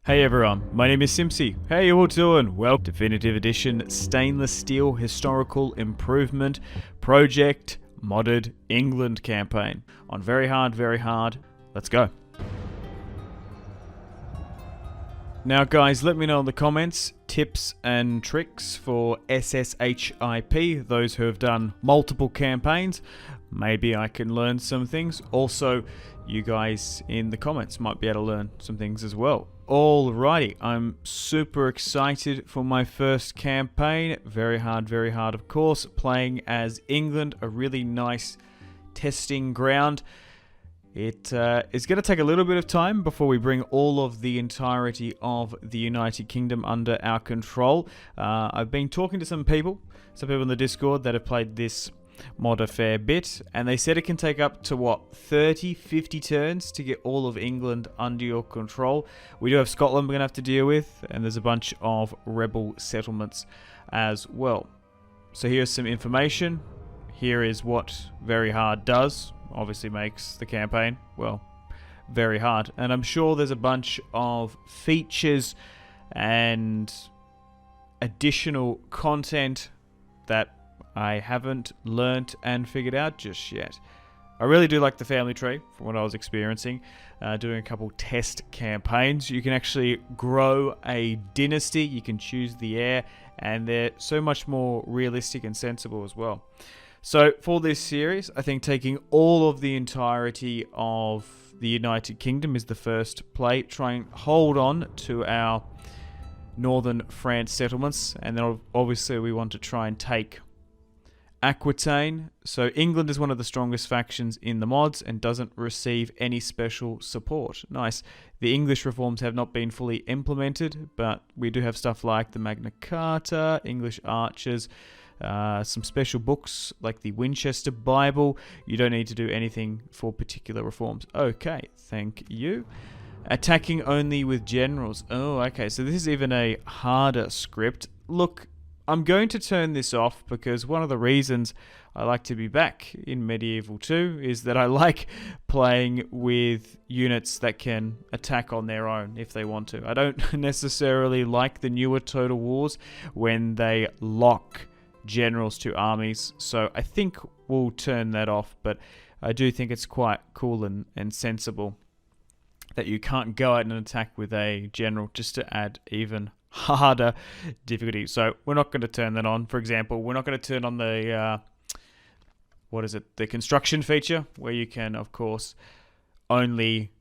Hey everyone, my name is Simpsy. How you all doing? Well, Definitive Edition Stainless Steel Historical Improvement Project Modded England campaign. On very hard. Let's go. Now guys, let me know in the comments tips and tricks for SSHIP, those who have done multiple campaigns. Maybe I can learn some things. Also, you guys in the comments might be able to learn some things as well. Alrighty, I'm super excited for my first campaign. Very hard of course. Playing as England, a really nice testing ground. It is going to take a little bit of time before we bring all of the entirety of the United Kingdom under our control. I've been talking to some people in the Discord that have played this mod a fair bit, and they said it can take up to what, 30-50 turns to get all of England under your control. We do have Scotland we're gonna have to deal with, and there's a bunch of rebel settlements as well. So here's some information. Here is what very hard does. Obviously makes the campaign, well, very hard, and I'm sure there's a bunch of features and additional content that I haven't learnt and figured out just yet. I really do like the family tree from what I was experiencing, doing a couple test campaigns. You can actually grow a dynasty, you can choose the heir, and they're so much more realistic and sensible as well. So for this series, I think taking all of the entirety of the United Kingdom is the first play. Try and hold on to our northern France settlements, and then obviously we want to try and take Aquitaine. So England is one of the strongest factions in the mods and doesn't receive any special support. Nice. The English reforms have not been fully implemented, but we do have stuff like the Magna Carta, English archers, some special books like the Winchester Bible. You don't need to do anything for particular reforms. Okay, thank you. Attacking only with generals. Oh, okay, so this is even a harder script. Look, I'm going to turn this off because one of the reasons I like to be back in Medieval 2 is that I like playing with units that can attack on their own if they want to. I don't necessarily like the newer Total Wars when they lock generals to armies, so I think we'll turn that off, but I do think it's quite cool and sensible that you can't go out and attack with a general, just to add even harder difficulty. So we're not going to turn that on. For example, we're not going to turn on the the construction feature, where you can of course only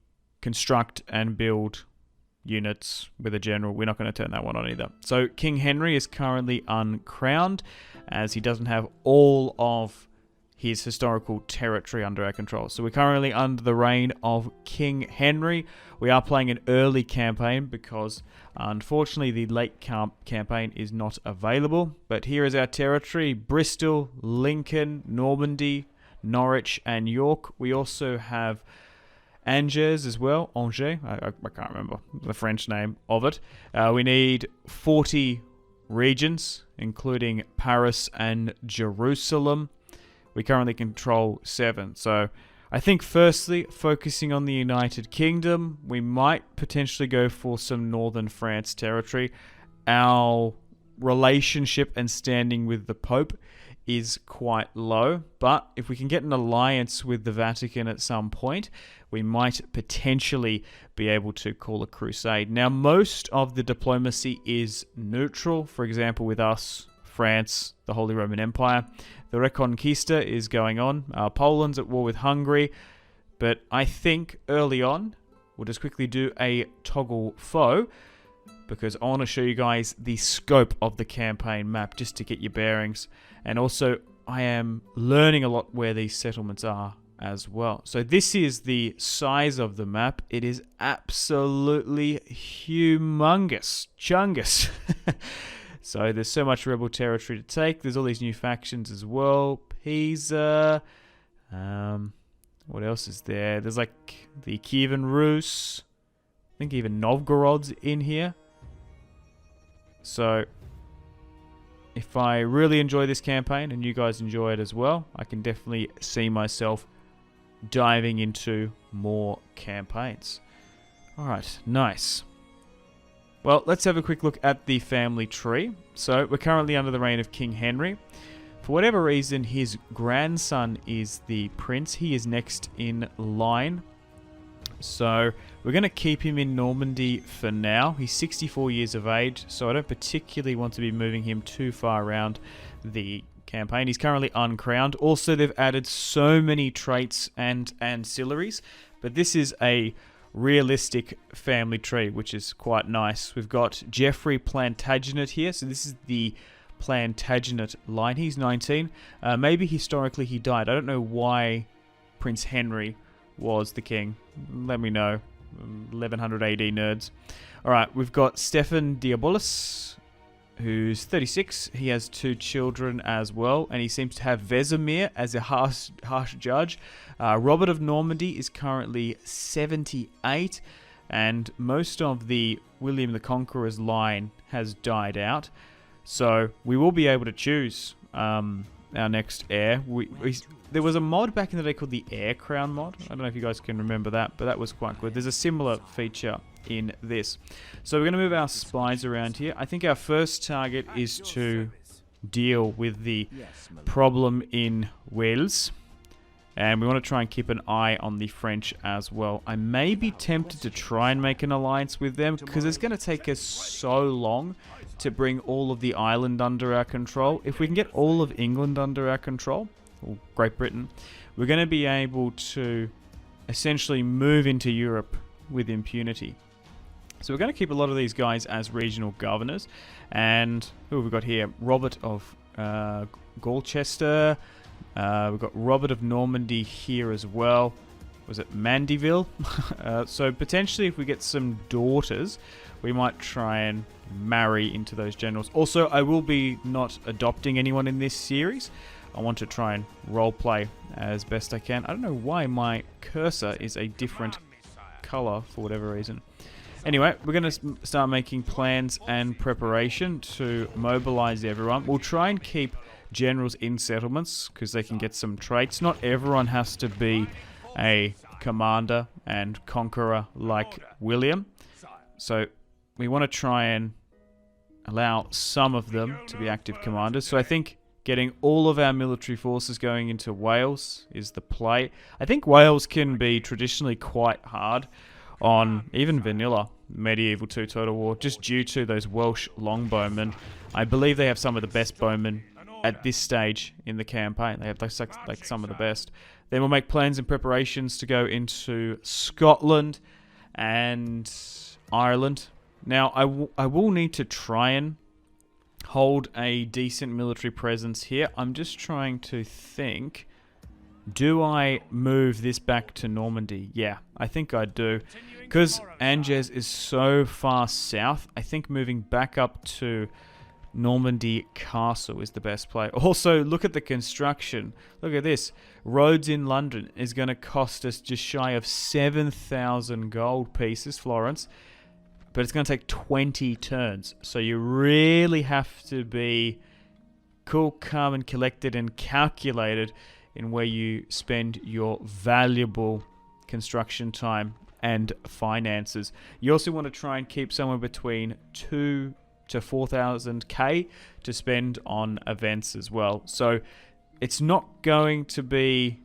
construct and build units with a general. We're not going to turn that one on either. So King Henry is currently uncrowned, as he doesn't have all of his historical territory under our control. So we're currently under the reign of King Henry. We are playing an early campaign because unfortunately the late campaign is not available. But here is our territory: Bristol, Lincoln, Normandy, Norwich and York. We also have Angers as well. Angers, I can't remember the French name of it. We need 40 regions, including Paris and Jerusalem. We currently control 7. So I think firstly, focusing on the United Kingdom, we might potentially go for some northern France territory. Our relationship and standing with the Pope is quite low, but if we can get an alliance with the Vatican at some point, we might potentially be able to call a crusade. Now, most of the diplomacy is neutral. For example, with us, France, the Holy Roman Empire, the Reconquista is going on. Poland's at war with Hungary, but I think early on, we'll just quickly do a toggle foe, because I want to show you guys the scope of the campaign map just to get your bearings. And also, I am learning a lot where these settlements are as well. So this is the size of the map. It is absolutely humongous. Chungus. So there's so much rebel territory to take. There's all these new factions as well. Pisa. What else is there? There's like the Kievan Rus. I think even Novgorod's in here. So if I really enjoy this campaign and you guys enjoy it as well, I can definitely see myself diving into more campaigns. Alright, nice. Well, let's have a quick look at the family tree. So we're currently under the reign of King Henry. For whatever reason, his grandson is the prince. He is next in line. So we're going to keep him in Normandy for now. He's 64 years of age, so I don't particularly want to be moving him too far around the campaign. He's currently uncrowned. Also, they've added so many traits and ancillaries, but this is a realistic family tree, which is quite nice. We've got Geoffrey Plantagenet here, so this is the Plantagenet line. He's 19. Maybe historically he died. I don't know why Prince Henry was the king. Let me know. 1100 AD nerds. Alright, we've got Stefan Diabolus, who's 36. He has 2 children as well, and he seems to have Vesemir as a harsh judge. Robert of Normandy is currently 78, and most of the William the Conqueror's line has died out. So we will be able to choose our next heir. There was a mod back in the day called the Heir Crown mod. I don't know if you guys can remember that, but that was quite good. There's a similar feature in this. So we're going to move our spies around here. I think our first target is to deal with the problem in Wales. And we want to try and keep an eye on the French as well. I may be tempted to try and make an alliance with them, because it's going to take us so long to bring all of the island under our control. If we can get all of England under our control, or Great Britain, we're going to be able to essentially move into Europe with impunity. So we're going to keep a lot of these guys as regional governors. And who have we got here? Robert of Gloucester. We've got Robert of Normandy here as well. Was it Mandeville? So potentially if we get some daughters, we might try and marry into those generals. Also, I will be not adopting anyone in this series. I want to try and roleplay as best I can. I don't know why my cursor is a different color for whatever reason. Anyway, we're going to start making plans and preparation to mobilize everyone. We'll try and keep generals in settlements because they can get some traits. Not everyone has to be a commander and conqueror like William. So we want to try and allow some of them to be active commanders. So I think getting all of our military forces going into Wales is the play. I think Wales can be traditionally quite hard on even vanilla medieval 2 Total War, just due to those Welsh longbowmen. I believe they have some of the best bowmen at this stage in the campaign. They have like some of the best. Then we'll make plans and preparations to go into Scotland and Ireland. Now, I will need to try and hold a decent military presence here. I'm just trying to think, do I move this back to Normandy? Yeah, I think I do. Because Angers is so far south, I think moving back up to Normandy Castle is the best play. Also, look at the construction. Look at this. Roads in London is going to cost us just shy of 7,000 gold pieces, Florence. But it's going to take 20 turns. So you really have to be cool, calm, and collected and calculated in where you spend your valuable construction time and finances. You also want to try and keep somewhere between 2 to 4,000 K to spend on events as well. So it's not going to be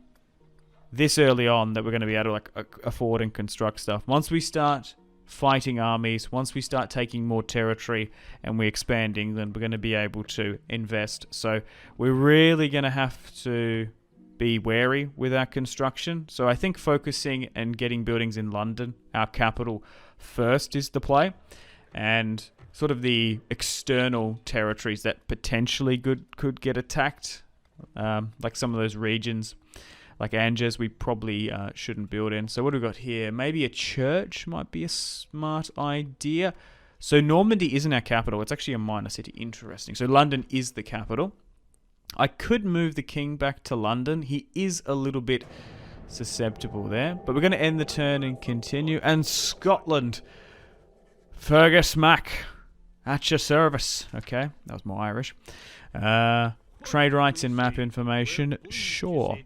this early on that we're going to be able to afford and construct stuff. Once we start fighting armies, once we start taking more territory and we expand England, we're going to be able to invest. So we're really going to have to be wary with our construction. So I think focusing and getting buildings in London, our capital, first is the play. And sort of the external territories that potentially could get attacked, like some of those regions, like Angers, we probably shouldn't build in. So what have we got here? Maybe a church might be a smart idea. So Normandy isn't our capital. It's actually a minor city. Interesting. So London is the capital. I could move the king back to London. He is a little bit susceptible there. But we're going to end the turn and continue. And Scotland. Fergus Mac. At your service. Okay, that was more Irish. Trade rights in map information. Sure.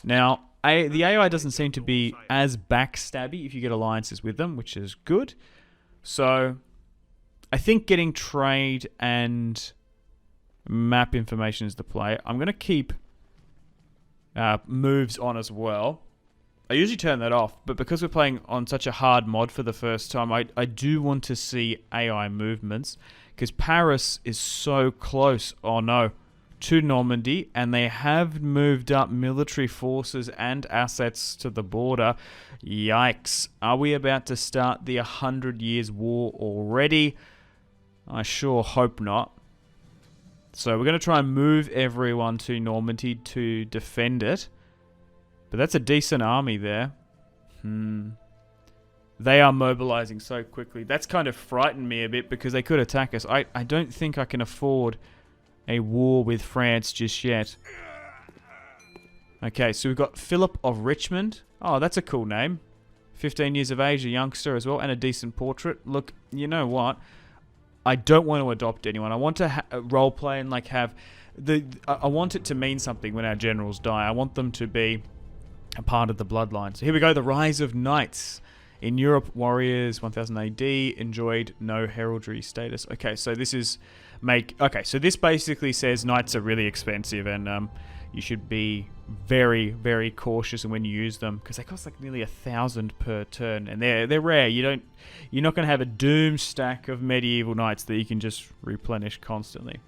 Now, the AI doesn't seem to be as backstabby if you get alliances with them, which is good. So, I think getting trade and map information is the play. I'm going to keep moves on as well. I usually turn that off, but because we're playing on such a hard mod for the first time, I do want to see AI movements, because Paris is so close, oh no, to Normandy, and they have moved up military forces and assets to the border. Yikes. Are we about to start the 100 Years' War already? I sure hope not. So we're going to try and move everyone to Normandy to defend it. But that's a decent army there. They are mobilizing so quickly. That's kind of frightened me a bit because they could attack us. I don't think I can afford a war with France just yet. Okay, so we've got Philip of Richmond. Oh, that's a cool name. 15 years of age, a youngster as well, and a decent portrait. Look, you know what? I don't want to adopt anyone. I want to roleplay and like have I want it to mean something when our generals die. I want them to be a part of the bloodline. So here we go. The rise of knights in Europe. Warriors 1000 AD enjoyed no heraldry status. Okay, so this is okay, so this basically says knights are really expensive and you should be very, very cautious when you use them because they cost like nearly 1,000 per turn, and they're rare. You're not going to have a doom stack of medieval knights that you can just replenish constantly.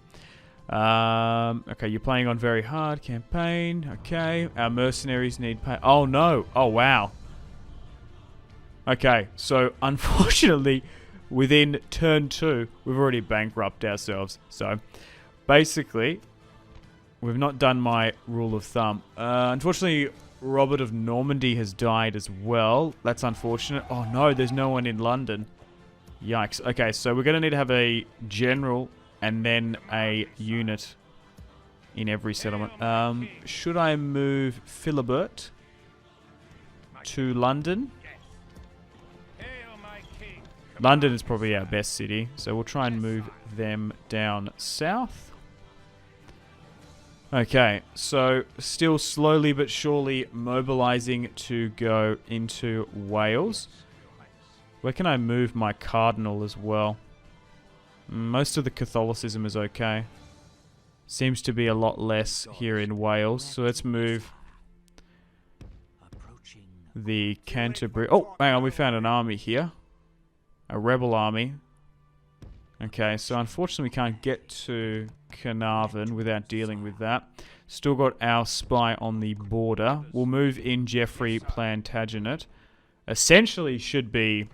Okay, you're playing on very hard campaign. Okay, our mercenaries need pay. Oh no! Oh wow! Okay, so unfortunately, within turn 2, we've already bankrupted ourselves. So basically, we've not done my rule of thumb. Unfortunately, Robert of Normandy has died as well. That's unfortunate. Oh no, there's no one in London. Yikes. Okay, so we're going to need to have a general and then a unit in every settlement. Should I move Philibert to London? London is probably our best city, so we'll try and move them down south. Okay, so still slowly but surely mobilizing to go into Wales. Where can I move my cardinal as well? Most of the Catholicism is okay. Seems to be a lot less here in Wales, so let's move the Canterbury. Oh, hang on, we found an army here. A rebel army. Okay, so unfortunately we can't get to Carnarvon without dealing with that. Still got our spy on the border. We'll move in Geoffrey Plantagenet. Essentially should be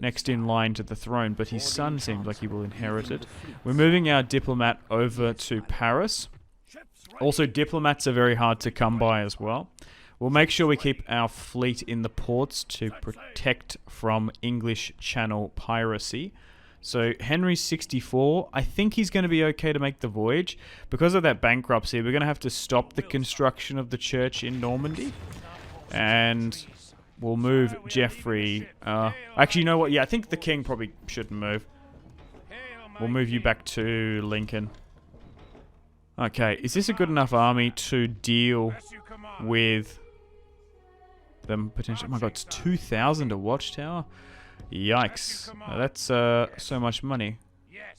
next in line to the throne, but his son seems like he will inherit it. We're moving our diplomat over to Paris. Also, diplomats are very hard to come by as well. We'll make sure we keep our fleet in the ports to protect from English Channel piracy. So Henry 64, I think he's going to be okay to make the voyage. Because of that bankruptcy, we're going to have to stop the construction of the church in Normandy. And we'll move Geoffrey. Actually, you know what? Yeah, I think the king probably shouldn't move. We'll move you back to Lincoln. Okay, is this a good enough army to deal with them potentially? Oh my god, it's 2,000 a watchtower? Yikes. That's so much money.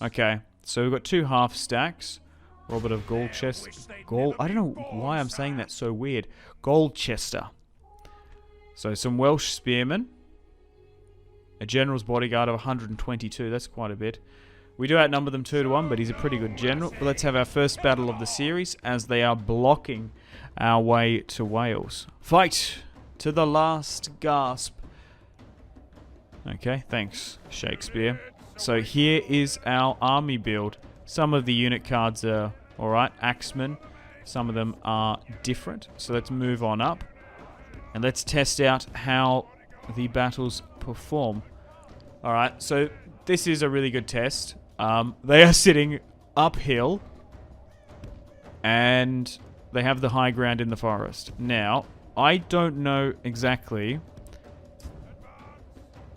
Okay, so we've got 2 half stacks. Robert of Gloucester. I don't know why I'm saying that so weird. Gloucester. So some Welsh spearmen. A general's bodyguard of 122. That's quite a bit. We do outnumber them 2-1, but he's a pretty good general. But let's have our first battle of the series as they are blocking our way to Wales. Fight to the last gasp. Okay, thanks, Shakespeare. So here is our army build. Some of the unit cards are alright, axemen. Some of them are different. So let's move on up. And let's test out how the battles perform. Alright, so this is a really good test. They are sitting uphill. And they have the high ground in the forest. Now, I don't know exactly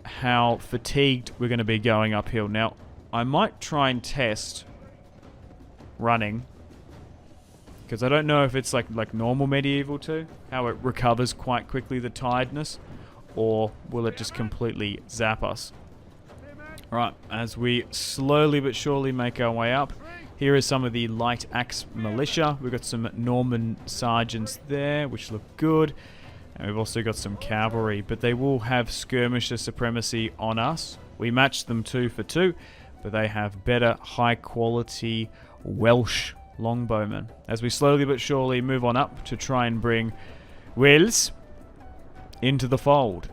how fatigued we're going to be going uphill. Now, I might try and test running, because I don't know if it's like normal medieval 2, how it recovers quite quickly the tiredness, or will it just completely zap us? Alright, as we slowly but surely make our way up, here is some of the light axe militia. We've got some Norman sergeants there, which look good. And we've also got some cavalry, but they will have skirmisher supremacy on us. We match them 2 for 2, but they have better, high-quality Welsh longbowmen. As we slowly but surely move on up to try and bring Wales into the fold.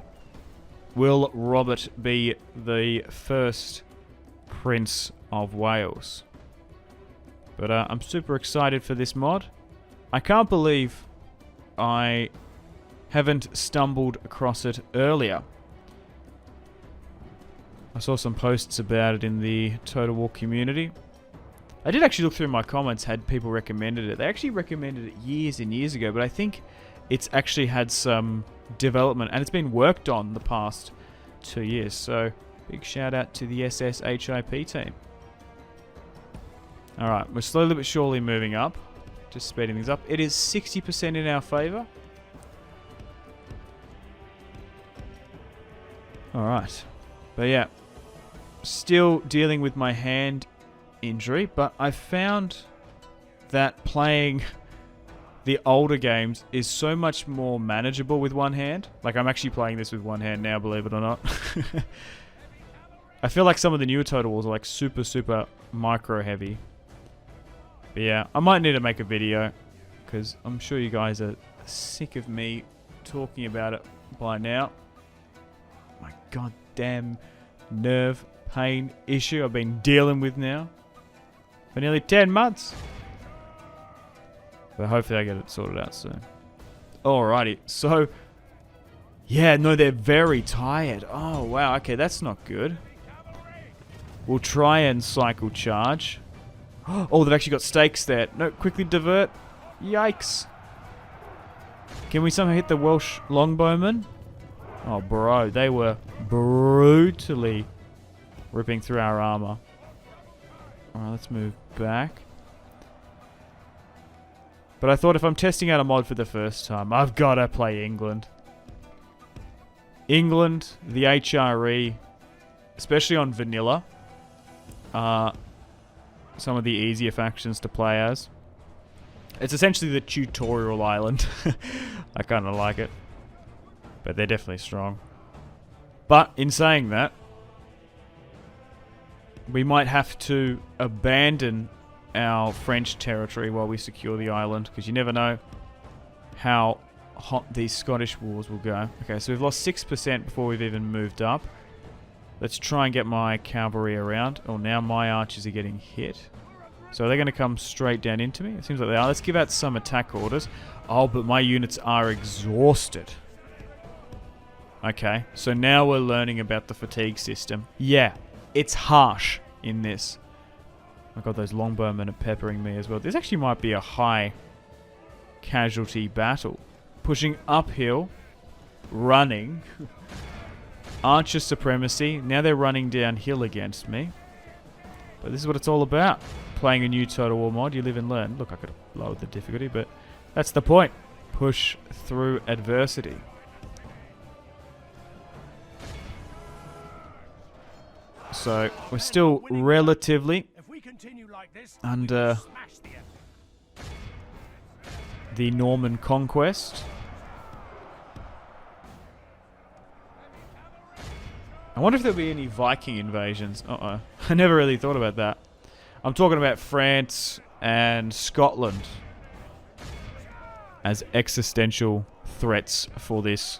Will Robert be the first Prince of Wales? But I'm super excited for this mod. I can't believe I haven't stumbled across it earlier. I saw some posts about it in the Total War community. I did actually look through my comments, had people recommended it. They actually recommended it years and years ago, but I think it's actually had some development, and it's been worked on the past 2 years. So, big shout out to the SSHIP team. Alright, we're slowly but surely moving up. Just speeding things up. It is 60% in our favour. Alright. But yeah, still dealing with my hand injury, but I found that playing the older games is so much more manageable with one hand. Like, I'm actually playing this with one hand now, believe it or not. I feel like some of the newer Total Wars are like super micro heavy. But yeah, I might need to make a video, because I'm sure you guys are sick of me talking about it by now. My goddamn nerve pain issue I've been dealing with now for nearly 10 months. But hopefully I get it sorted out soon. Alrighty, so yeah, no, they're very tired. Oh wow, okay, that's not good. We'll try and cycle charge. Oh, they've actually got stakes there. No, quickly divert. Yikes. Can we somehow hit the Welsh longbowmen? Oh, bro, they were brutally ripping through our armor. Alright, let's move back. But I thought if I'm testing out a mod for the first time, I've got to play England. England, the HRE, especially on vanilla, some of the easier factions to play as. It's essentially the tutorial island. I kind of like it. But they're definitely strong. But in saying that, we might have to abandon our French territory while we secure the island, because you never know how hot these Scottish wars will go. Okay, so we've lost 6% before we've even moved up. Let's try and get my cavalry around. Oh, now my archers are getting hit. So are they going to come straight down into me? It seems like they are. Let's give out some attack orders. Oh, but my units are exhausted. Okay, so now we're learning about the fatigue system. Yeah, it's harsh in this. I've got those longbowmen are peppering me as well. This actually might be a high casualty battle. Pushing uphill, running. Archer supremacy. Now they're running downhill against me. But this is what it's all about. Playing a new Total War mod, you live and learn. Look, I could have lowered the difficulty, but that's the point. Push through adversity. So, we're still relatively under the Norman conquest. I wonder if there'll be any Viking invasions. Uh-oh. I never really thought about that. I'm talking about France and Scotland as existential threats for this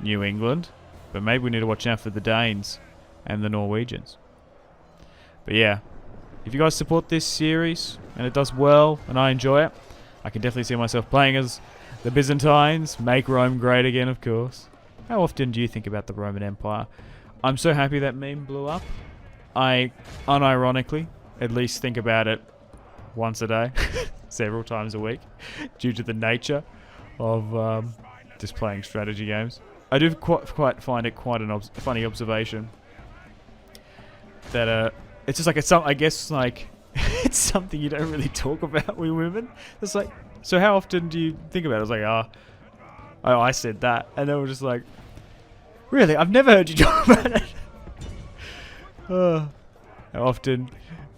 New England. But maybe we need to watch out for the Danes and the Norwegians. But yeah, if you guys support this series and it does well and I enjoy it, I can definitely see myself playing as the Byzantines. Make Rome great again, of course. How often do you think about the Roman Empire? I'm so happy that meme blew up. I, unironically, at least think about it once a day, several times a week, due to the nature of just playing strategy games. I do quite find it quite a funny observation that it's just like I guess like it's something you don't really talk about with women. It's like, so how often do you think about it? I was like, oh, I said that, and they were just like, really? I've never heard you talk about it. How often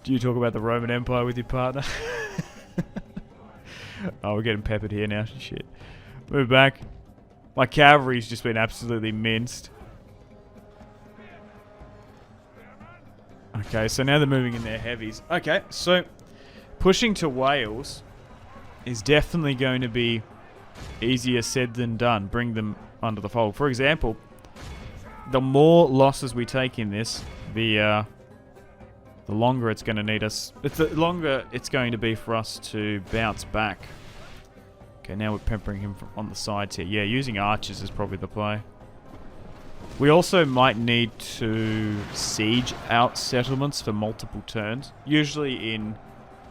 do you talk about the Roman Empire with your partner? Oh, we're getting peppered here now. Shit. Move back. My cavalry's just been absolutely minced. Okay, so now they're moving in their heavies. Okay, so pushing to Wales is definitely going to be easier said than done. Bring them under the fold. For example, the more losses we take in this, the longer it's going to need us. The longer it's going to be for us to bounce back. Okay, now we're peppering him on the sides here. Yeah, using archers is probably the play. We also might need to siege out settlements for multiple turns. Usually in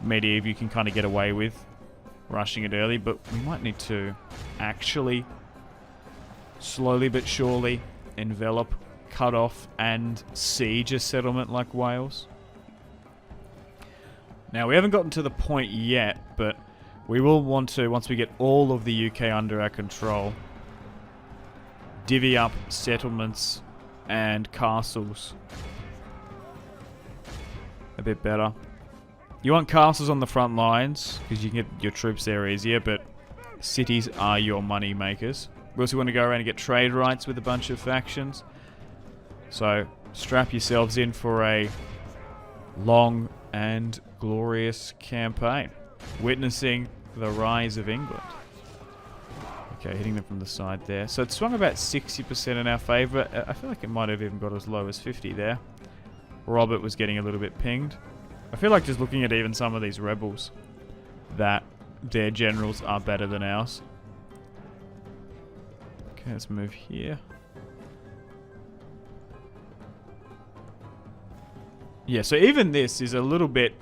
Medieval you can kind of get away with rushing it early, but we might need to actually slowly but surely envelop, cut off, and siege a settlement like Wales. Now, we haven't gotten to the point yet, but we will want to, once we get all of the UK under our control, divvy up settlements and castles a bit better. You want castles on the front lines, because you can get your troops there easier, but cities are your money makers. We also want to go around and get trade rights with a bunch of factions. So, strap yourselves in for a long and glorious campaign, witnessing the rise of England. Okay, hitting them from the side there. So it swung about 60% in our favour. I feel like it might have even got as low as 50 there. Robert was getting a little bit pinged. I feel like just looking at even some of these rebels, that their generals are better than ours. Okay, let's move here. Yeah, so even this is a little bit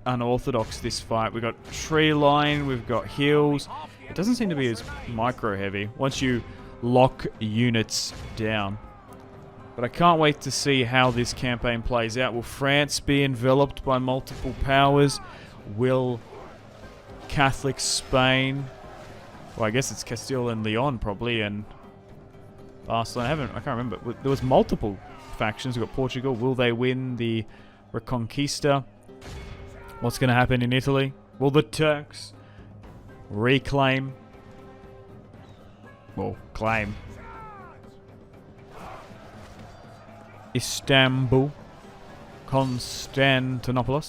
unorthodox, this fight. We've got tree line, we've got hills. It doesn't seem to be as micro heavy once you lock units down. But I can't wait to see how this campaign plays out. Will France be enveloped by multiple powers? Will Catholic Spain... Well, I guess it's Castile and Leon probably, and Barcelona. I can't remember. There was multiple factions. We've got Portugal. Will they win the Reconquista? What's going to happen in Italy? Will the Turks reclaim? Well, claim Istanbul, Constantinople?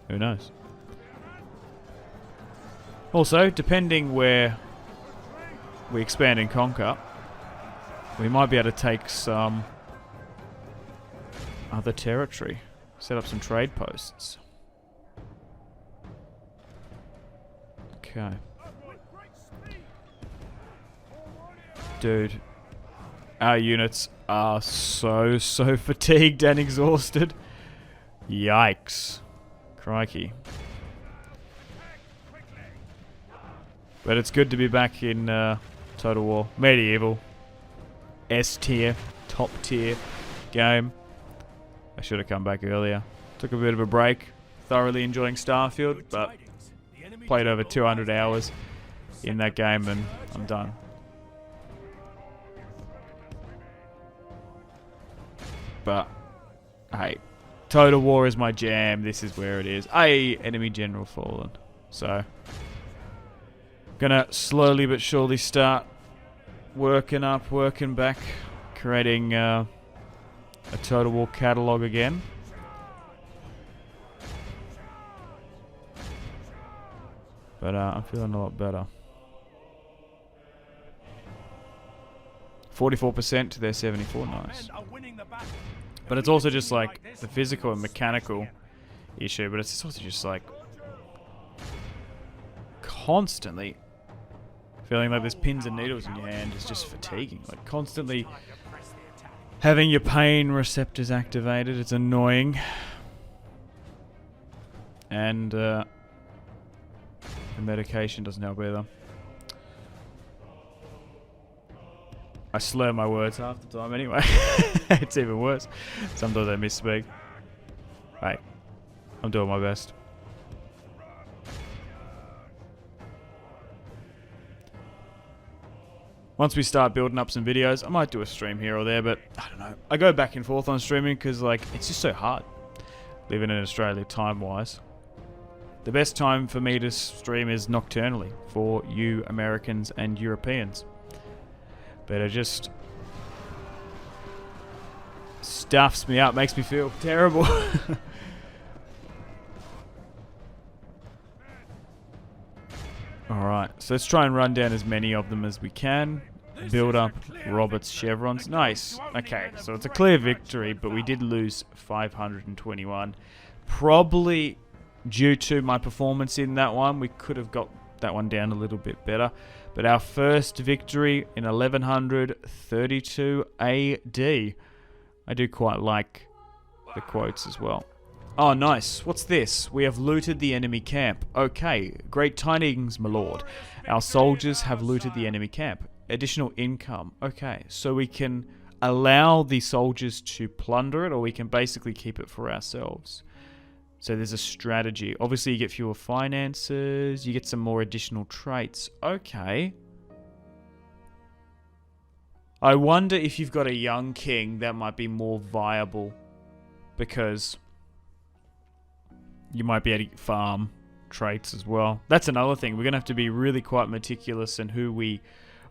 Who knows? Also, depending where we expand and conquer, we might be able to take some other territory. Set up some trade posts. Okay. Dude, our units are so fatigued and exhausted. Yikes. Crikey. But it's good to be back in Total War. Medieval. S tier. Top tier game. I should have come back earlier. Took a bit of a break. Thoroughly enjoying Starfield, but played over 200 hours in that game and I'm done. But, hey, Total War is my jam. This is where it is. Enemy general fallen. So, gonna slowly but surely start working up, working back, creating a Total War catalog again. But I'm feeling a lot better. 44% to their 74, nice. But it's also just like the physical and mechanical issue, but it's also just like constantly feeling like there's pins and needles in your hand is just fatiguing. Like constantly having your pain receptors activated, it's annoying. And the medication doesn't help either. I slur my words half the time anyway. It's even worse. Sometimes I misspeak. Hey, I'm doing my best. Once we start building up some videos, I might do a stream here or there, but I don't know. I go back and forth on streaming because, like, it's just so hard living in Australia time-wise. The best time for me to stream is nocturnally for you Americans and Europeans. But it just stuffs me up, makes me feel terrible. Alright, so let's try and run down as many of them as we can. Build up Robert's chevrons. Nice. Okay, so it's a clear victory, but we did lose 521. Probably due to my performance in that one. We could have got that one down a little bit better. But our first victory in 1132 AD. I do quite like the quotes as well. Oh, nice. What's this? We have looted the enemy camp. Okay, great tidings, my lord. Our soldiers have looted the enemy camp. Additional income. Okay, so we can allow the soldiers to plunder it, or we can basically keep it for ourselves. So there's a strategy. Obviously, you get fewer finances. You get some more additional traits. Okay. I wonder if you've got a young king, that might be more viable, because you might be able to farm traits as well. That's another thing. We're going to have to be really quite meticulous in who we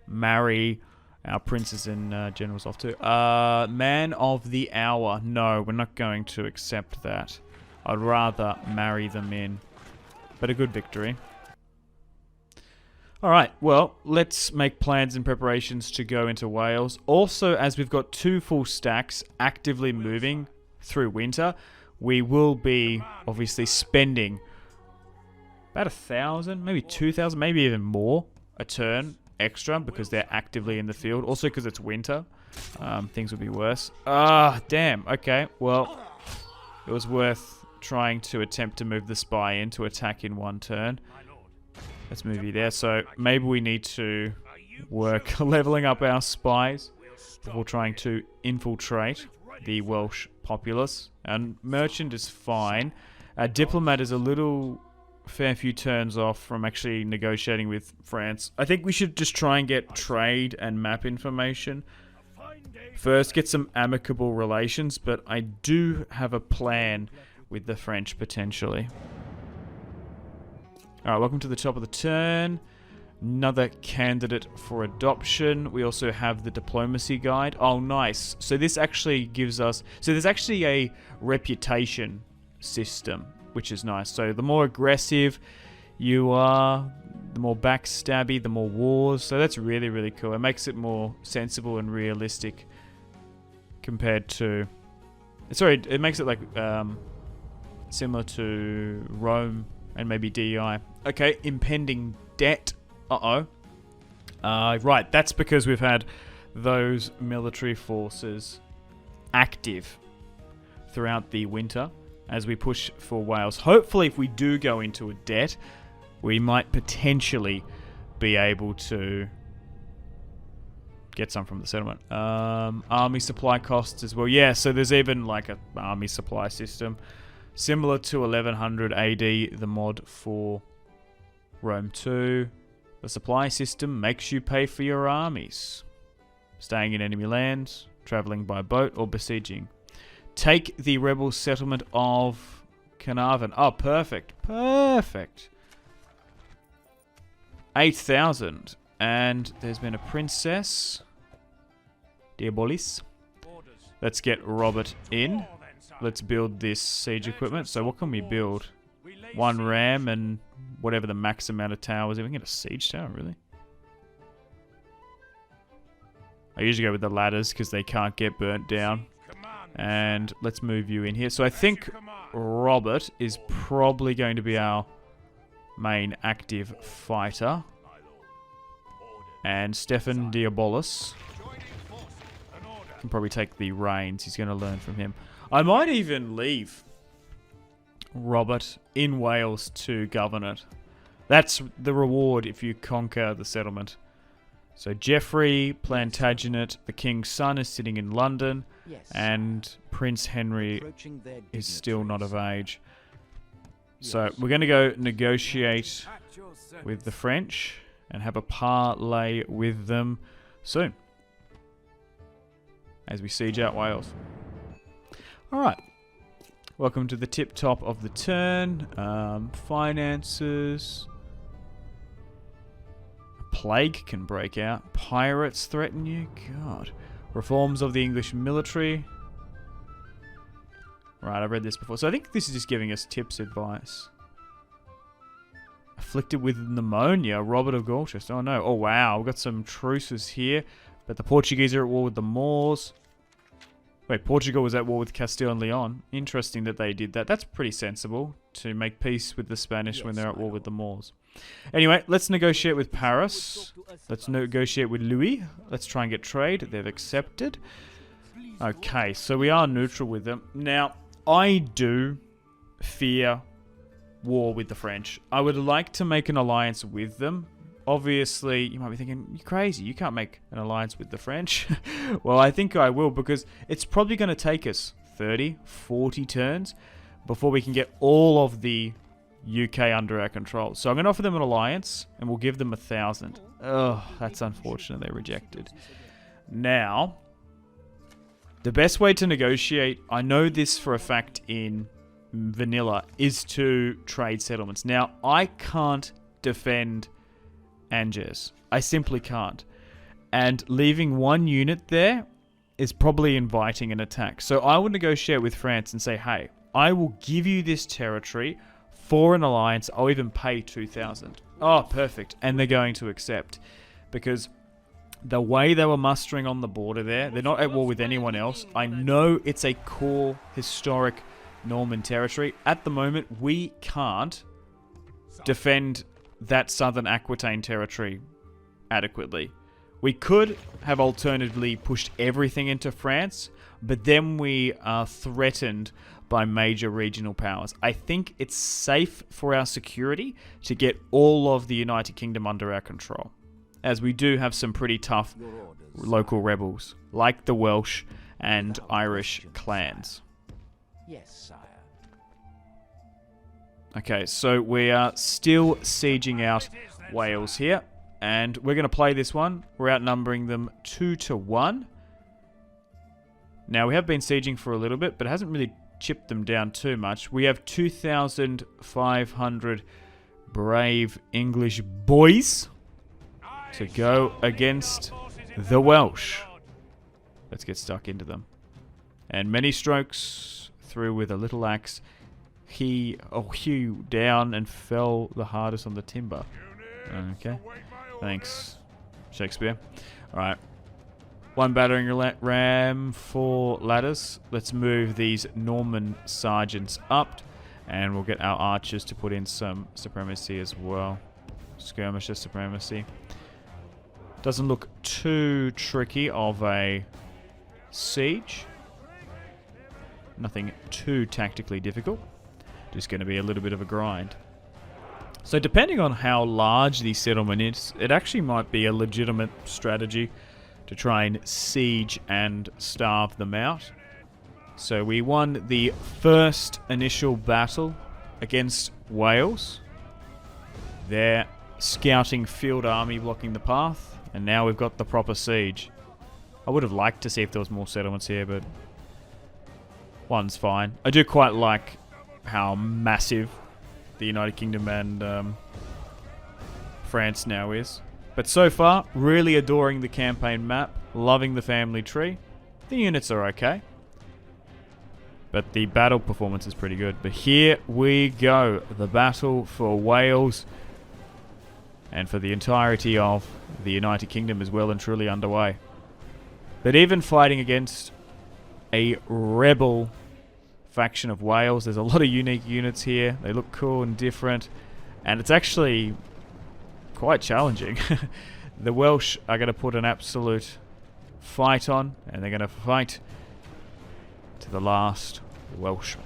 marry our princes and generals off to. Man of the hour. No, we're not going to accept that. I'd rather marry them in. But a good victory. Alright, well, let's make plans and preparations to go into Wales. Also, as we've got 2 full stacks actively moving through winter, we will be obviously spending about 1,000, maybe 2,000, maybe even more a turn extra because they're actively in the field. Also because it's winter, things will be worse. Ah, damn. Okay, well, it was worth trying to attempt to move the spy in to attack in 1 turn. Let's move you there. So maybe we need to work leveling up our spies before trying to infiltrate the Welsh populace. And merchant is fine. Diplomat is a little fair few turns off from actually negotiating with France. I think we should just try and get trade and map information first, get some amicable relations, but I do have a plan with the French potentially. Alright, welcome to the top of the turn. Another candidate for adoption. We also have the diplomacy guide. Oh, nice. So this actually gives us... So there's actually a reputation system, which is nice. So the more aggressive you are, the more backstabby, the more wars. So that's really, really cool. It makes it more sensible and realistic compared to... Sorry, it makes it like similar to Rome and maybe DEI. Okay, impending debt. Uh-oh. Right, that's because we've had those military forces active throughout the winter as we push for Wales. Hopefully, if we do go into a debt, we might potentially be able to get some from the settlement. Army supply costs as well. Yeah, so there's even like an army supply system. Similar to 1100 AD, the mod for Rome 2. The supply system makes you pay for your armies. Staying in enemy lands, travelling by boat, or besieging. Take the rebel settlement of Carnarvon. Oh, perfect. Perfect. 8,000. And there's been a princess. Diabolis. Let's get Robert in. Let's build this siege equipment. So what can we build? 1 ram and whatever the max amount of towers. We can get a siege tower, really? I usually go with the ladders because they can't get burnt down. And let's move you in here. So I think Robert is probably going to be our main active fighter. And Stefan Diabolis can probably take the reins. He's going to learn from him. I might even leave Robert in Wales to govern it. That's the reward if you conquer the settlement. So Geoffrey Plantagenet, the king's son, is sitting in London, and Prince Henry is still not of age. So we're going to go negotiate with the French and have a parley with them. soon. As we siege out Wales. Alright. Welcome to the tip top of the turn. Finances. A plague can break out. Pirates threaten you. God. Reforms of the English military. Right, I've read this before. So I think this is just giving us tips, advice. Afflicted with pneumonia, Robert of Gloucester. Oh no. Oh wow, we've got some truces here. But the Portuguese are at war with the Moors. Wait, Portugal was at war with Castile and Leon. Interesting that they did that. That's pretty sensible, to make peace with the Spanish when they're at war with the Moors. Anyway, let's negotiate with Paris. Let's negotiate with Louis. Let's try and get trade. They've accepted. Okay, so we are neutral with them. Now, I do fear war with the French. I would like to make an alliance with them. Obviously, you might be thinking, you're crazy, you can't make an alliance with the French. Well, I think I will, because it's probably going to take us 30, 40 turns before we can get all of the UK under our control. So I'm going to offer them an alliance, and we'll give them 1,000. Oh, that's unfortunate, they rejected. Now, the best way to negotiate, I know this for a fact in vanilla, is to trade settlements. Now, I can't defend Angers. I simply can't. And leaving one unit there is probably inviting an attack. So I would negotiate with France and say, hey, I will give you this territory for an alliance. I'll even pay 2,000. Oh, perfect. And they're going to accept. Because the way they were mustering on the border there, they're not at war with anyone else. I know it's a core historic Norman territory. At the moment, we can't defend that southern Aquitaine territory adequately. We could have alternatively pushed everything into France, but then we are threatened by major regional powers. I think it's safe for our security to get all of the United Kingdom under our control, as we do have some pretty tough local rebels, like the Welsh and Irish clans. Yes, sire. Okay, so we are still sieging out Wales here, and we're going to play this one. We're outnumbering them 2-1. Now, we have been sieging for a little bit, but it hasn't really chipped them down too much. We have 2,500 brave English boys to go against the Welsh. Let's get stuck into them. And many strokes through with a little axe. He hewed down and fell the hardest on the timber. Okay. Thanks, Shakespeare. Alright. One battering ram, 4 ladders. Let's move these Norman sergeants up. And we'll get our archers to put in some supremacy as well. Skirmisher supremacy. Doesn't look too tricky of a siege. Nothing too tactically difficult. Just going to be a little bit of a grind. So depending on how large the settlement is, it actually might be a legitimate strategy to try and siege and starve them out. So we won the first initial battle against Wales. Their scouting field army blocking the path, and now we've got the proper siege. I would have liked to see if there was more settlements here, but one's fine. I do quite like how massive the United Kingdom and France now is. But so far, really adoring the campaign map, loving the family tree. The units are okay, but the battle performance is pretty good. But here we go, the battle for Wales and for the entirety of the United Kingdom is well and truly underway. But even fighting against a rebel faction of Wales, there's a lot of unique units here. They look cool and different, and it's actually quite challenging. The Welsh are going to put an absolute fight on, and they're going to fight to the last Welshman.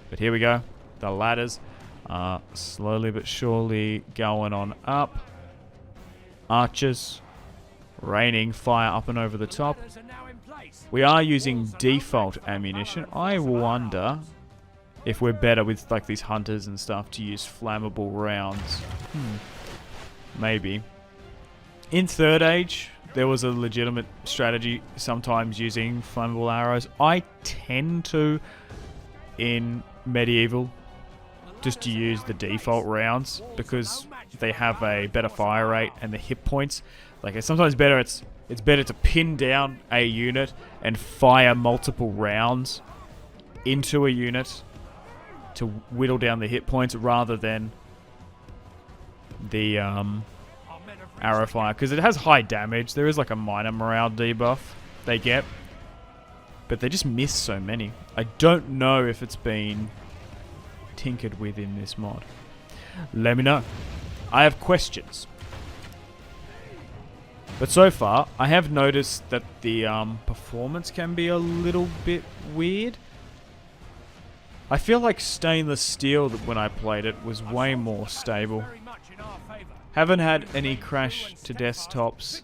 But here we go. The ladders are slowly but surely going on up. Archers raining fire up and over the top. We are using default ammunition. I wonder if we're better with like these hunters and stuff to use flammable rounds. Maybe. In Third Age, there was a legitimate strategy sometimes using flammable arrows. I tend to, in Medieval, just to use the default rounds because they have a better fire rate and the hit points. Like it's sometimes better. It's better to pin down a unit and fire multiple rounds into a unit to whittle down the hit points rather than the arrow fire, because it has high damage. There is like a minor morale debuff they get, but they just miss so many. I don't know if it's been tinkered with in this mod. Let me know. I have questions. But so far, I have noticed that the performance can be a little bit weird. I feel like stainless steel when I played it was way more stable. Haven't had any crash to desktops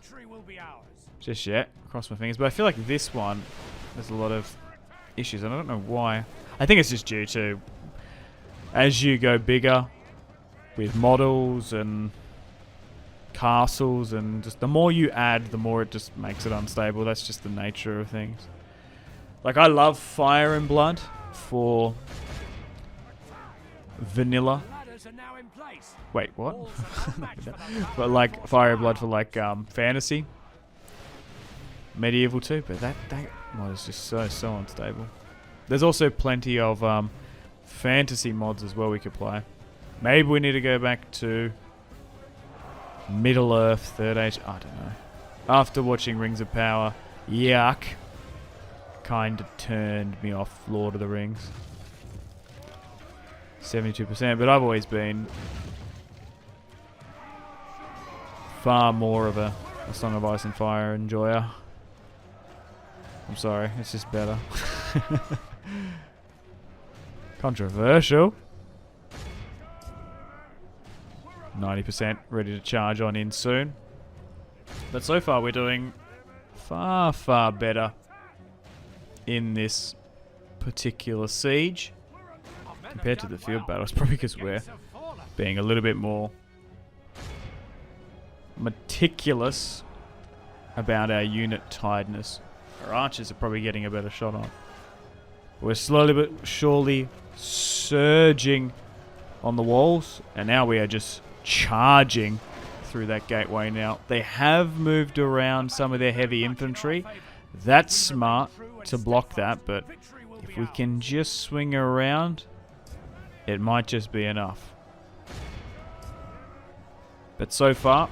just yet, cross my fingers, but I feel like this one, there's a lot of issues, and I don't know why. I think it's just due to, as you go bigger with models and castles, and just the more you add, the more it just makes it unstable. That's just the nature of things. Like, I love Fire and Blood for vanilla. Wait, what? But like Fire and Blood for like fantasy, Medieval too. But that mod is just so unstable. There's also plenty of fantasy mods as well we could play. Maybe we need to go back to Middle Earth, Third Age. I don't know. After watching Rings of Power, yuck, kind of turned me off Lord of the Rings. 72%, but I've always been far more of a Song of Ice and Fire enjoyer. I'm sorry, it's just better. Controversial. 90% ready to charge on in soon. But so far we're doing far better in this particular siege compared to the field battles, probably because we're being a little bit more meticulous about our unit tiredness. Our archers are probably getting a better shot on. We're slowly but surely surging on the walls, and now we are just charging through that gateway now. They have moved around some of their heavy infantry. That's smart to block that, but if we can just swing around, it might just be enough. But so far,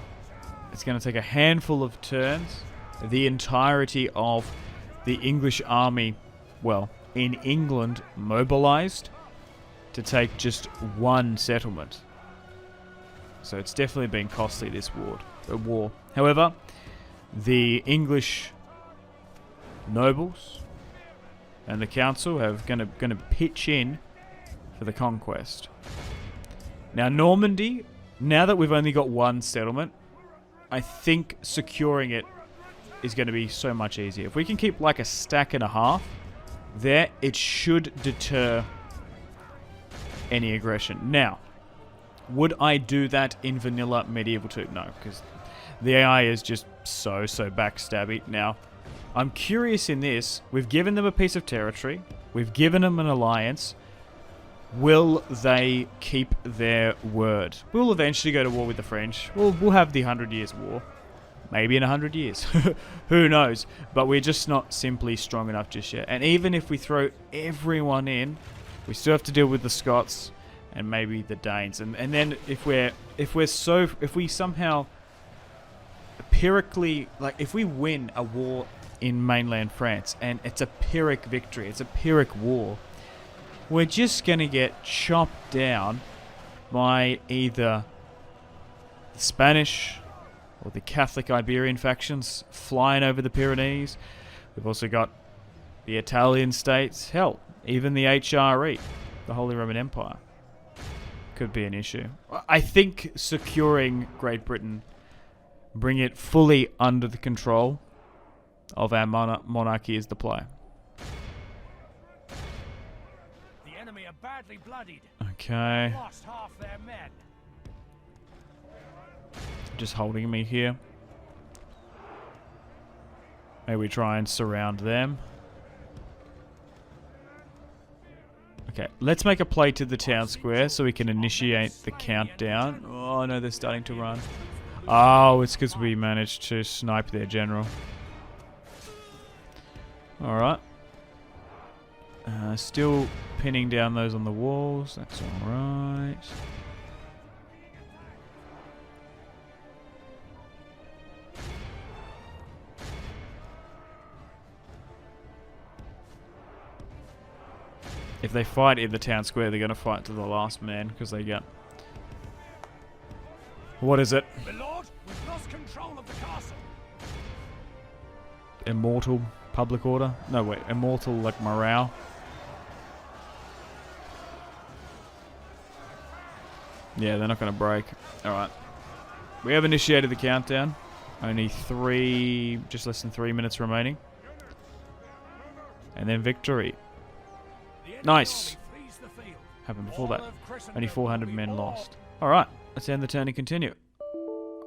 it's going to take a handful of turns. The entirety of the English army, well, in England, mobilized to take just one settlement. So it's definitely been costly, this war. However, the English nobles and the council have gonna pitch in for the conquest. Now Normandy, now that we've only got one settlement, I think securing it is going to be so much easier. If we can keep like a stack and a half there, it should deter any aggression. Now, would I do that in vanilla Medieval 2? No, because the AI is just so backstabby. Now, I'm curious in this. We've given them a piece of territory. We've given them an alliance. Will they keep their word? We'll eventually go to war with the French. We'll have the 100 Years' War. Maybe in 100 years. Who knows? But we're just not simply strong enough just yet. And even if we throw everyone in, we still have to deal with the Scots and maybe the Danes. And then if we somehow empirically, like if we win a war in mainland France and it's a Pyrrhic victory, it's a Pyrrhic war, we're just going to get chopped down by either the Spanish or the Catholic Iberian factions flying over the Pyrenees. We've also got the Italian states, hell, even the HRE, the Holy Roman Empire, could be an issue. I think securing Great Britain, bring it fully under the control of our monarchy is the play. The enemy are badly bloodied. Okay. Lost half their men. Just holding me here. Maybe we try and surround them. Okay, let's make a play to the town square so we can initiate the countdown. Oh no, they're starting to run. Oh, it's because we managed to snipe their general. Alright. Still pinning down those on the walls. That's alright. If they fight in the town square, they're going to fight to the last man because they get... What is it? My lord, we've lost control of the castle. Immortal public order? No, wait. Immortal, like, morale. Yeah, they're not going to break. Alright. We have initiated the countdown. Only just less than 3 minutes remaining. And then victory. Nice. Happened before that. Only 400 men lost. Alright, let's end the turn and continue.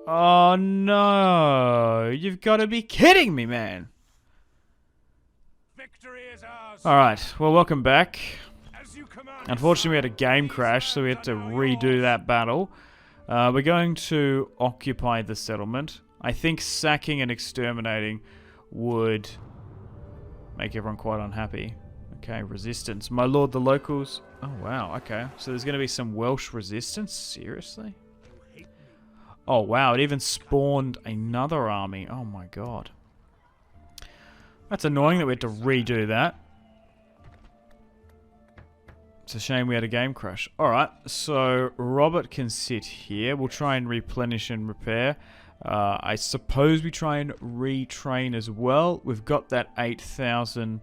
Oh no! You've got to be kidding me, man! Alright, well, welcome back. Unfortunately, we had a game crash, so we had to redo that battle. We're going to occupy the settlement. I think sacking and exterminating would make everyone quite unhappy. Okay, resistance. My lord, the locals... Oh, wow, okay. So there's going to be some Welsh resistance? Seriously? Oh, wow, it even spawned another army. Oh, my god. That's annoying that we had to redo that. It's a shame we had a game crash. Alright, so Robert can sit here. We'll try and replenish and repair. I suppose we try and retrain as well. We've got that 8,000...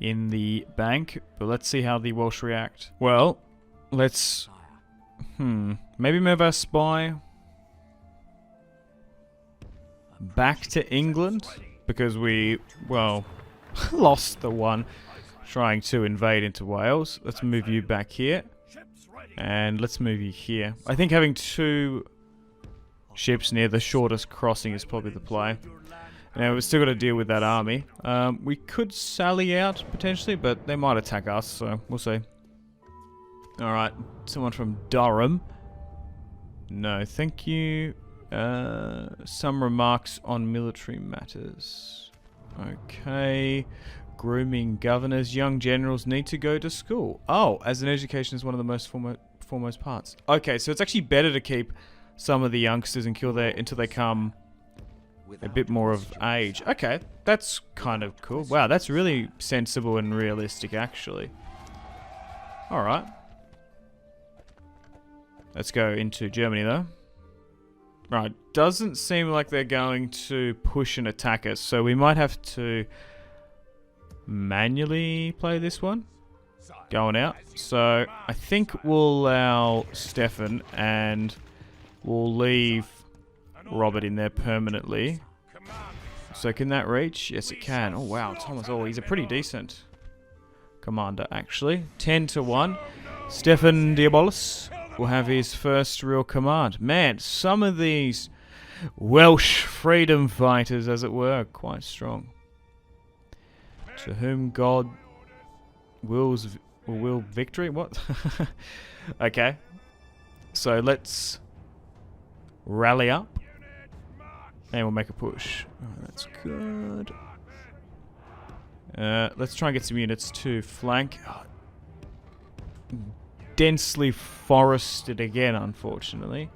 in the bank, but let's see how the Welsh react. Well, let's... maybe move our spy back to England, because we, well, lost the one trying to invade into Wales. Let's move you back here, and let's move you here. I think having 2 ships near the shortest crossing is probably the play. Now, we've still got to deal with that army. We could sally out, potentially, but they might attack us, so we'll see. Alright, someone from Durham. No, thank you. Some remarks on military matters. Okay. Grooming governors. Young generals need to go to school. Oh, as an education is one of the most foremost parts. Okay, so it's actually better to keep some of the youngsters until they come... a bit more of age. Okay, that's kind of cool. Wow, that's really sensible and realistic, actually. Alright. Let's go into Germany, though. Right, doesn't seem like they're going to push and attack us, so we might have to manually play this one. Going out. So, I think we'll allow Stefan, and we'll leave... Robert in there permanently. So can that reach? Yes, it can. Oh wow, Thomas. Oh, he's a pretty decent commander, actually. 10-1. Stefan Diabolus will have his first real command. Man, some of these Welsh freedom fighters, as it were, are quite strong. To whom God will victory? What? Okay. So let's rally up. And we'll make a push. Oh, that's good. Let's try and get some units to flank. Oh, densely forested again, unfortunately.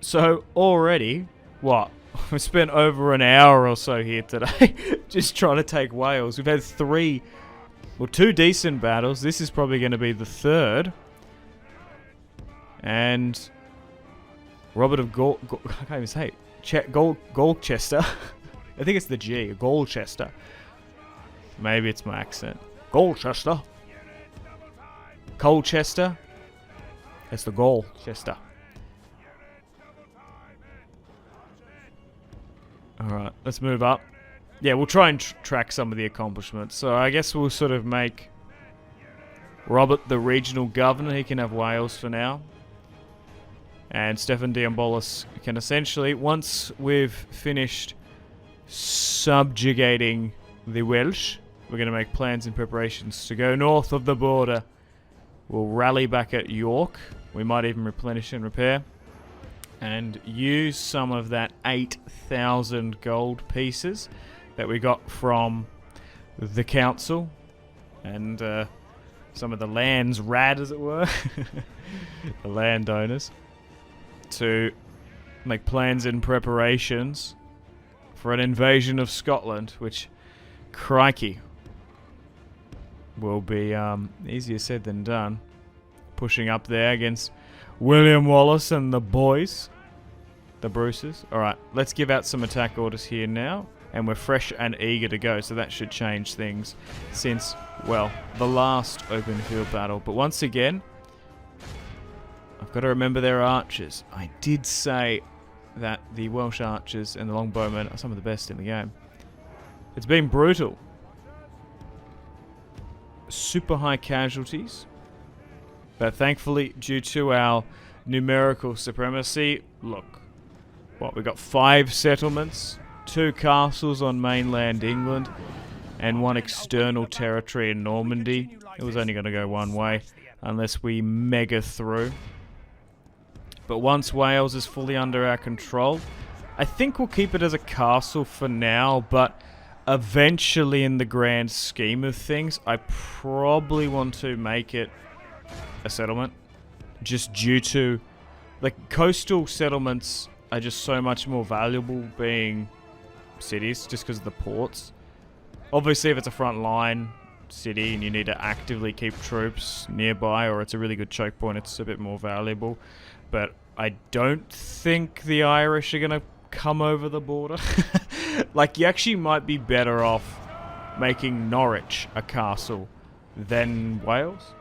So, already, what? We've spent over an hour or so here today just trying to take Wales. We've had 2 decent battles. This is probably going to be the 3rd. And Robert of I can't even say it. Golchester. I think it's the G. Golchester. Maybe it's my accent. Golchester. Colchester. It's the Golchester. Alright, let's move up. Yeah, we'll try and track some of the accomplishments. So I guess we'll sort of make Robert the regional governor. He can have Wales for now. And Stefan Diambolis can essentially, once we've finished subjugating the Welsh. We're going to make plans and preparations to go north of the border. We'll rally back at York. We might even replenish and repair. And use some of that 8,000 gold pieces that we got from the council. And some of the land's rad, as it were. The landowners. To make plans and preparations for an invasion of Scotland, which, crikey, will be easier said than done. Pushing up there against William Wallace and the boys. The Bruces. Alright, let's give out some attack orders here now. And we're fresh and eager to go, so that should change things since, well, the last open field battle. But once again, I've got to remember their archers. I did say that the Welsh archers and the longbowmen are some of the best in the game. It's been brutal. Super high casualties. But thankfully, due to our numerical supremacy, look, what, we got 5 settlements, 2 castles on mainland England, and 1 external territory in Normandy. It was only going to go one way, unless we mega through. But once Wales is fully under our control, I think we'll keep it as a castle for now, but eventually in the grand scheme of things, I probably want to make it a settlement. Just due to, like, coastal settlements are just so much more valuable being cities, just because of the ports. Obviously, if it's a front line city and you need to actively keep troops nearby, or it's a really good choke point, it's a bit more valuable. But I don't think the Irish are going to come over the border. Like, you actually might be better off making Norwich a castle than Wales.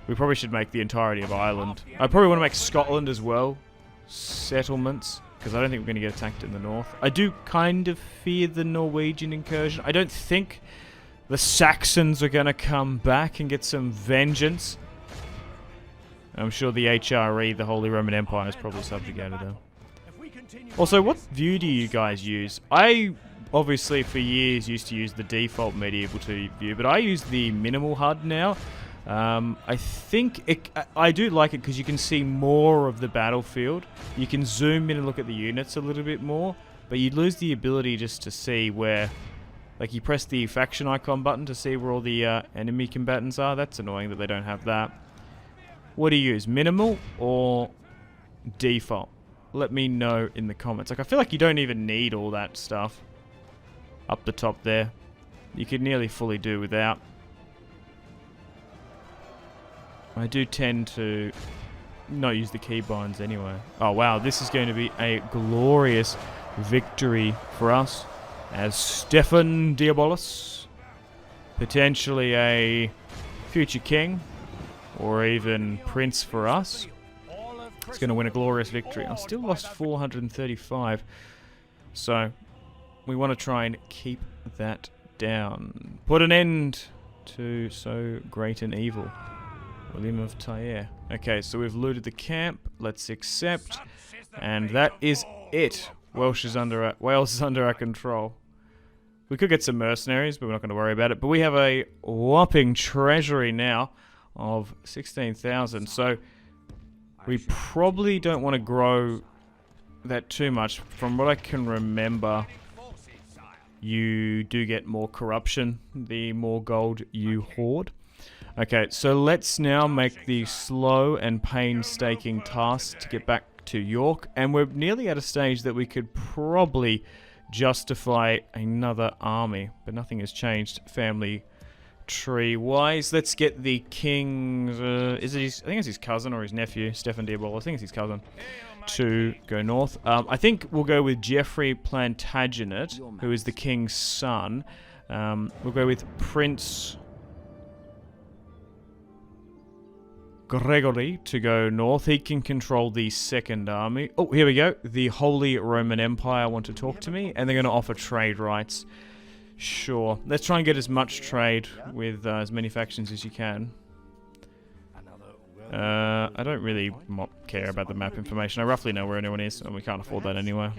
We probably should make the entirety of Ireland. I probably want to make Scotland as well settlements, because I don't think we're going to get attacked in the north. I do kind of fear the Norwegian incursion. I don't think the Saxons are going to come back and get some vengeance. I'm sure the HRE, the Holy Roman Empire, has probably subjugated them. Also, what view do you guys use? I, obviously, for years used to use the default Medieval 2 view, but I use the minimal HUD now. I think I do like it because you can see more of the battlefield. You can zoom in and look at the units a little bit more, but you lose the ability just to see where, like, you press the faction icon button to see where all the enemy combatants are. That's annoying that they don't have that. What do you use, minimal or default? Let me know in the comments. Like, I feel like you don't even need all that stuff up the top there. You could nearly fully do without. I do tend to not use the keybinds anyway. Oh wow, this is going to be a glorious victory for us as Stefan Diabolus, potentially a future king or even prince for us. It's going to win a glorious victory. I still lost 435, so we want to try and keep that down. Put an end to so great an evil. William of Tyre. Okay, so we've looted the camp. Let's accept. And that is it. Wales is under our control. We could get some mercenaries, but we're not going to worry about it. But we have a whopping treasury now of 16,000. So we probably don't want to grow that too much. From what I can remember, you do get more corruption the more gold you hoard. Okay, so let's now make the slow and painstaking task to get back to York, and we're nearly at a stage that we could probably justify another army, but nothing has changed family tree-wise. Let's get the king's, I think it's his cousin or his nephew, Stefan Diabolus, I think it's his cousin, to go north. I think we'll go with Geoffrey Plantagenet, who is the king's son. We'll go with Prince Gregory to go north. He can control the second army. Oh, here we go. The Holy Roman Empire want to talk to me, and they're going to offer trade rights. Sure. Let's try and get as much trade with as many factions as you can. I don't really care about the map information. I roughly know where anyone is, and we can't afford that anyway.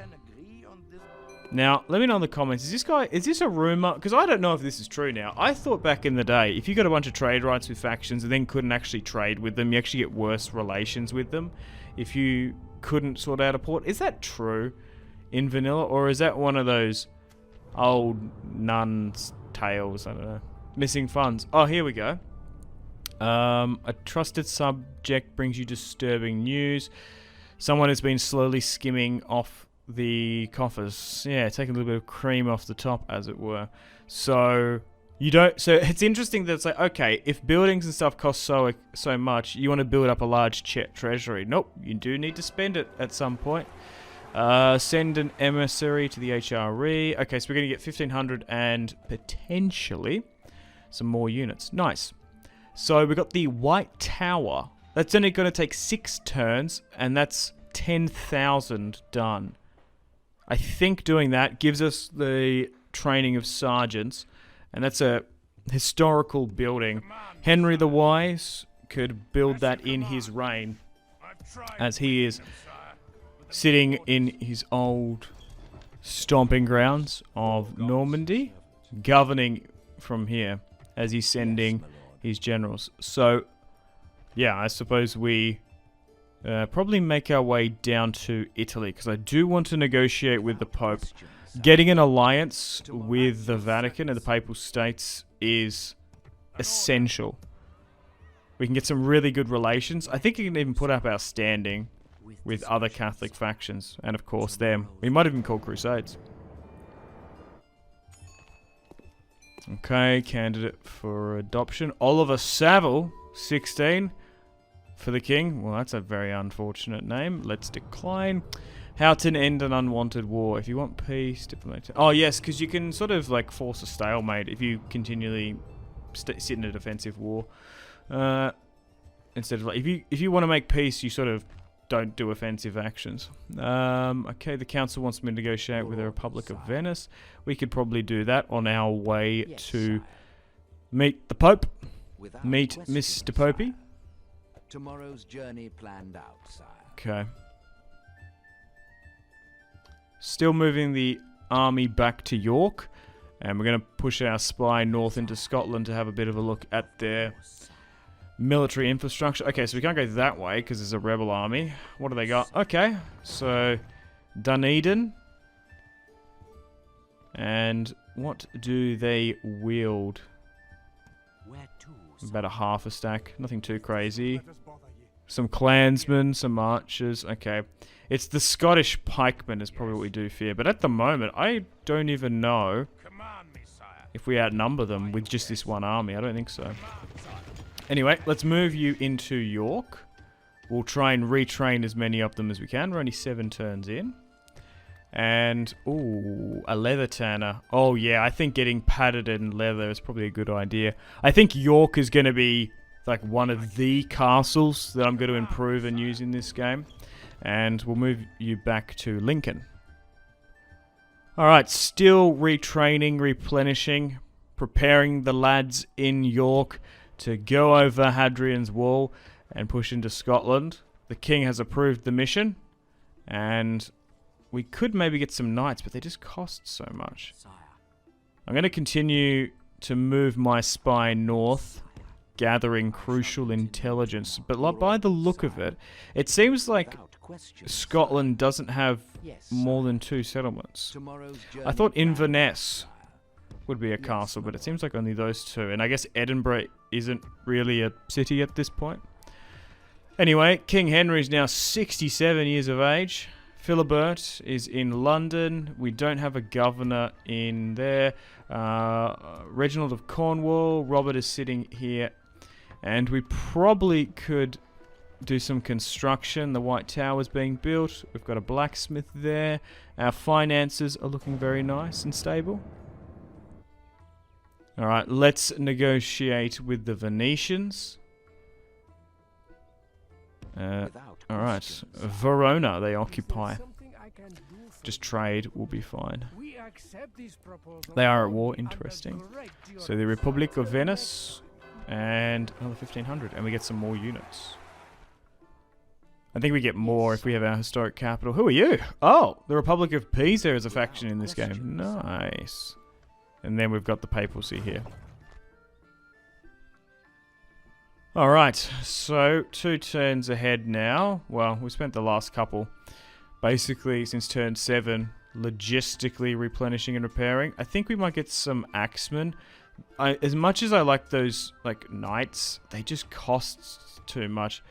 Now, let me know in the comments, is this a rumor? Because I don't know if this is true now. I thought back in the day, if you got a bunch of trade rights with factions and then couldn't actually trade with them, you actually get worse relations with them if you couldn't sort out a port. Is that true in vanilla, or is that one of those old nuns' tales? I don't know. Missing funds. Oh, here we go. A trusted subject brings you disturbing news. Someone has been slowly skimming off the coffers. Yeah, taking a little bit of cream off the top, as it were. So you don't. So it's interesting that it's like, okay, if buildings and stuff cost so much, you want to build up a large treasury. Nope, you do need to spend it at some point. Send an emissary to the HRE. Okay, so we're going to get 1,500 and potentially some more units. Nice. So we got the White Tower. That's only going to take 6 turns, and that's 10,000 done. I think doing that gives us the training of sergeants, and that's a historical building. Henry the Wise could build that in his reign, as he is sitting in his old stomping grounds of Normandy, governing from here as he's sending his generals. So, yeah, I suppose we probably make our way down to Italy, because I do want to negotiate with the Pope. Getting an alliance with the Vatican and the Papal States is essential. We can get some really good relations. I think we can even put up our standing with other Catholic factions, and of course them. We might even call Crusades. Okay, candidate for adoption. Oliver Saville, 16, for the king. Well, that's a very unfortunate name. Let's decline. How to end an unwanted war. If you want peace, diplomatic. Oh, yes, because you can sort of like force a stalemate if you continually sit in a defensive war. Instead of like, if you want to make peace, you sort of don't do offensive actions. Okay, the council wants me to negotiate with the Republic of Venice. We could probably do that on our way to meet the Pope. Meet Mr. Popey. Tomorrow's journey planned out, sire. Okay. Still moving the army back to York. And we're going to push our spy north into Scotland to have a bit of a look at their military infrastructure. Okay, so we can't go that way because there's a rebel army. What do they got? Okay, so Dunedin. And what do they wield? About a half a stack. Nothing too crazy. Some clansmen, some archers. Okay. It's the Scottish pikemen is probably what we do fear. But at the moment, I don't even know if we outnumber them with just this one army. I don't think so. Anyway, let's move you into York. We'll try and retrain as many of them as we can. We're only 7 turns in. And, ooh, a leather tanner. Oh, yeah, I think getting padded in leather is probably a good idea. I think York is going to be, like, one of the castles that I'm going to improve and use in this game. And we'll move you back to Lincoln. Alright, still retraining, replenishing, preparing the lads in York to go over Hadrian's Wall and push into Scotland. The king has approved the mission, and we could maybe get some knights, but they just cost so much. I'm going to continue to move my spy north, gathering crucial intelligence. But by the look of it, it seems like Scotland doesn't have more than 2 settlements. I thought Inverness would be a castle, but it seems like only those 2. And I guess Edinburgh isn't really a city at this point. Anyway, King Henry is now 67 years of age. Philibert is in London. We don't have a governor in there. Reginald of Cornwall. Robert is sitting here. And we probably could do some construction. The White Tower is being built. We've got a blacksmith there. Our finances are looking very nice and stable. Alright, let's negotiate with the Venetians. Alright, Verona they occupy. Just trade will be fine. They are at war, interesting. So the Republic of Venice and another 1,500, and we get some more units. I think we get more if we have our historic capital. Who are you? Oh, the Republic of Pisa is a faction in this game. Nice. And then we've got the papacy here. Alright, so 2 turns ahead now. Well, we spent the last couple, basically, since turn 7, logistically replenishing and repairing. I think we might get some axemen. As much as I like those, like, knights, they just cost too much.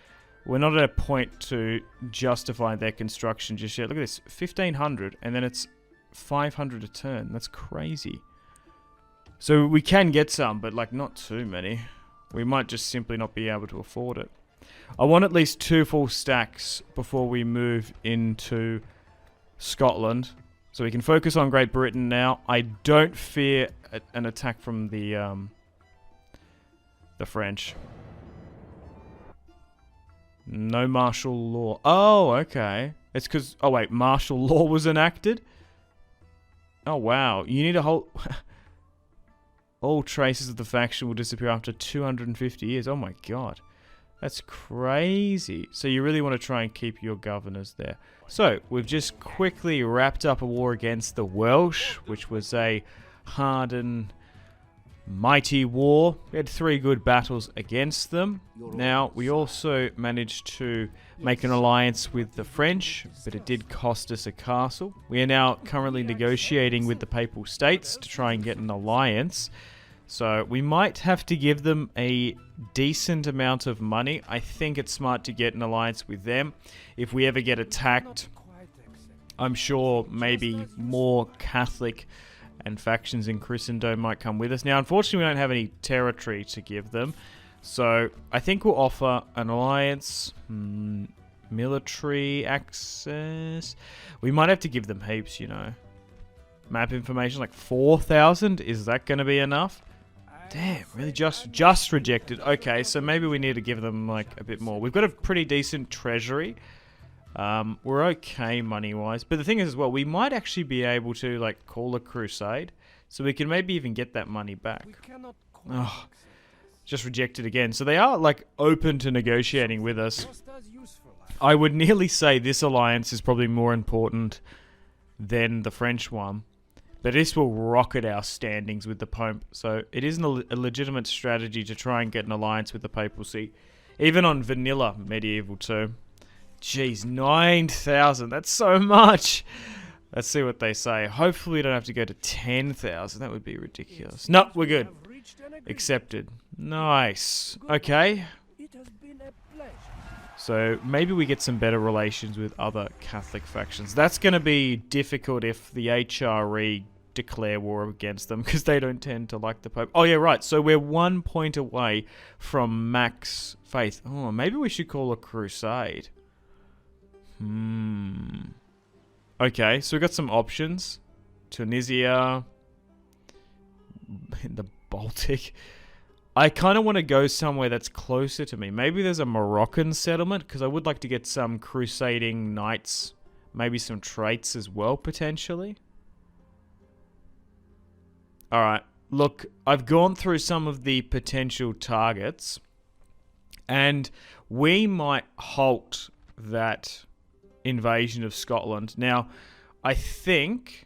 We're not at a point to justify their construction just yet. Look at this, 1,500, and then it's 500 a turn. That's crazy. So we can get some, but like not too many. We might just simply not be able to afford it. I want at least 2 full stacks before we move into Scotland. So we can focus on Great Britain now. I don't fear an attack from the French. No martial law. Oh, okay. It's because... Oh, wait. Martial law was enacted? Oh, wow. You need a whole... All traces of the faction will disappear after 250 years. Oh, my God. That's crazy. So you really want to try and keep your governors there. So, we've just quickly wrapped up a war against the Welsh, which was a hard and mighty war. We had 3 good battles against them. Now, we also managed to make an alliance with the French, but it did cost us a castle. We are now currently negotiating with the Papal States to try and get an alliance. So, we might have to give them a decent amount of money. I think it's smart to get an alliance with them. If we ever get attacked, I'm sure maybe more Catholic and factions in Christendom might come with us. Now, unfortunately, we don't have any territory to give them. So, I think we'll offer an alliance, military access. We might have to give them heaps, you know. Map information, like 4,000? Is that going to be enough? Damn, really just rejected. Okay, so maybe we need to give them, like, a bit more. We've got a pretty decent treasury. We're okay money-wise. But the thing is as well, we might actually be able to, like, call a crusade. So we can maybe even get that money back. Oh, just rejected again. So they are, like, open to negotiating with us. I would nearly say this alliance is probably more important than the French one. But this will rocket our standings with the Pope. So it isn't a legitimate strategy to try and get an alliance with the papacy. Even on vanilla medieval too. Jeez, 9,000. That's so much. Let's see what they say. Hopefully we don't have to go to 10,000. That would be ridiculous. No, we're good. Accepted. Nice. Okay. So maybe we get some better relations with other Catholic factions. That's going to be difficult if the HRE declare war against them, because they don't tend to like the Pope. Oh yeah, right. So we're 1 point away from max faith. Oh, maybe we should call a crusade. Okay, so we've got some options. Tunisia. In the Baltic. I kind of want to go somewhere that's closer to me. Maybe there's a Moroccan settlement, because I would like to get some crusading knights. Maybe some traits as well, potentially. Alright, look, I've gone through some of the potential targets. And we might halt that invasion of Scotland. Now, I think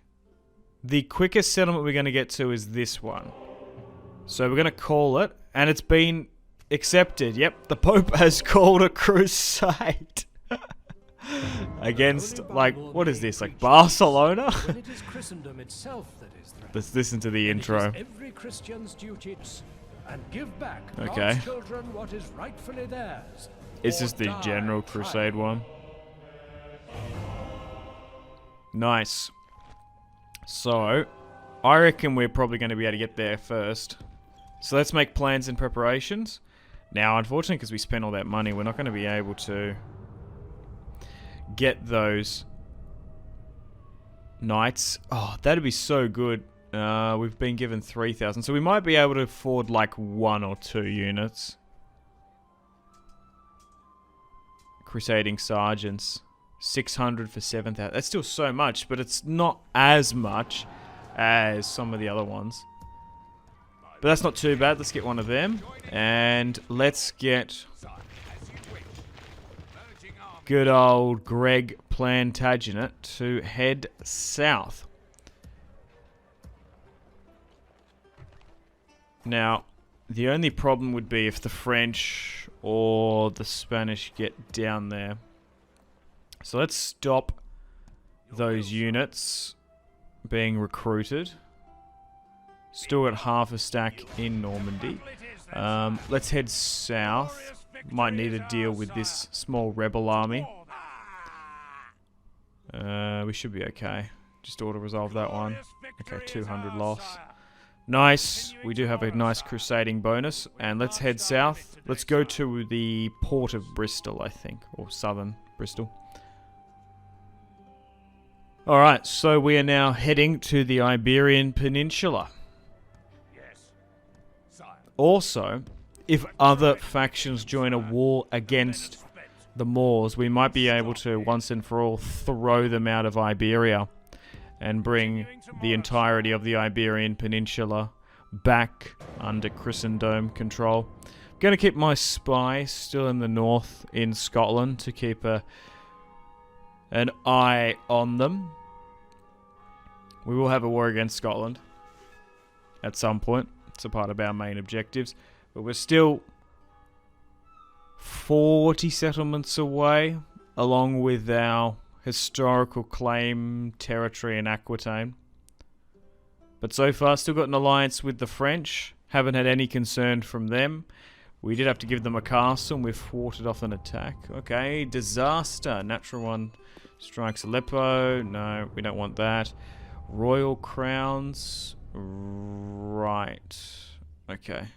the quickest settlement we're going to get to is this one. So we're going to call it, and it's been accepted. Yep, the Pope has called a crusade. Against, like, what is this, like Barcelona? Let's listen to the intro. Every Christian's duty and give back Okay. God's children what is rightfully theirs. It's just the general crusade one. Nice. So, I reckon we're probably going to be able to get there first. So let's make plans and preparations. Now, unfortunately, because we spent all that money, we're not going to be able to get those knights. Oh, that'd be so good. We've been given 3,000, so we might be able to afford like 1 or 2 units. Crusading sergeants. 600 for 7,000. That's still so much, but it's not as much as some of the other ones. But that's not too bad. Let's get one of them. And let's get good old Greg Plantagenet to head south. Now, the only problem would be if the French or the Spanish get down there. So let's stop those units being recruited. Still got half a stack in Normandy. Let's head south. Might need to deal with this small rebel army. We should be okay. Just auto-resolve that one. Okay, 200 loss. Nice. We do have a nice crusading bonus. And let's head south. Let's go to the port of Bristol, I think. Or southern Bristol. Alright, so we are now heading to the Iberian Peninsula. Also, if other factions join a war against the Moors, we might be able to, once and for all, throw them out of Iberia and bring the entirety of the Iberian Peninsula back under Christendom control. I'm going to keep my spy still in the north in Scotland to keep an eye on them. We will have a war against Scotland at some point. It's a part of our main objectives. But we're still 40 settlements away, along with our historical claim territory in Aquitaine. But so far, still got an alliance with the French. Haven't had any concern from them. We did have to give them a castle, and we've thwarted off an attack. Okay, disaster. Natural one strikes Aleppo. No, we don't want that. Royal crowns. Right. Okay.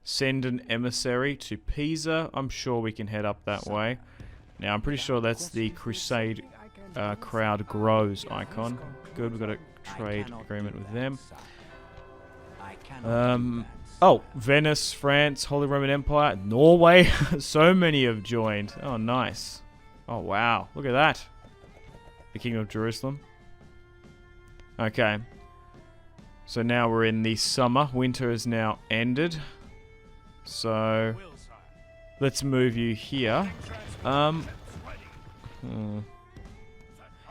Send an emissary to Pisa. I'm sure we can head up that way. Now, I'm pretty sure that's the Crusade crowd grows icon. Good, we've got a trade agreement with them. Oh, Venice, France, Holy Roman Empire, Norway. So many have joined. Oh, nice. Oh, wow. Look at that. The King of Jerusalem. Okay. So now we're in the summer. Winter is now ended. So let's move you here.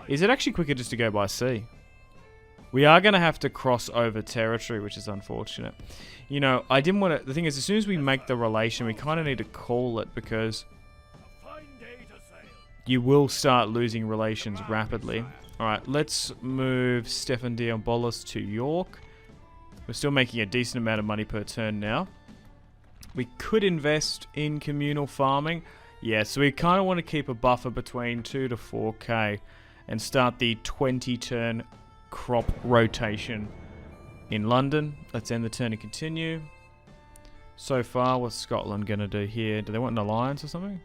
Is it actually quicker just to go by sea? We are going to have to cross over territory, which is unfortunate. You know, I didn't want to... The thing is, as soon as we make the relation, we kind of need to call it because you will start losing relations rapidly. Alright, let's move Stefan Diambolos to York. We're still making a decent amount of money per turn now. We could invest in communal farming. Yeah, so we kind of want to keep a buffer between 2 to 4k and start the 20-turn crop rotation in London. Let's end the turn and continue. So far, what's Scotland going to do here? Do they want an alliance or something?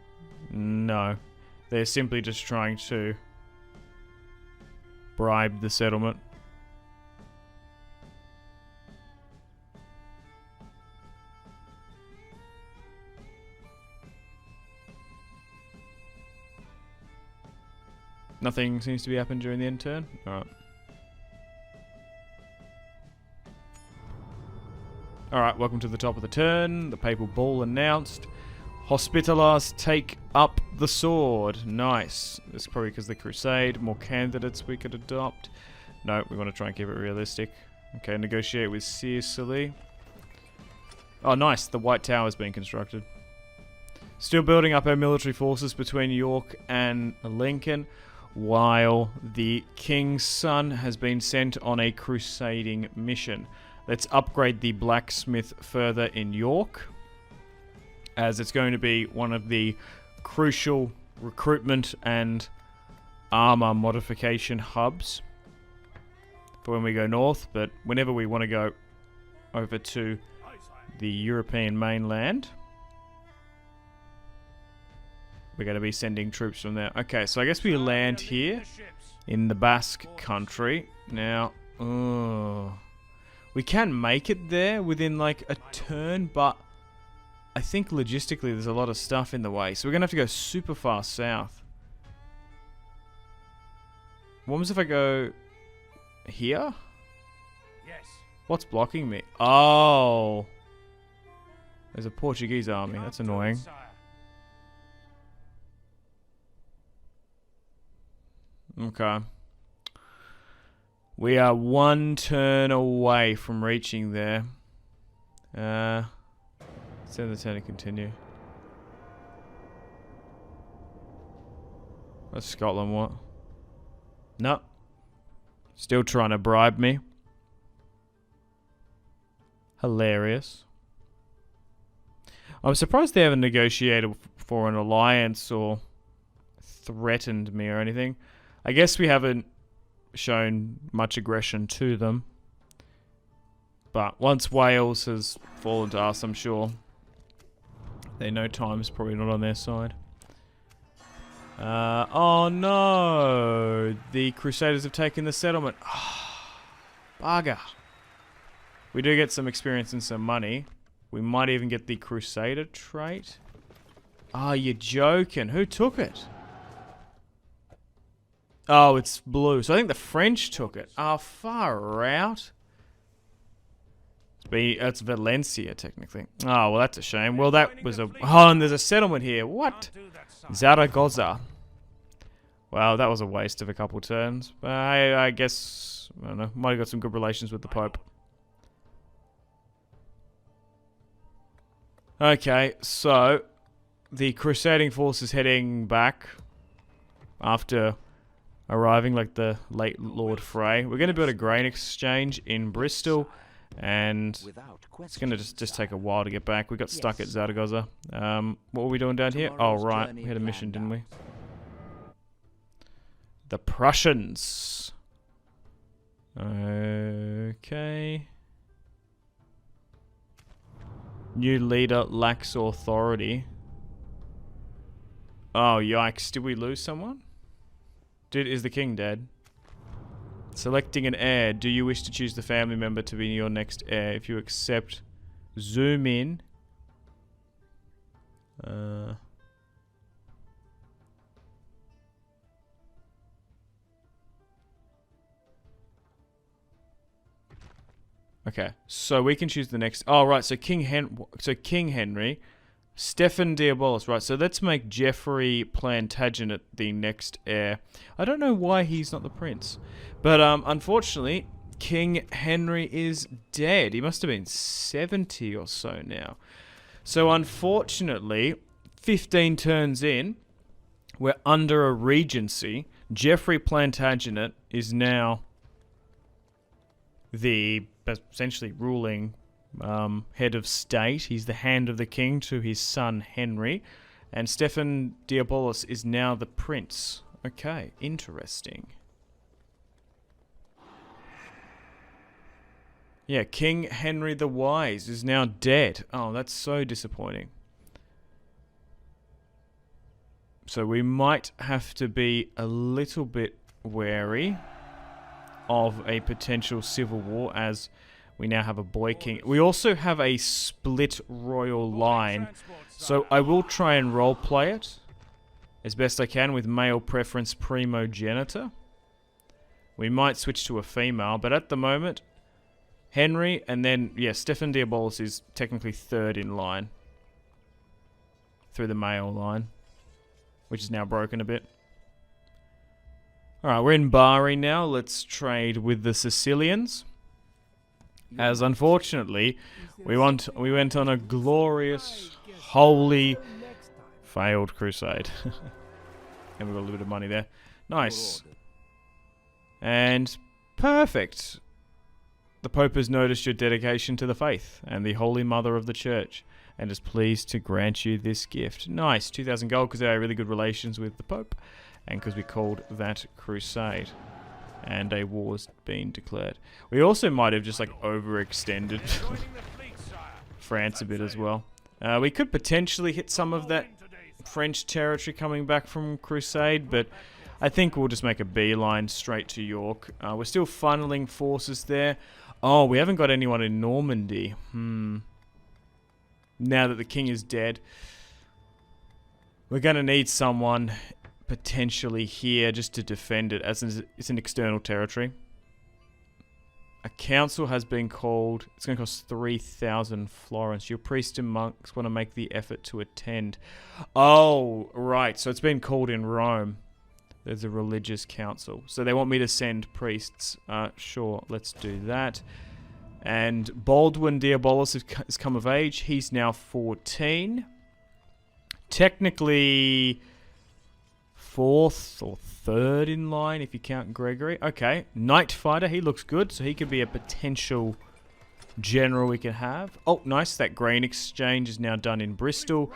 No. They're simply just trying to bribe the settlement. Nothing seems to be happening during the end turn. Alright. Alright, welcome to the top of the turn. The Papal Bull announced. Hospitallers take up the sword. Nice. This is probably because of the Crusade. More candidates we could adopt. No, we want to try and keep it realistic. Okay, negotiate with Sicily. Oh, nice. The White Tower is being constructed. Still building up our military forces between York and Lincoln, while the King's son has been sent on a crusading mission. Let's upgrade the blacksmith further in York, as it's going to be one of the crucial recruitment and armor modification hubs for when we go north. But whenever we want to go over to the European mainland, we're going to be sending troops from there. Okay, so I guess we land here in the Basque country. Now, we can make it there within like a turn, but I think logistically there's a lot of stuff in the way. So we're going to have to go super far south. What happens if I go here? Yes. What's blocking me? Oh. There's a Portuguese army. That's annoying. Okay. We are one turn away from reaching there. Send the turn to continue. That's Scotland, what? No. Still trying to bribe me. Hilarious. I'm surprised they haven't negotiated for an alliance or threatened me or anything. I guess we haven't shown much aggression to them. But once Wales has fallen to us, I'm sure they know time's probably not on their side. Oh no! The Crusaders have taken the settlement. Bugger. We do get some experience and some money. We might even get the Crusader trait. Oh, you're joking. Who took it? Oh, it's blue. So I think the French took it. Oh, far out. It's Valencia, technically. Oh, well, that's a shame. Well, that was a... Oh, and there's a settlement here. What? Zaragoza. Well, that was a waste of a couple turns. I guess... I don't know. Might have got some good relations with the Pope. Okay, so... The Crusading force is heading back after arriving, like the late Lord Frey. We're going to build a grain exchange in Bristol, and it's going to just take a while to get back. We got stuck at Zaragoza. What were we doing down here? Oh, right. We had a mission, didn't we? The Prussians. Okay. New leader lacks authority. Oh, yikes. Did we lose someone? Is the king dead? Selecting an heir. Do you wish to choose the family member to be your next heir? If you accept, zoom in. Okay, so we can choose the next... Oh, right, so King Henry... Stefan Diabolus, right, so let's make Geoffrey Plantagenet the next heir. I don't know why he's not the prince. But, unfortunately, King Henry is dead. He must have been 70 or so now. So, unfortunately, 15 turns in, we're under a regency. Geoffrey Plantagenet is now the essentially ruling... head of state. He's the hand of the king to his son Henry, and Stefan Diabolus is now the prince. Okay, interesting. Yeah, King Henry the Wise is now dead. Oh, that's so disappointing. So we might have to be a little bit wary of a potential civil war, as we now have a boy king. We also have a split royal line. So I will try and roleplay it as best I can with male preference primogenitor. We might switch to a female, but at the moment, Henry and then, yeah, Stefan Diabolus is technically third in line. Through the male line. Which is now broken a bit. Alright, we're in Bari now. Let's trade with the Sicilians. As unfortunately, we went on a glorious, holy, failed crusade. And we got a little bit of money there. Nice. And perfect. The Pope has noticed your dedication to the faith and the Holy Mother of the Church, and is pleased to grant you this gift. Nice. 2,000 gold because they had really good relations with the Pope, and because we called that crusade. And a war's been declared. We also might have just like overextended France a bit as well. We could potentially hit some of that French territory coming back from Crusade, but I think we'll just make a beeline straight to York. We're still funneling forces there. Oh, we haven't got anyone in Normandy. Now that the king is dead, we're going to need someone potentially here just to defend it, as it's an external territory. A council has been called. It's going to cost 3,000 florins. Your priests and monks want to make the effort to attend. Oh, right. So it's been called in Rome. There's a religious council. So they want me to send priests. Sure, let's do that. And Baldwin Diabolus has come of age. He's now 14. Technically 4th or 3rd in line if you count Gregory. Okay, Knight Fighter, he looks good. So he could be a potential general we can have. Oh, nice. That grain exchange is now done in Bristol.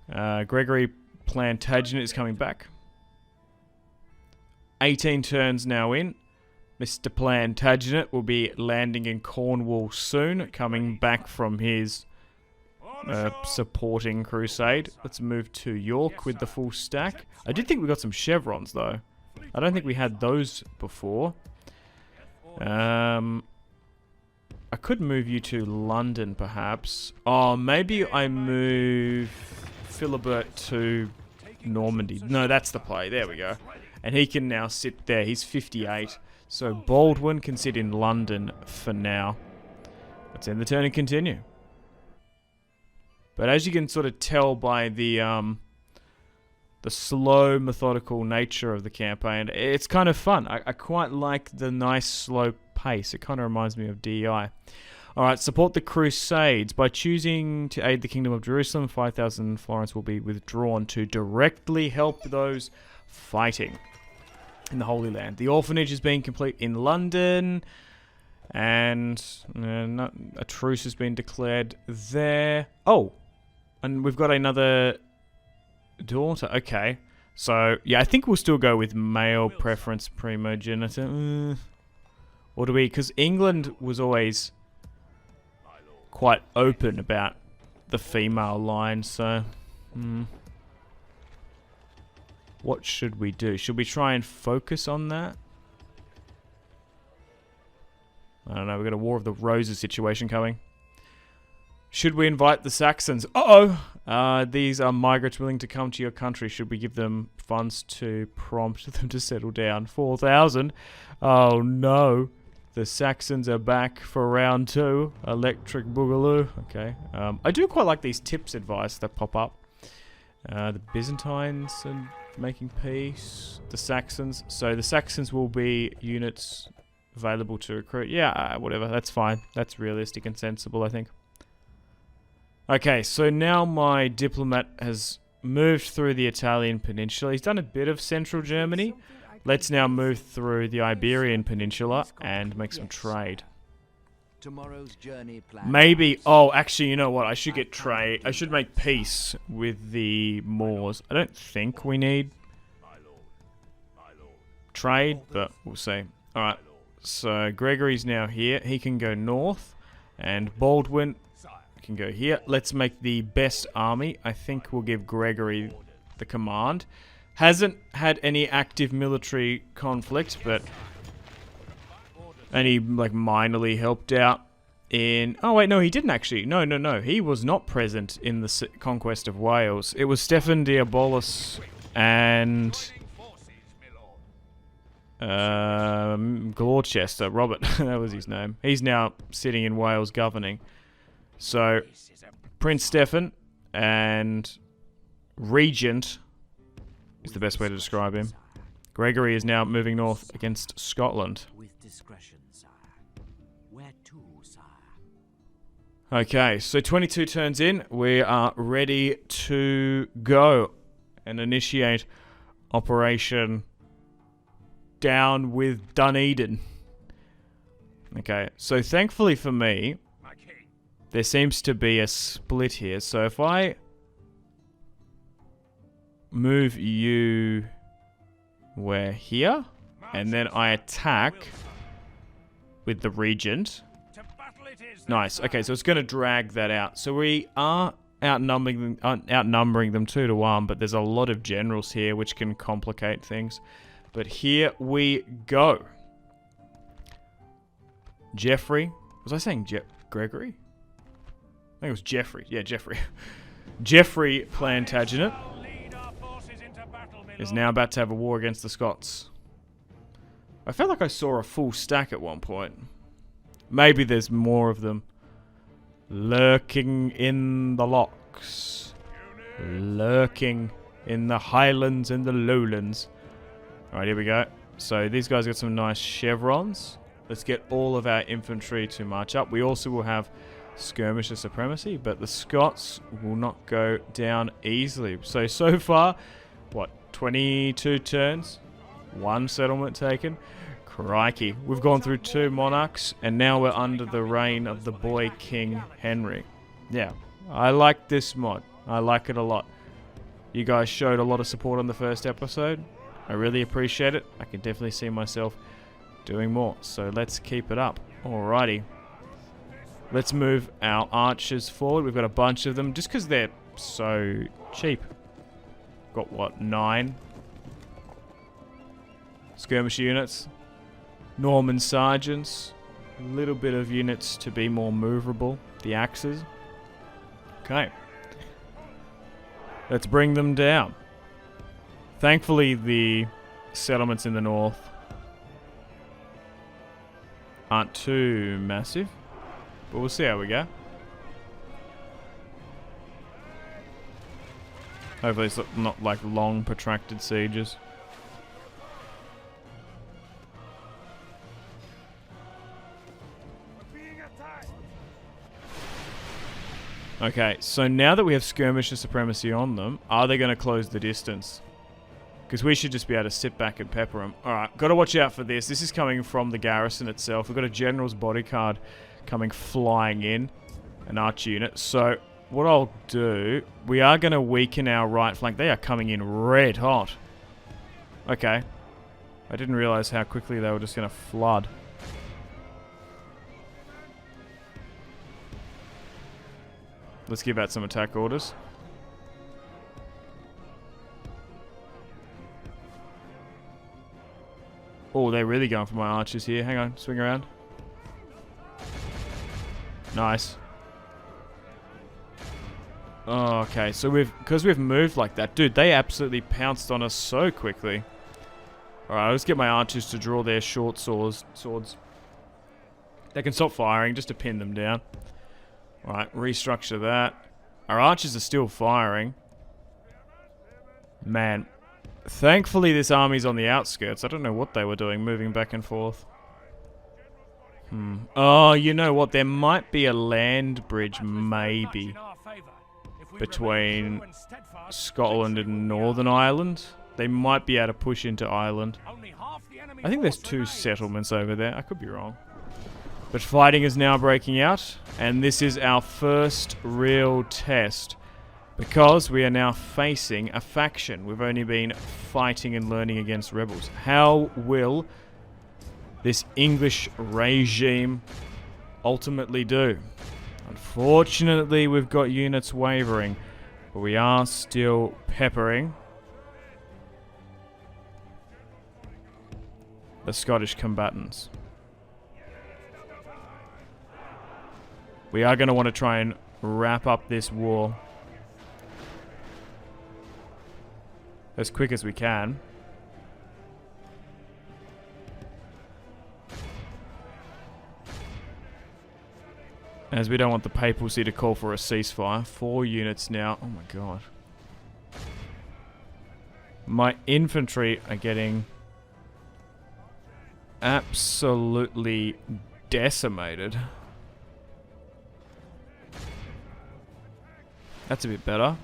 Gregory Plantagenet is coming back. 18 turns now in. Mr. Plantagenet will be landing in Cornwall soon, coming back from his supporting Crusade. Let's move to York with the full stack. I did think we got some chevrons, though. I don't think we had those before. I could move you to London, perhaps. Oh, maybe I move Philibert to Normandy. No, that's the play. There we go. And he can now sit there. He's 58. So Baldwin can sit in London for now. Let's end the turn and continue. But as you can sort of tell by the slow, methodical nature of the campaign, it's kind of fun. I quite like the nice, slow pace. It kind of reminds me of DEI. Alright, support the Crusades. By choosing to aid the Kingdom of Jerusalem, 5,000 florins will be withdrawn to directly help those fighting in the Holy Land. The orphanage is being complete in London, and a truce has been declared there. Oh, and we've got another daughter. Okay, so yeah, I think we'll still go with male preference primogenitor. Or do we? Because England was always quite open about the female line, so. What should we do? Should we try and focus on that? I don't know. We've got a War of the Roses situation coming. Should we invite the Saxons? Uh-oh! These are migrants willing to come to your country. Should we give them funds to prompt them to settle down? 4,000? Oh no. The Saxons are back for round 2. Electric Boogaloo. Okay. I do quite like these tips advice that pop up. The Byzantines are making peace. The Saxons. So the Saxons will be units available to recruit. Yeah, whatever. That's fine. That's realistic and sensible, I think. Okay, so now my diplomat has moved through the Italian peninsula. He's done a bit of central Germany. Let's now move through the Iberian Peninsula and make some trade. Tomorrow's journey plan. Maybe. Oh, actually, you know what? I should get trade. I should make peace with the Moors. I don't think we need trade, but we'll see. All right. So Gregory's now here. He can go north, and Baldwin can go here. Let's make the best army. I think we'll give Gregory the command. Hasn't had any active military conflict, but. And he, like, minorly helped out in... Oh, wait, no, he didn't actually. No. He was not present in the conquest of Wales. It was Stefan Diabolus and... Gloucester, Robert. That was his name. He's now sitting in Wales governing. So, Prince Stefan and Regent is the best way to describe him. Gregory is now moving north against Scotland. Okay, so 22 turns in. We are ready to go and initiate Operation Down with Dunedin. Okay, so thankfully for me, there seems to be a split here. So if I move you where here, and then I attack with the Regent. Nice. Okay, so it's going to drag that out. So we are outnumbering them 2-1, but there's a lot of generals here which can complicate things. But here we go. Geoffrey. Was I saying Gregory? I think it was Geoffrey. Yeah, Geoffrey. Geoffrey Plantagenet is now about to have a war against the Scots. I felt like I saw a full stack at one point. Maybe there's more of them lurking in the locks, lurking in the highlands and the lowlands. Alright, here we go. So these guys got some nice chevrons. Let's get all of our infantry to march up. We also will have skirmisher supremacy, but the Scots will not go down easily. So far, what, 22 turns? 1 settlement taken? Crikey. We've gone through 2 monarchs, and now we're under the reign of the boy King Henry. Yeah, I like this mod. I like it a lot. You guys showed a lot of support on the first episode. I really appreciate it. I can definitely see myself doing more. So let's keep it up. Alrighty. Let's move our archers forward. We've got a bunch of them just because they're so cheap. Got what, 9? Skirmish units. Norman sergeants. A little bit of units to be more moveable. The axes. Okay. Let's bring them down. Thankfully, the settlements in the north aren't too massive, but we'll see how we go. Hopefully it's not like long, protracted sieges. Okay, so now that we have skirmisher supremacy on them, are they going to close the distance? Because we should just be able to sit back and pepper them. Alright, got to watch out for this. This is coming from the garrison itself. We've got a general's bodyguard coming flying in. An archer unit. So, what I'll do... We are going to weaken our right flank. They are coming in red hot. Okay. I didn't realize how quickly they were just going to flood. Let's give out some attack orders. Oh, they're really going for my archers here. Hang on, swing around. Nice. Oh, okay, so because we've moved like that, dude, they absolutely pounced on us so quickly. Alright, let's get my archers to draw their short swords. They can stop firing just to pin them down. Alright, restructure that. Our archers are still firing. Man. Thankfully this army's on the outskirts. I don't know what they were doing, moving back and forth. Oh, you know what? There might be a land bridge, maybe, between Scotland and Northern Ireland. They might be able to push into Ireland. I think there's 2 settlements over there. I could be wrong. But fighting is now breaking out, and this is our first real test. Because we are now facing a faction. We've only been fighting and learning against rebels. How will this English regime ultimately do? Unfortunately, we've got units wavering, but we are still peppering the Scottish combatants. We are going to want to try and wrap up this war as quick as we can. As we don't want the papacy to call for a ceasefire. 4 units now. Oh my god. My infantry are getting absolutely decimated. That's a bit better.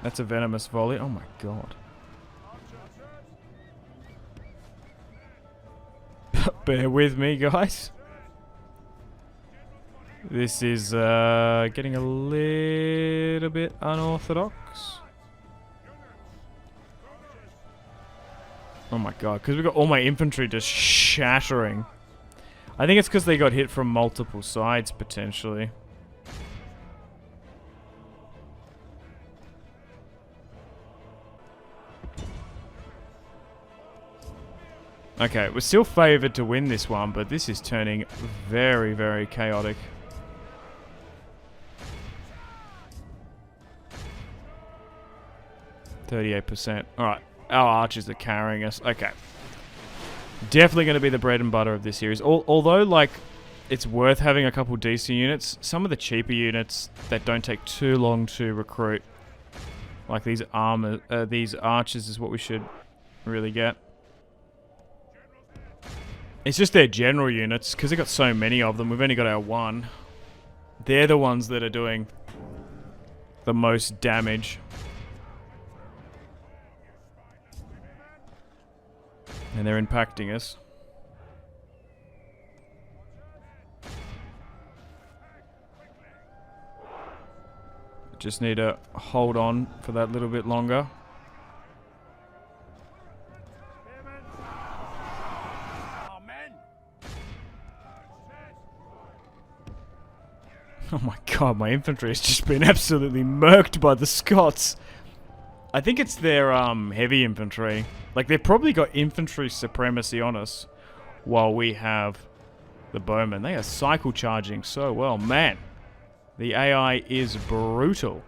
That's a venomous volley. Oh my god. Bear with me, guys. This is getting a little bit unorthodox. Oh my god, because we've got all my infantry just shattering. I think it's because they got hit from multiple sides, potentially. Okay, we're still favoured to win this one, but this is turning very, very chaotic. %. Alright, our archers are carrying us. Okay. Definitely going to be the bread and butter of this series. Although, like, it's worth having a couple decent units. Some of the cheaper units that don't take too long to recruit. Like these these archers is what we should really get. It's just their general units, because they've got so many of them. We've only got our one. They're the ones that are doing the most damage. And they're impacting us. Just need to hold on for that little bit longer. Oh my god, my infantry has just been absolutely murked by the Scots. I think it's their heavy infantry. Like, they've probably got infantry supremacy on us while we have the bowmen. They are cycle charging so well. Man, the AI is brutal.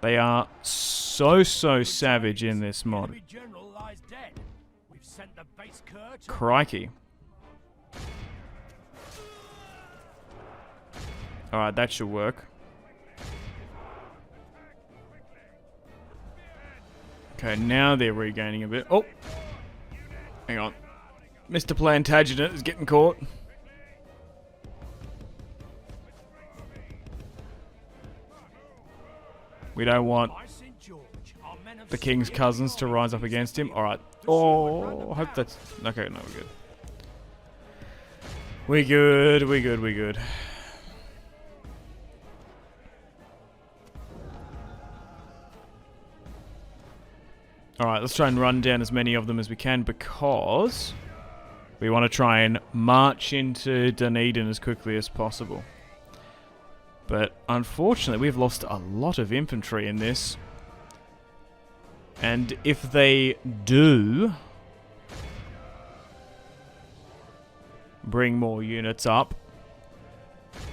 They are so savage in this mod. Crikey. Alright, that should work. Okay, now they're regaining a bit. Oh! Hang on. Mr. Plantagenet is getting caught. We don't want the king's cousins to rise up against him. Alright. Oh, I hope that's... Okay, no, we're good. We're good. Alright, let's try and run down as many of them as we can, because we want to try and march into Dunedin as quickly as possible. But unfortunately, we've lost a lot of infantry in this. And if they do bring more units up,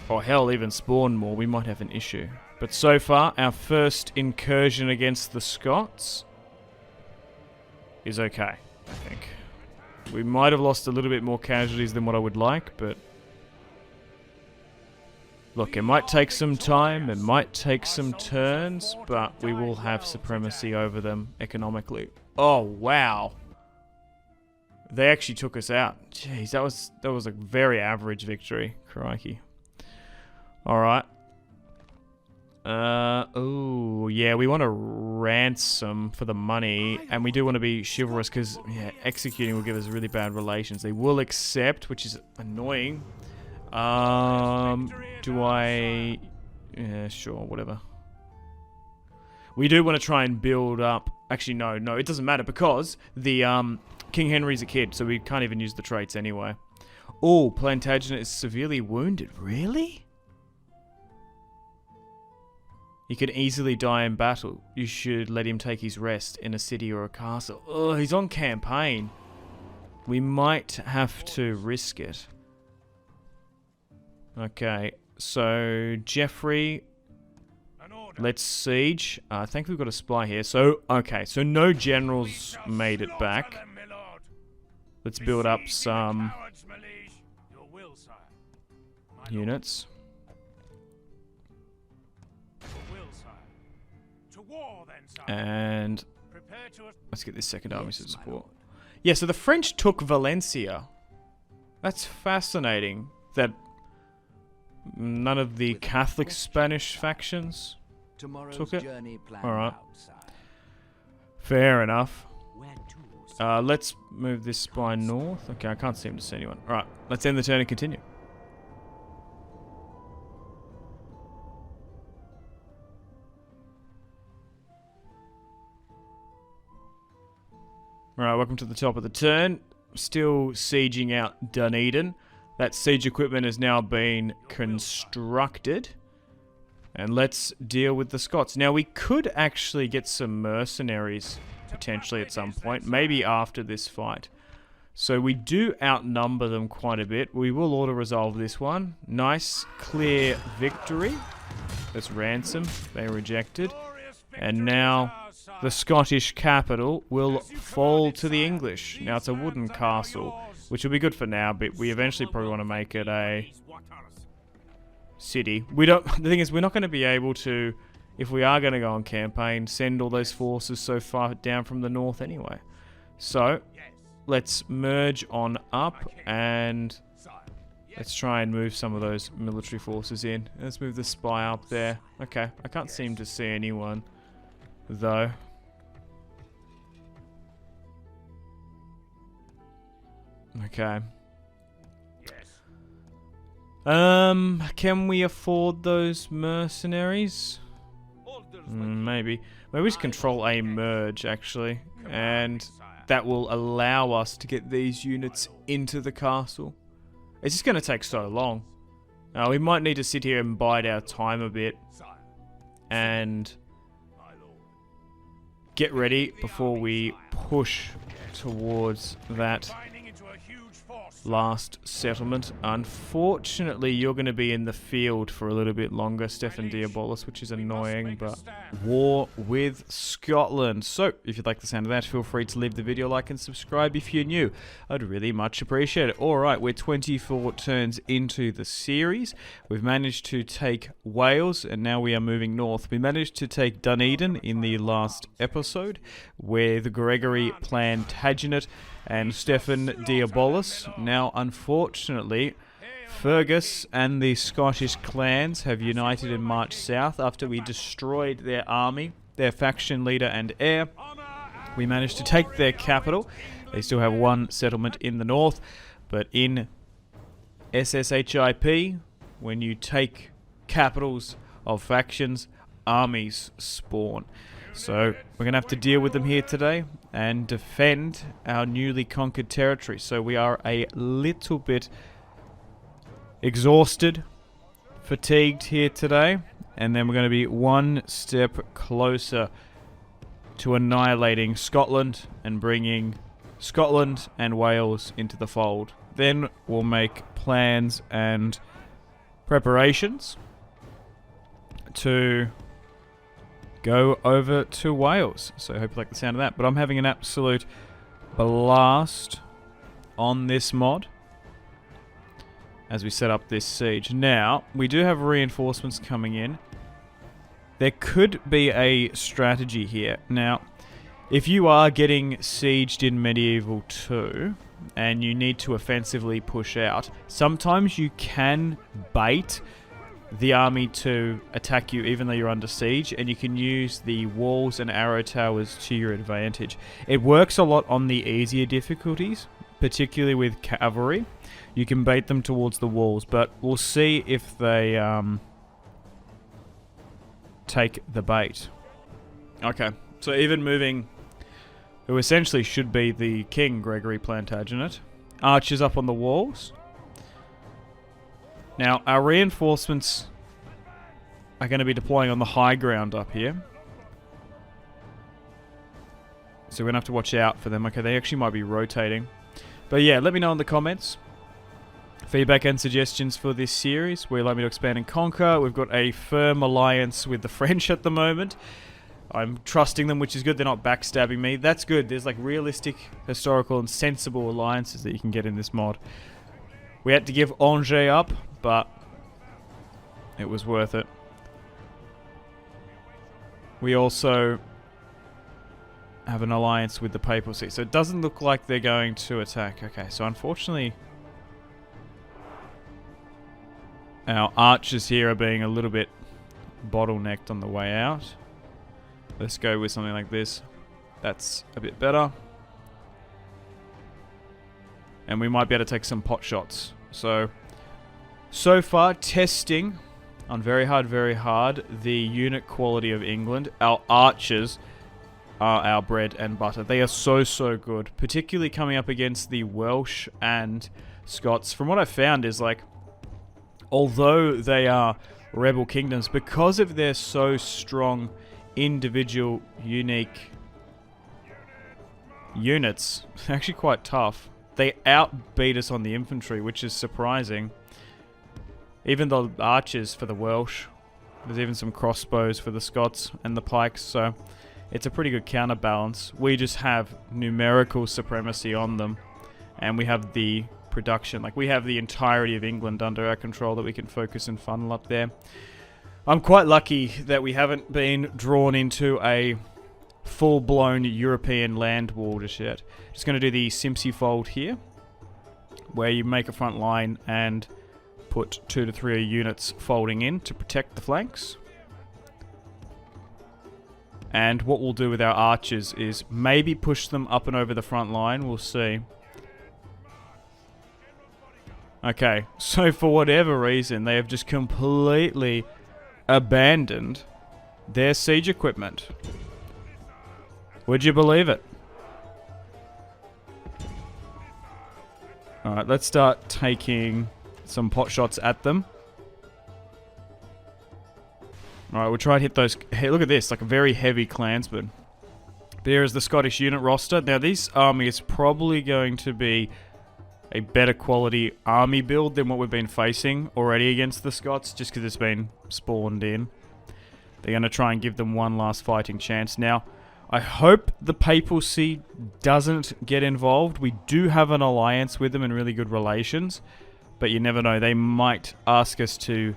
or hell, even spawn more, we might have an issue. But so far, our first incursion against the Scots is okay, I think. We might have lost a little bit more casualties than what I would like, but look, it might take some time, it might take some turns, but we will have supremacy over them economically. Oh, wow. They actually took us out. Jeez, that was a very average victory. Crikey. Alright. Oh, yeah, we want to ransom for the money, and we do want to be chivalrous, because, yeah, executing will give us really bad relations. They will accept, which is annoying. Do I... Yeah, sure, whatever. We do want to try and build up... Actually, no, it doesn't matter, because the, King Henry's a kid, so we can't even use the traits anyway. Oh, Plantagenet is severely wounded. Really? He could easily die in battle. You should let him take his rest in a city or a castle. Oh, he's on campaign. We might have to risk it. Okay, so Geoffrey, let's siege. I think we've got a spy here. So, okay, so no generals made it back. Let's build up some units. And let's get this second army to support. Yeah, so the French took Valencia. That's fascinating that none of the Catholic Spanish factions took it. Alright. Fair enough. Let's move this spy north. Okay, I can't seem to see anyone. Alright, let's end the turn and continue. Alright, welcome to the top of the turn. Still sieging out Dunedin. That siege equipment has now been constructed. And let's deal with the Scots. Now, we could actually get some mercenaries, potentially at some point. Maybe after this fight. So we do outnumber them quite a bit. We will auto-resolve this one. Nice, clear victory. Let's ransom. They rejected. And now the Scottish capital will fall to the English. Now, it's a wooden castle, which will be good for now, but we eventually probably want to make it a city. The thing is, we're not going to be able to if we are going to go on campaign, send all those forces so far down from the north anyway. So, let's merge on up and let's try and move some of those military forces in. Let's move the spy up there. Okay, I can't seem to see anyone, though. Okay. Can we afford those mercenaries? Maybe. Maybe we just control a merge, actually. And that will allow us to get these units into the castle. It's just going to take so long. We might need to sit here and bide our time a bit. And get ready before we push towards that last settlement. Unfortunately, you're going to be in the field for a little bit longer, Stefan Diabolus, which is annoying, but war with Scotland. So, if you'd like the sound of that, feel free to leave the video a like and subscribe if you're new. I'd really much appreciate it. Alright, we're 24 turns into the series. We've managed to take Wales, and now we are moving north. We managed to take Dunedin in the last episode, with Gregory Plantagenet and Stefan Diabolus. Now, unfortunately, Fergus and the Scottish clans have united and marched south after we destroyed their army, their faction leader and heir. We managed to take their capital. They still have one settlement in the north, but in SSHIP, when you take capitals of factions, armies spawn. So we're going to have to deal with them here today and defend our newly conquered territory. So we are a little bit exhausted, fatigued here today, and then we're going to be one step closer to annihilating Scotland and bringing Scotland and Wales into the fold. Then we'll make plans and preparations to go over to Wales. So I hope you like the sound of that. But I'm having an absolute blast on this mod as we set up this siege. Now, we do have reinforcements coming in. There could be a strategy here. Now, if you are getting sieged in Medieval 2 and you need to offensively push out, sometimes you can bait the army to attack you even though you're under siege, and you can use the walls and arrow towers to your advantage. It works a lot on the easier difficulties, particularly with cavalry. You can bait them towards the walls, but we'll see if they take the bait. Okay, so even moving who essentially should be the king, Gregory Plantagenet, archers up on the walls. Now, our reinforcements are going to be deploying on the high ground up here. So we're going to have to watch out for them. Okay, they actually might be rotating. But yeah, let me know in the comments. Feedback and suggestions for this series. Where you'd like me to expand and conquer. We've got a firm alliance with the French at the moment. I'm trusting them, which is good. They're not backstabbing me. That's good. There's like realistic, historical, and sensible alliances that you can get in this mod. We had to give Angers up, but it was worth it. We also have an alliance with the papacy, so it doesn't look like they're going to attack. Okay, so unfortunately, our archers here are being a little bit bottlenecked on the way out. Let's go with something like this. That's a bit better. And we might be able to take some pot shots. So far, testing on very hard, the unit quality of England. Our archers are our bread and butter. They are so good, particularly coming up against the Welsh and Scots. From what I found is, like, although they are rebel kingdoms, because of their so strong individual, unique units, they're actually quite tough. They outbeat us on the infantry, which is surprising. Even the archers for the Welsh. There's even some crossbows for the Scots and the pikes, so it's a pretty good counterbalance. We just have numerical supremacy on them, and we have the production. Like, we have the entirety of England under our control that we can focus and funnel up there. I'm quite lucky that we haven't been drawn into a full-blown European land war just yet. Just going to do the Simpsy fold here, where you make a front line and put 2 to 3 units folding in to protect the flanks. And what we'll do with our archers is maybe push them up and over the front line. We'll see. Okay, so for whatever reason, they have just completely abandoned their siege equipment. Would you believe it? Alright, let's start taking some pot shots at them. Alright, we'll try and hit those. Hey, look at this, like a very heavy clansman. There is the Scottish unit roster. Now, this army is probably going to be a better quality army build than what we've been facing already against the Scots, just because it's been spawned in. They're going to try and give them one last fighting chance. Now, I hope the papacy doesn't get involved. We do have an alliance with them and really good relations, but you never know. They might ask us to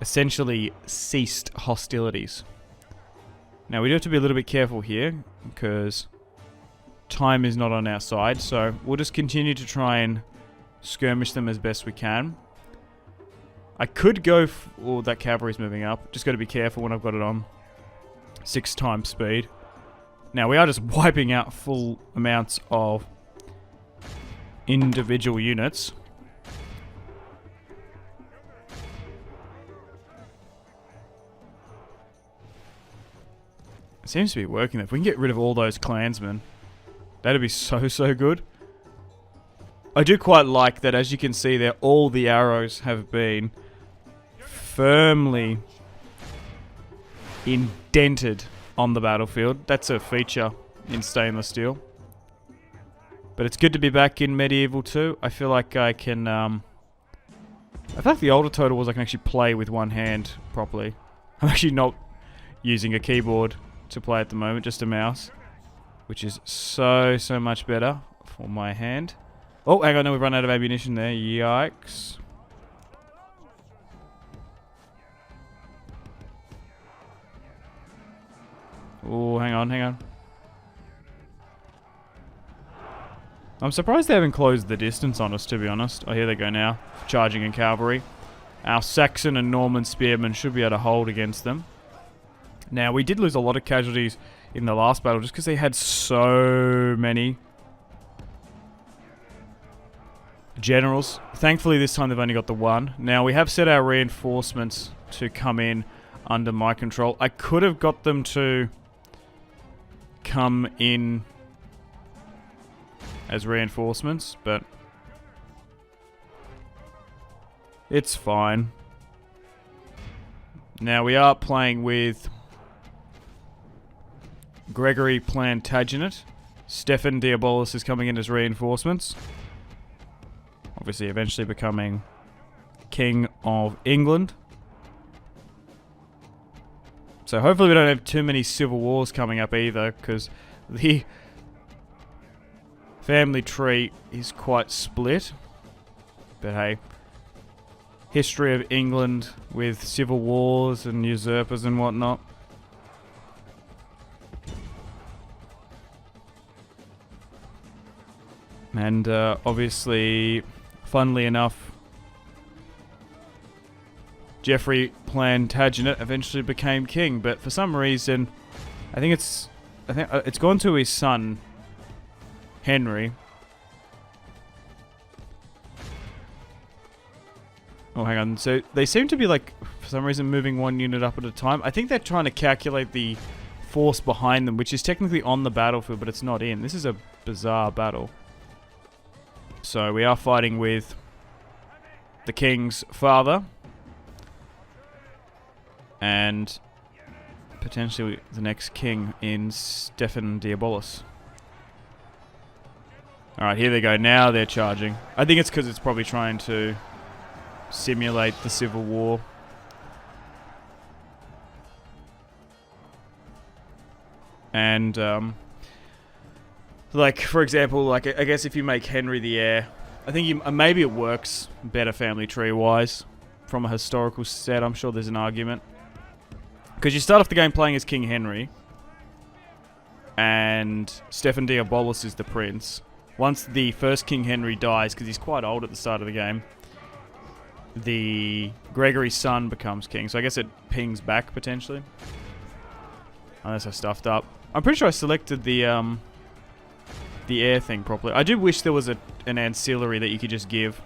essentially cease hostilities. Now, we do have to be a little bit careful here, because time is not on our side, so we'll just continue to try and skirmish them as best we can. I could go... oh, that cavalry's moving up. Just got to be careful when I've got it on 6 times speed. Now, we are just wiping out full amounts of individual units. It seems to be working. If we can get rid of all those clansmen, that'd be so good. I do quite like that, as you can see there, all the arrows have been firmly indented on the battlefield. That's a feature in stainless steel. But it's good to be back in Medieval 2. I feel like I can... I feel like the older Total Wars I can actually play with one hand properly. I'm actually not using a keyboard to play at the moment, just a mouse, which is so much better for my hand. Oh, hang on, no, we've run out of ammunition there. Yikes. Oh, hang on. I'm surprised they haven't closed the distance on us, to be honest. Oh, here they go now, charging in cavalry. Our Saxon and Norman spearmen should be able to hold against them. Now, we did lose a lot of casualties in the last battle just because they had so many generals. Thankfully, this time they've only got the one. Now, we have set our reinforcements to come in under my control. I could have got them to come in as reinforcements, but it's fine. Now, we are playing with Gregory Plantagenet. Stefan Diabolus is coming in as reinforcements. Obviously, eventually becoming King of England. So hopefully we don't have too many civil wars coming up either, because the family tree is quite split. But hey, history of England with civil wars and usurpers and whatnot. And obviously, funnily enough, Geoffrey Plantagenet eventually became king, but for some reason, I think it's gone to his son, Henry. Oh, hang on. So they seem to be like, for some reason, moving one unit up at a time. I think they're trying to calculate the force behind them, which is technically on the battlefield, but it's not in. This is a bizarre battle. So we are fighting with the king's father. And potentially the next king in Stefan Diabolus. Alright, here they go. Now they're charging. I think it's because it's probably trying to simulate the Civil War. And, like, for example, like, I guess if you make Henry the heir, I think maybe it works better family tree-wise. from a historical set. I'm sure there's an argument. Because you start off the game playing as King Henry. And Stefan Diabolus is the prince. Once the first King Henry dies, because he's quite old at the start of the game, the Gregory's son becomes king. So I guess it pings back, potentially. Unless I stuffed up. I'm pretty sure I selected the air thing properly. I do wish there was an ancillary that you could just give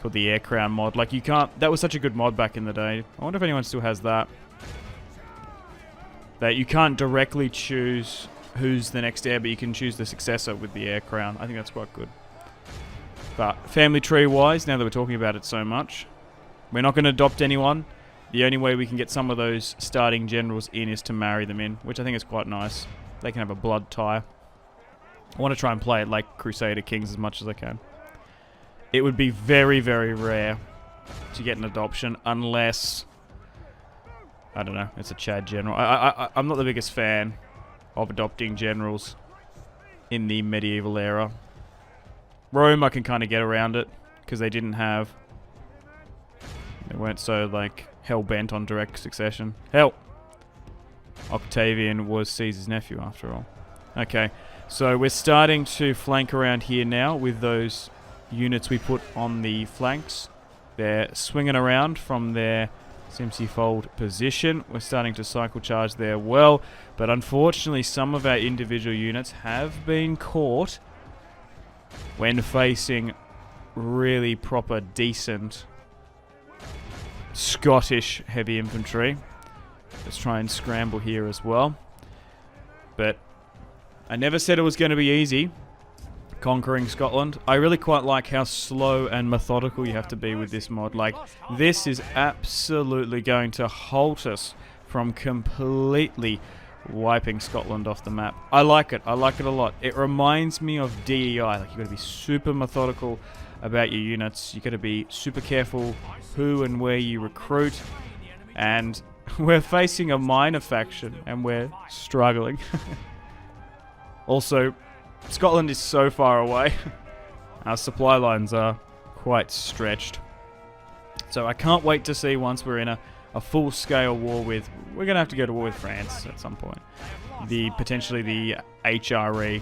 called the Air Crown mod. Like, you can't... That was such a good mod back in the day. I wonder if anyone still has that. That you can't directly choose who's the next heir, but you can choose the successor with the Air Crown. I think that's quite good. But family tree-wise, now that we're talking about it so much, we're not going to adopt anyone. The only way we can get some of those starting generals in is to marry them in, which I think is quite nice. They can have a blood tie. I want to try and play it like Crusader Kings as much as I can. It would be very, very rare to get an adoption unless... I don't know, it's a Chad general. I'm not the biggest fan of adopting generals in the medieval era. Rome, I can kind of get around it, because they didn't have... They weren't so, like, hell-bent on direct succession. Hell! Octavian was Caesar's nephew, after all. Okay, so we're starting to flank around here now with those units we put on the flanks. They're swinging around from their Simpsy Fold position. We're starting to cycle charge there well, but unfortunately some of our individual units have been caught when facing really proper decent Scottish heavy infantry. Let's try and scramble here as well. But I never said it was going to be easy conquering Scotland. I really quite like how slow and methodical you have to be with this mod. Like, this is absolutely going to halt us from completely wiping Scotland off the map. I like it. I like it a lot. It reminds me of DEI. Like, you've got to be super methodical about your units. You've got to be super careful who and where you recruit. And we're facing a minor faction and we're struggling. Also, Scotland is so far away. Our supply lines are quite stretched. So I can't wait to see once we're in a full-scale war with... We're going to have to go to war with France at some point. Potentially the HRE.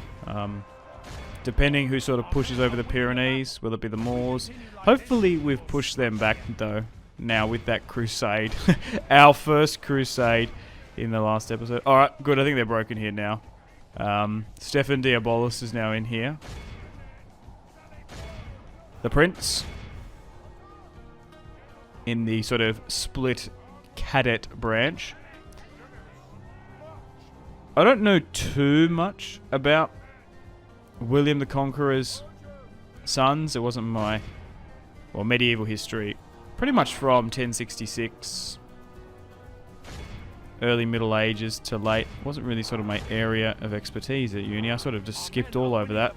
Depending who sort of pushes over the Pyrenees. Will it be the Moors? Hopefully we've pushed them back, though, now with that crusade. Our first crusade in the last episode. Alright, good. I think they're broken here now. Stefan Diabolus is now in here. The Prince. In the sort of split cadet branch. I don't know too much about William the Conqueror's sons. It wasn't my... Well, medieval history. Pretty much from 1066... early Middle Ages to late. Wasn't really sort of my area of expertise at uni. I sort of just skipped all over that.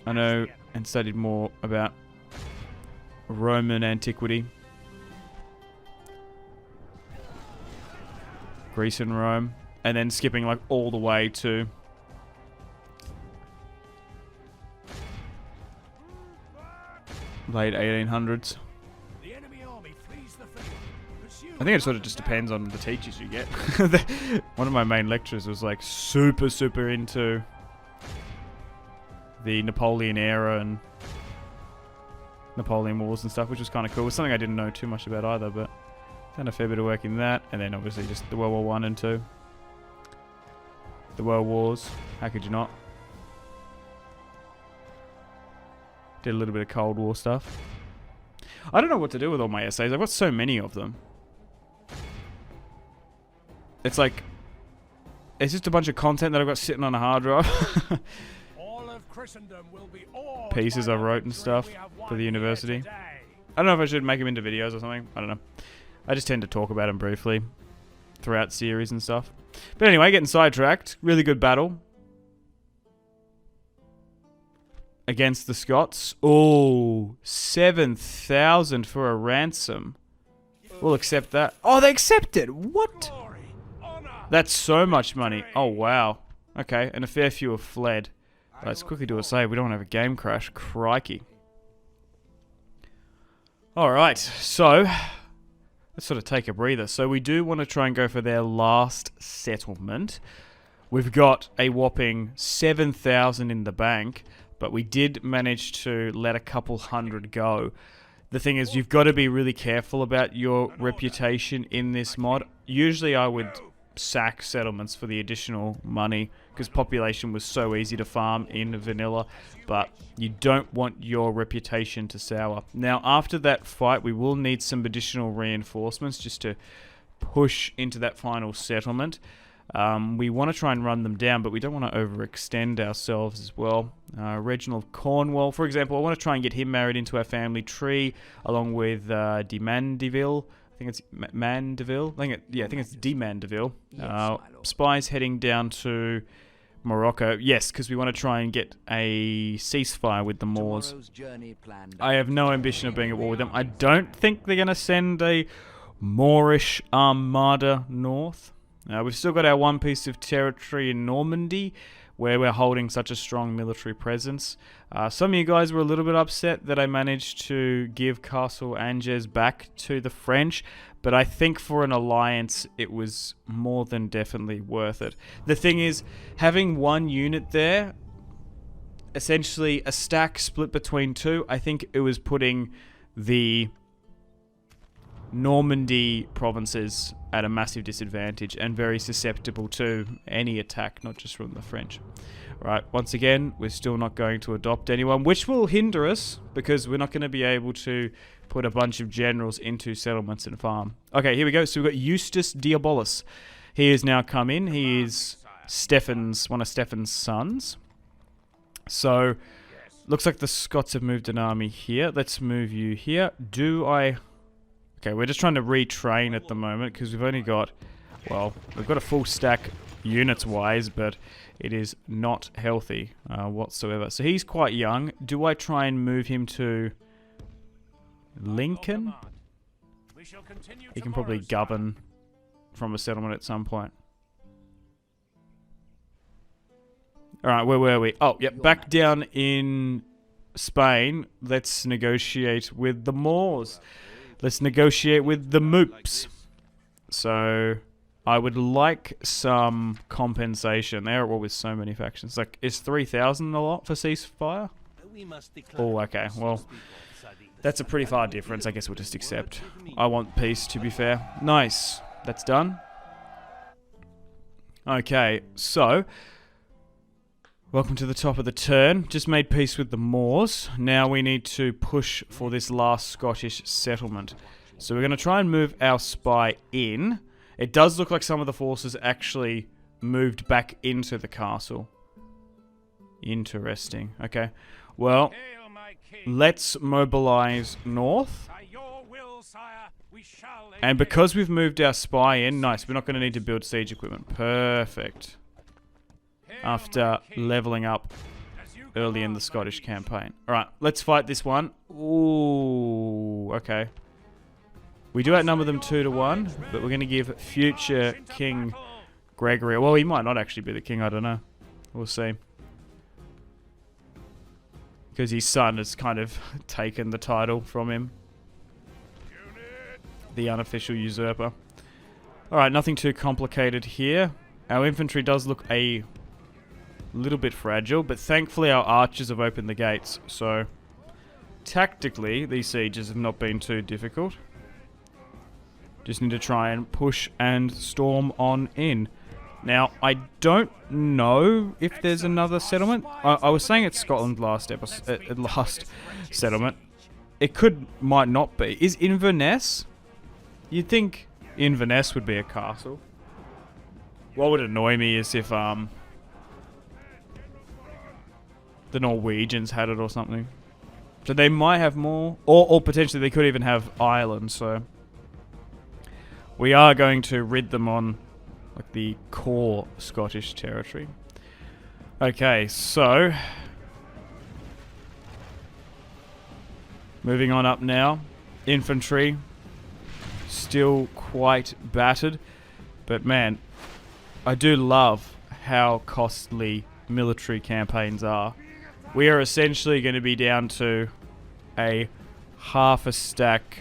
I know and studied more about Roman antiquity. Greece and Rome. And then skipping like all the way to late 1800s. I think it sort of just depends on the teachers you get. One of my main lecturers was like super into the Napoleon era and Napoleon Wars and stuff, which was kind of cool. It was something I didn't know too much about either, but done a fair bit of work in that. And then obviously just the World War One and Two. The World Wars. How could you not? Did a little bit of Cold War stuff. I don't know what to do with all my essays. I've got so many of them. It's like... It's just a bunch of content that I've got sitting on a hard drive. Pieces I wrote and stuff for the university. I don't know if I should make them into videos or something. I don't know. I just tend to talk about them briefly throughout series and stuff. But anyway, getting sidetracked. Really good battle. Against the Scots. Oh, 7,000 for a ransom. We'll accept that. Oh, they accepted. What? That's so much money. Oh, wow. Okay, and a fair few have fled. Let's quickly do a save. We don't want to have a game crash. Crikey. Alright, so let's sort of take a breather. So we do want to try and go for their last settlement. We've got a whopping 7,000 in the bank, but we did manage to let a couple hundred go. The thing is, you've got to be really careful about your reputation in this mod. Usually I would sack settlements for the additional money because population was so easy to farm in vanilla, but you don't want your reputation to sour. Now, after that fight, we will need some additional reinforcements just to push into that final settlement. We want to try and run them down, but we don't want to overextend ourselves as well. Reginald Cornwall, for example, I want to try and get him married into our family tree, along with De Mandeville. I think it's Mandeville. I think it's De Mandeville. Spies heading down to Morocco. Yes, because we want to try and get a ceasefire with the Moors. I have no ambition of being at war with them. I don't think they're going to send a Moorish armada north. We've still got our one piece of territory in Normandy, where we're holding such a strong military presence. Some of you guys were a little bit upset that I managed to give Castle Angers back to the French, but I think for an alliance it was more than definitely worth it. The thing is, having one unit there, essentially a stack split between two, I think it was putting the Normandy provinces at a massive disadvantage and very susceptible to any attack, not just from the French. Right, once again, we're still not going to adopt anyone, which will hinder us because we're not going to be able to put a bunch of generals into settlements and farm. Okay, here we go. So we've got Eustace Diabolus. He has now come in. He is one of Stefan's sons. So, looks like the Scots have moved an army here. Let's move you here. Okay, we're just trying to retrain at the moment because we've only got, well, we've got a full stack units-wise, but it is not healthy whatsoever. So he's quite young. Do I try and move him to Lincoln? He can probably govern from a settlement at some point. Alright, where were we? Oh, yep, back down in Spain. Let's negotiate with the Moors. Let's negotiate with the Moops. So, I would like some compensation. They're at war with so many factions. Like, is 3,000 a lot for ceasefire? Oh, okay. Well, that's a pretty far difference. I guess we'll just accept. I want peace, to be fair. Nice. That's done. Okay, so welcome to the top of the turn. Just made peace with the Moors. Now we need to push for this last Scottish settlement. So we're going to try and move our spy in. It does look like some of the forces actually moved back into the castle. Interesting. Okay. Well, let's mobilize north. And because we've moved our spy in, nice, we're not going to need to build siege equipment. Perfect. After leveling up early in the Scottish campaign. Alright, let's fight this one. Ooh, okay. We do outnumber them 2-1, but we're going to give future King Gregory... Well, he might not actually be the king, I don't know. We'll see. Because his son has kind of taken the title from him. The unofficial usurper. Alright, nothing too complicated here. Our infantry does look a little bit fragile, but thankfully our archers have opened the gates, so tactically these sieges have not been too difficult. Just need to try and push and storm on in. Now, I don't know if there's another settlement. I was saying it's Scotland last settlement. It might not be. Is Inverness? You'd think Inverness would be a castle. What would annoy me is if the Norwegians had it or something. So they might have more, or potentially they could even have Ireland. So we are going to rid them on like the core Scottish territory. Okay, so moving on up now. Infantry still quite battered, but man, I do love how costly military campaigns are. We are essentially going to be down to a half a stack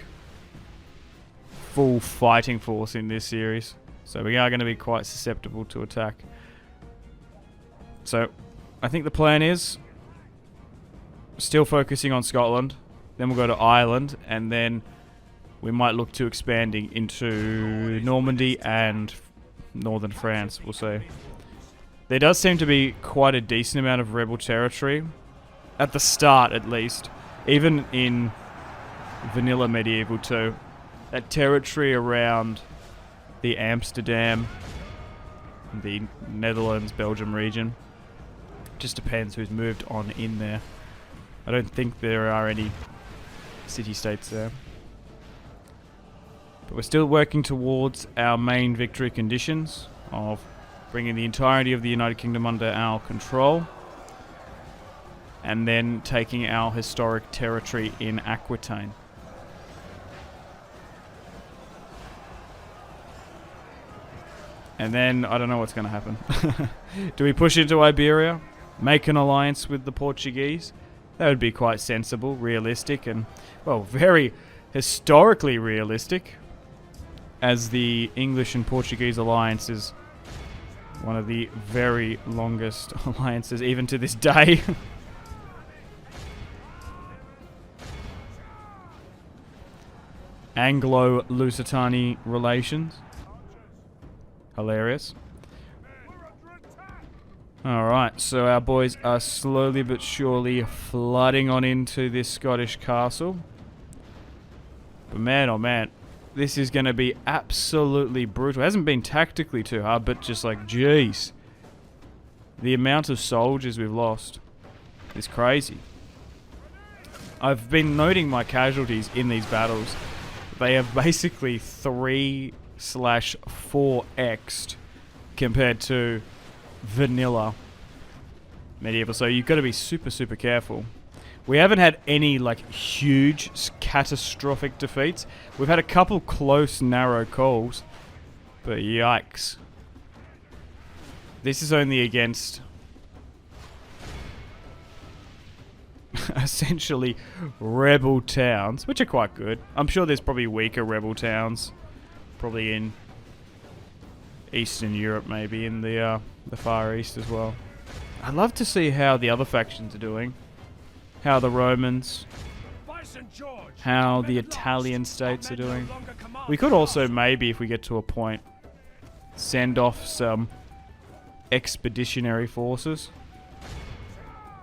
full fighting force in this series. So we are going to be quite susceptible to attack. So I think the plan is still focusing on Scotland. Then we'll go to Ireland. And then we might look to expanding into Normandy and northern France. We'll see. There does seem to be quite a decent amount of rebel territory. At the start, at least. Even in vanilla medieval too. That territory around the Amsterdam, the Netherlands, Belgium region. Just depends who's moved on in there. I don't think there are any city-states there. But we're still working towards our main victory conditions of bringing the entirety of the United Kingdom under our control. And then taking our historic territory in Aquitaine. And then, I don't know what's going to happen. Do we push into Iberia? Make an alliance with the Portuguese? That would be quite sensible, realistic, and, well, very historically realistic. As the English and Portuguese alliance is one of the very longest alliances, even to this day. Anglo-Lusitani relations. Hilarious. Alright, so our boys are slowly but surely flooding on into this Scottish castle. But man, oh man, this is going to be absolutely brutal. It hasn't been tactically too hard, but just like, jeez. The amount of soldiers we've lost is crazy. I've been noting my casualties in these battles. They have basically 3/4x'd compared to vanilla medieval, so you've got to be super careful. We haven't had any like huge catastrophic defeats. We've had a couple close narrow calls, but yikes. This is only against essentially rebel towns, which are quite good. I'm sure there's probably weaker rebel towns, probably in Eastern Europe, maybe in the Far East as well. I'd love to see how the other factions are doing, how the Romans, how the Italian states are doing. We could also maybe, if we get to a point, send off some expeditionary forces.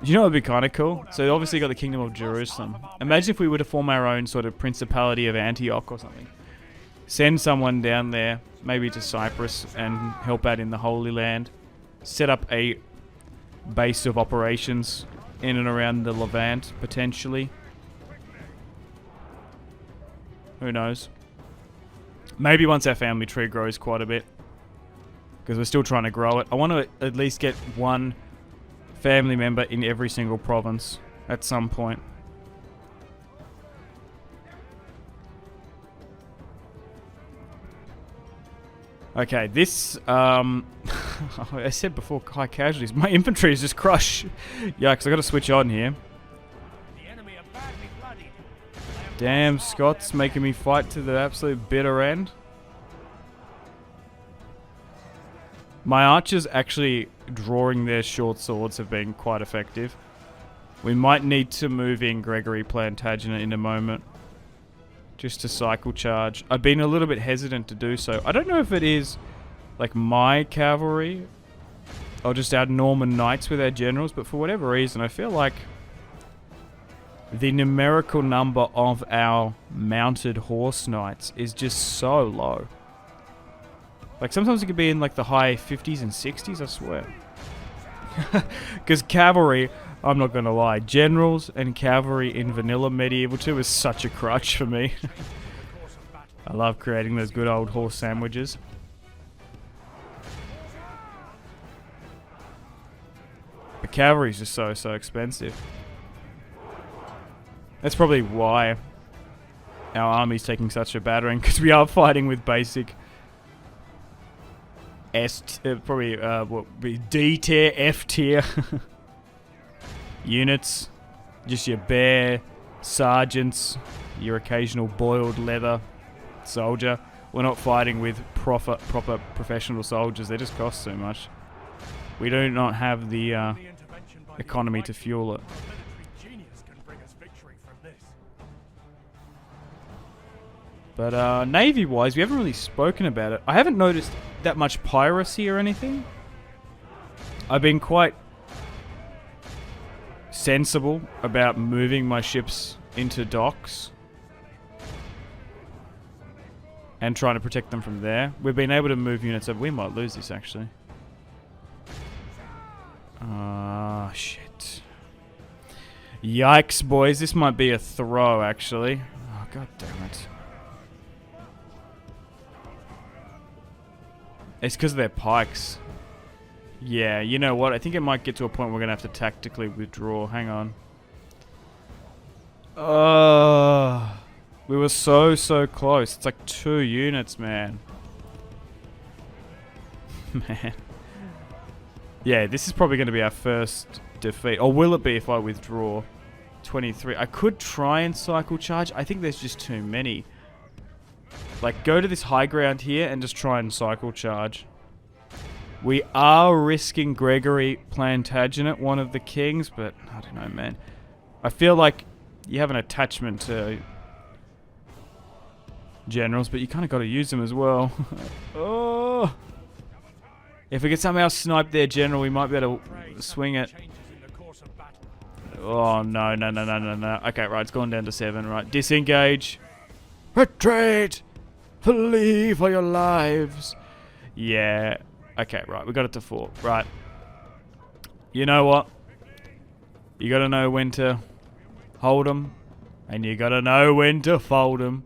You know what would be kind of cool? So obviously got the Kingdom of Jerusalem. Imagine if we were to form our own sort of Principality of Antioch or something. Send someone down there, maybe to Cyprus, and help out in the Holy Land. Set up a base of operations in and around the Levant, potentially. Who knows? Maybe once our family tree grows quite a bit. Because we're still trying to grow it. I want to at least get one family member in every single province at some point. Okay, this, I said before, high casualties. My infantry is just crushed. Yeah, because I got to switch on here. Damn, Scots making me fight to the absolute bitter end. My archers actually drawing their short swords have been quite effective. We might need to move in Gregory Plantagenet in a moment. Just to cycle charge. I've been a little bit hesitant to do so. I don't know if it is like my cavalry or just our Norman knights with our generals, but for whatever reason I feel like the numerical number of our mounted horse knights is just so low. Like sometimes it could be in like the high 50s and 60s, I swear. Because cavalry, I'm not going to lie, generals and cavalry in vanilla medieval 2 is such a crutch for me. I love creating those good old horse sandwiches. The cavalry is just so expensive. That's probably why our army's taking such a battering, because we are fighting with basic D tier, F tier units. Just your bare sergeants, your occasional boiled leather soldier. We're not fighting with proper professional soldiers. They just cost so much. We do not have the economy to fuel it. But navy-wise, we haven't really spoken about it. I haven't noticed that much piracy or anything. I've been quite sensible about moving my ships into docks and trying to protect them from there. We've been able to move units up. We might lose this, actually. Ah, shit. Yikes, boys. This might be a throw, actually. Oh, god damn it. It's because of their pikes. Yeah, you know what? I think it might get to a point where we're going to have to tactically withdraw. Hang on. We were so close. It's like 2 units, man. Man. Yeah, this is probably going to be our first defeat. Or will it be if I withdraw? 23. I could try and cycle charge. I think there's just too many. Like, go to this high ground here and just try and cycle charge. We are risking Gregory Plantagenet, one of the kings, but I don't know, man. I feel like you have an attachment to generals, but you kind of got to use them as well. Oh! If we could somehow snipe their general, we might be able to swing it. Oh, no. Okay, right, it's gone down to 7, right. Disengage. Retreat! Flee for your lives. Yeah. Okay, right, we got it to 4. Right. You know what? You gotta know when to hold them, and you gotta know when to fold them.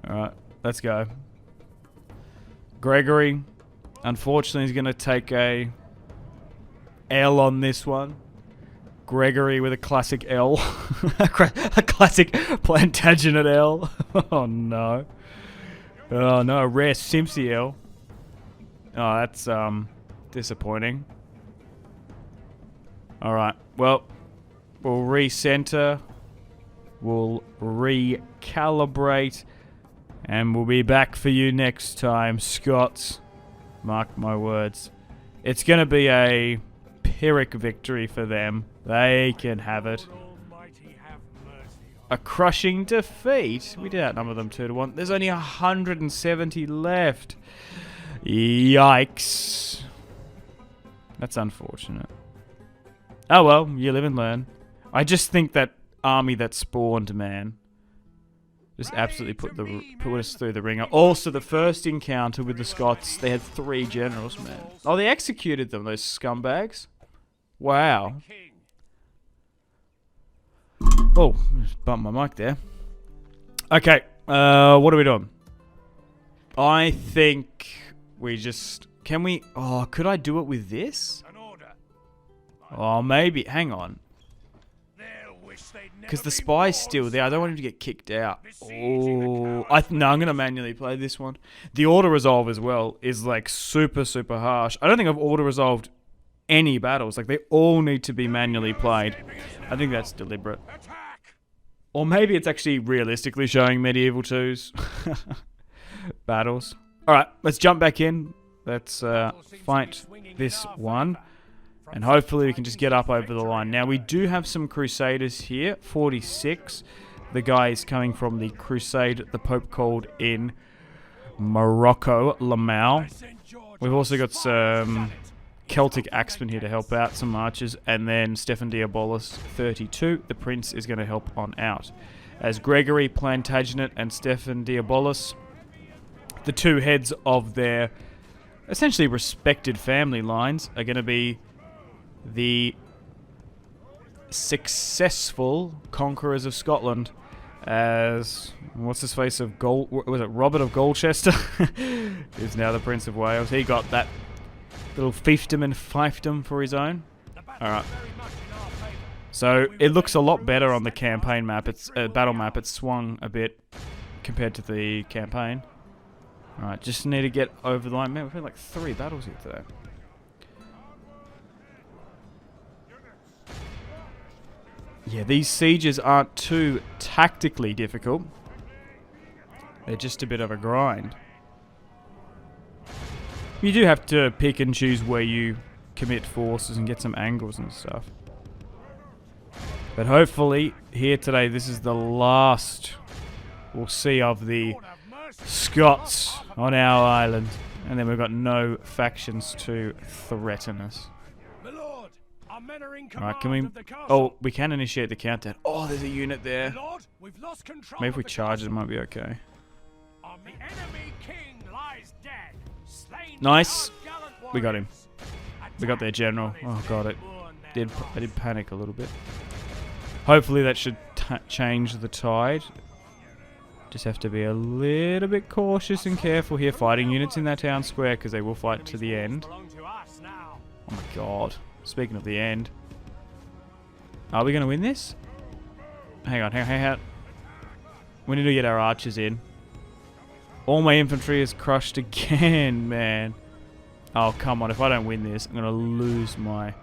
Alright, let's go. Gregory, unfortunately, is gonna take a L on this one. Gregory with a classic L. A classic Plantagenet L. Oh no. Oh no, a rare Simpsy L. Oh, that's disappointing. Alright, well, we'll recenter. We'll recalibrate. And we'll be back for you next time, Scots. Mark my words. It's going to be a Pyrrhic victory for them. They can have it. A crushing defeat. We did outnumber them 2-1. There's only 170 left. Yikes. That's unfortunate. Oh well, you live and learn. I just think that army that spawned, man, just absolutely put us through the ringer. Also, the first encounter with the Scots, they had 3 generals, man. Oh, they executed them, those scumbags. Wow. Oh, just bumped my mic there. Okay, what are we doing? I think we just... Can we... Oh, could I do it with this? Oh, maybe. Hang on. Because the spy's still there. I don't want him to get kicked out. Oh, no, I'm going to manually play this one. The auto-resolve as well is like super harsh. I don't think I've auto-resolved any battles. Like, they all need to be manually played. I think that's deliberate. Or maybe it's actually realistically showing Medieval 2's battles. Alright, let's jump back in. Let's fight this one. And hopefully we can just get up over the line. Now, we do have some Crusaders here. 46. The guy is coming from the Crusade the Pope called in Morocco, Lamau. We've also got some Celtic Axemen here to help out, some archers. And then Stefan Diabolus, 32. The Prince is going to help on out. As Gregory Plantagenet and Stefan Diabolus, the 2 heads of their essentially respected family lines, are going to be the successful conquerors of Scotland, as what's his face of Gold, was it Robert of Gloucester? Is now the Prince of Wales. He got that little fiefdom and fiefdom for his own. Alright. So it looks a lot better on the campaign map. It's battle map. It's swung a bit compared to the campaign. Alright, just need to get over the line. Man, we've had like 3 battles here today. Yeah, these sieges aren't too tactically difficult. They're just a bit of a grind. You do have to pick and choose where you commit forces and get some angles and stuff. But hopefully, here today, this is the last we'll see of the Scots on our island. And then we've got no factions to threaten us. Alright, can we... Oh, we can initiate the countdown. Oh, there's a unit there. Maybe if we charge it, it might be okay. Nice. We got him. We got their general. Oh god, I did panic a little bit. Hopefully that should change the tide. Just have to be a little bit cautious and careful here fighting units in that town square because they will fight to the end. Oh my god. Speaking of the end. Are we going to win this? Hang on. We need to get our archers in. All my infantry is crushed again, man. Oh, come on. If I don't win this, I'm going to lose my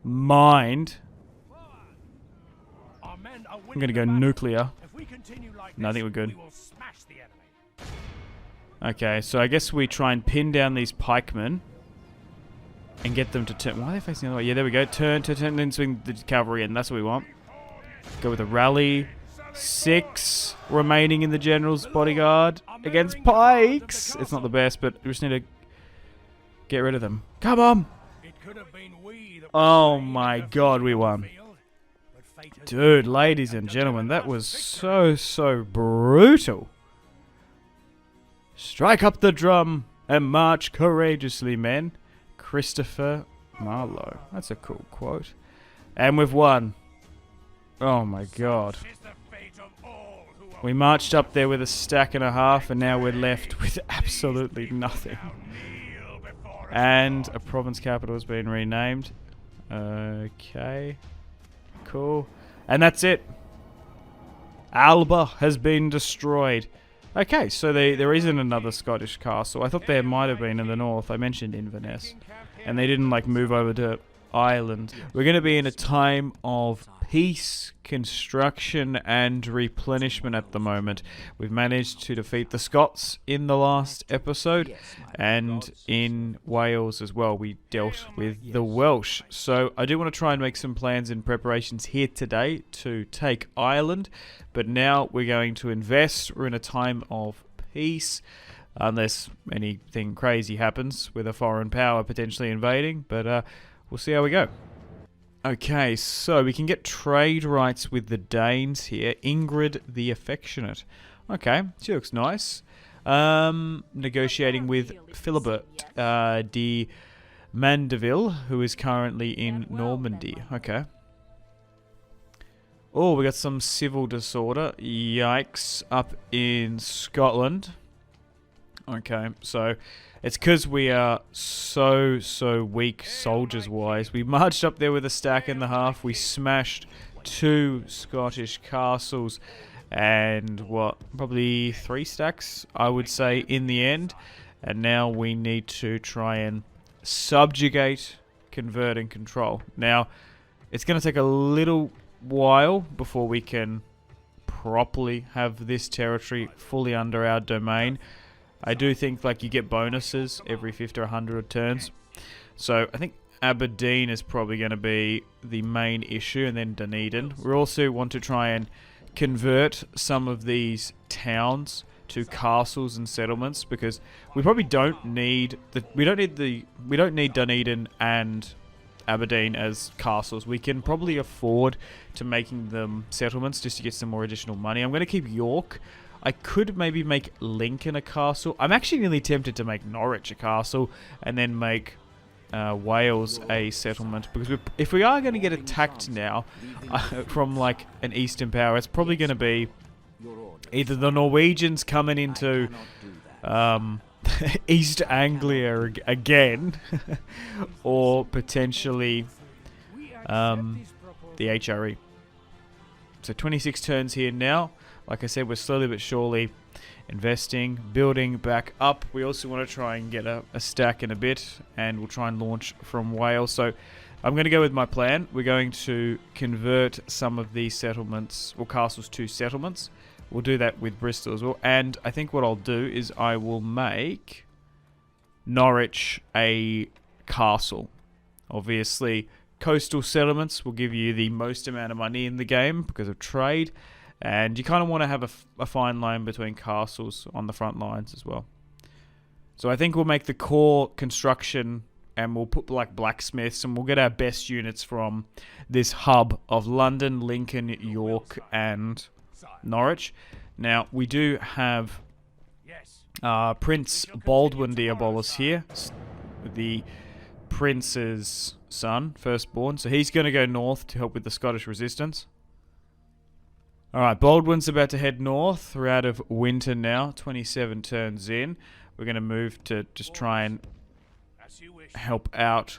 mind. I'm going to go nuclear. No, I think we're good. Okay, so I guess we try and pin down these pikemen and get them to turn. Why are they facing the other way? Yeah, there we go. Turn, then swing the cavalry in. That's what we want. Go with a rally. 6 remaining in the general's bodyguard against pikes. It's not the best, but we just need to get rid of them. Come on! Oh my god, we won. Dude, ladies and gentlemen, that was so brutal. Strike up the drum and march courageously, men. Christopher Marlowe. That's a cool quote. And we've won. Oh my god. We marched up there with a stack and a half, and now we're left with absolutely nothing. And a province capital has been renamed. Okay. Cool. And that's it. Alba has been destroyed. Okay, so there isn't another Scottish castle. I thought there might have been in the north. I mentioned Inverness. And they didn't like move over to Ireland. We're going to be in a time of peace, construction and replenishment at the moment. We've managed to defeat the Scots in the last episode, and in Wales as well we dealt with the Welsh. So I do want to try and make some plans and preparations here today to take Ireland, but now we're going to invest. We're in a time of peace, unless anything crazy happens with a foreign power potentially invading, but we'll see how we go. Okay, so we can get trade rights with the Danes here. Ingrid the Affectionate. Okay, she looks nice. Negotiating with Philibert de Mandeville, who is currently in Normandy. Okay. Oh, we got some civil disorder. Yikes. Up in Scotland. Okay, so it's because we are so weak soldiers-wise. We marched up there with a stack and a half. We smashed 2 Scottish castles and, probably 3 stacks, I would say, in the end. And now we need to try and subjugate, convert, and control. Now, it's going to take a little while before we can properly have this territory fully under our domain. I do think you get bonuses every 50 or 100 turns. So I think Aberdeen is probably going to be the main issue, and then Dunedin. We also want to try and convert some of these towns to castles and settlements, because we probably don't need Dunedin and Aberdeen as castles. We can probably afford to making them settlements just to get some more additional money. I'm going to keep York. I could maybe make Lincoln a castle. I'm actually really tempted to make Norwich a castle and then make Wales a settlement, because if we are going to get attacked now from an eastern power, it's probably going to be either the Norwegians coming into East Anglia again, or potentially the HRE. So 26 turns here now. Like I said, we're slowly but surely investing, building back up. We also want to try and get a stack in a bit, and we'll try and launch from Wales. So I'm going to go with my plan. We're going to convert some of these settlements, or castles, to settlements. We'll do that with Bristol as well. And I think what I'll do is I will make Norwich a castle. Obviously, coastal settlements will give you the most amount of money in the game because of trade. And you kind of want to have a fine line between castles on the front lines as well. So I think we'll make the core construction, and we'll put like blacksmiths, and we'll get our best units from this hub of London, Lincoln, York, and Norwich. Now, we do have Prince Baldwin Diabolus here, the prince's son, firstborn. So he's going to go north to help with the Scottish resistance. Alright, Baldwin's about to head north. We're out of winter now, 27 turns in. We're going to move to just try and help out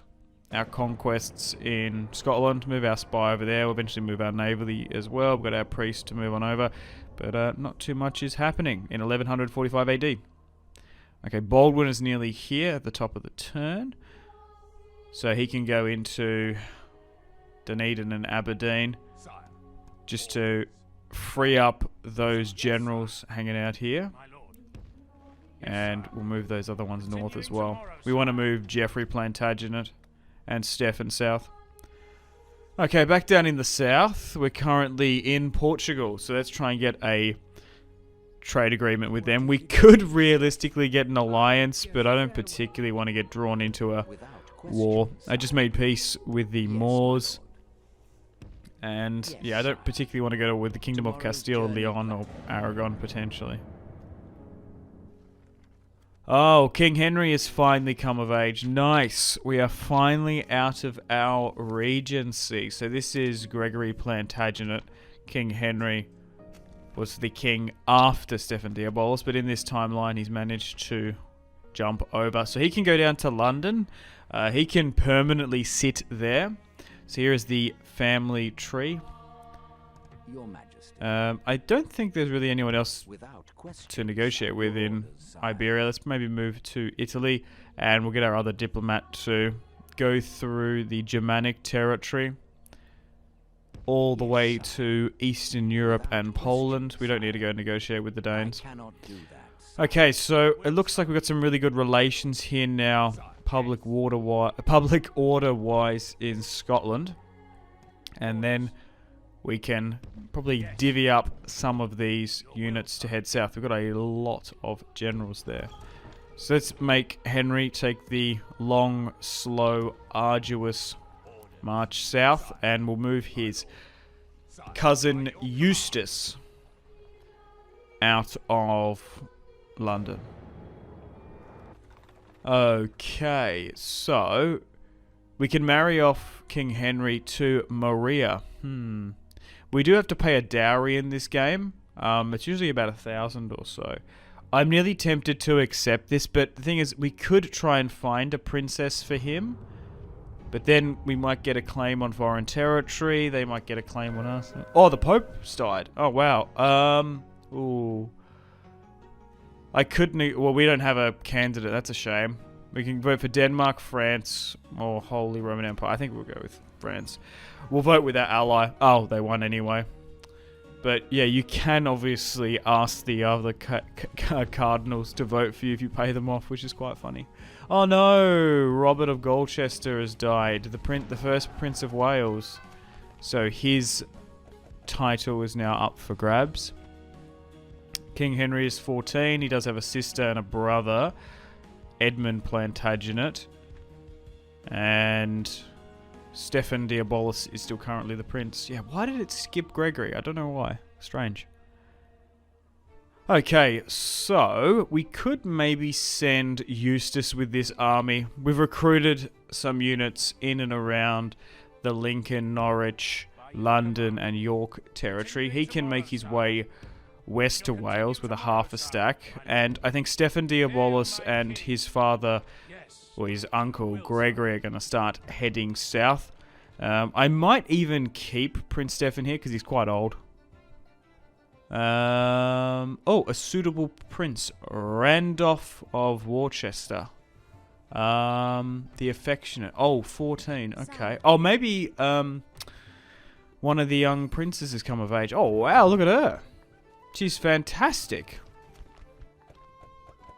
our conquests in Scotland, move our spy over there. We'll eventually move our navy as well. We've got our priest to move on over, but not too much is happening in 1145 AD. Okay, Baldwin is nearly here at the top of the turn, so he can go into Dunedin and Aberdeen just to free up those generals hanging out here. And we'll move those other ones north as well. We want to move Geoffrey Plantagenet and Stefan south. Okay, back down in the south. We're currently in Portugal. So let's try and get a trade agreement with them. We could realistically get an alliance, but I don't particularly want to get drawn into a war. I just made peace with the Moors. And yeah, I don't particularly want to go with the Kingdom of Castile, Leon, or Aragon potentially. Oh, King Henry has finally come of age. Nice. We are finally out of our regency. So this is Gregory Plantagenet. King Henry was the king after Stephen Diabolus, but in this timeline he's managed to jump over. So he can go down to London. He can permanently sit there. So here is the family tree. Your Majesty. I don't think there's really anyone else to negotiate with in Iberia. Let's maybe move to Italy, and we'll get our other diplomat to go through the Germanic territory all the way to Eastern Europe and Poland. We don't need to go negotiate with the Danes. Okay, so it looks like we've got some really good relations here now, public order-wise in Scotland. And then we can probably divvy up some of these units to head south. We've got a lot of generals there. So let's make Henry take the long, slow, arduous march south, and we'll move his cousin Eustace out of London. Okay, so we can marry off King Henry to Maria. We do have to pay a dowry in this game. It's usually about 1,000 or so. I'm nearly tempted to accept this, but the thing is, we could try and find a princess for him, but then we might get a claim on foreign territory. They might get a claim on us. Oh, the Pope's died. Oh, wow. Ooh. I couldn't... Well, we don't have a candidate. That's a shame. We can vote for Denmark, France, or Holy Roman Empire. I think we'll go with France. We'll vote with our ally. Oh, they won anyway. But yeah, you can obviously ask the other cardinals to vote for you if you pay them off, which is quite funny. Oh no! Robert of Gloucester has died. The first Prince of Wales. So his title is now up for grabs. King Henry is 14. He does have a sister and a brother, Edmund Plantagenet. And Stephen Diabolus is still currently the prince. Yeah, why did it skip Gregory? I don't know why. Strange. Okay, so we could maybe send Eustace with this army. We've recruited some units in and around the Lincoln, Norwich, London and York territory. He can make his way west to Wales with a half a stack. And I think Stephen Diabolus and his father, or his uncle Gregory, are going to start heading south. I might even keep Prince Stephen here because he's quite old. Oh, a suitable prince, Randolph of Worcester. The affectionate. Oh, 14. Okay. Oh, maybe one of the young princesses come of age. Oh, wow, look at her. She's fantastic.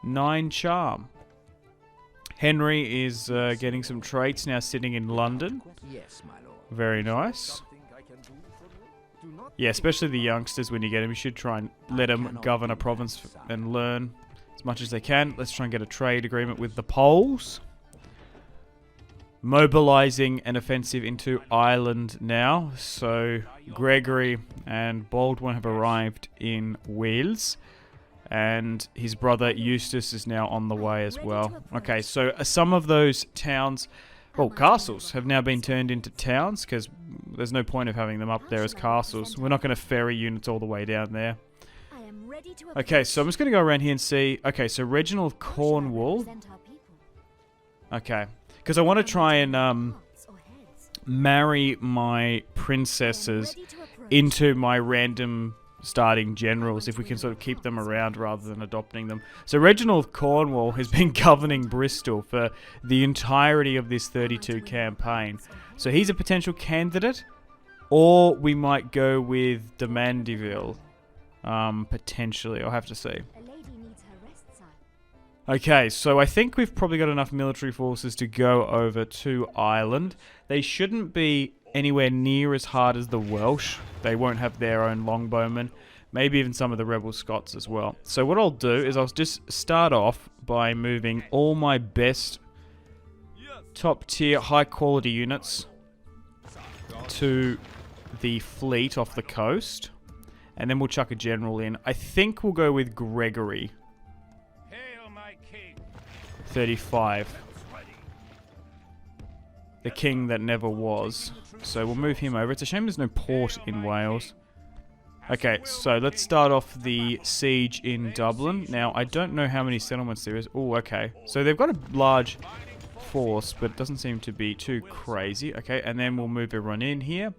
9 charm. Henry is getting some traits now, sitting in London. Yes, my lord. Very nice. Yeah, especially the youngsters, when you get them, you should try and let them govern a province and learn as much as they can. Let's try and get a trade agreement with the Poles. Mobilizing an offensive into Ireland now. So Gregory and Baldwin have arrived in Wales. And his brother Eustace is now on the way as well. Okay, so some of those towns, well, castles, have now been turned into towns, because there's no point of having them up there as castles. We're not going to ferry units all the way down there. Okay, so I'm just going to go around here and see. Okay, so Reginald of Cornwall. Okay, because I want to try and marry my princesses into my random starting generals, if we can sort of keep them around rather than adopting them. So Reginald of Cornwall has been governing Bristol for the entirety of this 32 campaign. So he's a potential candidate, or we might go with de Mandeville, potentially. I'll have to see. Okay, so I think we've probably got enough military forces to go over to Ireland. They shouldn't be anywhere near as hard as the Welsh. They won't have their own longbowmen. Maybe even some of the rebel Scots as well. So what I'll do is I'll just start off by moving all my best top tier high quality units to the fleet off the coast. And then we'll chuck a general in. I think we'll go with Gregory. 35. The king that never was. So we'll move him over. It's a shame there's no port in Wales. Okay, so let's start off the siege in Dublin. Now, I don't know how many settlements there is. Oh, okay. So they've got a large force, but it doesn't seem to be too crazy. Okay, and then we'll move everyone in here.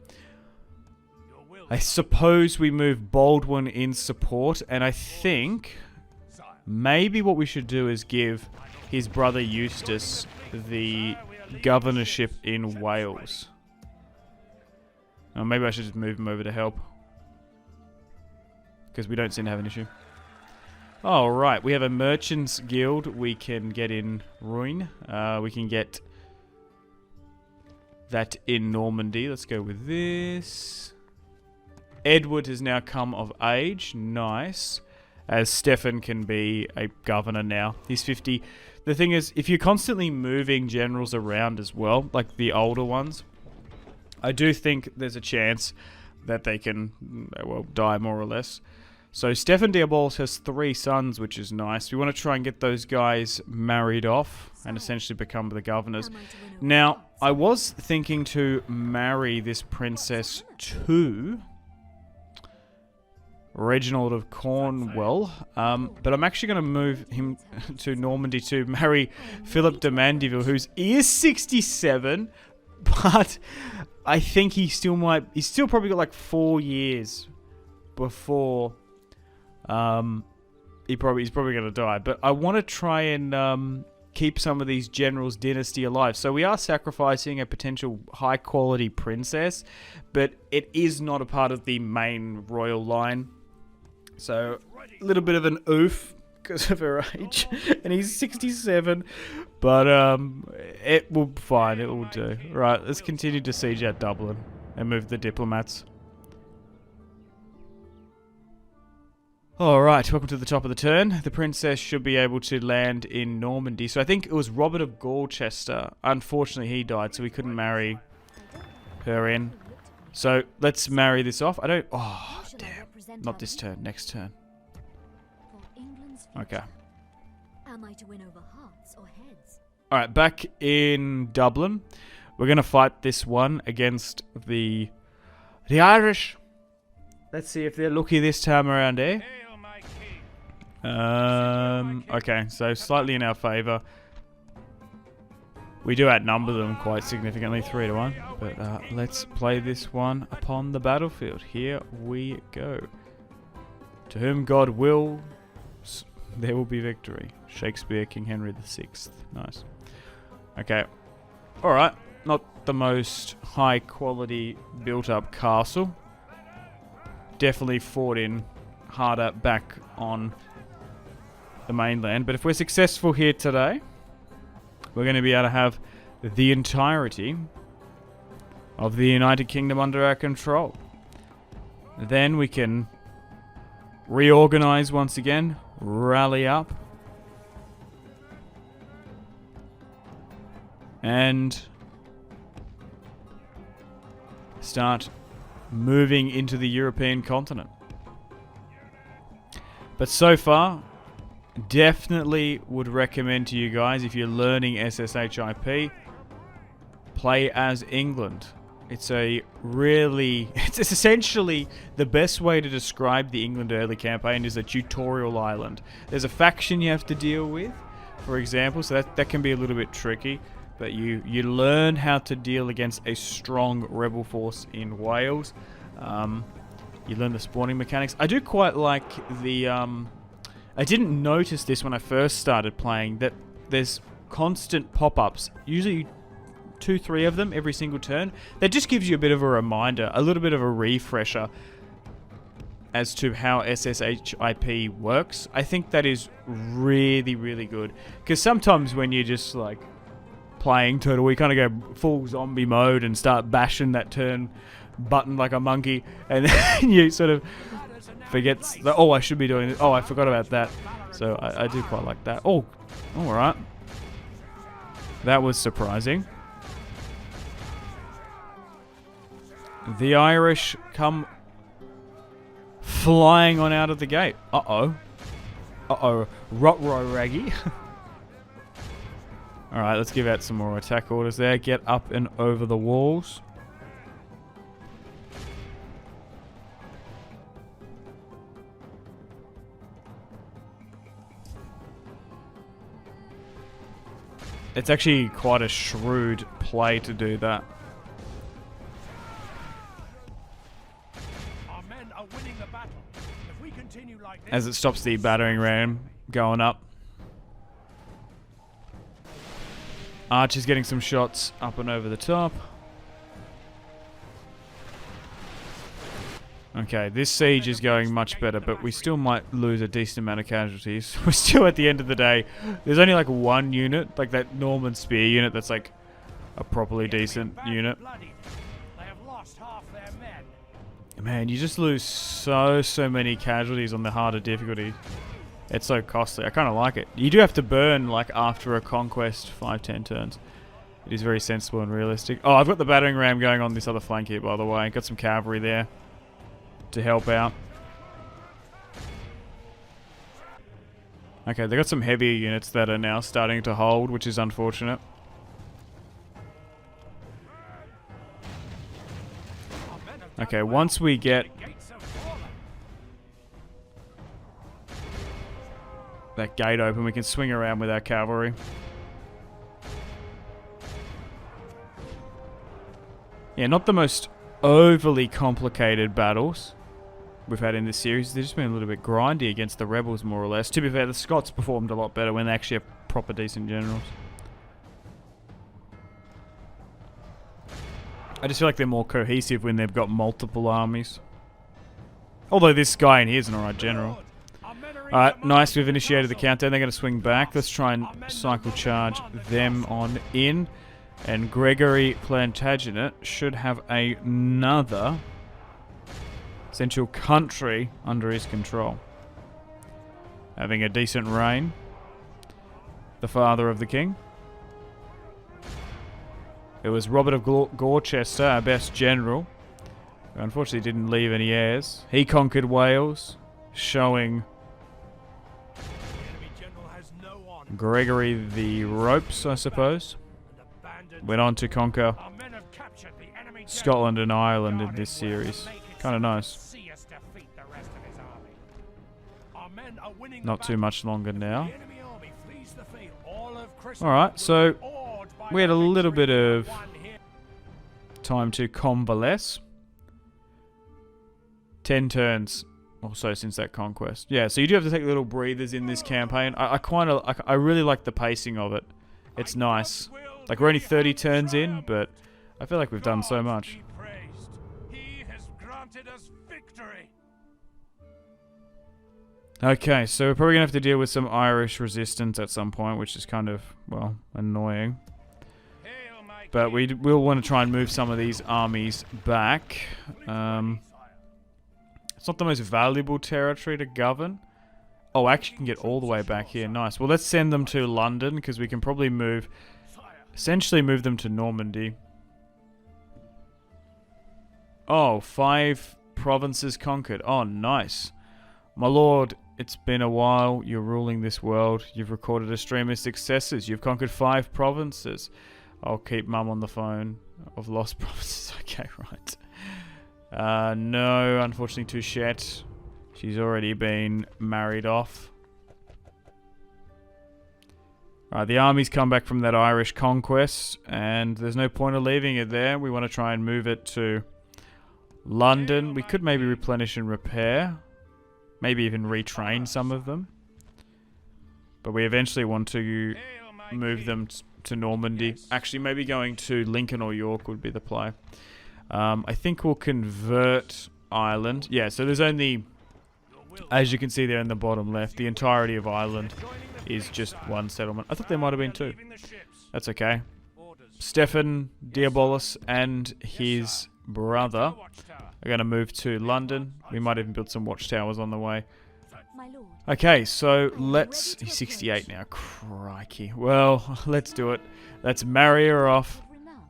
I suppose we move Baldwin in support, and I think maybe what we should do is give his brother Eustace the governorship in Wales. Or maybe I should just move him over to help, because we don't seem to have an issue. Alright, we have a merchants guild we can get in Rouen. We can get that in Normandy. Let's go with this. Edward has now come of age. Nice. As Stefan can be a governor now. He's 50. The thing is, if you're constantly moving generals around as well, like the older ones, I do think there's a chance that they can, well, die more or less. So Stefan Diabolos has 3 sons, which is nice. We want to try and get those guys married off and essentially become the governors. Now, I was thinking to marry this princess to Reginald of Cornwall, but I'm actually going to move him to Normandy to marry Philip de Mandeville, he is 67, but I think he's still probably got like 4 years before he's probably going to die. But I want to try and keep some of these generals' dynasty alive. So we are sacrificing a potential high quality princess, but it is not a part of the main royal line. So, a little bit of an oof because of her age. And he's 67. But, it will be fine. It will do. Right, let's continue to siege at Dublin and move the diplomats. Alright, welcome to the top of the turn. The princess should be able to land in Normandy. So, I think it was Robert of Gloucester. Unfortunately, he died, so we couldn't marry her in. So, let's marry this off. Oh, damn. Not this turn, next turn. Okay. Alright, back in Dublin. We're going to fight this one against the Irish. Let's see if they're lucky this time around, eh? Okay, so slightly in our favour. We do outnumber them quite significantly, 3-1. But let's play this one upon the battlefield. Here we go. To whom God will, there will be victory. Shakespeare, King Henry VI. Nice. Okay. Alright. Not the most high quality built up castle. Definitely fought in harder back on the mainland. But if we're successful here today, we're going to be able to have the entirety of the United Kingdom under our control. Then we can reorganize once again, rally up, and start moving into the European continent. But so far, definitely would recommend to you guys, if you're learning SSHIP, play as England. It's a really... It's essentially the best way to describe the England early campaign is a tutorial island. There's a faction you have to deal with, for example, so that can be a little bit tricky. But you learn how to deal against a strong rebel force in Wales. You learn the spawning mechanics. I do quite like the... I didn't notice this when I first started playing, that there's constant pop-ups, usually 2-3 of them every single turn. That just gives you a bit of a reminder, a little bit of a refresher as to how SSHIP works. I think that is really, really good. Because sometimes when you're just like playing Total War, you kind of go full zombie mode and start bashing that turn button like a monkey, and then you sort of forget that, oh, I should be doing it. Oh, I forgot about that. So I do quite like that. Oh, alright. That was surprising. The Irish come flying on out of the gate. Uh-oh. Uh-oh. Rot-row raggy. Alright, let's give out some more attack orders there. Get up and over the walls. It's actually quite a shrewd play to do that. Our men are winning the battle. If we continue like this, As it stops the battering ram going up. Archer's getting some shots up and over the top. Okay, this siege is going much better, but we still might lose a decent amount of casualties. We're still, at the end of the day, there's only like one unit, like that Norman Spear unit that's like a properly decent unit. they have lost half their men. Man, you just lose so many casualties on the harder difficulty. It's so costly. I kind of like it. You do have to burn like after a conquest 5-10 turns. It is very sensible and realistic. Oh, I've got the battering ram going on this other flank here, by the way. Got some cavalry there to help out. Okay, they got some heavier units that are now starting to hold, which is unfortunate. Okay, once we get that gate open, we can swing around with our cavalry. Yeah, not the most overly complicated battles we've had in this series. They've just been a little bit grindy against the rebels, more or less. To be fair, the Scots performed a lot better when they actually have proper decent generals. I just feel like they're more cohesive when they've got multiple armies. Although this guy in here is an alright general. Alright, nice, we've initiated the countdown. They're going to swing back. Let's try and cycle charge them on in. And Gregory Plantagenet should have another central country under his control. Having a decent reign. The father of the king. It was Robert of Gloucester, our best general, who unfortunately didn't leave any heirs. He conquered Wales, showing Gregory the ropes, I suppose. Went on to conquer Scotland and Ireland in this series. Kind of nice. Not too much longer now. Alright, so we had a little bit of time to convalesce. 10 turns or so since that conquest. Yeah, so you do have to take little breathers in this campaign. I really like the pacing of it. It's nice. Like, we're only 30 turns in, but I feel like we've done so much. He has granted us victory. Okay, so we're probably going to have to deal with some Irish resistance at some point, which is kind of, well, annoying. But we will want to try and move some of these armies back. It's not the most valuable territory to govern. Oh, I actually can get all the way back here. Nice. Well, let's send them to London, because we can probably move... essentially move them to Normandy. Oh, 5 provinces conquered. Oh, nice. My lord, it's been a while. You're ruling this world. You've recorded a stream of successes. You've conquered 5 provinces. I'll keep mum on the phone. I've lost provinces. Okay, right. No, unfortunately, Touchette. She's already been married off. Alright, the army's come back from that Irish conquest, and there's no point of leaving it there. We want to try and move it to London. We could maybe replenish and repair. Maybe even retrain some of them. But we eventually want to move them to Normandy. Actually, maybe going to Lincoln or York would be the play. I think we'll convert Ireland. Yeah, so there's only, as you can see there in the bottom left, the entirety of Ireland is just one settlement. I thought there might have been 2. That's okay. Stefan Diabolus and his brother are going to move to London. We might even build some watchtowers on the way. Okay, so let's... He's 68 now. Crikey. Well, let's do it. Let's marry her off.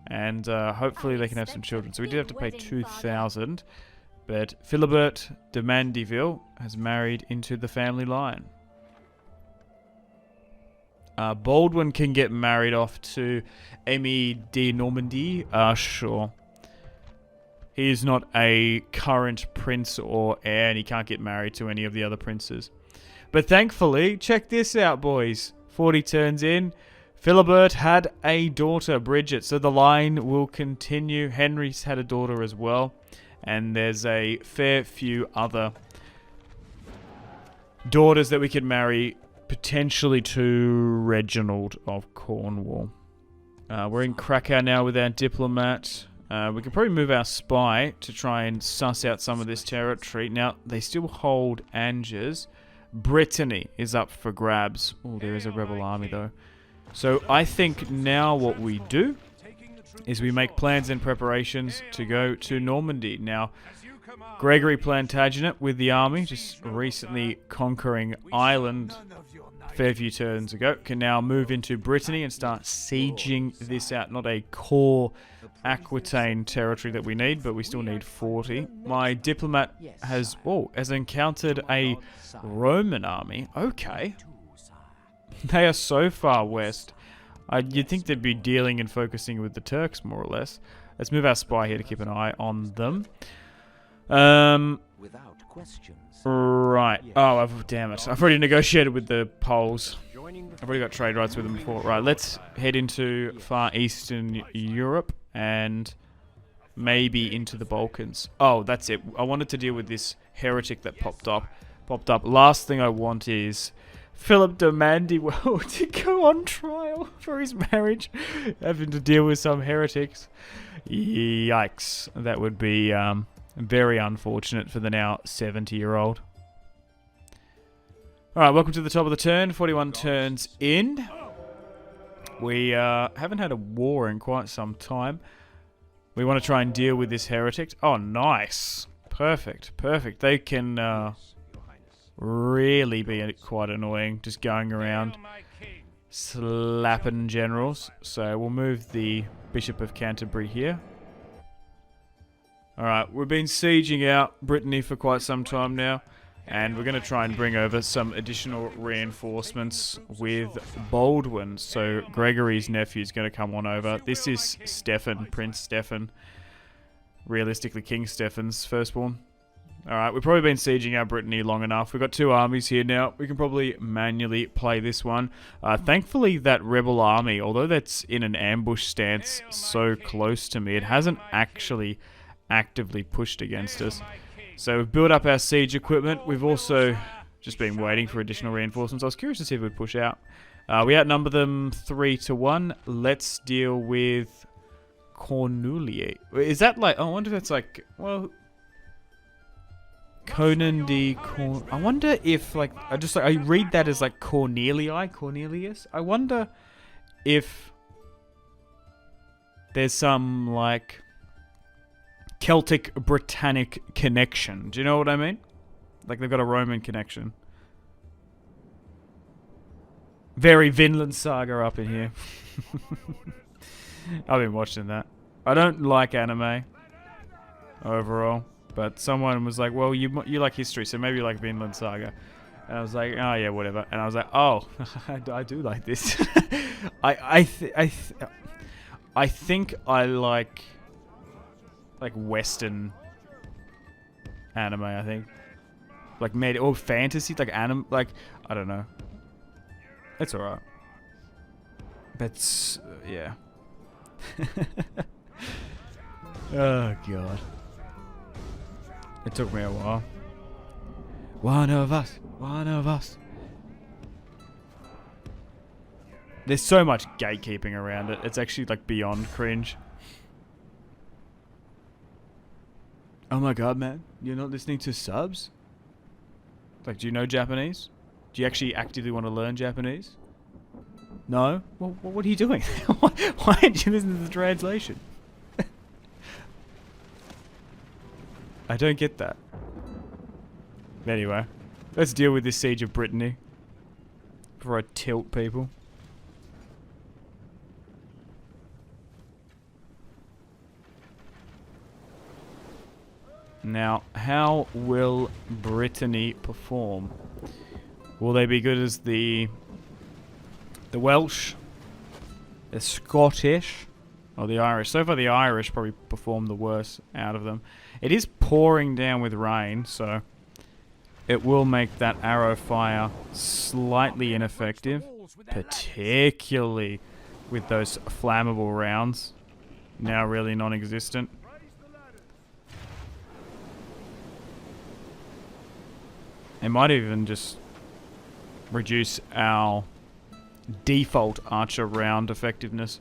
And hopefully they can have some children. So we did have to pay 2,000. But Philibert de Mandeville has married into the family line. Baldwin can get married off to Amy de Normandy. Sure. He is not a current prince or heir, and he can't get married to any of the other princes. But thankfully, check this out, boys. 40 turns in. Philibert had a daughter, Bridget, so the line will continue. Henry's had a daughter as well. And there's a fair few other daughters that we could marry, potentially to Reginald of Cornwall. We're in Krakow now with our diplomat. We can probably move our spy to try and suss out some of this territory. Now, they still hold Angers. Brittany is up for grabs. Oh, there is a rebel army, though. So I think now what we do is we make plans and preparations to go to Normandy. Now, Gregory Plantagenet with the army, just recently conquering Ireland a fair few turns ago, can now move into Brittany and start sieging this out. Not a core Aquitaine territory that we need, but we still need 40. My diplomat has encountered a Roman army. Okay. They are so far west. You'd think they'd be dealing and focusing with the Turks, more or less. Let's move our spy here to keep an eye on them. Without questions. Right. Oh, damn it. I've already negotiated with the Poles. I've already got trade rights with them before. Right, let's head into Far Eastern Europe and maybe into the Balkans. Oh, that's it. I wanted to deal with this heretic that popped up. Last thing I want is Philip de Mandeville to go on trial for his marriage, having to deal with some heretics. Yikes. That would be very unfortunate for the now 70-year-old. Alright, welcome to the top of the turn. 41 turns in. We haven't had a war in quite some time. We want to try and deal with this heretic. Oh, nice. Perfect. They can really be quite annoying, just going around slapping generals. So we'll move the Bishop of Canterbury here. Alright, we've been sieging out Brittany for quite some time now, and we're going to try and bring over some additional reinforcements with Baldwin. So Gregory's nephew is going to come on over. This is Stefan, Prince Stefan. Realistically, King Stefan's firstborn. Alright, we've probably been sieging out Brittany long enough. We've got 2 armies here now. We can probably manually play this one. Thankfully, that rebel army, although that's in an ambush stance so close to me, it hasn't actually actively pushed against us. So we've built up our siege equipment. We've also just been waiting for additional reinforcements. I was curious to see if it would push out. We outnumber them 3-1. Let's deal with Cornulier. Is that like... Oh, I wonder if that's like... Well... Conan de Corn... I wonder if like... I read that as like Cornelius. I wonder if... There's some like... Celtic Britannic connection. Do you know what I mean? Like they've got a Roman connection. Very Vinland Saga up in here. I've been watching that. I don't like anime overall, but someone was like, "Well, you like history, so maybe you like Vinland Saga." And I was like, "Oh yeah, whatever." And I was like, "Oh, I do like this." I think I like Western anime. I think like or fantasy, like anime, like I don't know. It's alright. But yeah. Oh god. It took me a while. One of us. There's so much gatekeeping around it. It's actually like beyond cringe. Oh my god, man. You're not listening to subs? Like, do you know Japanese? Do you actually actively want to learn Japanese? No? Well, what are you doing? Why aren't you listening to the translation? I don't get that. Anyway, let's deal with this siege of Brittany. Before I tilt people. Now, how will Brittany perform? Will they be good as the Welsh, the Scottish, or the Irish? So far the Irish probably perform the worst out of them. It is pouring down with rain, so it will make that arrow fire slightly ineffective, particularly with those flammable rounds, now really non-existent. It might even just reduce our default archer round effectiveness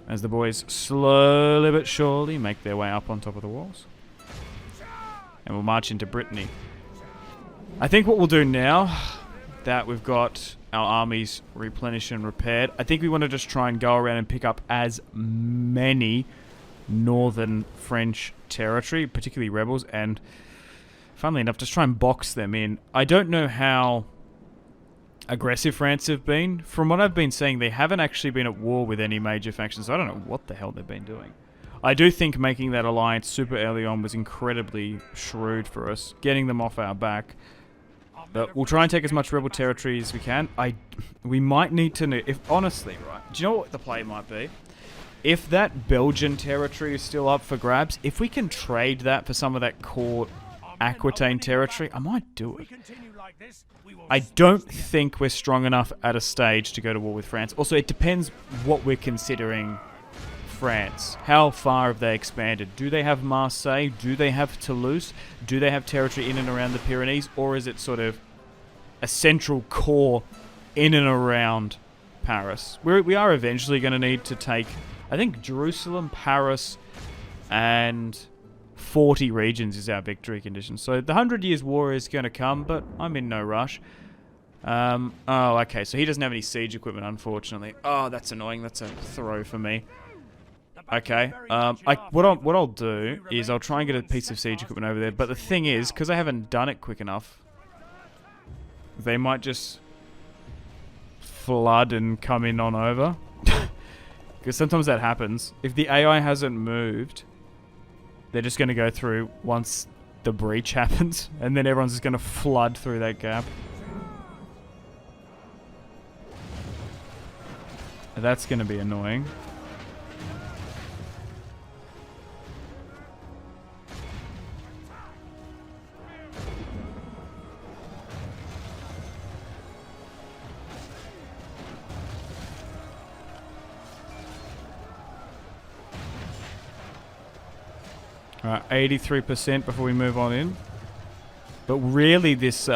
as the boys slowly but surely make their way up on top of the walls. And we'll march into Brittany. I think what we'll do now that we've got our armies replenished and repaired, I think we want to just try and go around and pick up as many northern French territory, particularly rebels, and funnily enough, just try and box them in. I don't know how aggressive France have been. From what I've been seeing, they haven't actually been at war with any major factions, so I don't know what the hell they've been doing. I do think making that alliance super early on was incredibly shrewd for us, getting them off our back. But we'll try and take as much rebel territory as we can. We might need to... honestly, right, do you know what the play might be? If that Belgian territory is still up for grabs, if we can trade that for some of that core Aquitaine territory, I might do it. I don't think we're strong enough at a stage to go to war with France. Also, it depends what we're considering France. How far have they expanded? Do they have Marseille? Do they have Toulouse? Do they have territory in and around the Pyrenees? Or is it sort of a central core in and around Paris? We are eventually going to need to take, I think, Jerusalem, Paris, and 40 regions is our victory condition. So the 100 Years' War is going to come, but I'm in no rush. Oh, okay, so he doesn't have any siege equipment, unfortunately. Oh, that's annoying. That's a throw for me. Okay, what I'll do is I'll try and get a piece of siege equipment over there, but the thing is, because I haven't done it quick enough, they might just flood and come in on over. Because sometimes that happens. If the AI hasn't moved, they're just going to go through once the breach happens, and then everyone's just going to flood through that gap. That's going to be annoying. Alright, 83% before we move on in. But really this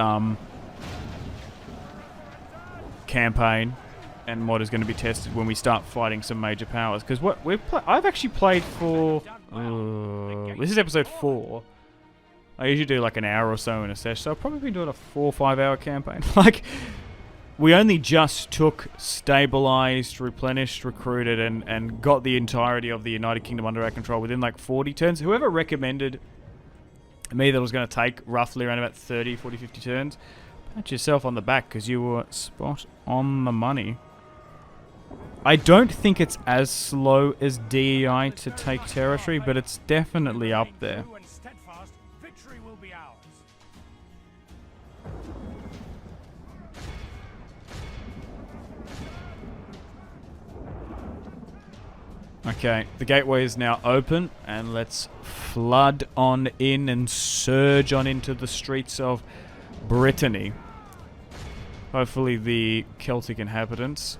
campaign and mod is going to be tested when we start fighting some major powers. Because what I've actually played for. This is episode 4. I usually do like an hour or so in a session, so I've probably been doing a 4 or 5 hour campaign. Like, we only just took, stabilized, replenished, recruited, and got the entirety of the United Kingdom under our control within like 40 turns. Whoever recommended me that it was going to take roughly around about 30, 40, 50 turns, pat yourself on the back because you were spot on the money. I don't think it's as slow as DEI to take territory, but it's definitely up there. Okay, the gateway is now open, and let's flood on in and surge on into the streets of Brittany. Hopefully the Celtic inhabitants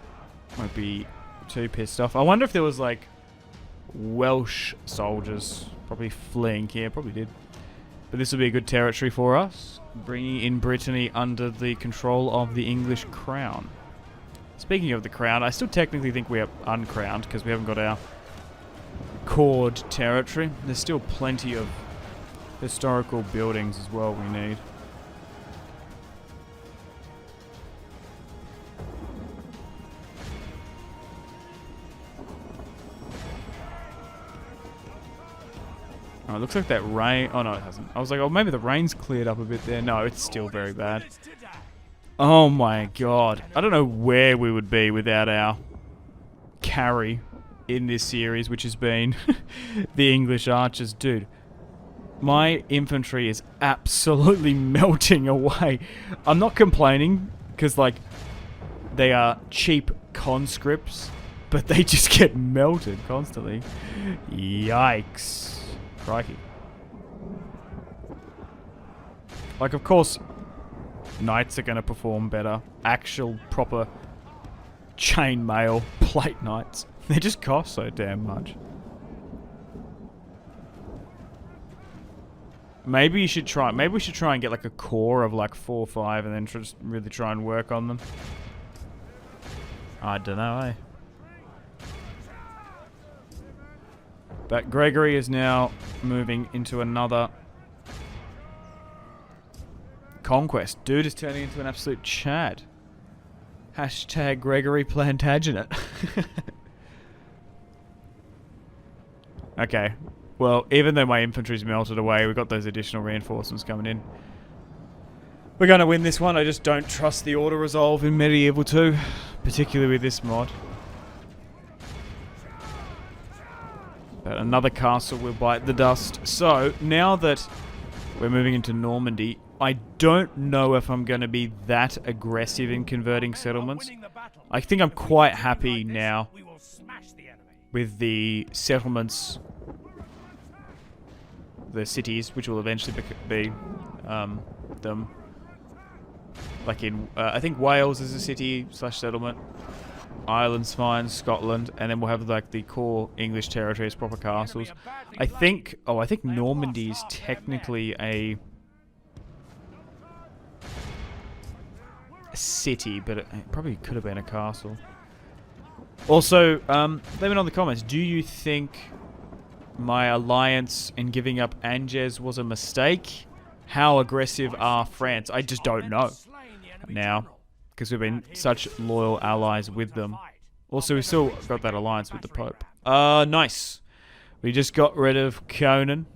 won't be too pissed off. I wonder if there was, like, Welsh soldiers probably fleeing here. Probably did. But this will be a good territory for us, bringing in Brittany under the control of the English crown. Speaking of the crown, I still technically think we are uncrowned because we haven't got our cord territory. There's still plenty of historical buildings as well we need. Oh, it looks like that rain... Oh, no, it hasn't. I was like, oh, maybe the rain's cleared up a bit there. No, it's still very bad. Oh my god. I don't know where we would be without our carry in this series, which has been the English archers. Dude, my infantry is absolutely melting away. I'm not complaining, because, like, they are cheap conscripts, but they just get melted constantly. Yikes. Crikey. Like, of course, knights are going to perform better. Actual, proper chainmail plate knights. They just cost so damn much. Maybe you should try. Maybe we should try and get like a core of like 4 or 5, and then just really try and work on them. I don't know, eh? But Gregory is now moving into another conquest. Dude is turning into an absolute Chad. Hashtag Gregory Plantagenet. Okay. Well, even though my infantry's melted away, we've got those additional reinforcements coming in. We're going to win this one. I just don't trust the auto-resolve in Medieval 2, particularly with this mod. But another castle will bite the dust. So, now that we're moving into Normandy, I don't know if I'm going to be that aggressive in converting settlements. I think I'm quite happy now with the settlements, the cities, which will eventually be them. Like in, I think Wales is a city / settlement. Ireland's fine, Scotland, and then we'll have like the core English territories, proper castles. I think Normandy is technically a city, but it probably could have been a castle. Also, let me know in the comments, do you think my alliance in giving up Angers was a mistake? How aggressive are France? I just don't know now, because we've been such loyal allies with them. Also, we've still got that alliance with the Pope. Nice. We just got rid of Conan.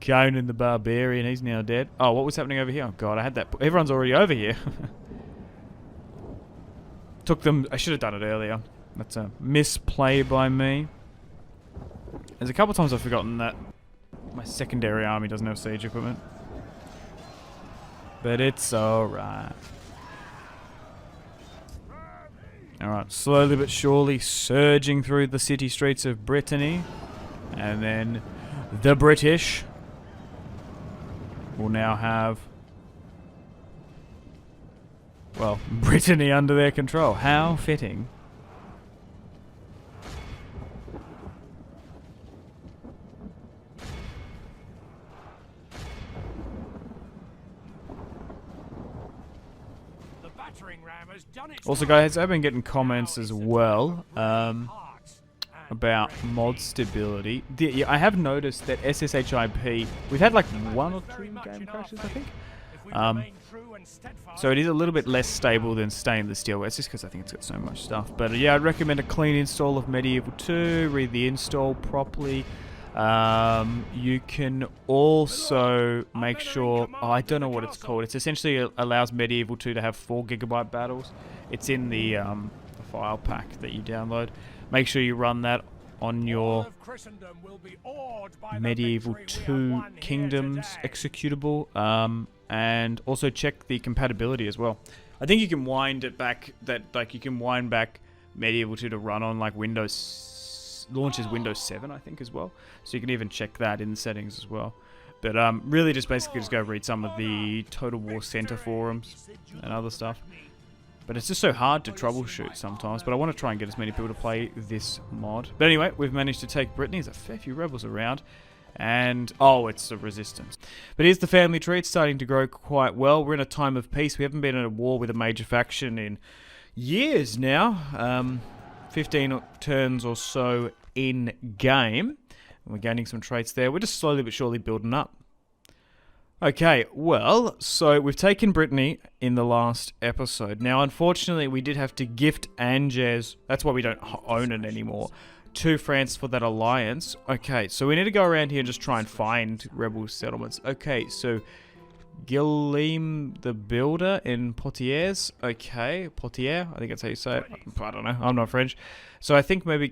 Conan the Barbarian, he's now dead. Oh, what was happening over here? Oh god, I had that. Everyone's already over here. Took them, I should have done it earlier. That's a misplay by me. There's a couple times I've forgotten that my secondary army doesn't have siege equipment. But it's alright. Alright, slowly but surely surging through the city streets of Brittany. And then the British will now have, well, Brittany under their control. How fitting. The battering ram has done Also, guys, I've been getting comments as well about mod stability. Yeah, I have noticed that SSHIP, we've had like 1 or 2 game crashes, I think. So it is a little bit less stable than stainless steel. It's just because I think it's got so much stuff. But yeah, I'd recommend a clean install of Medieval 2. Read the install properly. You can also make sure, I don't know what it's called. It's essentially allows Medieval 2 to have 4 GB battles. It's in the file pack that you download. Make sure you run that on your Medieval 2 Kingdoms executable, and also check the compatibility as well. I think you can wind it back, you can wind back Medieval 2 to run on like launches Windows 7, I think, as well. So you can even check that in the settings as well. But really just basically just go read some of the Total War Center forums and other stuff. But it's just so hard to troubleshoot sometimes. But I want to try and get as many people to play this mod. But anyway, we've managed to take Brittany. There's a fair few rebels around. And, oh, it's the resistance. But here's the family tree. It's starting to grow quite well. We're in a time of peace. We haven't been in a war with a major faction in years now. 15 turns or so in game. And we're gaining some traits there. We're just slowly but surely building up. Okay, well, so we've taken Brittany in the last episode. Now, unfortunately, we did have to gift Angers, that's why we don't own it anymore, to France for that alliance. Okay, so we need to go around here and just try and find rebel settlements. Okay, so Guillaume the Builder in Poitiers. Okay, Poitiers, I think that's how you say it. I don't know, I'm not French. So I think maybe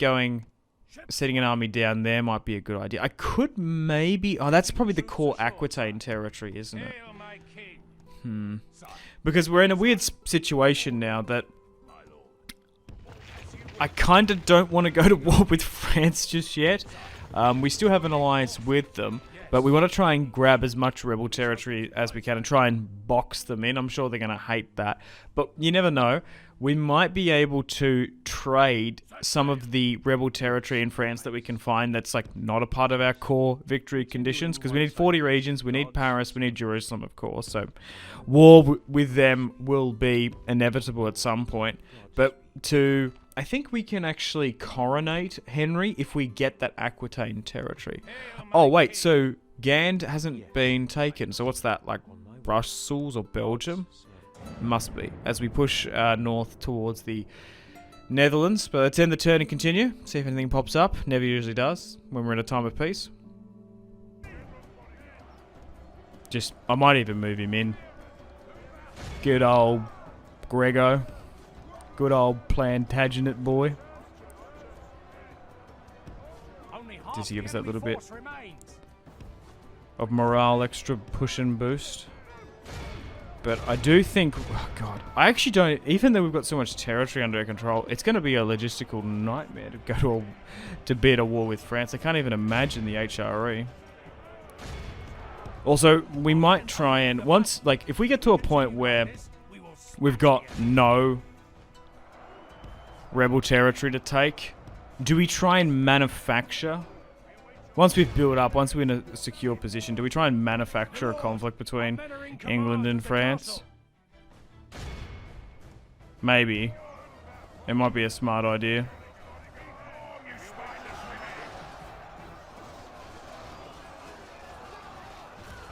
setting an army down there might be a good idea. I could maybe... Oh, that's probably the core Aquitaine territory, isn't it? Because we're in a weird situation now that I kind of don't want to go to war with France just yet. We still have an alliance with them, but we want to try and grab as much rebel territory as we can and try and box them in. I'm sure they're going to hate that, but you never know. We might be able to trade some of the rebel territory in France that we can find that's like not a part of our core victory conditions, because we need 40 regions, we need Paris, we need Jerusalem, of course. So war with them will be inevitable at some point. But I think we can actually coronate Henry if we get that Aquitaine territory. Oh wait, so Gand hasn't been taken. So what's that, like Brussels or Belgium? Must be, as we push north towards the Netherlands. But let's end the turn and continue. See if anything pops up. Never usually does when we're in a time of peace. I might even move him in. Good old Grego. Good old Plantagenet boy. Does he give us that little bit of morale, extra push and boost? But I do think, oh God, I actually don't, even though we've got so much territory under our control, it's going to be a logistical nightmare to go to be at a war with France. I can't even imagine the HRE. Also, we might try and, if we get to a point where we've got no rebel territory to take, do we try and manufacture? Once we've built up, once we're in a secure position, do we try and manufacture a conflict between England and France? Maybe. It might be a smart idea.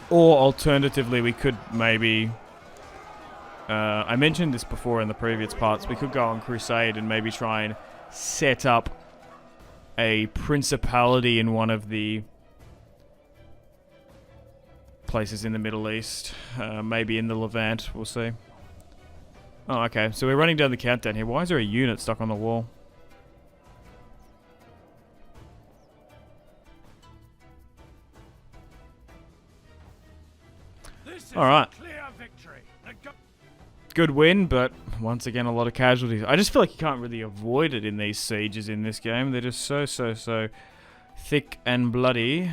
Or alternatively, we could maybe... I mentioned this before in the previous parts. We could go on Crusade and maybe try and set up a principality in one of the places in the Middle East. Maybe in the Levant, we'll see. Oh, okay. So we're running down the countdown here. Why is there a unit stuck on the wall? Alright. Good win, but once again, a lot of casualties. I just feel like you can't really avoid it in these sieges in this game. They're just so thick and bloody.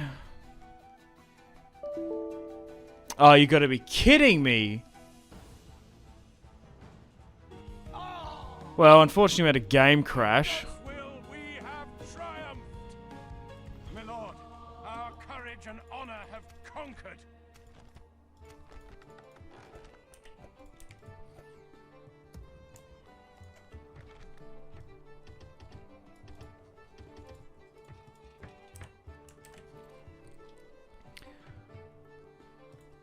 Oh, you gotta be kidding me! Well, unfortunately we had a game crash. My lord, our courage and honor have conquered.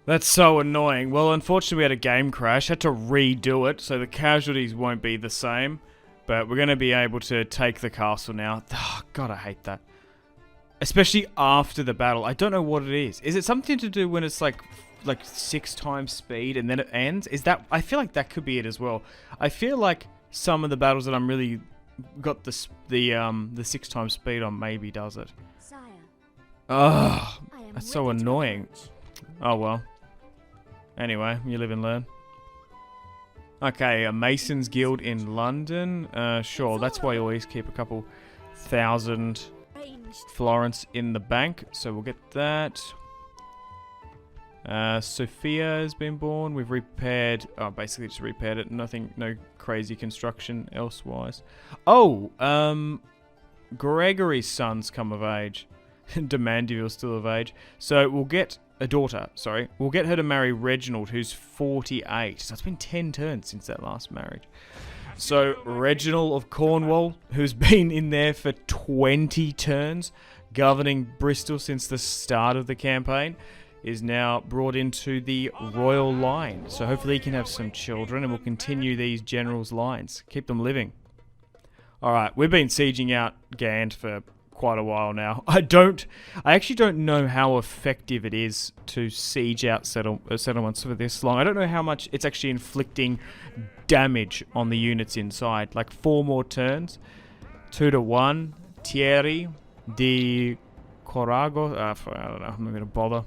That's so annoying. Well, unfortunately we had a game crash. Had to redo it, so the casualties won't be the same. But we're going to be able to take the castle now. Oh, God, I hate that. Especially after the battle. I don't know what it is. Is it something to do when it's like 6 times speed and then it ends? Is that... I feel like that could be it as well. I feel like some of the battles that I'm really got the 6 times speed on maybe does it. Sire, Ugh, I am that's so ready to annoying. approach. Oh well. Anyway, you live and learn. Okay, a Mason's Guild in London. Sure, that's why you always keep a couple thousand Ranged. florins in the bank. So we'll get that. Sophia has been born. We've repaired... Oh, basically just repaired it. Nothing, no crazy construction elsewise. Oh, Gregory's son's come of age. Demandeville's still of age. So we'll get a daughter, sorry. We'll get her to marry Reginald, who's 48. So it's been 10 turns since that last marriage. So Reginald of Cornwall, who's been in there for 20 turns, governing Bristol since the start of the campaign, is now brought into the royal line. So hopefully he can have some children and we'll continue these generals' lines. Keep them living. Alright, we've been sieging out Gand for quite a while now. I actually don't know how effective it is to siege out settlements for this long. I don't know how much it's actually inflicting damage on the units inside. Like 4 more turns. 2-1. Thierry di Corago. I don't know. I'm not going to bother.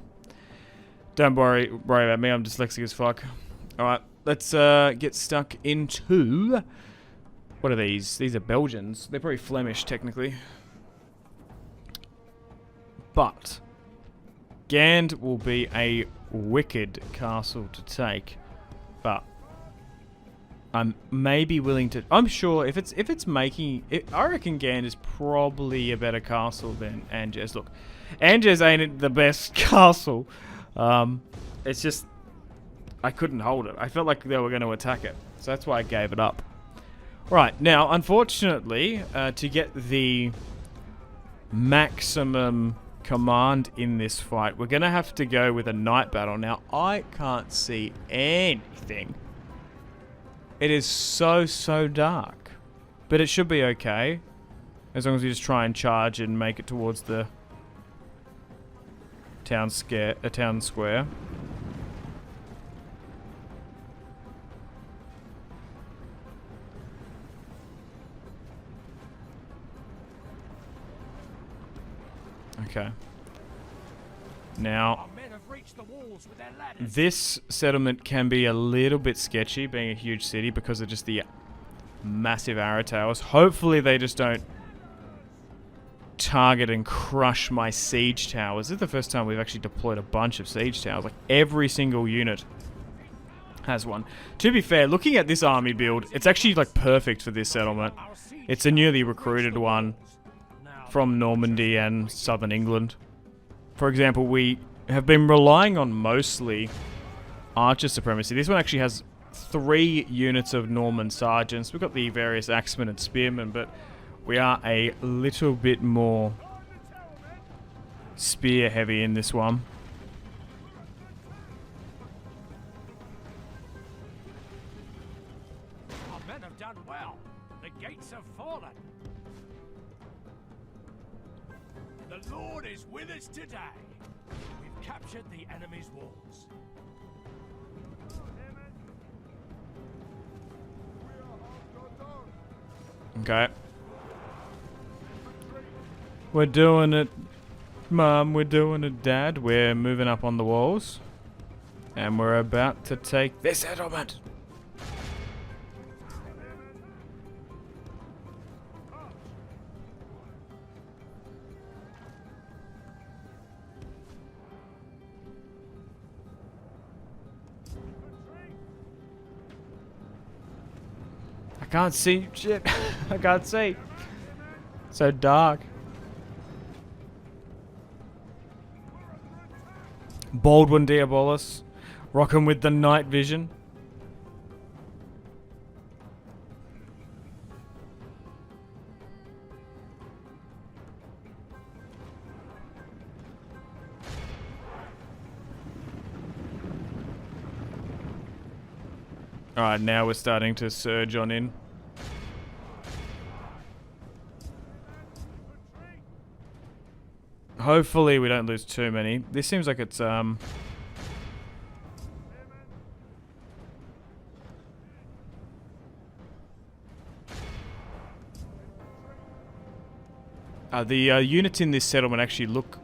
Don't worry about me. I'm dyslexic as fuck. Alright, let's get stuck into... What are these? These are Belgians. They're probably Flemish, technically. But Gand will be a wicked castle to take. But I'm maybe willing to... I'm sure if it's making... I reckon Gand is probably a better castle than Angers. Look, Angers ain't the best castle. It's just... I couldn't hold it. I felt like they were going to attack it. So that's why I gave it up. Right, now, unfortunately, to get the maximum command in this fight, we're going to have to go with a night battle. Now, I can't see anything. It is so dark. But it should be okay. As long as we just try and charge and make it towards the town square. Okay. Now, Our men have reached the walls with their ladders. this settlement can be a little bit sketchy, being a huge city, because of just the massive arrow towers. Hopefully they just don't target and crush my siege towers. This is the first time we've actually deployed a bunch of siege towers. Like, every single unit has one. To be fair, looking at this army build, it's actually, like, perfect for this settlement. It's a newly recruited one from Normandy and southern England. For example, we have been relying on mostly archer supremacy. This one actually has 3 units of Norman sergeants. We've got the various axemen and spearmen, but we are a little bit more spear heavy in this one. Our men have done well. The gates have fallen. The Lord is with us today. We've captured the enemy's walls. Okay. We're doing it, Mom. We're doing it, Dad. We're moving up on the walls. And we're about to take this settlement. I can't see shit. I can't see. So dark. Baldwin Diabolus. Rocking with the night vision. Alright, now we're starting to surge on in. Hopefully we don't lose too many. This seems like it's the units in this settlement actually look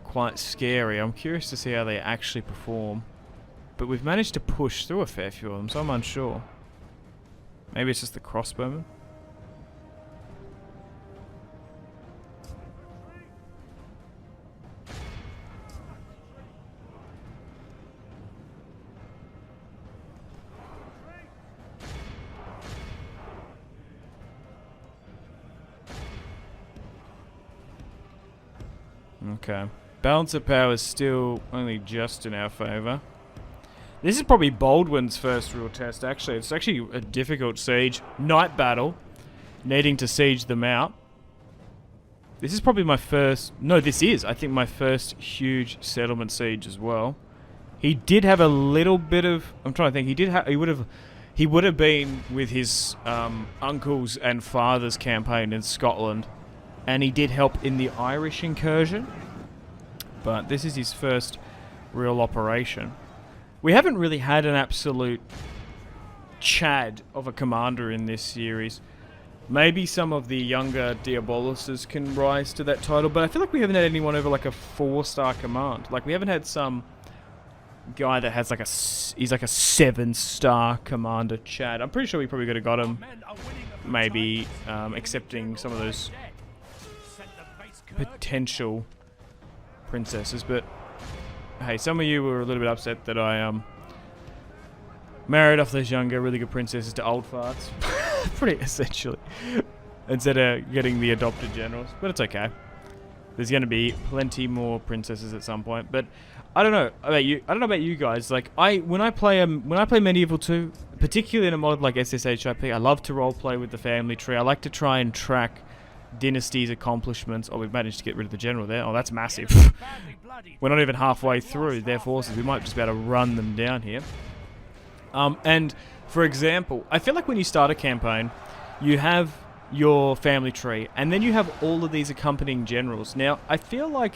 quite scary. I'm curious to see how they actually perform. But we've managed to push through a fair few of them, so I'm unsure. Maybe it's just the crossbowmen. Okay. Balance of power is still only just in our favour. This is probably Baldwin's first real test, actually. It's actually a difficult siege. Night battle. Needing to siege them out. This is probably my first... No, this is, I think, my first huge settlement siege as well. He did have a little bit of... I'm trying to think. He would have been with his uncle's and father's campaign in Scotland. And he did help in the Irish incursion. But this is his first real operation. We haven't really had an absolute Chad of a commander in this series. Maybe some of the younger Diaboluses can rise to that title, but I feel like we haven't had anyone over like a 4-star command. Like we haven't had some guy that has like he's like a 7-star commander Chad. I'm pretty sure we probably could have got him, maybe accepting some of those potential princesses, but hey, some of you were a little bit upset that I married off those younger, really good princesses to old farts, pretty essentially, instead of getting the adopted generals. But it's okay. There's going to be plenty more princesses at some point. But I don't know about you. I don't know about you guys. Like when I play Medieval 2, particularly in a mod like SSHIP, I love to roleplay with the family tree. I like to try and track Dynasty's accomplishments. Oh, we've managed to get rid of the general there. Oh, that's massive. We're not even halfway through their forces. We might just be able to run them down here. And for example, I feel like when you start a campaign, you have your family tree, and then you have all of these accompanying generals. Now, I feel like,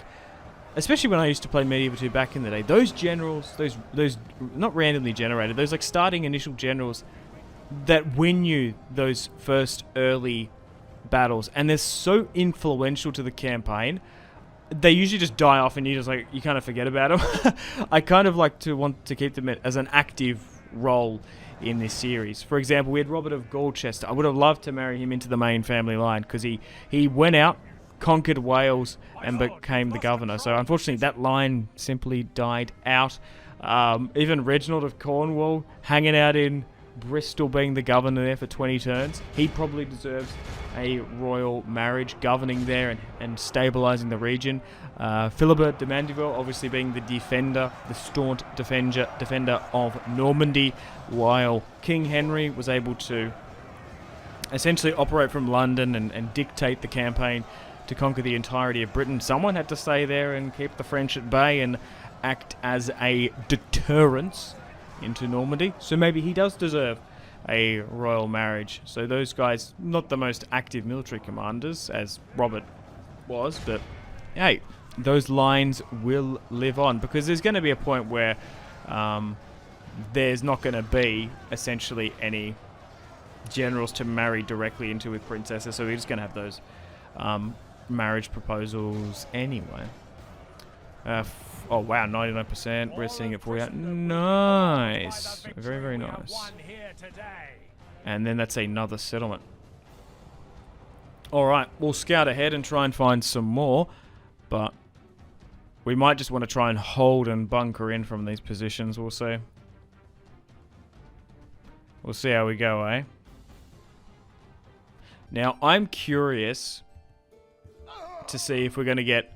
especially when I used to play Medieval 2 back in the day, those generals, those not randomly generated, those like starting initial generals that win you those first early battles, and they're so influential to the campaign, they usually just die off and you kind of forget about them. I kind of like to want to keep them as an active role in this series. For example, we had Robert of Gloucester. I would have loved to marry him into the main family line because he went out, conquered Wales, and became the governor. So unfortunately that line simply died out. Even Reginald of Cornwall hanging out in Bristol, being the governor there for 20 turns. He probably deserves a royal marriage, governing there and stabilising the region. Philibert de Mandeville obviously being the defender, the staunch defender of Normandy, while King Henry was able to essentially operate from London and dictate the campaign to conquer the entirety of Britain. Someone had to stay there and keep the French at bay and act as a deterrence into Normandy, so maybe he does deserve a royal marriage. So those guys, not the most active military commanders as Robert was, but hey, those lines will live on, because there's going to be a point where there's not going to be essentially any generals to marry directly into with princesses, so we're just going to have those marriage proposals anyway. Oh wow, 99%. We're seeing it for you. Nice. Very, very nice. And then that's another settlement. Alright, we'll scout ahead and try and find some more. But we might just want to try and hold and bunker in from these positions. We'll see. We'll see how we go, eh? Now, I'm curious to see if we're going to get...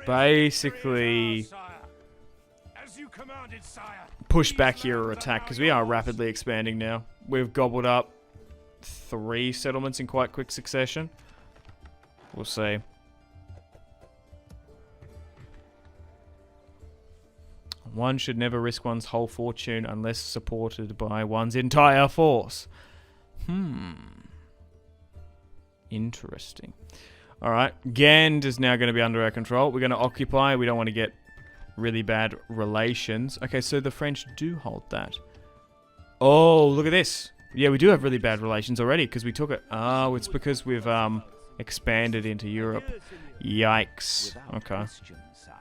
basically push back here or attack, because we are rapidly expanding now. We've gobbled up 3 settlements in quite quick succession. We'll see. One should never risk one's whole fortune unless supported by one's entire force. Interesting. Alright, Gand is now going to be under our control. We're going to occupy. We don't want to get really bad relations. Okay, so the French do hold that. Oh, look at this. Yeah, we do have really bad relations already because we took it. Oh, it's because we've expanded into Europe. Yikes. Okay. Question, sire.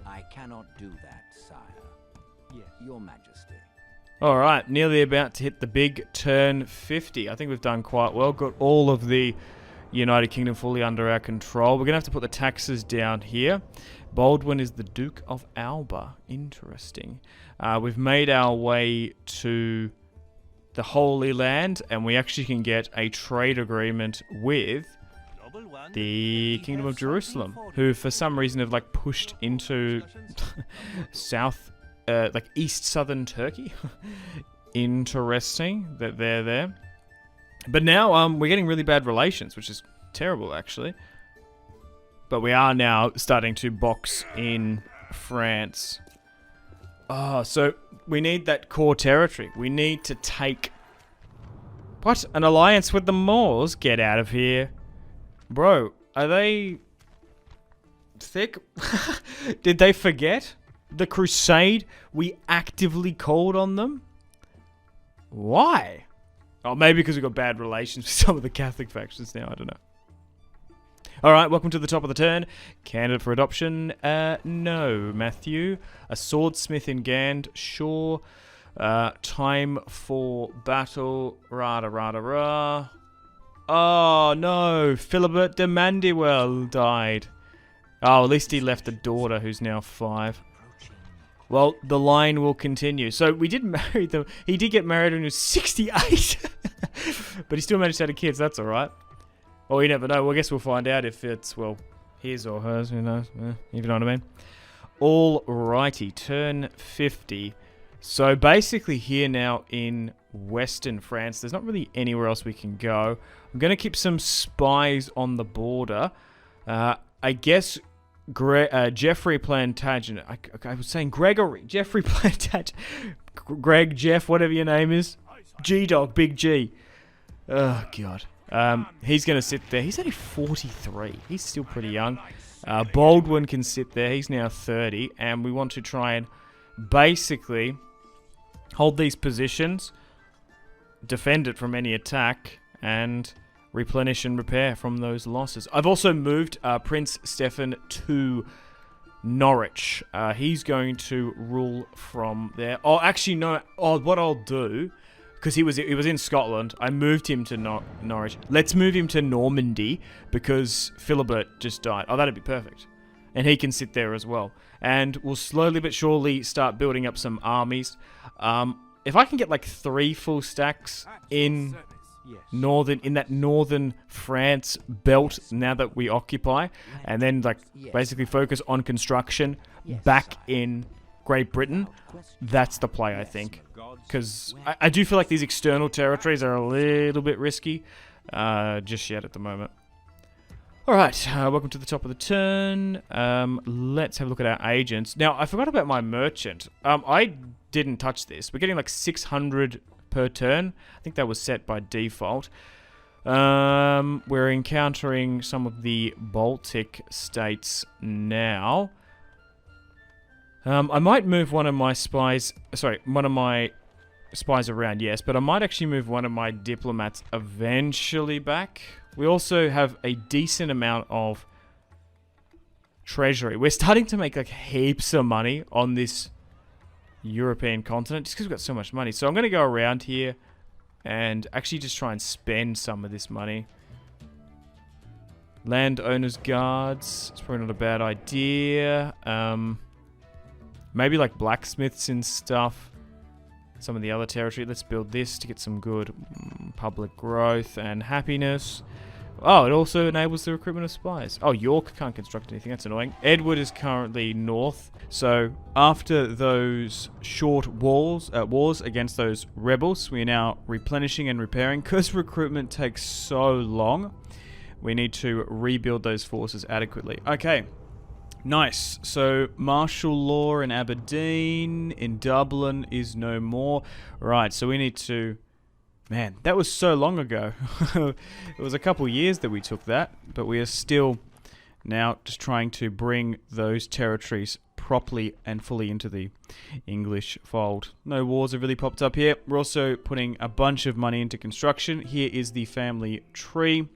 I cannot do that, sire. Yes. Your Majesty. Alright, nearly about to hit the big turn 50. I think we've done quite well. Got all of the United Kingdom fully under our control. We're going to have to put the taxes down here. Baldwin is the Duke of Alba. Interesting. We've made our way to the Holy Land, and we actually can get a trade agreement with the Kingdom of Jerusalem, who for some reason have like pushed into south, like east southern Turkey. Interesting that they're there. But now we're getting really bad relations, which is terrible actually. But we are now starting to box in France. Oh, so we need that core territory. We need to take... What? An alliance with the Moors? Get out of here. Bro, are they... thick? Did they forget? The Crusade we actively called on them? Why? Oh, maybe because we've got bad relations with some of the Catholic factions now. I don't know. Alright, welcome to the top of the turn. Candidate for adoption? No, Matthew. A swordsmith in Gand? Sure. Time for battle? Rah. Oh, no. Philibert de Mandewell died. Oh, at least he left a daughter who's now 5. Well, the line will continue. So we did marry them. He did get married when he was 68. But he still managed to have kids. That's alright. Well, you never know. Well, I guess we'll find out if it's, well, his or hers. Who knows? You know what I mean? Alrighty. Turn 50. So basically here now in Western France, there's not really anywhere else we can go. I'm going to keep some spies on the border. I guess Jeffrey Plantagenet. I was saying Gregory. Jeffrey Plantagenet. Greg, Jeff, whatever your name is. G-Dog, Big G. Oh, God. He's going to sit there. He's only 43. He's still pretty young. Baldwin can sit there. He's now 30. And we want to try and basically hold these positions, defend it from any attack, and replenish and repair from those losses. I've also moved Prince Stefan to Norwich. He's going to rule from there. Oh, actually, no. Oh, what I'll do... Because he was in Scotland. I moved him to Norwich. Let's move him to Normandy because Philibert just died. Oh, that'd be perfect. And he can sit there as well. And we'll slowly but surely start building up some armies. If I can get like 3 full stacks in that northern France belt now that we occupy, and then like basically focus on construction back in Great Britain, that's the play, I think. Because I do feel like these external territories are a little bit risky just yet at the moment. Alright, welcome to the top of the turn. Let's have a look at our agents. Now, I forgot about my merchant. I didn't touch this. We're getting like 600 per turn. I think that was set by default. We're encountering some of the Baltic states now. I might move one of my spies around, yes, but I might actually move one of my diplomats eventually back. We also have a decent amount of treasury. We're starting to make like heaps of money on this European continent just because we've got so much money. So I'm going to go around here and actually just try and spend some of this money. Landowners guards. It's probably not a bad idea. Maybe like blacksmiths and stuff. Some of the other territory. Let's build this to get some good public growth and happiness. Oh, it also enables the recruitment of spies. Oh, York can't construct anything. That's annoying. Edward is currently north. So after those short wars against those rebels, we are now replenishing and repairing. Because recruitment takes so long, we need to rebuild those forces adequately. Okay. Nice. So martial law in Aberdeen, in Dublin is no more. Right, so we need to... Man, that was so long ago. It was a couple years that we took that, but we are still now just trying to bring those territories properly and fully into the English fold. No wars have really popped up here. We're also putting a bunch of money into construction. Here is the family tree.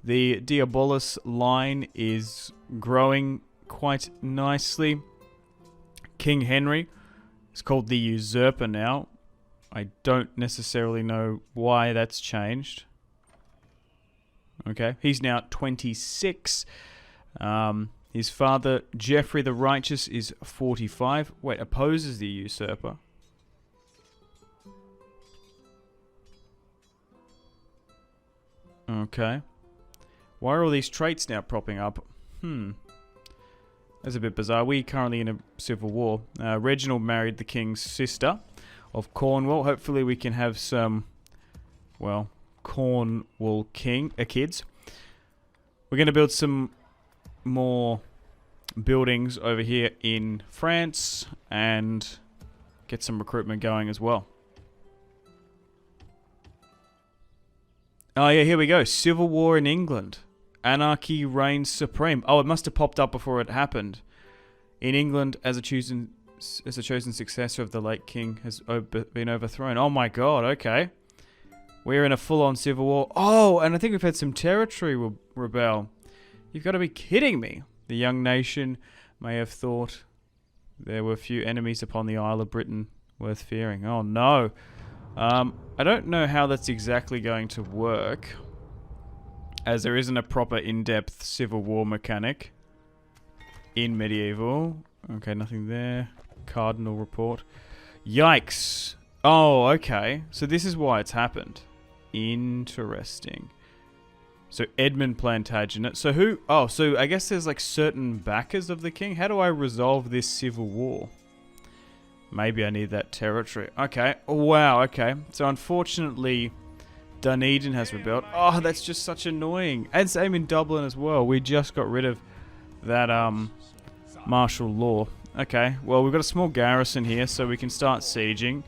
The Diabolus line is growing quite nicely. King Henry is called the Usurper now. I don't necessarily know why that's changed. Okay, he's now 26. His father, Geoffrey the Righteous, is 45. Wait, opposes the usurper. Okay. Why are all these traits now propping up? That's a bit bizarre. We're currently in a civil war. Reginald married the king's sister of Cornwall. Hopefully we can have some, well, Cornwall kids. We're going to build some more buildings over here in France and get some recruitment going as well. Oh yeah, here we go. Civil war in England. Anarchy reigns supreme. Oh, it must have popped up before it happened. In England, as a chosen successor of the late king has been overthrown. Oh my god, okay. We're in a full-on civil war. Oh, and I think we've had some territory rebel. You've got to be kidding me. The young nation may have thought there were few enemies upon the Isle of Britain worth fearing. Oh no. I don't know how that's exactly going to work, as there isn't a proper in-depth civil war mechanic in medieval. Okay, nothing there. Cardinal report. Yikes. Oh, okay. So this is why it's happened. Interesting. So Edmund Plantagenet. So who... Oh, so I guess there's like certain backers of the king. How do I resolve this civil war? Maybe I need that territory. Okay. Wow, okay. So unfortunately, Dunedin has rebelled. Oh, that's just such annoying. And same in Dublin as well. We just got rid of that martial law. Okay, well we've got a small garrison here, so we can start sieging.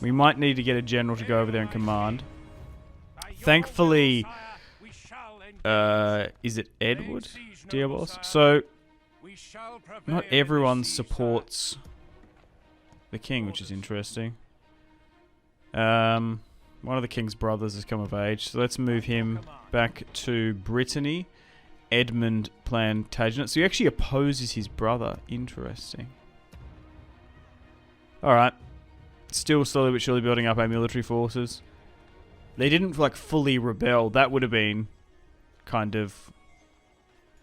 We might need to get a general to go over there and command. Thankfully, is it Edward Diabolos? So, not everyone supports the king, which is interesting. One of the king's brothers has come of age, so let's move him back to Brittany. Edmund Plantagenet. So he actually opposes his brother. Interesting. Alright. Still slowly but surely building up our military forces. They didn't like fully rebel. That would have been kind of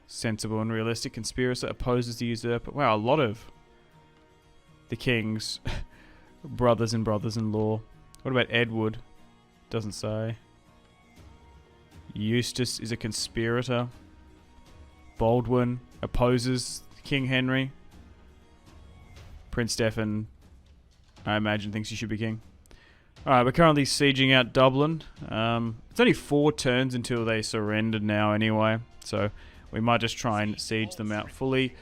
sensible and realistic. Conspirator opposes the usurper. Wow, a lot of the king's brothers and brothers-in-law. What about Edward? Doesn't say. Eustace is a conspirator. Baldwin opposes King Henry. Prince Stephen, I imagine, thinks he should be king. Alright, we're currently sieging out Dublin. It's only 4 turns until they surrendered now anyway, so we might just try and siege them out fully.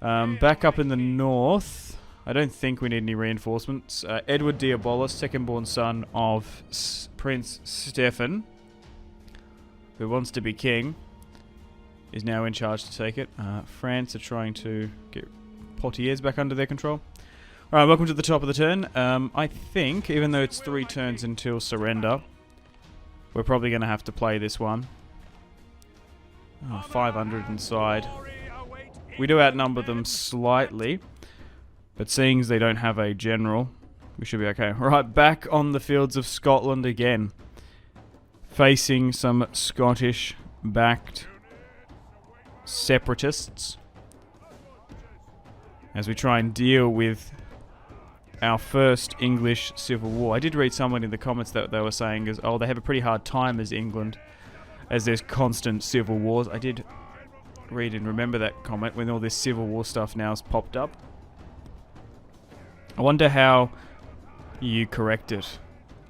Back up in the north, I don't think we need any reinforcements. Edward Diabolus, second-born son of Prince Stephen, who wants to be king, is now in charge to take it. France are trying to get Poitiers back under their control. Alright, welcome to the top of the turn. I think, even though it's 3 turns until surrender, we're probably going to have to play this one. 500 inside. We do outnumber them slightly, but seeing as they don't have a general, we should be okay. Alright, back on the fields of Scotland again. Facing some Scottish-backed separatists as we try and deal with our first English civil war. I did read someone in the comments that they were saying is, oh, they have a pretty hard time as England, as there's constant civil wars. I did read and remember that comment when all this civil war stuff now has popped up. I wonder how you correct it.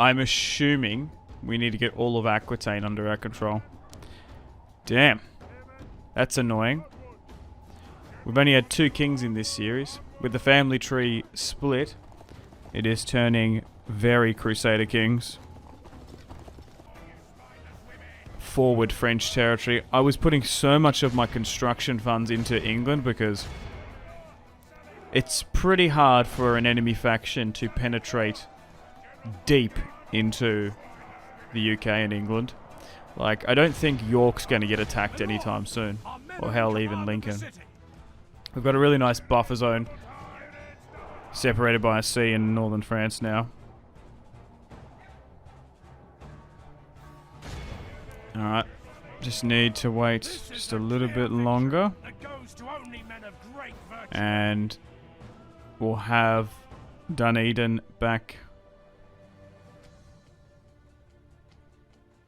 I'm assuming we need to get all of Aquitaine under our control. Damn. That's annoying. We've only had 2 kings in this series. With the family tree split, it is turning very Crusader kings. Forward French territory. I was putting so much of my construction funds into England because it's pretty hard for an enemy faction to penetrate deep into the UK and England. Like, I don't think York's going to get attacked anytime soon. Or hell, even Lincoln. We've got a really nice buffer zone separated by a sea in northern France now. Alright, just need to wait just a little bit longer. And we'll have Dunedin back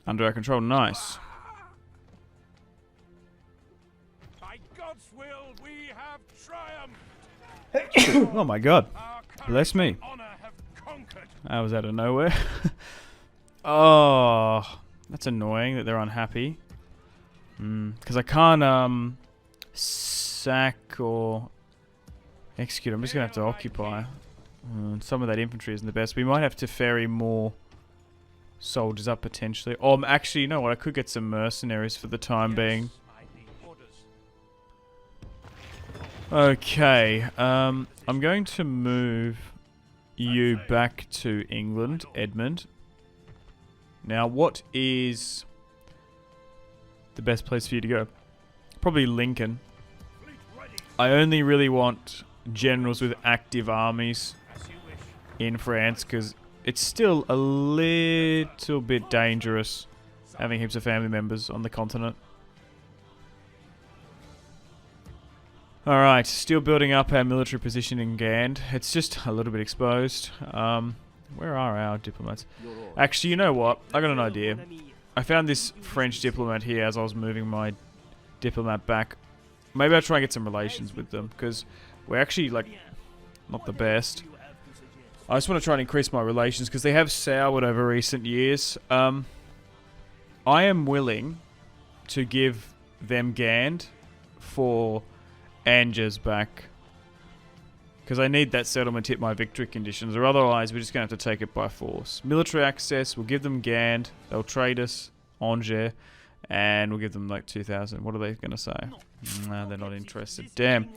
under our control. Nice. By God's will, we have triumphed. Oh my god. Bless me. That was out of nowhere. Oh, that's annoying that they're unhappy. Because I can't sack or execute. I'm just going to have to occupy. Some of that infantry isn't the best. We might have to ferry more soldiers up potentially. Oh, actually, you know what? I could get some mercenaries for the time being. Okay. I'm going to move you back to England, Edmund. Now, what is the best place for you to go? Probably Lincoln. I only really want generals with active armies in France because it's still a little bit dangerous having heaps of family members on the continent. Alright, still building up our military position in Gand. It's just a little bit exposed. Where are our diplomats? Actually, you know what? I got an idea. I found this French diplomat here as I was moving my diplomat back. Maybe I'll try and get some relations with them, because we're actually, like, not the best. I just want to try and increase my relations, because they have soured over recent years. I am willing to give them Gand for Angers back, because I need that settlement to hit my victory conditions, or otherwise we're just going to have to take it by force. Military access, we'll give them Gand, they'll trade us Angers, and we'll give them like 2,000. What are they going to say? Nah, they're not interested. Damn.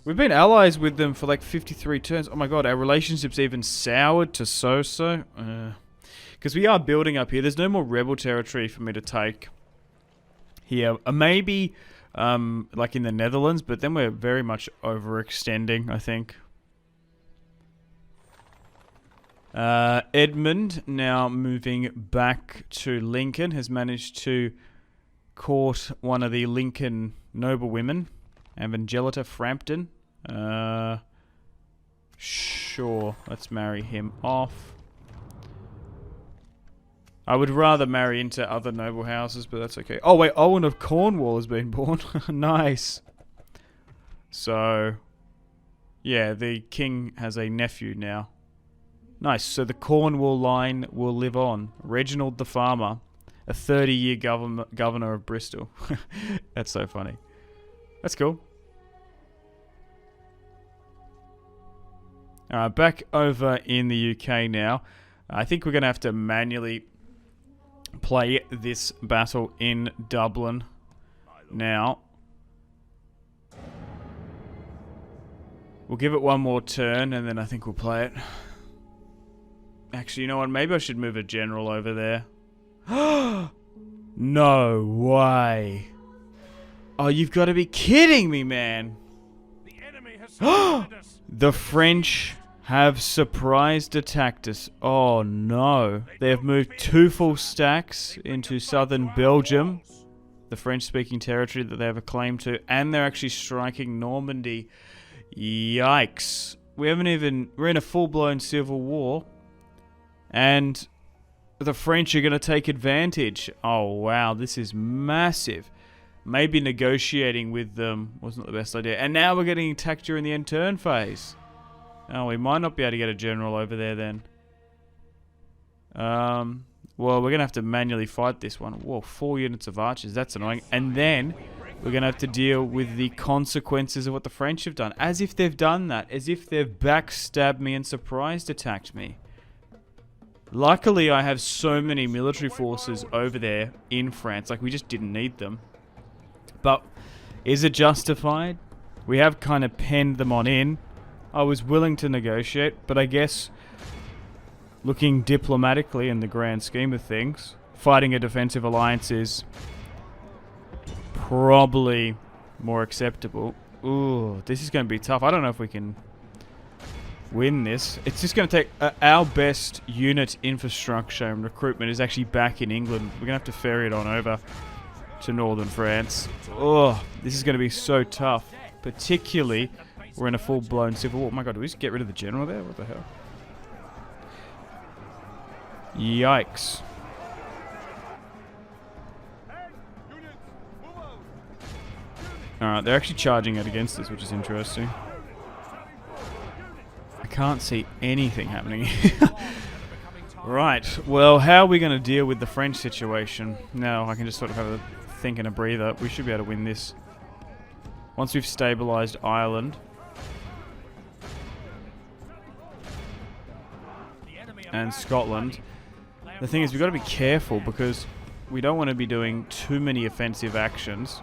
We've been allies with them for like 53 turns. Oh my god, our relationship's even soured to so-so. Because we are building up here. There's no more rebel territory for me to take here. Maybe like in the Netherlands, but then we're very much overextending, I think. Edmund, now moving back to Lincoln, has managed to court one of the Lincoln noblewomen, Evangelista Frampton. Sure, let's marry him off. I would rather marry into other noble houses, but that's okay. Oh wait, Owen of Cornwall has been born. Nice. So, yeah, the king has a nephew now. Nice, so the Cornwall line will live on. Reginald the Farmer, a 30-year governor of Bristol. That's so funny. That's cool. Alright, back over in the UK now. I think we're going to have to manually play this battle in Dublin now. We'll give it one more turn and then I think we'll play it. Actually, you know what? Maybe I should move a general over there. No way. Oh, you've got to be kidding me, man. The enemy has surrounded us. The French have surprised attacked us. Oh no. They have moved 2 full stacks into southern Belgium, the French-speaking territory that they have a claim to, and they're actually striking Normandy. Yikes. We're in a full-blown civil war, and the French are going to take advantage. Oh wow, this is massive. Maybe negotiating with them wasn't the best idea. And now we're getting attacked during the end turn phase. Oh, we might not be able to get a general over there then. Well, we're going to have to manually fight this one. Whoa, 4 units of archers. That's annoying. And then we're going to have to deal with the consequences of what the French have done. As if they've done that. As if they've backstabbed me and surprise attacked me. Luckily, I have so many military forces over there in France. Like, we just didn't need them. But is it justified? We have kind of penned them on in. I was willing to negotiate, but I guess looking diplomatically in the grand scheme of things, fighting a defensive alliance is probably more acceptable. Ooh, this is going to be tough. I don't know if we can win this. It's just going to take our best unit infrastructure and recruitment is actually back in England. We're going to have to ferry it on over to northern France. Oh, this is going to be so tough. Particularly, we're in a full-blown civil war. Oh my god, did we just get rid of the general there? What the hell? Yikes. Alright, they're actually charging it against us, which is interesting. I can't see anything happening. Right, well, how are we going to deal with the French situation? Now, I can just sort of have a think and a breather. We should be able to win this. Once we've stabilized Ireland. And Scotland. The thing is, we've got to be careful because we don't want to be doing too many offensive actions.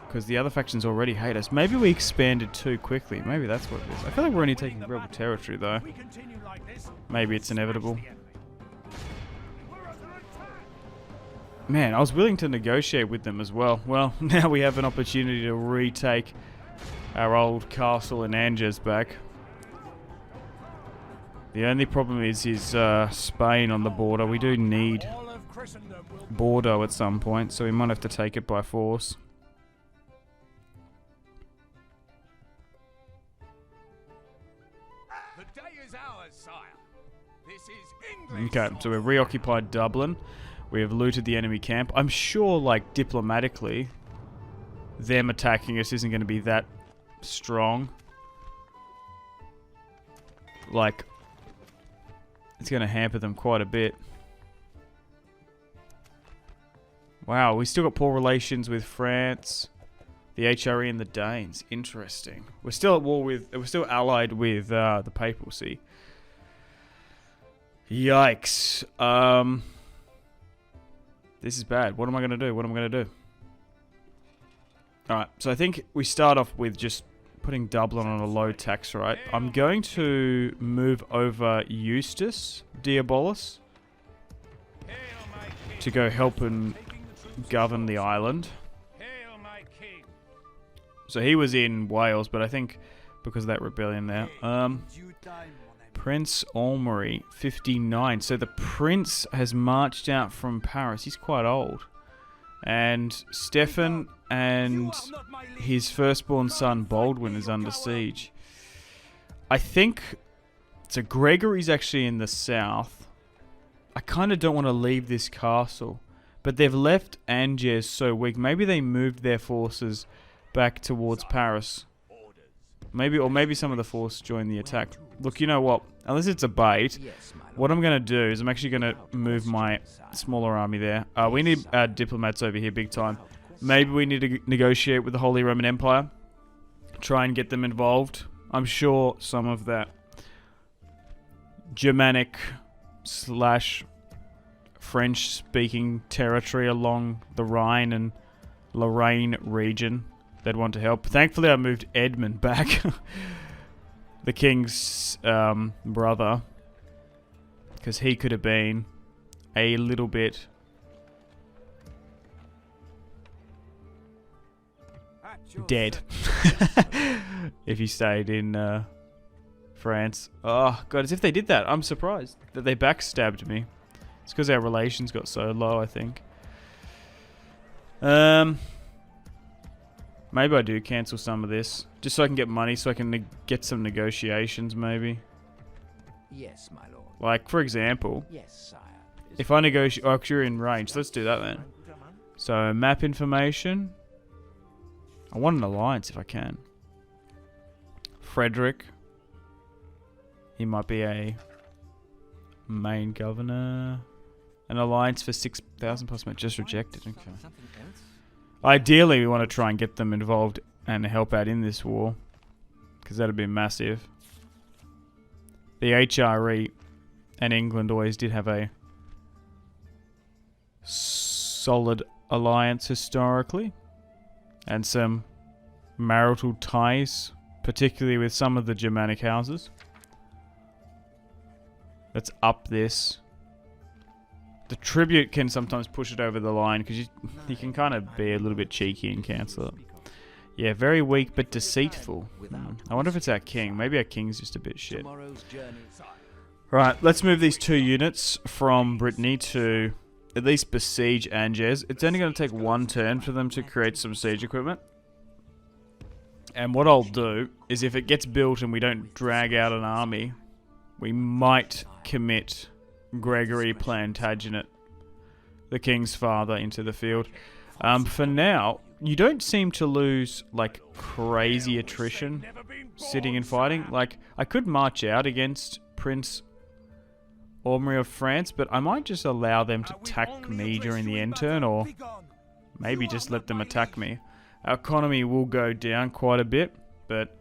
Because the other factions already hate us. Maybe we expanded too quickly. Maybe that's what it is. I feel like we're only taking rebel territory, though. Maybe it's inevitable. Man, I was willing to negotiate with them as well. Well, now we have an opportunity to retake our old castle in Angers back. The only problem is Spain on the border. We do need Bordeaux at some point, so we might have to take it by force. The day is ours, sire. This is English. Okay, so we've reoccupied Dublin. We have looted the enemy camp. I'm sure, like, diplomatically, them attacking us isn't going to be that strong. Like, it's going to hamper them quite a bit. Wow, we still got poor relations with France, the HRE, and the Danes. Interesting. We're still at war with... We're still allied with the papacy. Yikes. This is bad. What am I going to do? What am I going to do? Alright, so I think we start off with just putting Dublin on a low tax rate. I'm going to move over Eustace Diabolus to go help and govern the island. So he was in Wales, but I think because of that rebellion there. Prince Almery, 59. So the prince has marched out from Paris. He's quite old. And Stefan and his firstborn son Baldwin is under siege. I think... So Gregory's actually in the south. I kind of don't want to leave this castle. But they've left Angers so weak. Maybe they moved their forces back towards Paris. Maybe, or maybe some of the force joined the attack. Look, you know what? Unless it's a bait, what I'm going to do is I'm actually going to move my smaller army there. We need diplomats over here big time. Maybe we need to negotiate with the Holy Roman Empire. Try and get them involved. I'm sure some of that Germanic / French-speaking territory along the Rhine and Lorraine region, they'd want to help. Thankfully, I moved Edmund back, the king's brother, because he could have been a little bit dead if he stayed in France. Oh, God, as if they did that. I'm surprised that they backstabbed me. It's because our relations got so low, I think. Maybe I do cancel some of this, just so I can get money, so I can get some negotiations, maybe. Yes, my lord. Like, for example, Yes, sire. if I negotiate... Oh, you're in range. Let's do that then. So, map information. I want an alliance if I can. Frederick. He might be a main governor. An alliance for 6,000 plus just rejected. Okay. Ideally, we want to try and get them involved and help out in this war, because that'd be massive. The HRE and England always did have a solid alliance historically, and some marital ties, particularly with some of the Germanic houses. Let's up this. The tribute can sometimes push it over the line, because you can kind of be a little bit cheeky and cancel it. Yeah, very weak but deceitful. I wonder if it's our king. Maybe our king's just a bit shit. Right, let's move these 2 units from Brittany to at least besiege Angers. It's only going to take 1 turn for them to create some siege equipment. And what I'll do is, if it gets built and we don't drag out an army, we might commit Gregory Plantagenet, the king's father, into the field. For now, you don't seem to lose like crazy attrition sitting and fighting. Like, I could march out against Prince Ormond of France, but I might just allow them to attack me during the end turn, or maybe just let them attack me. Our economy will go down quite a bit, but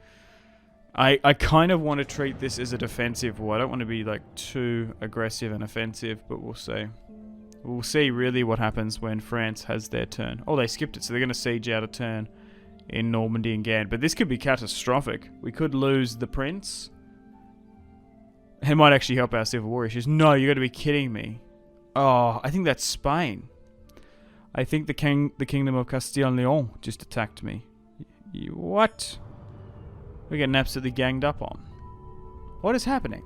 I kind of want to treat this as a defensive war. I don't want to be like too aggressive and offensive, but we'll see. We'll see really what happens when France has their turn. Oh, they skipped it, so they're going to siege out a turn in Normandy and Gand. But this could be catastrophic. We could lose the prince. It might actually help our civil war issues. No, you got to be kidding me. Oh, I think that's Spain. I think the kingdom of Castile and Leon just attacked me. What? We're getting absolutely ganged up on. What is happening?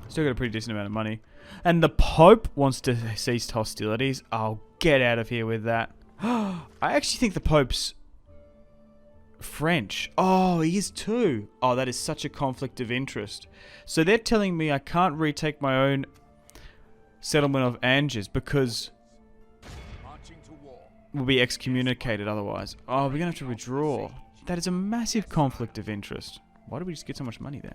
Still got a pretty decent amount of money. And the Pope wants to cease hostilities. I'll get out of here with that. I actually think the Pope's French. Oh, he is too. Oh, that is such a conflict of interest. So they're telling me I can't retake my own settlement of Angers because we'll be excommunicated otherwise. Oh, we're going to have to withdraw. That is a massive conflict of interest. Why did we just get so much money then?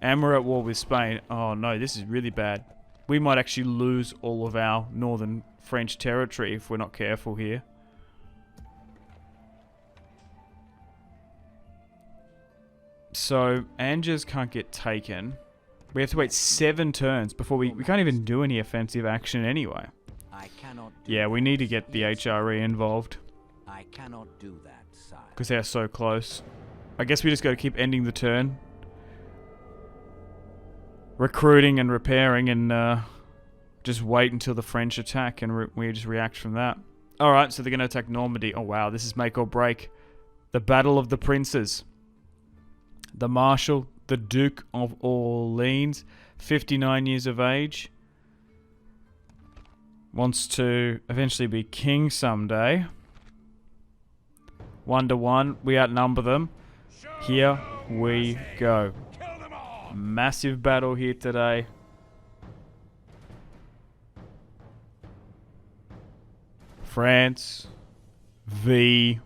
And we're at war with Spain. Oh no, this is really bad. We might actually lose all of our northern French territory if we're not careful here. So, Angers can't get taken. We have to wait 7 turns before we can't even do any offensive action anyway. Yeah, we need to get the HRE involved. I cannot do that, sire. Because they are so close. I guess we just got to keep ending the turn. Recruiting and repairing, and just wait until the French attack, and we just react from that. Alright, so they're going to attack Normandy. Oh wow, this is make or break. The Battle of the Princes. The Marshal, the Duke of Orleans, 59 years of age. Wants to eventually be king someday. 1-1, we outnumber them. Here we go. Massive battle here today. France v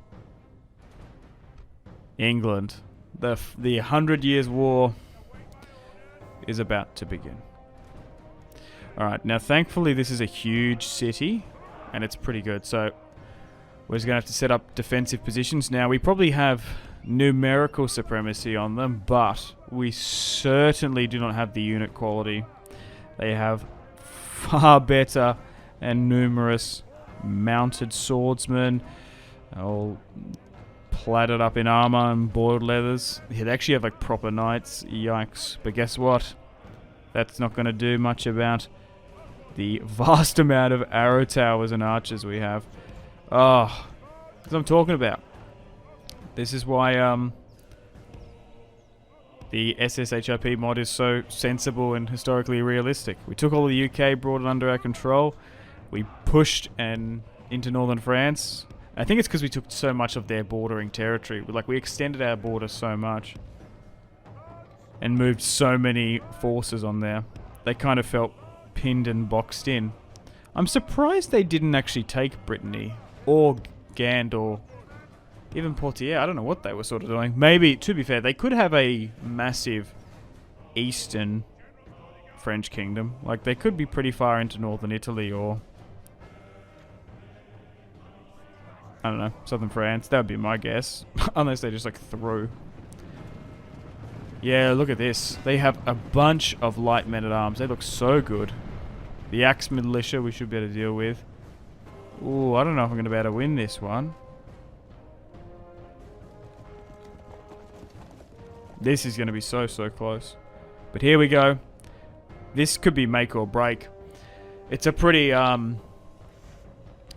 England. The 100 Years' War is about to begin. Alright, now thankfully this is a huge city, and it's pretty good, so we're just going to have to set up defensive positions. Now, we probably have numerical supremacy on them, but we certainly do not have the unit quality. They have far better and numerous mounted swordsmen, all plated up in armor and boiled leathers. Yeah, they actually have like proper knights. Yikes. But guess what? That's not going to do much about the vast amount of arrow towers and archers we have. Oh, that's what I'm talking about. This is why the SSHIP mod is so sensible and historically realistic. We took all of the UK, brought it under our control. We pushed into northern France. I think it's because we took so much of their bordering territory. We extended our border so much and moved so many forces on there. They kind of felt pinned and boxed in. I'm surprised they didn't actually take Brittany or Gand or even Poitiers. I don't know what they were sort of doing. Maybe, to be fair, they could have a massive eastern French kingdom. Like, they could be pretty far into northern Italy or I don't know, southern France. That would be my guess. Unless they just like threw. Yeah, look at this. They have a bunch of light men-at-arms. They look so good. The Axe Militia we should be able to deal with. Ooh, I don't know if I'm going to be able to win this one. This is going to be so close. But here we go. This could be make or break. It's a pretty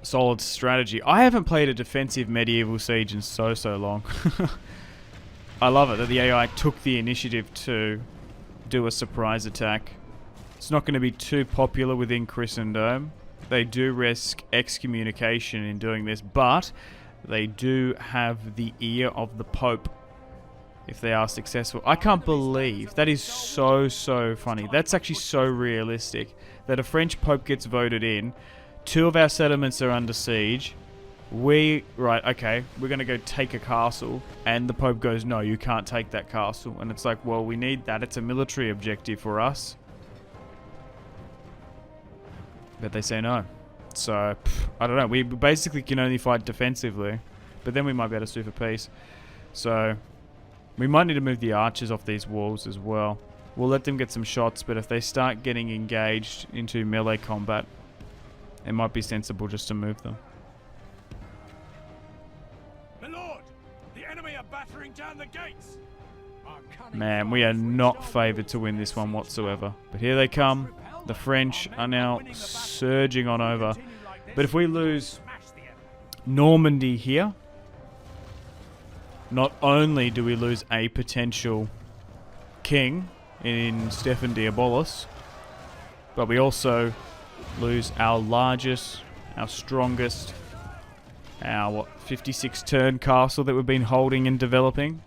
solid strategy. I haven't played a defensive medieval siege in so long. I love it that the AI took the initiative to do a surprise attack. It's not going to be too popular within Christendom. They do risk excommunication in doing this, but they do have the ear of the Pope if they are successful. I can't believe that is so funny. That's actually so realistic that a French Pope gets voted in. 2 of our settlements are under siege. Right, okay, we're going to go take a castle. And the Pope goes, no, you can't take that castle. And it's like, well, we need that. It's a military objective for us. But they say no. So, I don't know. We basically can only fight defensively. But then we might be able to sue for peace. So, we might need to move the archers off these walls as well. We'll let them get some shots, but if they start getting engaged into melee combat, it might be sensible just to move them. My lord, the enemy are battering down the gates. Man, we are not favoured to win this one whatsoever. But here they come. The French are now surging on over. But if we lose Normandy here, not only do we lose a potential king in Stefan Diabolos, but we also lose our largest, our strongest, our 56 turn castle that we've been holding and developing.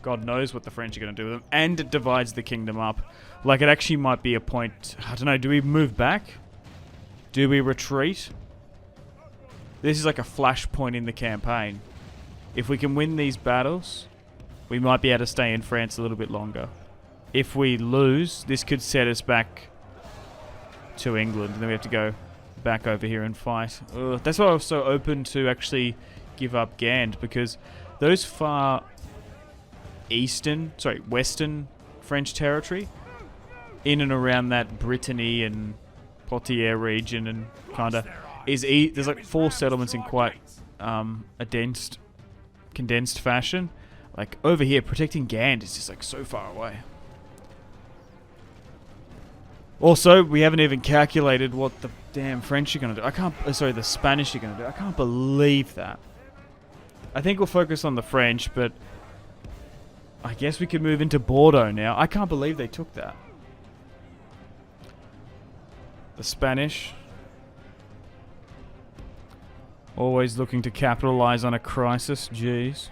God knows what the French are going to do with them. And it divides the kingdom up. Like, it actually might be a point... I don't know, do we move back? Do we retreat? This is like a flashpoint in the campaign. If we can win these battles, we might be able to stay in France a little bit longer. If we lose, this could set us back to England. And then we have to go back over here and fight. Ugh, that's why I was so open to actually give up Gand. Because those far... western French territory, in and around that Brittany and Poitiers region, and kind of there's like 4 settlements in quite a condensed fashion. Like over here, protecting Gand is just like so far away. Also, we haven't even calculated what the damn French are gonna do. The Spanish are gonna do. I can't believe that. I think we'll focus on the French, but I guess we could move into Bordeaux now. I can't believe they took that. The Spanish. Always looking to capitalize on a crisis. Jeez.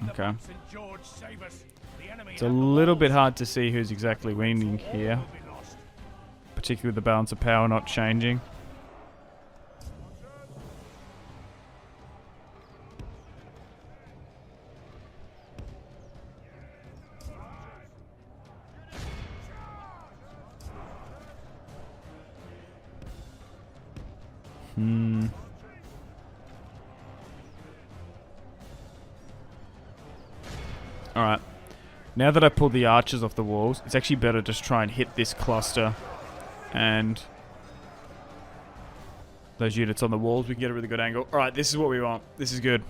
Okay. It's a little bit hard to see who's exactly winning here. Particularly with the balance of power not changing. Alright. Now that I pulled the archers off the walls, it's actually better to just try and hit this cluster and those units on the walls. We can get a really good angle. Alright, this is what we want. This is good.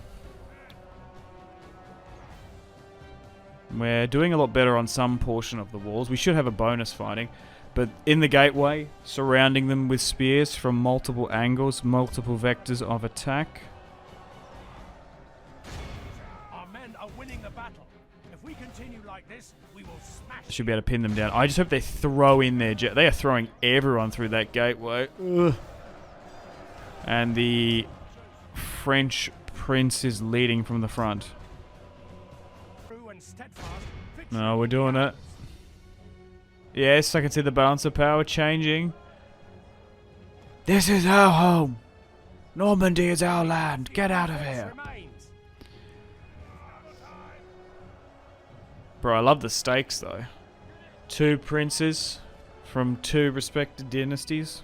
We're doing a lot better on some portion of the walls. We should have a bonus fighting. But in the gateway, surrounding them with spears from multiple angles, multiple vectors of attack. Our men are winning the battle. If we continue like this, we will smash. Should be able to pin them down. I just hope they throw in their jet. They are throwing everyone through that gateway. Ugh. And the French prince is leading from the front. No, we're doing it. Yes, I can see the balance of power changing. This is our home. Normandy is our land. Get out of here. Bro, I love the stakes though. 2 princes from 2 respected dynasties.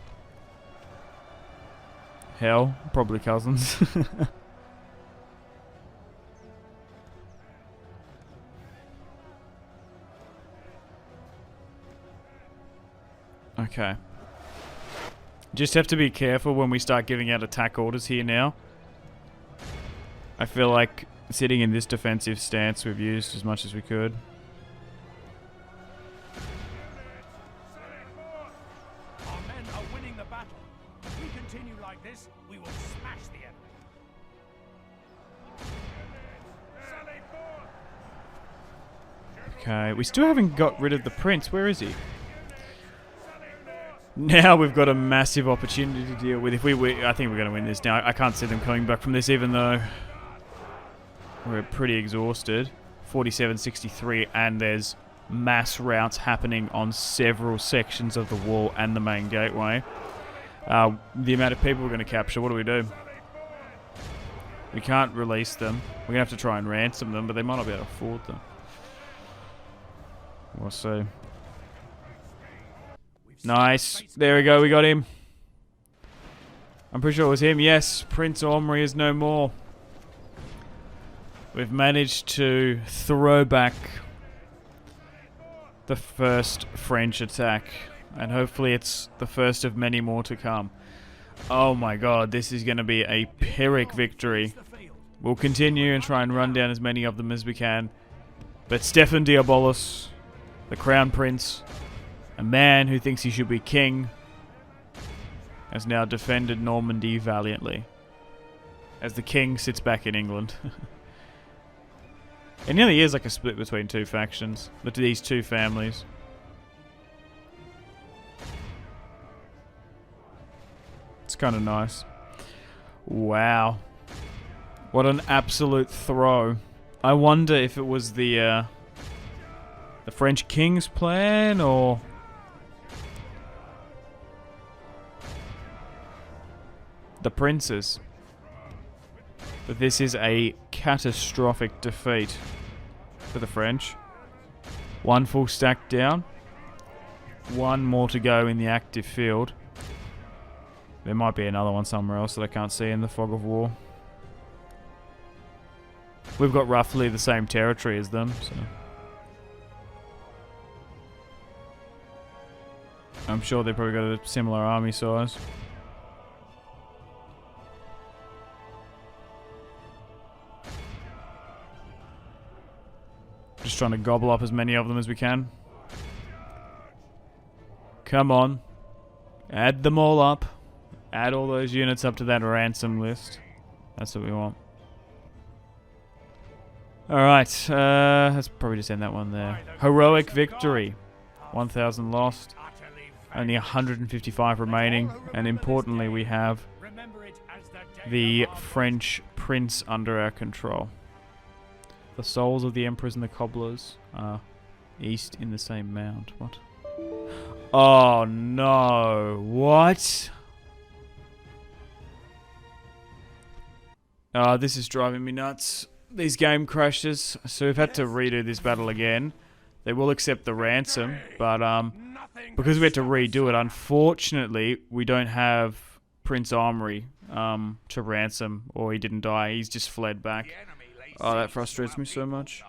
Hell, probably cousins. Okay. Just have to be careful when we start giving out attack orders here now. I feel like sitting in this defensive stance we've used as much as we could. Our men are winning the battle. If we continue like this, we will smash the enemy. Okay, we still haven't got rid of the prince. Where is he? Now we've got a massive opportunity to deal with. If we win, I think we're going to win this now. I can't see them coming back from this, even though we're pretty exhausted. 47-63, and there's mass routes happening on several sections of the wall and the main gateway. The amount of people we're going to capture, what do we do? We can't release them. We're going to have to try and ransom them, but they might not be able to afford them. We'll see. Nice. There we go. We got him. I'm pretty sure it was him. Yes. Prince Omri is no more. We've managed to throw back the first French attack. And hopefully it's the first of many more to come. Oh my god. This is going to be a Pyrrhic victory. We'll continue and try and run down as many of them as we can. But Stefan Diabolos, the Crown Prince, a man who thinks he should be king, has now defended Normandy valiantly, as the king sits back in England. It nearly is like a split between two factions, but these two families. It's kind of nice. Wow. What an absolute throw. I wonder if it was the French king's plan, or the princes. But this is a catastrophic defeat for the French. One full stack down. One more to go in the active field. There might be another one somewhere else that I can't see in the fog of war. We've got roughly the same territory as them, so I'm sure they've probably got a similar army size. Just trying to gobble up as many of them as we can. Come on. Add them all up. Add all those units up to that ransom list. That's what we want. Alright, let's probably just end that one there. Heroic victory. 1,000 lost. Only 155 remaining. And importantly, we have the French prince under our control. The souls of the emperors and the cobblers are east in the same mound. What? Oh no. What? This is driving me nuts. These game crashes. So we've had to redo this battle again. They will accept the ransom, but because we had to redo it, unfortunately, we don't have Prince Omri to ransom, or he didn't die. He's just fled back. Oh, that frustrates me so much.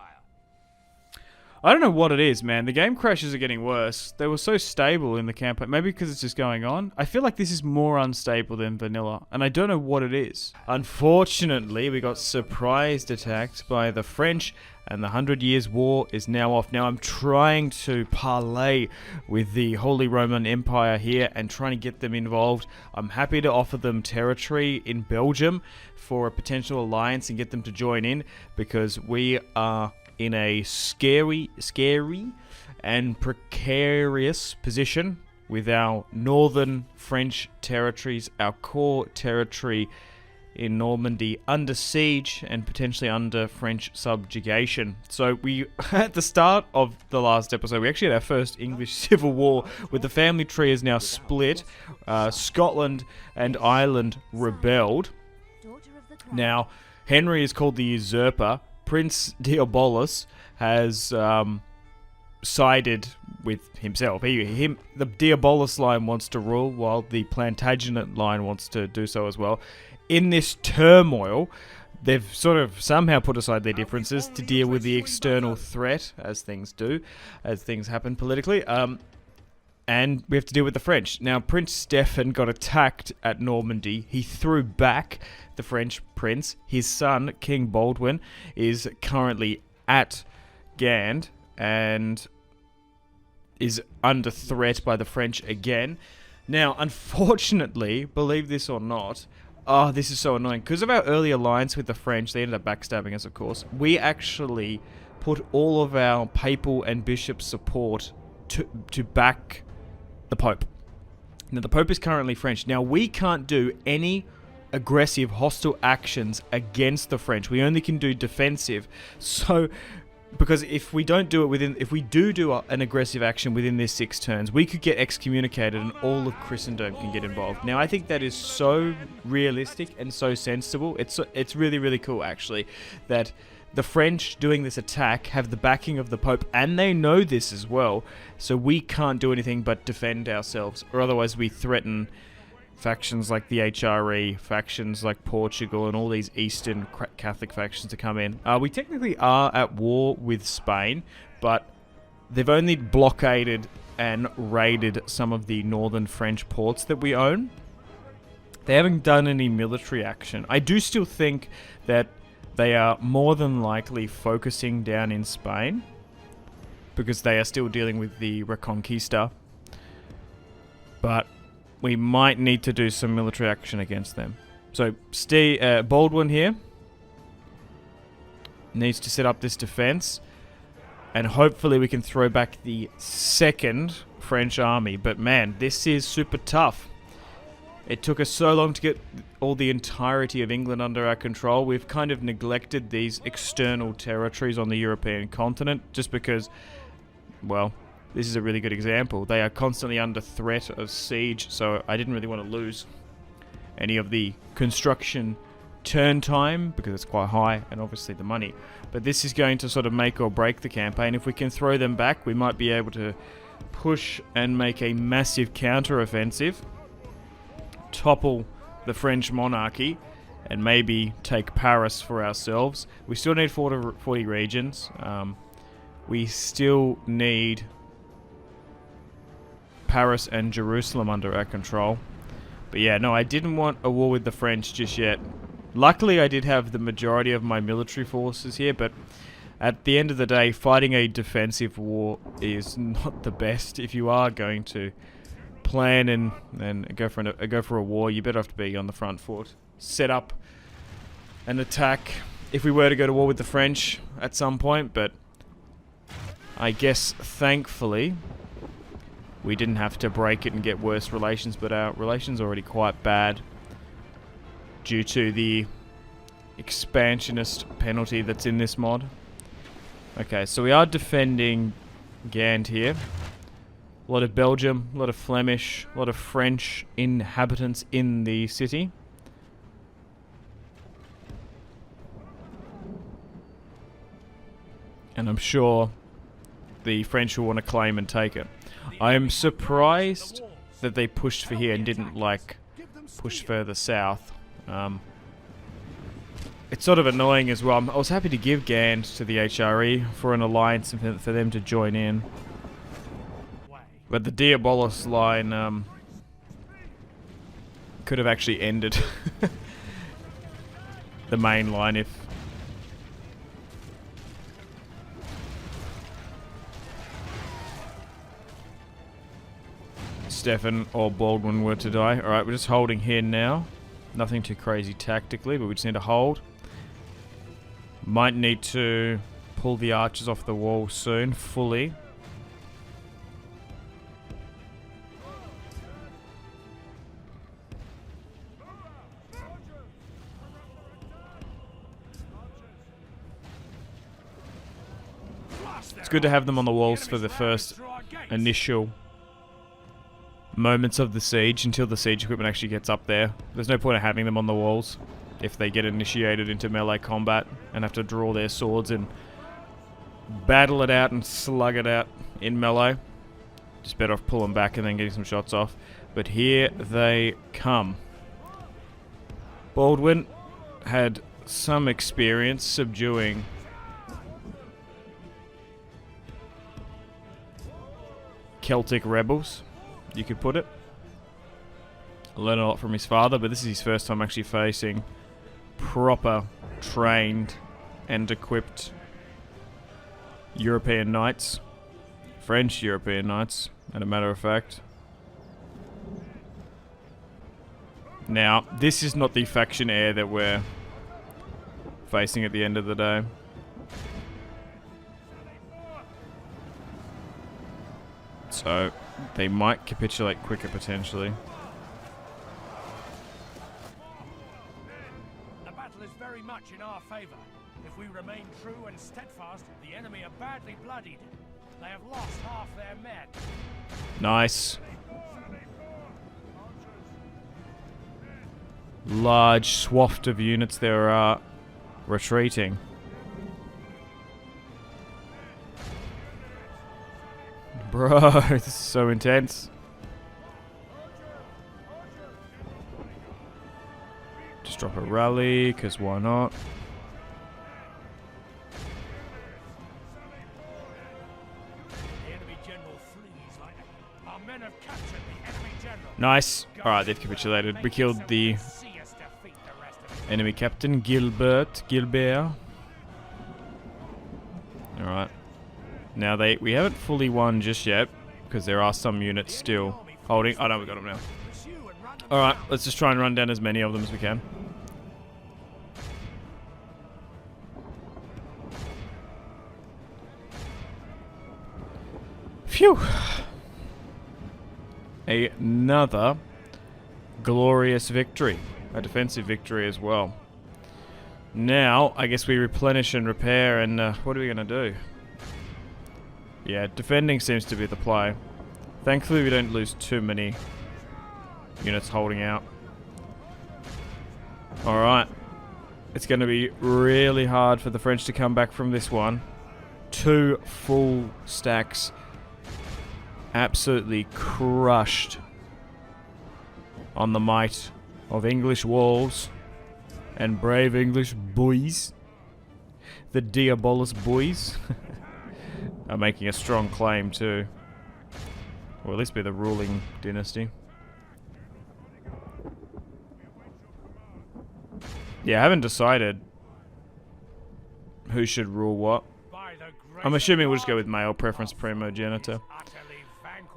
I don't know what it is, man. The game crashes are getting worse. They were so stable in the campaign. Maybe because it's just going on. I feel like this is more unstable than vanilla, and I don't know what it is. Unfortunately, we got surprised attacked by the French, and the 100 Years' War is now off. Now, I'm trying to parlay with the Holy Roman Empire here and trying to get them involved. I'm happy to offer them territory in Belgium for a potential alliance and get them to join in, because we are in a scary and precarious position with our northern French territories, our core territory in Normandy under siege and potentially under French subjugation. So we, at the start of the last episode, we actually had our first English civil war, with the family tree is now split. Scotland and Ireland rebelled. Now, Henry is called the usurper. Prince Diabolos has sided with himself. The Diabolus line wants to rule, while the Plantagenet line wants to do so as well. In this turmoil, they've sort of somehow put aside their differences to deal with the external threat, as things do, as things happen politically. And we have to deal with the French. Now, Prince Stefan got attacked at Normandy. He threw back the French prince. His son, King Baldwin, is currently at Gand and is under threat by the French again. Now, unfortunately, believe this or not, this is so annoying. Because of our early alliance with the French, they ended up backstabbing us, of course. We actually put all of our papal and bishop support to back the Pope. Now, the Pope is currently French. Now, we can't do any aggressive, hostile actions against the French. We only can do defensive. So, because if we don't do it if we do an aggressive action within these 6 turns, we could get excommunicated and all of Christendom can get involved. Now, I think that is so realistic and so sensible. It's really, really cool, actually, that the French doing this attack have the backing of the Pope, and they know this as well, so we can't do anything but defend ourselves, or otherwise we threaten factions like the HRE, factions like Portugal, and all these Eastern Catholic factions to come in. We technically are at war with Spain, but they've only blockaded and raided some of the northern French ports that we own. They haven't done any military action. I do still think that they are more than likely focusing down in Spain because they are still dealing with the Reconquista. But we might need to do some military action against them. So Baldwin here needs to set up this defense, and hopefully we can throw back the second French army. But man, this is super tough. It took us so long to get all the entirety of England under our control. We've kind of neglected these external territories on the European continent just because, well, this is a really good example. They are constantly under threat of siege, so I didn't really want to lose any of the construction turn time because it's quite high, and obviously the money. But this is going to sort of make or break the campaign. If we can throw them back, we might be able to push and make a massive counter-offensive, topple the French monarchy, and maybe take Paris for ourselves. We still need 40 regions. We still need Paris and Jerusalem under our control. But yeah, no, I didn't want a war with the French just yet. Luckily, I did have the majority of my military forces here, but at the end of the day, fighting a defensive war is not the best. If you are going to plan and go for a war, you better have to be on the front foot. Set up an attack if we were to go to war with the French at some point, but I guess thankfully we didn't have to break it and get worse relations, but our relations are already quite bad due to the expansionist penalty that's in this mod. Okay, so we are defending Gand here. A lot of Belgium, a lot of Flemish, a lot of French inhabitants in the city. And I'm sure the French will want to claim and take it. I am surprised that they pushed for here and didn't, like, push further south. It's sort of annoying as well. I was happy to give Gand to the HRE for an alliance and for them to join in. But the Diabolus line could have actually ended the main line if... Stefan or Baldwin were to die. Alright, we're just holding here now. Nothing too crazy tactically, but we just need to hold. Might need to pull the archers off the wall soon, fully. It's good to have them on the walls for the first initial moments of the siege until the siege equipment actually gets up there. There's no point of having them on the walls if they get initiated into melee combat and have to draw their swords and battle it out and slug it out in melee. Just better off pulling back and then getting some shots off. But here they come. Baldwin had some experience subduing Celtic rebels, you could put it. Learned a lot from his father, but this is his first time actually facing proper, trained, and equipped European knights. French European knights, as a matter of fact. Now, this is not the faction heir that we're facing at the end of the day. So, they might capitulate quicker potentially. The battle is very much in our favor. If we remain true and steadfast, the enemy are badly bloodied. They have lost half their men. Nice. Large swath of units there are retreating. Bro, this is so intense. Just drop a rally, because why not? The enemy general flees like our men have captured the enemy general. Nice. Alright, they've capitulated. We killed the enemy captain, Gilbert. Alright. Now we haven't fully won just yet, because there are some units still holding. Oh no, we got them now. Alright, let's just try and run down as many of them as we can. Phew! Another glorious victory. A defensive victory as well. Now, I guess we replenish and repair, and what are we going to do? Yeah, defending seems to be the play. Thankfully, we don't lose too many units holding out. Alright. It's going to be really hard for the French to come back from this one. 2 full stacks. Absolutely crushed on the might of English walls and brave English boys. The Diabolus boys. Are making a strong claim too. Or at least be the ruling dynasty. Yeah, I haven't decided who should rule what. I'm assuming we'll just go with male preference primogenitor.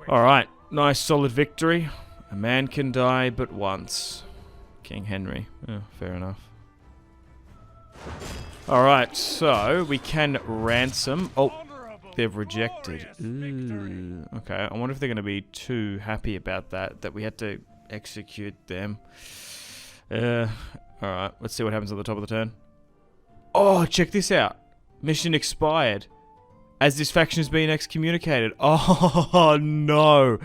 Alright, nice solid victory. A man can die but once. King Henry. Oh, fair enough. Alright, so we can ransom. Oh, they've rejected. Ooh, okay, I wonder if they're going to be too happy about that we had to execute them. Alright, let's see what happens at the top of the turn. Oh, check this out. Mission expired. As this faction has been excommunicated. Oh, no.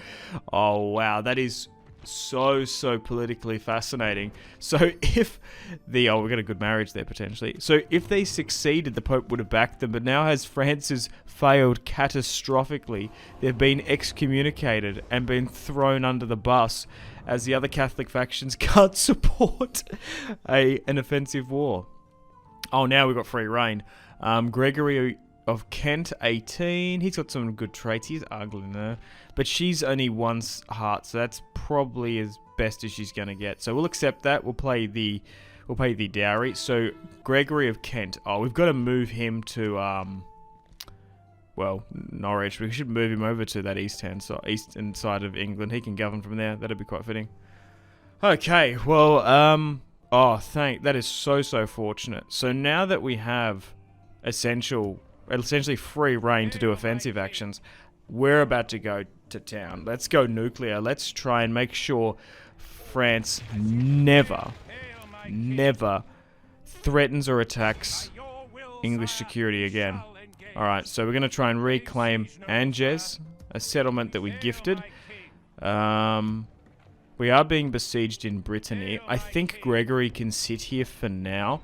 Oh, wow. That is so politically fascinating. So if the... Oh, we got a good marriage there, potentially. So if they succeeded, the Pope would have backed them. But now as France has failed catastrophically, they've been excommunicated and been thrown under the bus as the other Catholic factions can't support an offensive war. Oh, now we've got free reign. Gregory of Kent, 18. He's got some good traits. He's ugly there. But she's only 1 heart, so that's probably as best as she's going to get. So we'll accept that. We'll pay the dowry. So Gregory of Kent. Oh, we've got to move him to well, Norwich. We should move him over to that eastern side of England. He can govern from there. That'd be quite fitting. Okay, well, that is so fortunate. So now that we have essentially free reign to do offensive actions, we're about to go to town. Let's go nuclear. Let's try and make sure France never threatens or attacks English security again. Alright, so we're going to try and reclaim Angers, a settlement that we gifted. We are being besieged in Brittany. I think Gregory can sit here for now.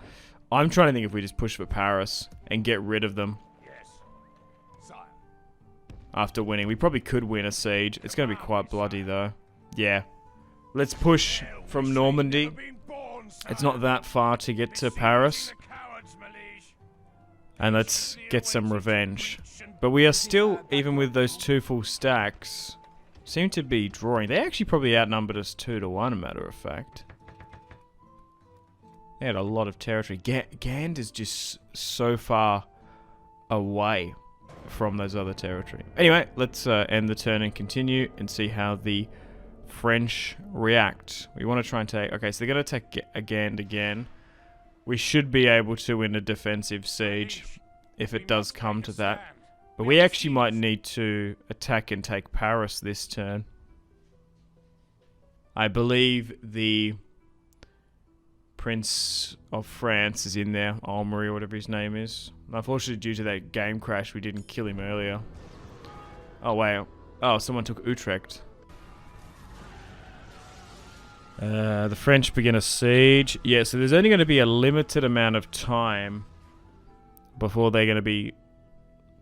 I'm trying to think if we just push for Paris and get rid of them. after winning. We probably could win a siege. It's going to be quite bloody, though. Yeah. Let's push from Normandy. It's not that far to get to Paris. And let's get some revenge. But we are still, even with those 2 full stacks, seem to be drawing. They actually probably outnumbered us 2-1, matter of fact. They had a lot of territory. Gand is just so far away from those other territory. Anyway, let's end the turn and continue and see how the French react. We want to try and take... Okay, so they're going to attack Gand again. We should be able to win a defensive siege if it does come to that. But we actually might need to attack and take Paris this turn. I believe the Prince of France is in there. Almery or whatever his name is. Unfortunately, due to that game crash, we didn't kill him earlier. Oh, wow. Oh, someone took Utrecht. The French begin a siege. Yeah, so there's only going to be a limited amount of time before they're going to be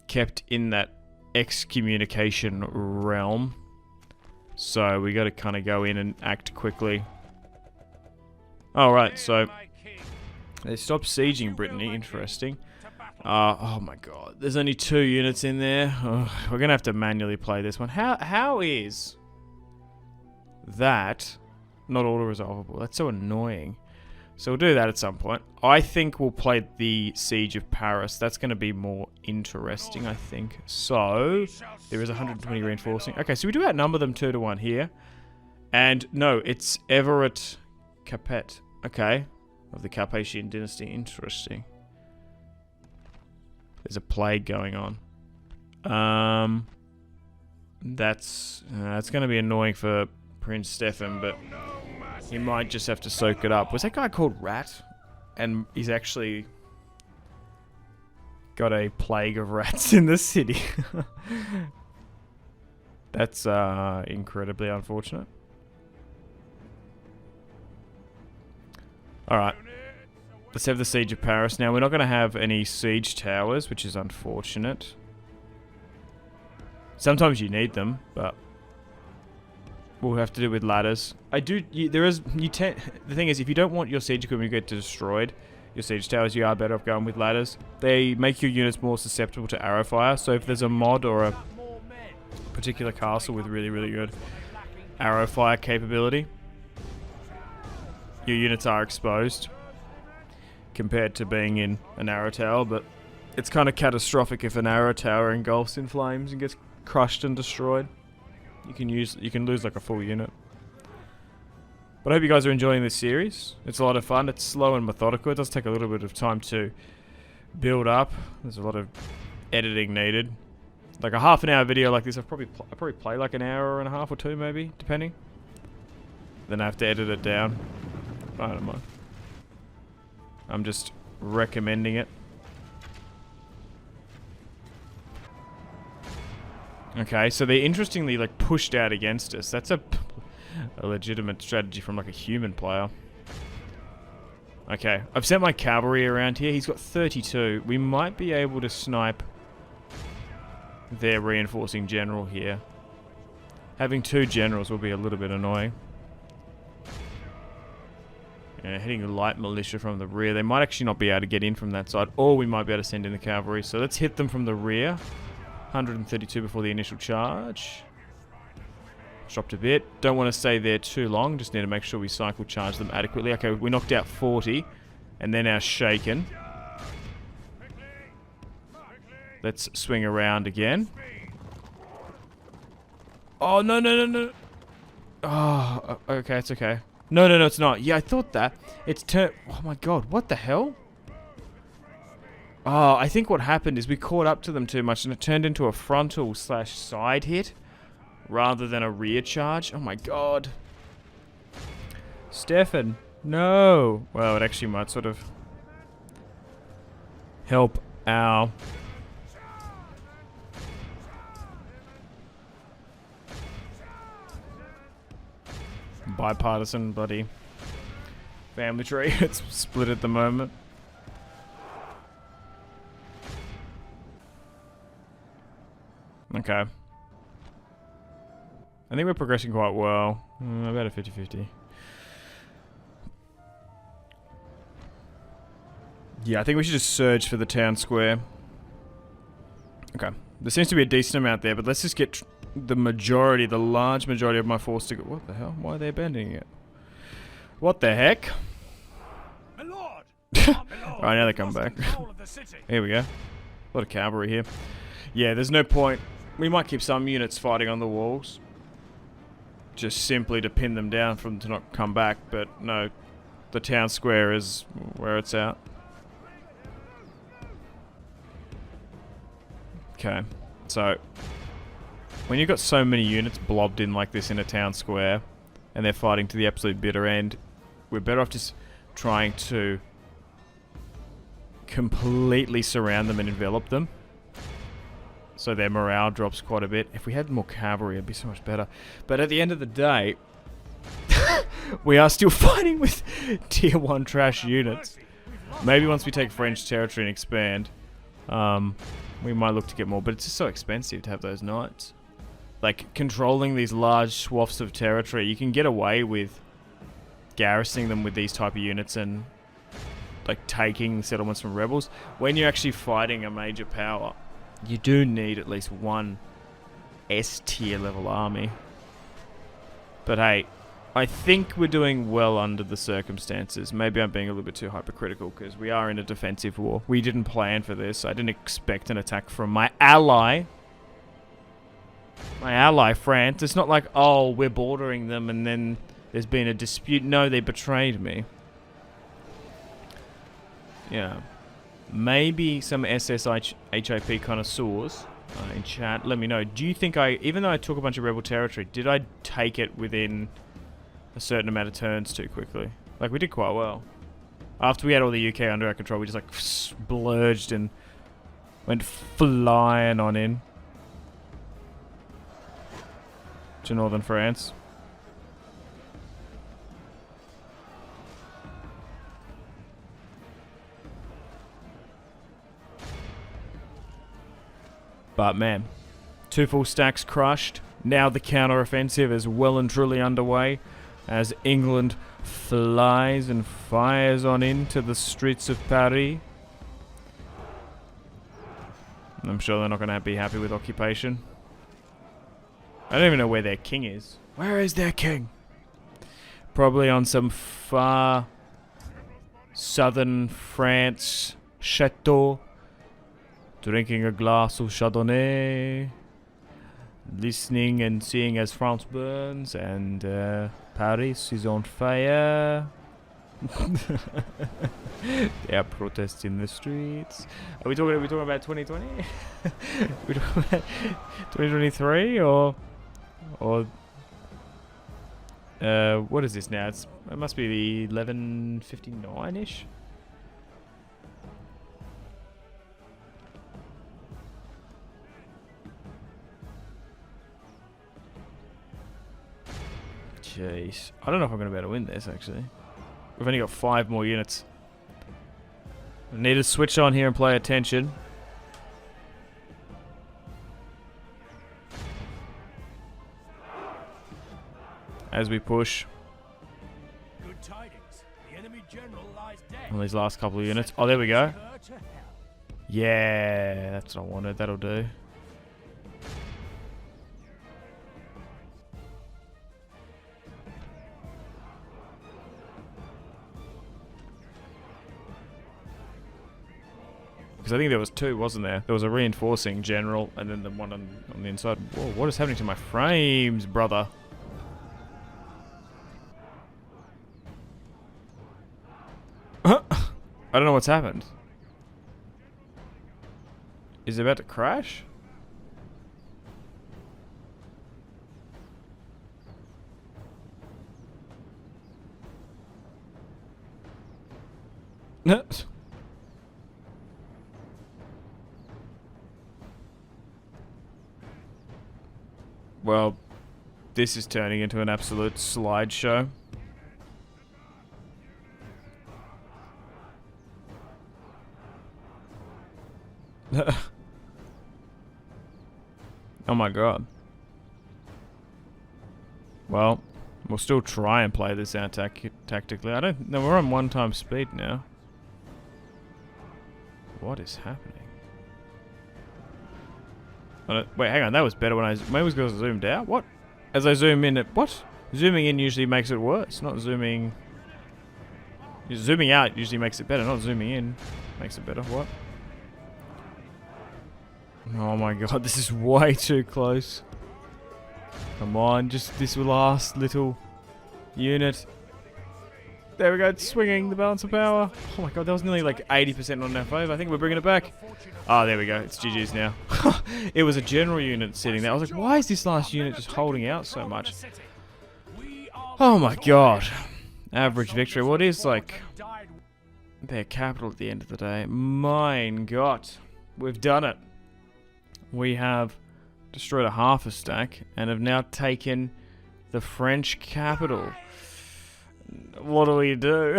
kept in that excommunication realm. So we got to kind of go in and act quickly. Alright, so they stopped sieging Brittany. Interesting. Oh my god. There's only 2 units in there. Oh, we're going to have to manually play this one. How is that not auto-resolvable? That's so annoying. So we'll do that at some point. I think we'll play the Siege of Paris. That's going to be more interesting, I think. So, there is 120 reinforcing. Okay, so we do outnumber them 2-1 here. And, no, it's Everett Capet. Okay. Of the Carpathian dynasty. Interesting. There's a plague going on. That's going to be annoying for Prince Stefan, but he might just have to soak it up. Was that guy called Rat? And he's actually got a plague of rats in the city. That's incredibly unfortunate. Alright. Let's have the Siege of Paris. Now, we're not going to have any siege towers, which is unfortunate. Sometimes you need them, but we'll have to do it with ladders. The thing is, if you don't want your siege equipment to get destroyed, your siege towers, you are better off going with ladders. They make your units more susceptible to arrow fire, so if there's a mod or a particular castle with really, really good arrow fire capability, your units are exposed compared to being in an arrow tower, but it's kind of catastrophic if an arrow tower engulfs in flames and gets crushed and destroyed. You can lose like a full unit. But I hope you guys are enjoying this series. It's a lot of fun. It's slow and methodical. It does take a little bit of time to build up. There's a lot of editing needed. Like a half-an-hour video like this, I probably play like an hour and a half or 2 maybe, depending. Then I have to edit it down. I don't mind. I'm just recommending it. Okay, so they interestingly like pushed out against us. That's a legitimate strategy from like a human player. Okay, I've sent my cavalry around here. He's got 32. We might be able to snipe their reinforcing general here. Having 2 generals will be a little bit annoying. Yeah, hitting a light militia from the rear. They might actually not be able to get in from that side, or we might be able to send in the cavalry. So let's hit them from the rear. 132 before the initial charge. Dropped a bit. Don't want to stay there too long. Just need to make sure we cycle charge them adequately. Okay, we knocked out 40. And they're now shaken. Let's swing around again. Oh, no, no, no, no. Oh, okay, it's okay. No, no, no, it's not. Yeah, I thought that. It's turned... Oh, my God. What the hell? Oh, I think what happened is we caught up to them too much and it turned into a frontal/side hit rather than a rear charge. Oh, my God. Stefan. No. Well, it actually might sort of help our... bipartisan bloody family tree. It's split at the moment. Okay. I think we're progressing quite well. About a 50-50. Yeah, I think we should just surge for the town square. Okay. There seems to be a decent amount there, but let's just get the majority, the large majority of my force to go. What the hell? Why are they abandoning it? What the heck? My lord! Alright, now they come back. Here we go. A lot of cavalry here. Yeah, there's no point. We might keep some units fighting on the walls. Just simply to pin them down for them to not come back, but no. The town square is where it's at. Okay, so when you've got so many units blobbed in like this in a town square and they're fighting to the absolute bitter end, we're better off just trying to completely surround them and envelop them so their morale drops quite a bit. If we had more cavalry, it'd be so much better. But at the end of the day, we are still fighting with tier 1 trash units. Maybe once we take French territory and expand, we might look to get more, but it's just so expensive to have those knights. Like, controlling these large swaths of territory, you can get away with garrisoning them with these type of units and, like, taking settlements from rebels. When you're actually fighting a major power, you do need at least one S-tier level army. But hey, I think we're doing well under the circumstances. Maybe I'm being a little bit too hypercritical because we are in a defensive war. We didn't plan for this. I didn't expect an attack from my ally. My ally, France. It's not like, oh, we're bordering them and then there's been a dispute. No, they betrayed me. Yeah. Maybe some SSHIP connoisseurs in chat, let me know. Do you think even though I took a bunch of rebel territory, did I take it within a certain amount of turns too quickly? Like, we did quite well. After we had all the UK under our control, we just, like, splurged and went flying on in to northern France. But man, 2 full stacks crushed. Now the counter-offensive is well and truly underway as England flies and fires on into the streets of Paris. I'm sure they're not going to be happy with occupation. I don't even know where their king is. Where is their king? Probably on some far southern France chateau, drinking a glass of Chardonnay, listening and seeing as France burns and Paris is on fire. There are protests in the streets. Are we talking about 2020? We talking about 2023 or what is this now? It must be the 11:59-ish. Jeez. I don't know if I'm going to be able to win this, actually. We've only got 5 more units. I need to switch on here and play attention. As we push. Good tidings. The enemy general lies dead. On these last couple of units. Oh, there we go. Yeah, that's what I wanted. That'll do. Because I think there was 2, wasn't there? There was a reinforcing general, and then the one on the inside. Whoa, what is happening to my frames, brother? I don't know what's happened. Is it about to crash? Well, this is turning into an absolute slideshow. Oh my god. Well, we'll still try and play this out tactically. I don't know. We're on 1 times speed now. What is happening? Wait, hang on. That was better when I... Maybe it was because I zoomed out? What? As I zoom in... What? Zooming in usually makes it worse. Not zooming... Zooming out usually makes it better. Not zooming in makes it better. What? Oh my god. This is way too close. Come on. Just this last little unit. There we go, it's swinging the balance of power. Oh my god, that was nearly like 80% on our favour. I think we're bringing it back. Oh, there we go. It's GG's now. It was a general unit sitting there. I was like, why is this last unit just holding out so much? Oh my god. Average victory. What is like their capital at the end of the day? Mein Gott. We've done it. We have destroyed a half a stack and have now taken the French capital. What do we do?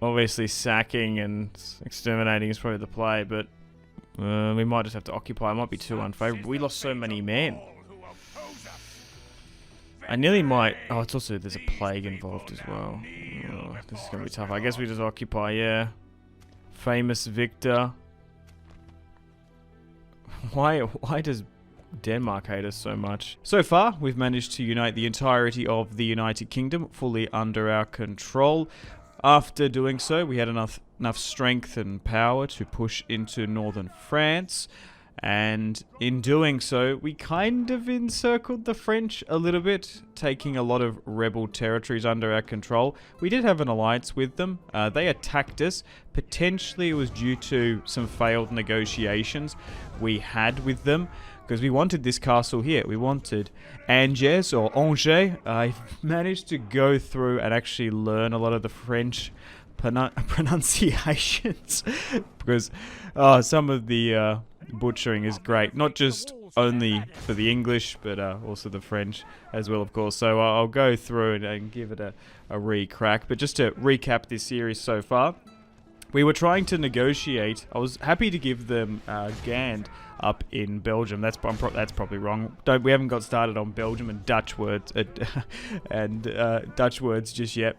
Obviously sacking and exterminating is probably the play, but we might just have to occupy. It might be too unfavorable. We lost so many men. I nearly might... Oh, it's also... There's a plague involved as well. Oh, this is going to be tough. I guess we just occupy, yeah. Famous victor. Why does Denmark hate us so much? So far, we've managed to unite the entirety of the United Kingdom fully under our control. After doing so, we had enough strength and power to push into northern France. And in doing so, we kind of encircled the French a little bit, taking a lot of rebel territories under our control. We did have an alliance with them. They attacked us. Potentially it was due to some failed negotiations we had with them, because we wanted this castle here. We wanted Angers or Angers. I managed to go through and actually learn a lot of the French pronunciations because some of the butchering is great. Not just only for the English, but also the French as well, of course. So I'll go through and give it a re-crack. But just to recap this series so far, we were trying to negotiate. I was happy to give them Gand up in Belgium. That's probably wrong. We haven't got started on Belgium and Dutch words Dutch words just yet.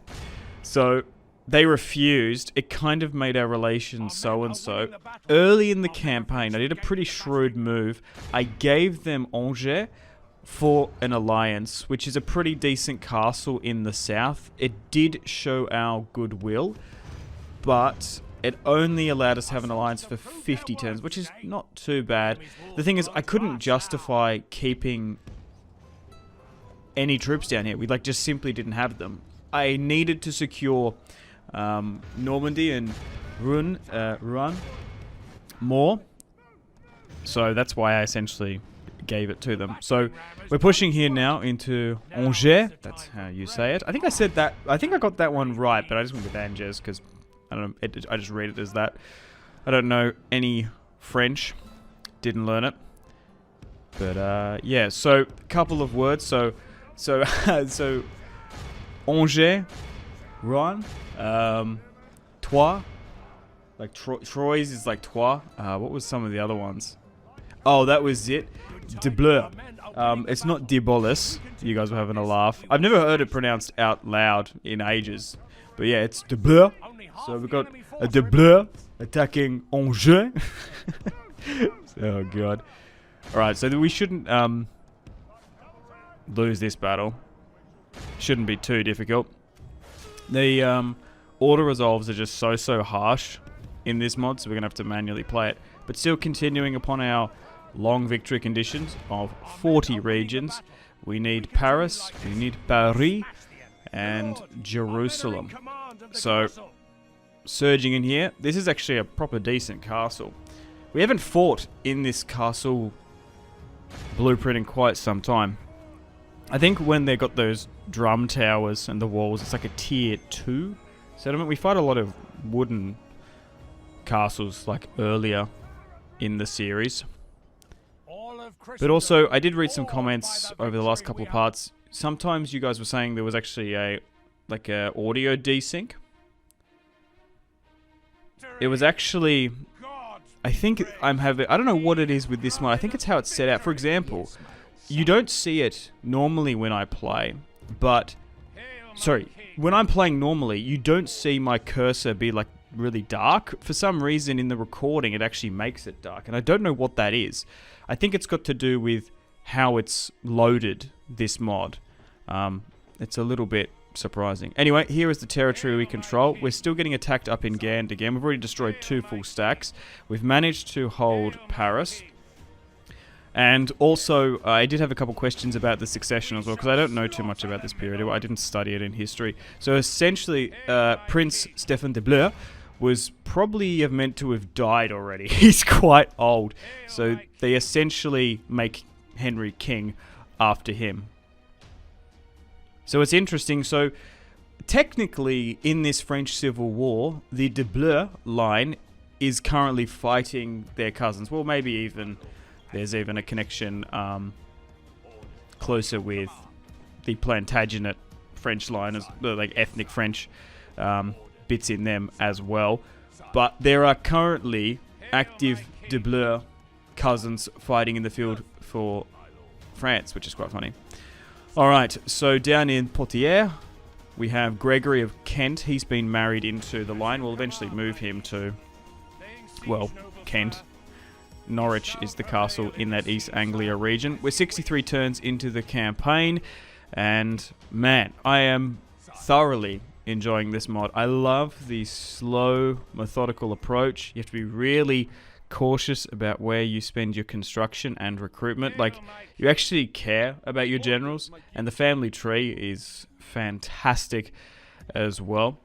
So they refused. It kind of made our relations so-and-so. Early in the campaign, I did a pretty shrewd move. I gave them Angers for an alliance, which is a pretty decent castle in the south. It did show our goodwill, but it only allowed us to have an alliance for 50 turns, which is not too bad. The thing is, I couldn't justify keeping any troops down here. We just simply didn't have them. I needed to secure Normandy and Rouen more, so that's why I essentially gave it to them. So we're pushing here now into Angers. That's how you say it. I think I said that. I think I got that one right, but I just went with Angers because I don't know. I just read it as that. I don't know any French. Didn't learn it. But yeah. So a couple of words. So Angers, Rouen, Troyes. Like Troyes is like Troyes. What was some of the other ones? Oh, that was it. De Bleu. It's not De Bolus. You guys were having a laugh. I've never heard it pronounced out loud in ages. But yeah, it's De Bleu. So we've got a De Bleu attacking Angers. Oh god. Alright, so we shouldn't lose this battle. Shouldn't be too difficult. The auto resolves are just so harsh in this mod, so we're going to have to manually play it. But still continuing upon our long victory conditions of 40 regions. We need Paris, we need Paris, and Jerusalem. So, surging in here. This is actually a proper decent castle. We haven't fought in this castle blueprint in quite some time. I think when they got those drum towers and the walls, it's like a tier 2 settlement. We fight a lot of wooden castles like earlier in the series. But also, I did read some comments over the last couple of parts. Sometimes you guys were saying there was actually a audio desync. It was actually, I think I don't know what it is with this one. I think it's how it's set out. For example, you don't see it normally when I play, but... Sorry, when I'm playing normally, you don't see my cursor be like really dark. For some reason in the recording it actually makes it dark, and I don't know what that is. I think it's got to do with how it's loaded, this mod. It's a little bit surprising. Anyway, here is the territory we control. We're still getting attacked up in Gand again. We've already destroyed 2 full stacks. We've managed to hold Paris. And also, I did have a couple questions about the succession as well, because I don't know too much about this period. I didn't study it in history. So essentially, Prince Stefan de Bleu was probably meant to have died already. He's quite old. So they essentially make Henry king after him. So it's interesting. So technically, in this French Civil War, the de Bleu line is currently fighting their cousins. Well, maybe even... There's even a connection closer with the Plantagenet French line, as like ethnic French bits in them as well. But there are currently active de Bleu cousins fighting in the field for France, which is quite funny. Alright, so down in Poitiers, we have Gregory of Kent. He's been married into the line. We'll eventually move him to, well, Kent. Norwich is the castle in that East Anglia region. We're 63 turns into the campaign, and man, I am thoroughly enjoying this mod. I love the slow, methodical approach. You have to be really cautious about where you spend your construction and recruitment. Like, you actually care about your generals, and the family tree is fantastic as well.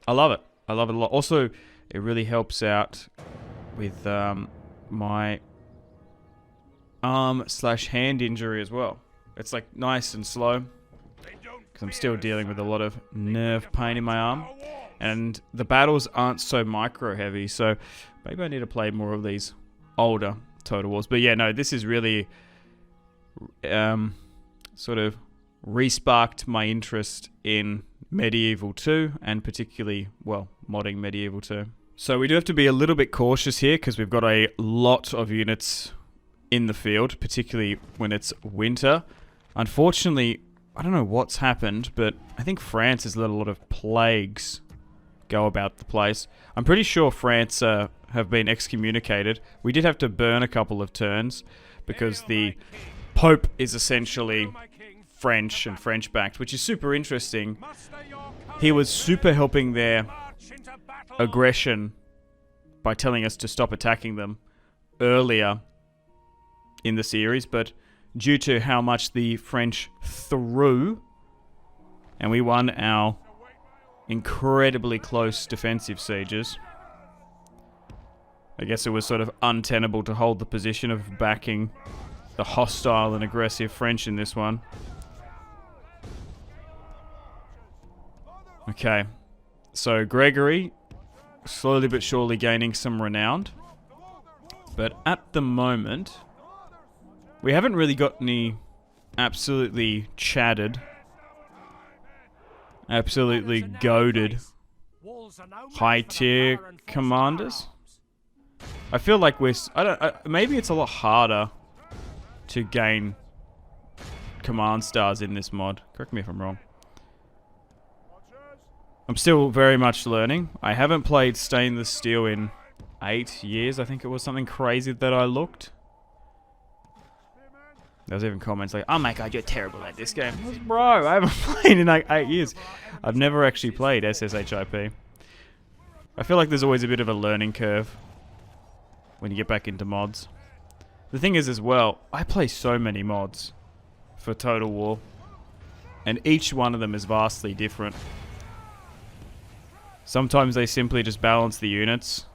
I love it. I love it a lot. Also, it really helps out with my arm/hand injury as well. It's like nice and slow because I'm still dealing with a lot of nerve pain in my arm, and the battles aren't so micro heavy, so maybe I need to play more of these older Total Wars. But yeah, no, this is really sort of re-sparked my interest in Medieval 2, and particularly, well, modding Medieval 2. So we do have to be a little bit cautious here because we've got a lot of units in the field, particularly when it's winter. Unfortunately, I don't know what's happened, but I think France has let a lot of plagues go about the place. I'm pretty sure France have been excommunicated. We did have to burn a couple of turns because the Pope is essentially French and French-backed, which is super interesting. He was super helping their aggression by telling us to stop attacking them earlier in the series, but due to how much the French threw, and we won our incredibly close defensive sieges, I guess it was sort of untenable to hold the position of backing the hostile and aggressive French in this one. Okay, so Gregory slowly but surely gaining some renown, but at the moment we haven't really got any absolutely chatted, absolutely goated high tier commanders. I feel like we're maybe it's a lot harder to gain command stars in this mod. Correct me if I'm wrong. I'm still very much learning. I haven't played Stainless Steel in 8 years. I think it was something crazy that I looked. There was even comments like, "Oh my god, you're terrible at this game." Bro, I haven't played in like 8 years. I've never actually played SSHIP. I feel like there's always a bit of a learning curve when you get back into mods. The thing is as well, I play so many mods for Total War, and each one of them is vastly different. Sometimes they simply just balance the units.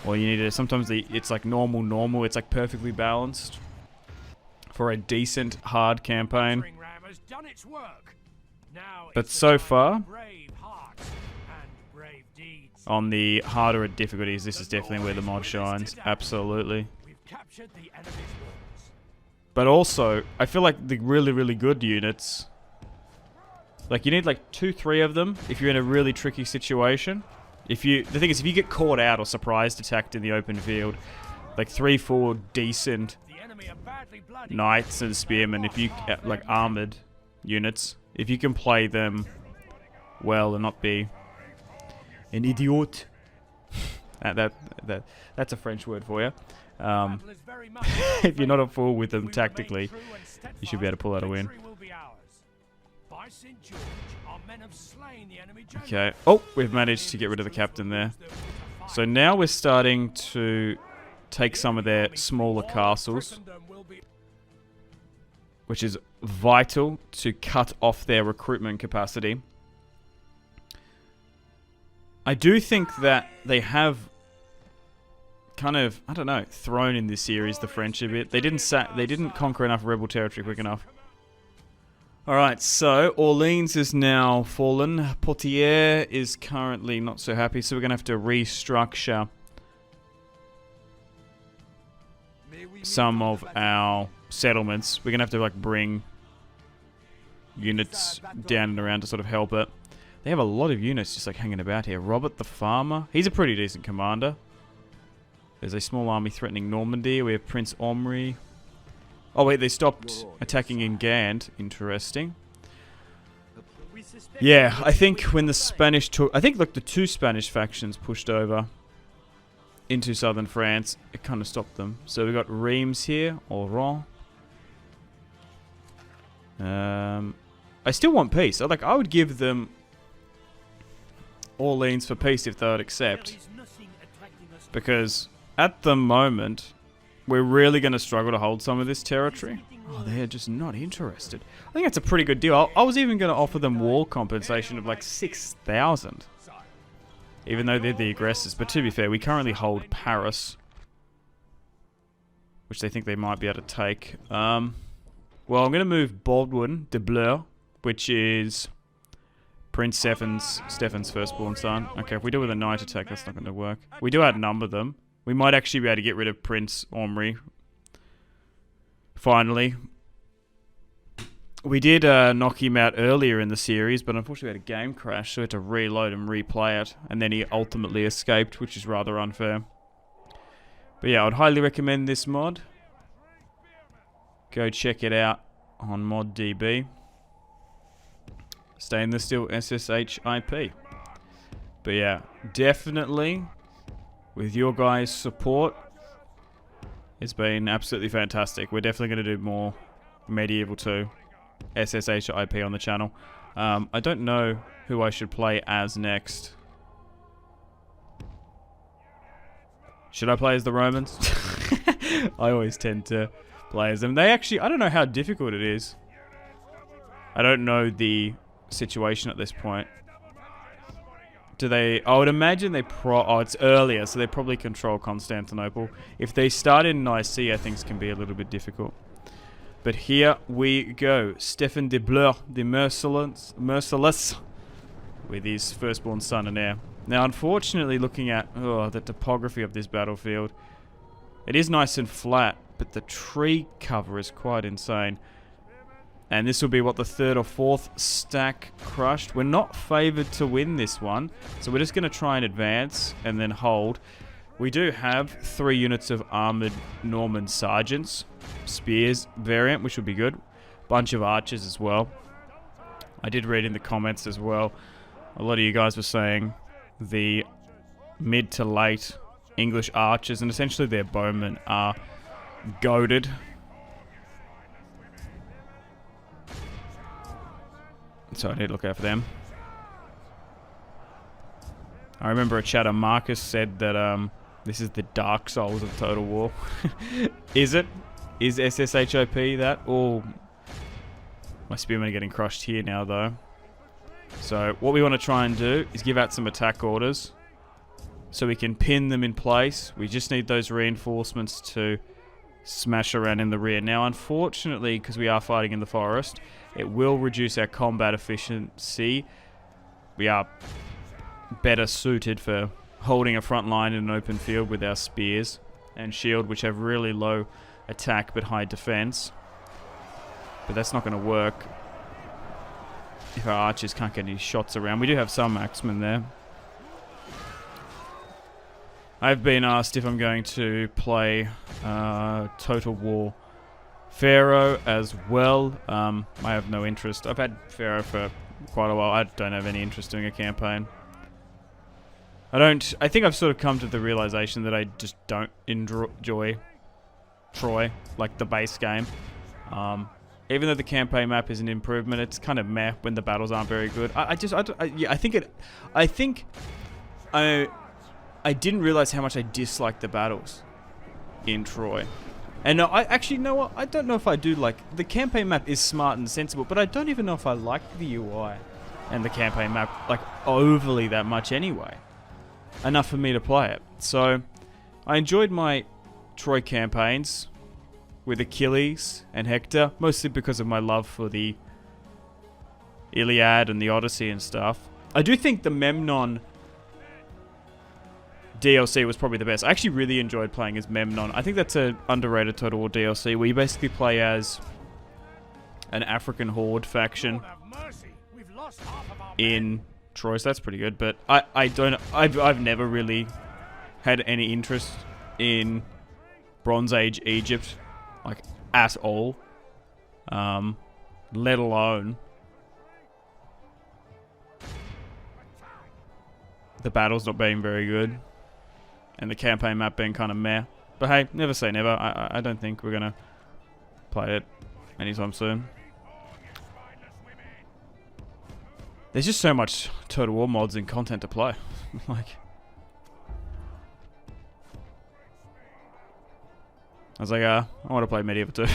Or you need to, sometimes it's like normal, it's like perfectly balanced for a decent hard campaign. But so far, on the harder difficulties, this is definitely where the mod shines. Absolutely. But also, I feel like the really good units, like you need like 2-3 of them if you're in a really tricky situation. The thing is, if you get caught out or surprised attacked in the open field, like 3-4 decent enemy are badly bloodied. knights and spearmen, if you like armored units, if you can play them well and not be an idiot. That's a French word for you. Battle is very much in our If you're not a favour. fool with If them we remain tactically, true and steadfast, you should be able to pull out a win. victory will be ours. By St. George, our men have slain the enemy general. Okay. Oh, we've managed to get rid of the captain there. So now we're starting to take some of their smaller castles, which is vital to cut off their recruitment capacity. I do think that they have kind of, I don't know, thrown in this series the French a bit. They didn't conquer enough rebel territory quick enough. Alright, so Orleans is now fallen. Poitiers is currently not so happy, so we're going to have to restructure some of our settlements. We're going to have to like bring units down and around to sort of help it. They have a lot of units just like hanging about here. Robert the Farmer, he's a pretty decent commander. There's a small army threatening Normandy. We have Prince Omri. Oh wait, they stopped attacking in Gand. Interesting. Yeah, I think when the Spanish took... I think, look, the two Spanish factions pushed over into southern France. It kind of stopped them. So we got Reims here, Oran. I still want peace. I would give them Orleans for peace if they would accept. Because at the moment, we're really going to struggle to hold some of this territory. Oh, they're just not interested. I think that's a pretty good deal. I was even going to offer them war compensation of like 6,000. Even though they're the aggressors. But to be fair, we currently hold Paris, which they think they might be able to take. Well, I'm going to move Baldwin de Bleu, which is Prince Stephen's firstborn son. Okay, if we do it with a knight attack, that's not going to work. We do outnumber them. We might actually be able to get rid of Prince Omri. Finally. We did knock him out earlier in the series, but unfortunately we had a game crash, so we had to reload and replay it. And then he ultimately escaped, which is rather unfair. But yeah, I would highly recommend this mod. Go check it out on ModDB. Stainless steel SSHIP. But yeah, definitely... with your guys' support, it's been absolutely fantastic. We're definitely going to do more Medieval 2 SSHIP on the channel. I don't know who I should play as next. Should I play as the Romans? I always tend to play as them. They actually, I don't know how difficult it is. I don't know the situation at this point. Do they... I would imagine they oh, it's earlier, so they probably control Constantinople. If they start in Nicaea, things can be a little bit difficult. But here we go. Stephen de Bleu, the merciless, with his firstborn son and heir. Now, unfortunately, looking at the topography of this battlefield, it is nice and flat, but the tree cover is quite insane. And this will be, what, the third or fourth stack crushed. We're not favoured to win this one, so we're just going to try and advance and then hold. We do have 3 units of armoured Norman sergeants. Spears variant, which would be good. Bunch of archers as well. I did read in the comments as well. A lot of you guys were saying the mid to late English archers, and essentially their bowmen, are goated. So I need to look out for them. I remember a chatter, Marcus, said that this is the Dark Souls of Total War. Is it? Is SSHIP that? Or my spearmen are getting crushed here now, though. So what we want to try and do is give out some attack orders so we can pin them in place. We just need those reinforcements to smash around in the rear. Now, unfortunately, because we are fighting in the forest, it will reduce our combat efficiency. We are better suited for holding a front line in an open field with our spears and shield, which have really low attack but high defense. But that's not going to work if our archers can't get any shots around. We do have some axemen there. I've been asked if I'm going to play Total War Pharaoh as well. I have no interest. I've had Pharaoh for quite a while. I don't have any interest doing a campaign. I think I've sort of come to the realization that I just don't enjoy Troy, like the base game. Even though the campaign map is an improvement, it's kind of meh when the battles aren't very good. I didn't realize how much I disliked the battles in Troy. And no, I actually know what, I don't know if I do like, the campaign map is smart and sensible, but I don't even know if I like the UI and the campaign map like overly that much anyway. Enough for me to play it. So I enjoyed my Troy campaigns with Achilles and Hector, mostly because of my love for the Iliad and the Odyssey and stuff. I do think the Memnon DLC was probably the best. I actually really enjoyed playing as Memnon. I think that's an underrated Total War DLC where you basically play as an African horde faction in Troy. So that's pretty good. But I've never really had any interest in Bronze Age Egypt, like at all. Let alone the battles not being very good. And the campaign map being kind of meh. But hey, never say never. I don't think we're going to play it anytime soon. There's just so much Total War mods and content to play. Like, I was like, I want to play Medieval 2.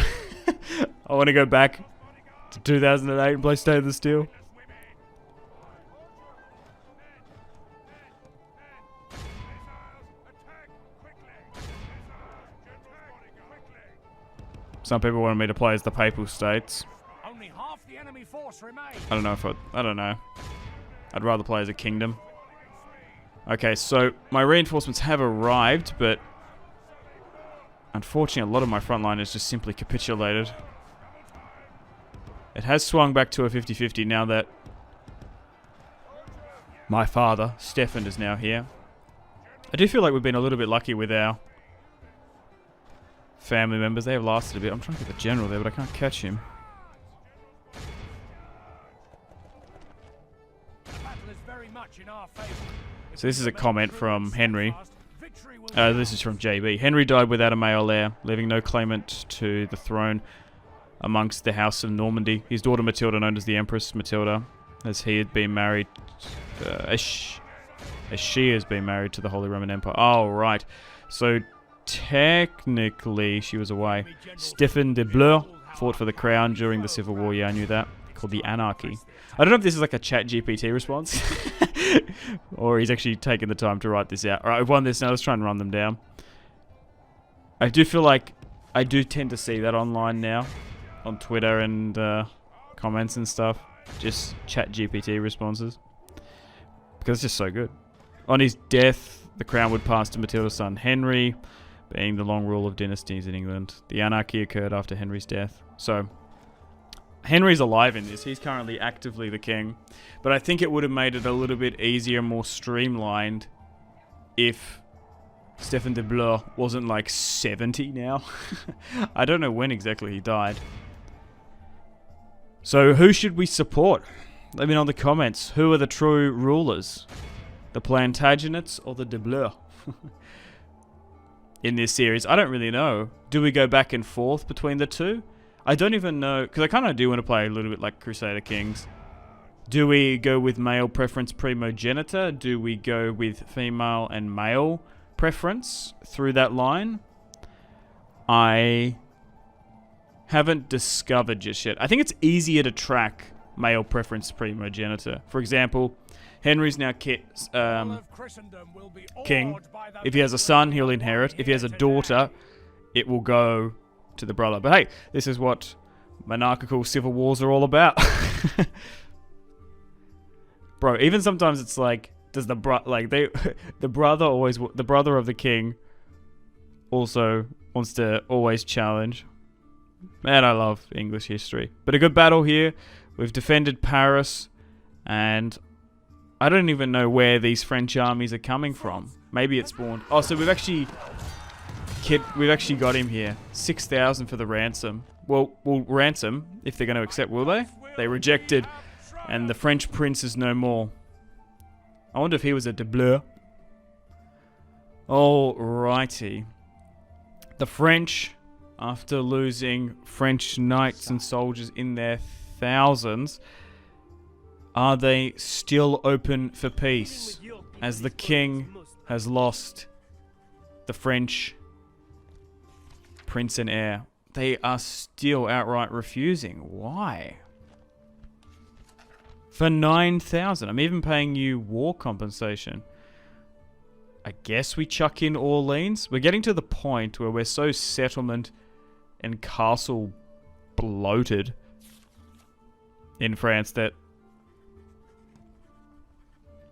I want to go back to 2008 and play State of the Steel. Some people wanted me to play as the Papal States. Only half the enemy force remains. I don't know if I don't know. I'd rather play as a kingdom. Okay, so my reinforcements have arrived, but unfortunately a lot of my front line has just simply capitulated. It has swung back to a 50-50 now that my father, Stefan, is now here. I do feel like we've been a little bit lucky with our family members. They have lasted a bit. I'm trying to get the general there, but I can't catch him. So this is a comment from Henry. This is from JB. Henry died without a male heir, leaving no claimant to the throne amongst the House of Normandy. His daughter Matilda, known as the Empress Matilda, as he had been married, as she has been married to the Holy Roman Empire. Oh, right. So technically, she was away. Stefan de Bleu fought for the crown during the Civil War. Yeah, I knew that. Called the Anarchy. I don't know if this is like a chat GPT response. Or he's actually taken the time to write this out. Alright, I've won this now. Let's try and run them down. I do feel like I do tend to see that online now. On Twitter and comments and stuff. Just chat GPT responses. Because it's just so good. On his death, the crown would pass to Matilda's son Henry, being the long rule of dynasties in England. The anarchy occurred after Henry's death. So, Henry's alive in this. He's currently actively the king. But I think it would have made it a little bit easier, more streamlined, if Stefan de Bleu wasn't like 70 now. I don't know when exactly he died. So, who should we support? Let me know in the comments. Who are the true rulers? The Plantagenets or the de Bleu? In this series, I don't really know. Do we go back and forth between the two? I don't even know, because I kind of do want to play a little bit like Crusader Kings. Do we go with male preference primogenitor? Do we go with female and male preference through that line? I haven't discovered just yet. I think it's easier to track male preference primogenitor. For example, Henry's now king. If he has a son, he'll inherit. If he has a daughter, it will go to the brother. But hey, this is what monarchical civil wars are all about. Bro, even sometimes it's like, does the brother of the king also wants to always challenge. Man, I love English history. But a good battle here. We've defended Paris, and I don't even know where these French armies are coming from. Maybe it spawned. Oh, so we've actually got him here. 6,000 for the ransom. Well, ransom, if they're going to accept, will they? They rejected, and the French prince is no more. I wonder if he was a doubleur. Alrighty. The French, after losing French knights and soldiers in their thousands, are they still open for peace? As the king has lost the French prince and heir. They are still outright refusing. Why? For 9,000. I'm even paying you war compensation. I guess we chuck in Orleans. We're getting to the point where we're so settlement and castle bloated in France that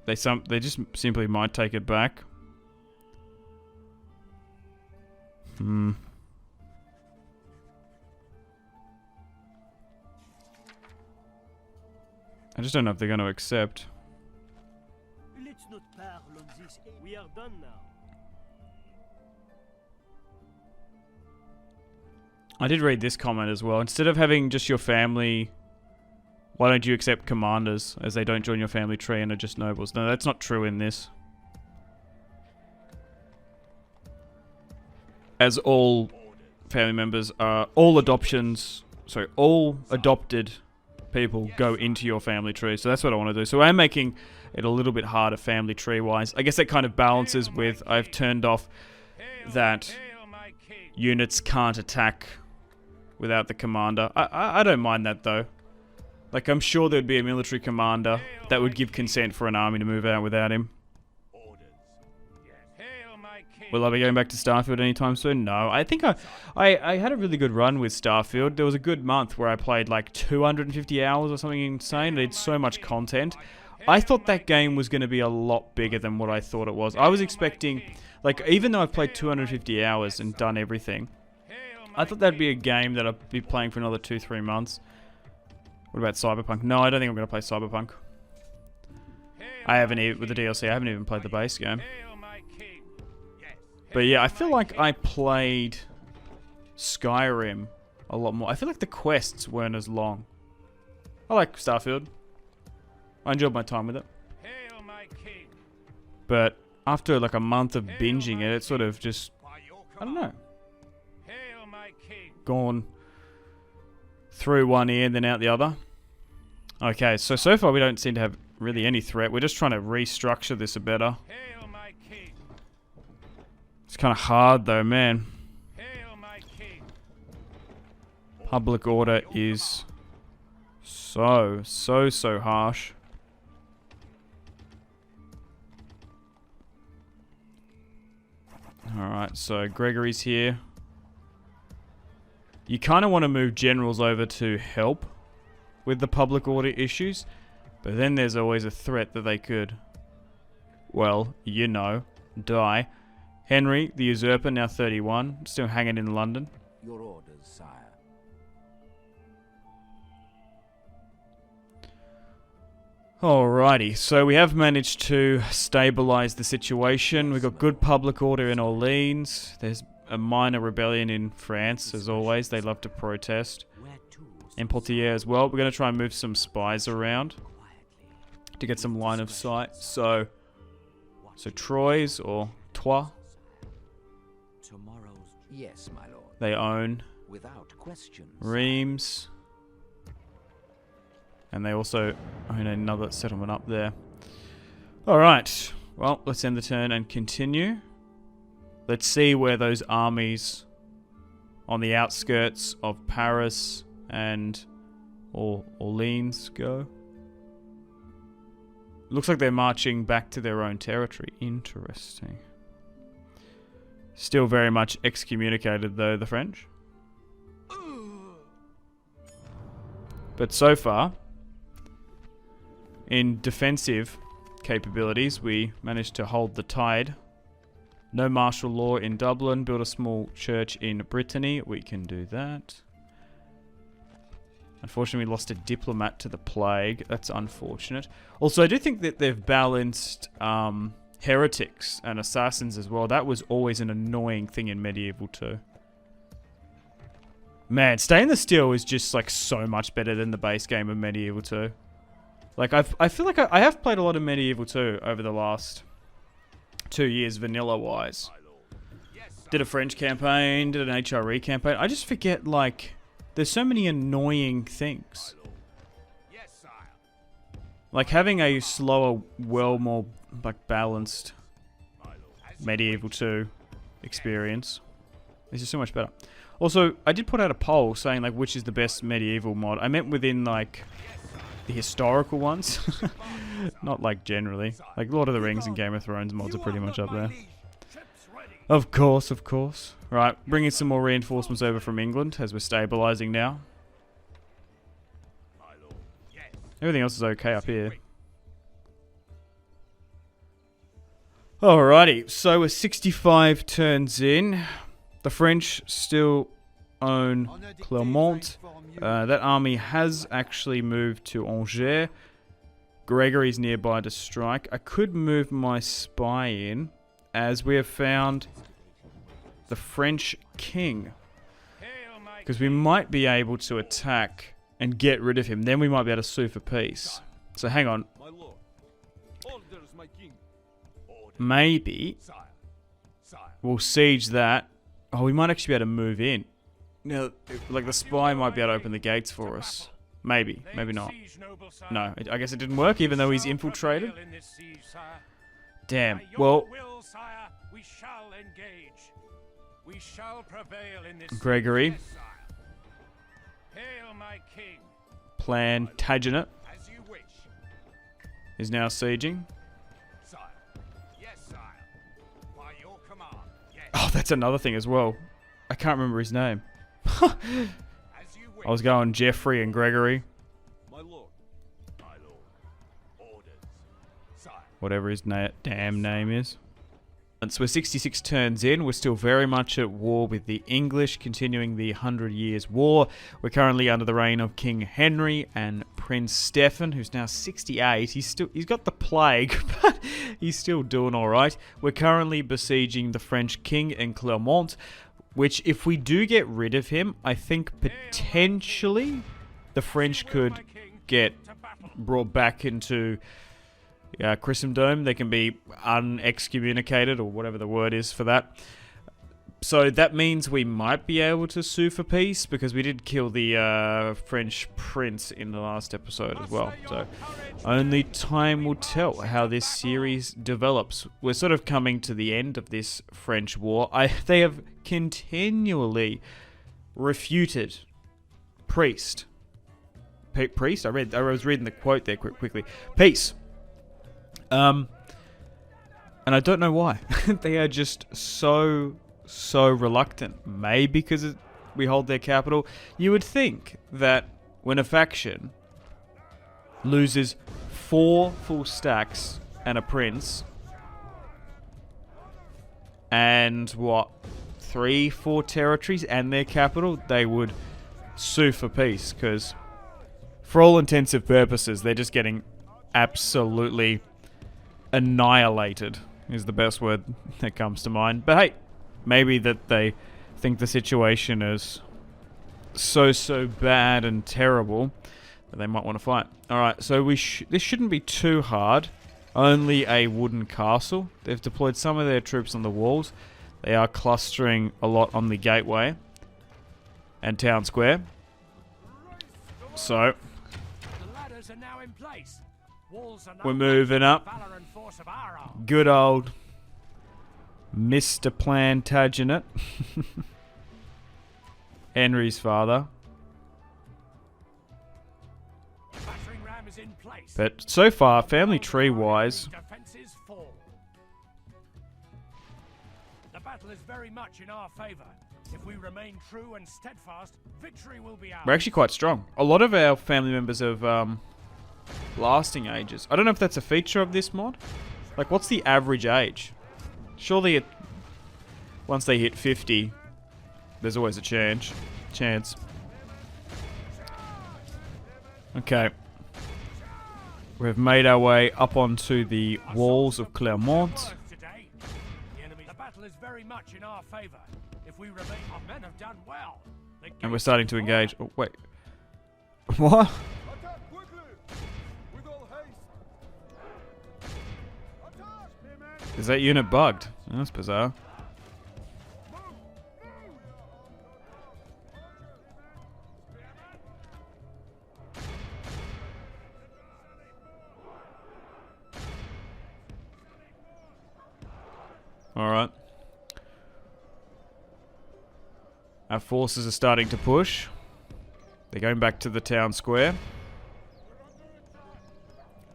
they just simply might take it back. I just don't know if they're going to accept. Let's not parle on this. We are done now. I did read this comment as well. Instead of having just your family, why don't you accept commanders, as they don't join your family tree and are just nobles? No, that's not true in this. As all family members are, all adopted people go into your family tree. So that's what I want to do. So I'm making it a little bit harder family tree wise. I guess that kind of balances with I've turned off that units can't attack without the commander. I don't mind that though. Like, I'm sure there'd be a military commander that would give consent for an army to move out without him. Will I be going back to Starfield anytime soon? No. I think I had a really good run with Starfield. There was a good month where I played like 250 hours or something insane. I did so much content. I thought that game was going to be a lot bigger than what I thought it was. I was expecting, like, even though I've played 250 hours and done everything, I thought that'd be a game that I'd be playing for another 2-3 months. What about Cyberpunk? No, I don't think I'm going to play Cyberpunk. I haven't even, with the DLC, I haven't even played the base game. But yeah, I feel like I played Skyrim a lot more. I feel like the quests weren't as long. I like Starfield. I enjoyed my time with it. But after like a month of binging it, it's sort of just, I don't know, gone through one ear and then out the other. Okay, so far we don't seem to have really any threat. We're just trying to restructure this a better. It's kind of hard though, man. Public order is so harsh. Alright, so Gregory's here. You kind of want to move generals over to help with the public order issues, but then there's always a threat that they could, well, you know, die. Henry, the usurper, now 31, still hanging in London. Your orders, sire. Alrighty, so we have managed to stabilize the situation. We've got good public order in Orleans. There's a minor rebellion in France, as always. They love to protest. In Poitiers as well. We're going to try and move some spies around to get some line of sight. So Troyes or Troyes. Yes, my lord. They own without questions. Reims. And they also own another settlement up there. Alright. Well, let's end the turn and continue. Let's see where those armies on the outskirts of Paris and Orleans go. Looks like they're marching back to their own territory. Interesting. Still very much excommunicated though, the French. But so far, in defensive capabilities, we managed to hold the tide. No martial law in Dublin. Build a small church in Brittany. We can do that. Unfortunately, we lost a diplomat to the plague. That's unfortunate. Also, I do think that they've balanced heretics and assassins as well. That was always an annoying thing in Medieval 2. Man, Stainless Steel is just like so much better than the base game of Medieval 2. Like I feel like I have played a lot of Medieval 2 over the last 2 years vanilla wise. Did a French campaign, did an HRE campaign. I just forget, like, there's so many annoying things. Like having a slower, well more like balanced Medieval 2 experience is just so much better. Also, I did put out a poll saying like which is the best medieval mod. I meant within like the historical ones, not like generally. Like Lord of the Rings and Game of Thrones mods are pretty much up there. Of course, of course. Right, bringing some more reinforcements over from England as we're stabilizing now. Everything else is okay up here. Alrighty, so we're 65 turns in. The French still own Clermont. That army has actually moved to Angers. Gregory's nearby to strike. I could move my spy in, as we have found the French king. Because we might be able to attack and get rid of him. Then we might be able to sue for peace. So hang on. Maybe we'll siege that. Oh, we might actually be able to move in. Now, like the spy might be able to open the gates for us. Maybe, maybe not. No, I guess it didn't work, even though he's infiltrated. Damn. Well, Gregory. Plantagenet is now sieging. Oh, that's another thing as well. I can't remember his name. I was going Jeffrey and Gregory. Whatever his damn name is. And so we're 66 turns in. We're still very much at war with the English, continuing the 100 Years' War. We're currently under the reign of King Henry and Prince Stephen, who's now 68. He's got the plague, but he's still doing all right. We're currently besieging the French king in Clermont, which, if we do get rid of him, I think potentially the French could get brought back into Christendom. They can be unexcommunicated, or whatever the word is for that. So that means we might be able to sue for peace, because we did kill the French prince in the last episode as well. So only time will tell how this series develops. We're sort of coming to the end of this French war. They have continually refuted priest. Priest? I was reading the quote there quickly. Peace. And I don't know why. They are just so reluctant. Maybe because we hold their capital. You would think that when a faction loses 4 full stacks and a prince, and 3-4 territories and their capital, they would sue for peace, because for all intensive purposes they're just getting absolutely annihilated is the best word that comes to mind. But hey, maybe that they think the situation is so bad and terrible that they might want to fight. Alright, so this shouldn't be too hard. Only a wooden castle. They've deployed some of their troops on the walls. They are clustering a lot on the gateway and town square. So we're moving up. Good old Mr. Plantagenet. Henry's father. But so far, family tree-wise, the battle is very much in our favor. If we remain true and steadfast, victory will be ours. we're actually quite strong. A lot of our family members have lasting ages. I don't know if that's a feature of this mod. Like, what's the average age? Surely once they hit 50, there's always a chance. Okay. We've made our way up onto the walls of Clermont. The battle is very much in our favor. If we remain, our men have done well. And we're starting to engage. Oh, wait. What? Is that unit bugged? Oh, that's bizarre. Alright. Our forces are starting to push. They're going back to the town square.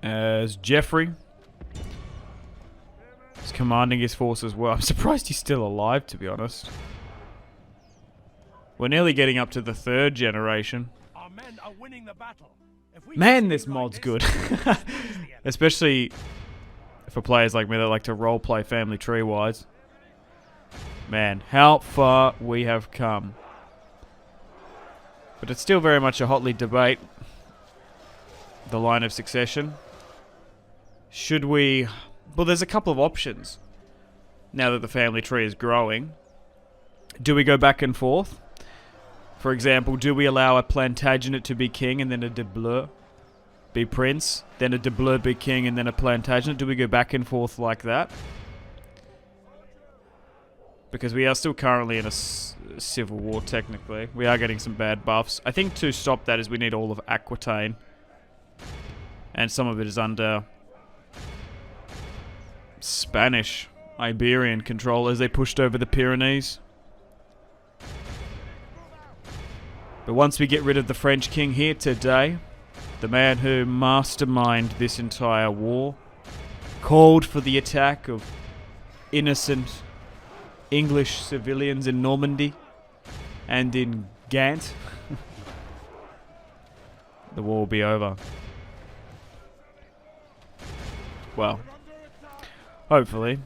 As Geoffrey is commanding his force as well. I'm surprised he's still alive, to be honest. We're nearly getting up to the 3rd generation. Our men are winning the battle. Man, this mod's good. Especially for players like me that like to roleplay family tree-wise. Man, how far we have come. But it's still very much a hotly debate. The line of succession. Should we... Well, there's a couple of options. Now that the family tree is growing. Do we go back and forth? For example, do we allow a Plantagenet to be king and then a de Bleu be prince? Then a de Bleu be king and then a Plantagenet? Do we go back and forth like that? Because we are still currently in a civil war, technically. We are getting some bad buffs. I think to stop that is we need all of Aquitaine. And some of it is under Spanish, Iberian control as they pushed over the Pyrenees. But once we get rid of the French king here today, the man who masterminded this entire war, called for the attack of innocent English civilians in Normandy and in Ghent, the war will be over. Well, hopefully.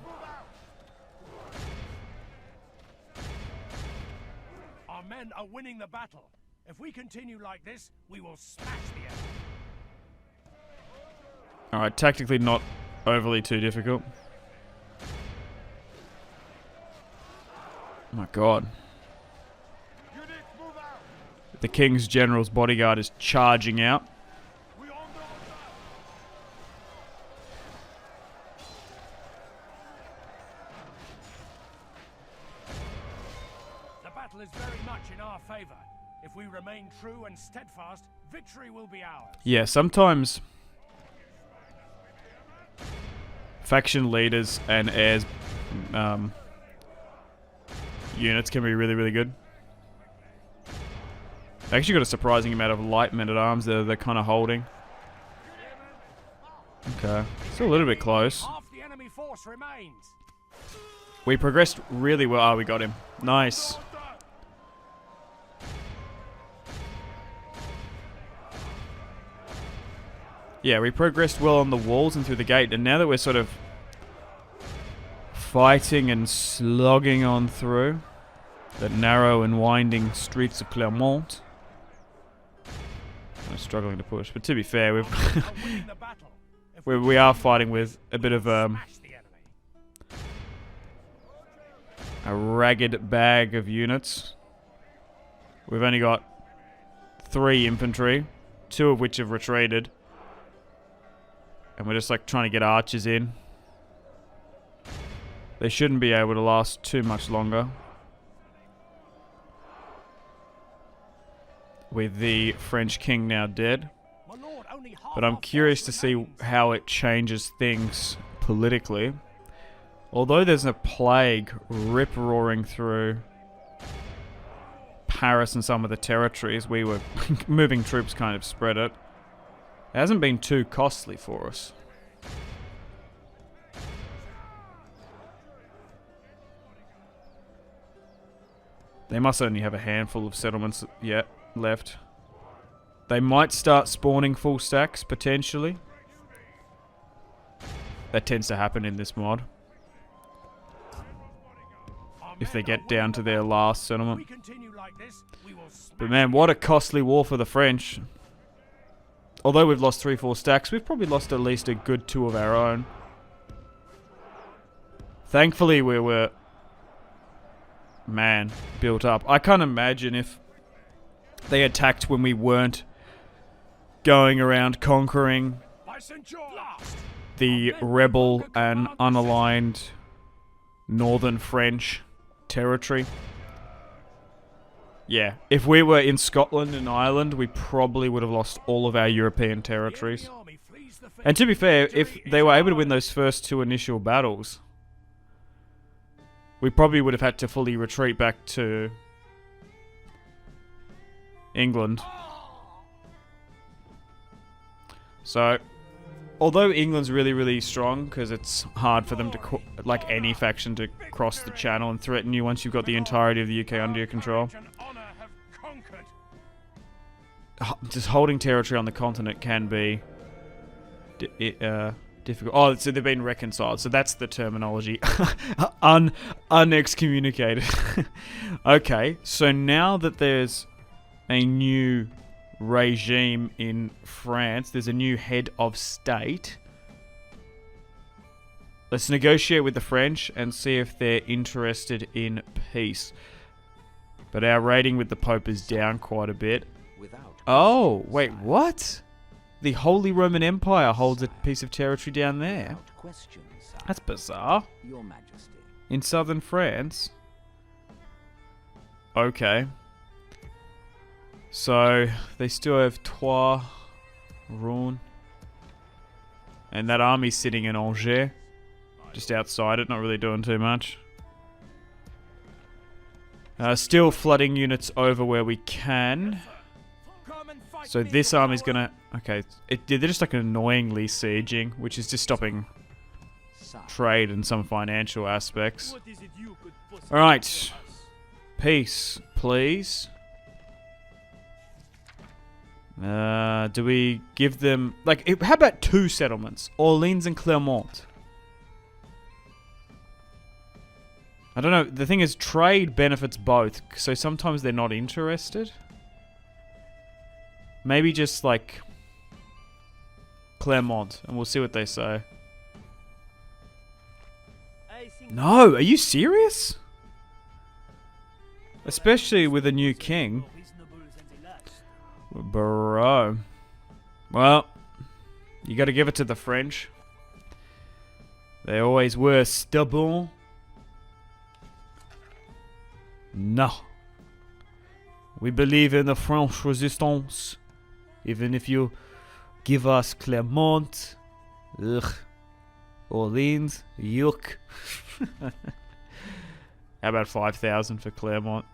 Our men are winning the battle. If we continue like this, we will smash the enemy. Alright, tactically not overly too difficult. Oh my god. The King's General's bodyguard is charging out. The battle is very much in our favor. If we remain true and steadfast, victory will be ours. Yeah, sometimes faction leaders and heirs units can be really, really good. They actually got a surprising amount of light men-at-arms that they're kind of holding. Okay, still a little bit close. Half the enemy force remains. We progressed really well. Oh, we got him. Nice. Yeah, we progressed well on the walls and through the gate, and now that we're sort of fighting and slogging on through the narrow and winding streets of Clermont, I'm struggling to push, but to be fair, we are fighting with a bit of a ragged bag of units. We've only got 3 infantry, 2 of which have retreated. And we're just like trying to get archers in. They shouldn't be able to last too much longer. With the French king now dead. But I'm curious to see how it changes things politically. Although there's a plague rip-roaring through Paris and some of the territories, we were moving troops kind of spread it. It hasn't been too costly for us. They must only have a handful of settlements yet left. They might start spawning full stacks, potentially. That tends to happen in this mod. If they get down to their last settlement. But man, what a costly war for the French. although we've lost 3-4 stacks, we've probably lost at least a good 2 of our own. Thankfully, we were, man, built up. I can't imagine if they attacked when we weren't going around conquering the rebel and unaligned northern French territory. Yeah, if we were in Scotland and Ireland, we probably would have lost all of our European territories. And to be fair, if they were able to win those first 2 initial battles, we probably would have had to fully retreat back to England. So, although England's really, really strong, because it's hard for them to, like any faction, to cross the channel and threaten you once you've got the entirety of the UK under your control. Just holding territory on the continent can be difficult. Oh, so they've been reconciled. So that's the terminology. Unexcommunicated. Okay, so now that there's a new regime in France, there's a new head of state. Let's negotiate with the French and see if they're interested in peace. But our rating with the Pope is down quite a bit. Oh, wait, what? The Holy Roman Empire holds a piece of territory down there. That's bizarre. In southern France. Okay. So, they still have Troyes, Rouen. And that army's sitting in Angers. Just outside it, not really doing too much. Still flooding units over where we can. So this army's gonna... Okay, they're just like annoyingly sieging, which is just stopping trade and some financial aspects. Alright. Peace, please. Do we give them... Like, how about 2 settlements? Orleans and Clermont. I don't know. The thing is, trade benefits both, so sometimes they're not interested. Maybe just, like, Clermont, and we'll see what they say. No, are you serious? Especially with a new king. Bro. Well, you gotta give it to the French. They always were stubborn. No. We believe in the French resistance. Even if you give us Clermont. Ugh. Orleans. Yuck. How about 5,000 for Clermont?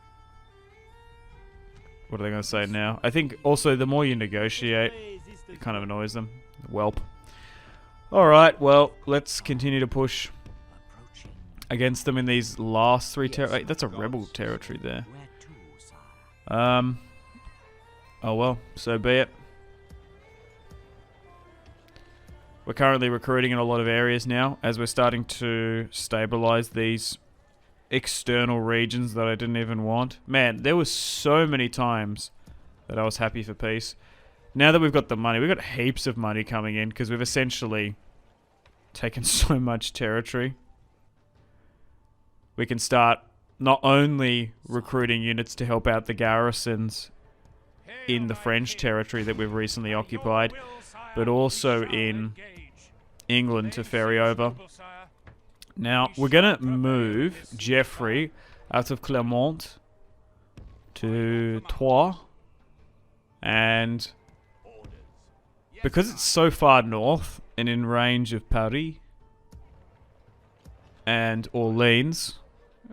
What are they going to say now? I think also the more you negotiate, it kind of annoys them. Welp. Alright, well, let's continue to push against them in these last 3 territories. That's a rebel territory there. Oh well, so be it. We're currently recruiting in a lot of areas now, as we're starting to stabilize these external regions that I didn't even want. Man, there was so many times that I was happy for peace. Now that we've got the money, we've got heaps of money coming in because we've essentially taken so much territory. We can start not only recruiting units to help out the garrisons in the French territory that we've recently occupied, but also in England to ferry over. Now, we're going to move Geoffrey out of Clermont to Troyes. And because it's so far north and in range of Paris and Orleans,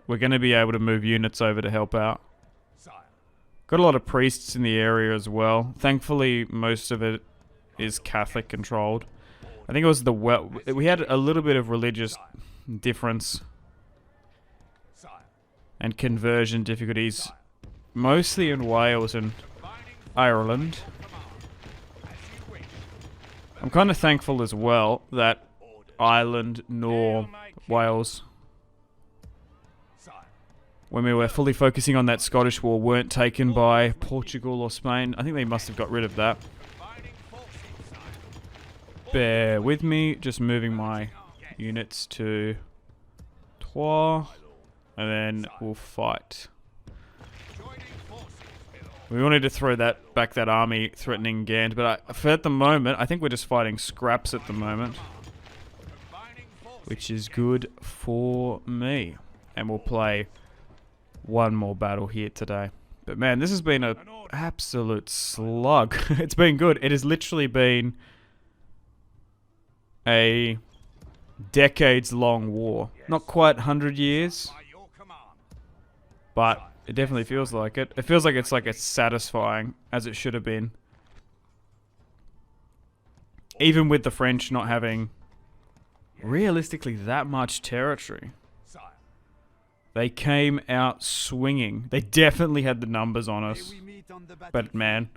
we're going to be able to move units over to help out. Got a lot of priests in the area as well. Thankfully, most of it is Catholic controlled. I think it was we had a little bit of religious difference and conversion difficulties, mostly in Wales and Ireland. I'm kind of thankful as well that Ireland nor Wales, when we were fully focusing on that Scottish war, weren't taken by Portugal or Spain. I think they must have got rid of that. bear with me. Just moving my units to Troyes, and then we'll fight. We wanted to throw back that army threatening Gand, but for at the moment, I think we're just fighting scraps at the moment, which is good for me. And we'll play one more battle here today. But man, this has been an absolute slug. It's been good. It has literally been a decades-long war. Not quite 100 years, but it definitely feels like it. It feels like it's as satisfying as it should have been. Even with the French not having realistically that much territory. They came out swinging. They definitely had the numbers on us. But man,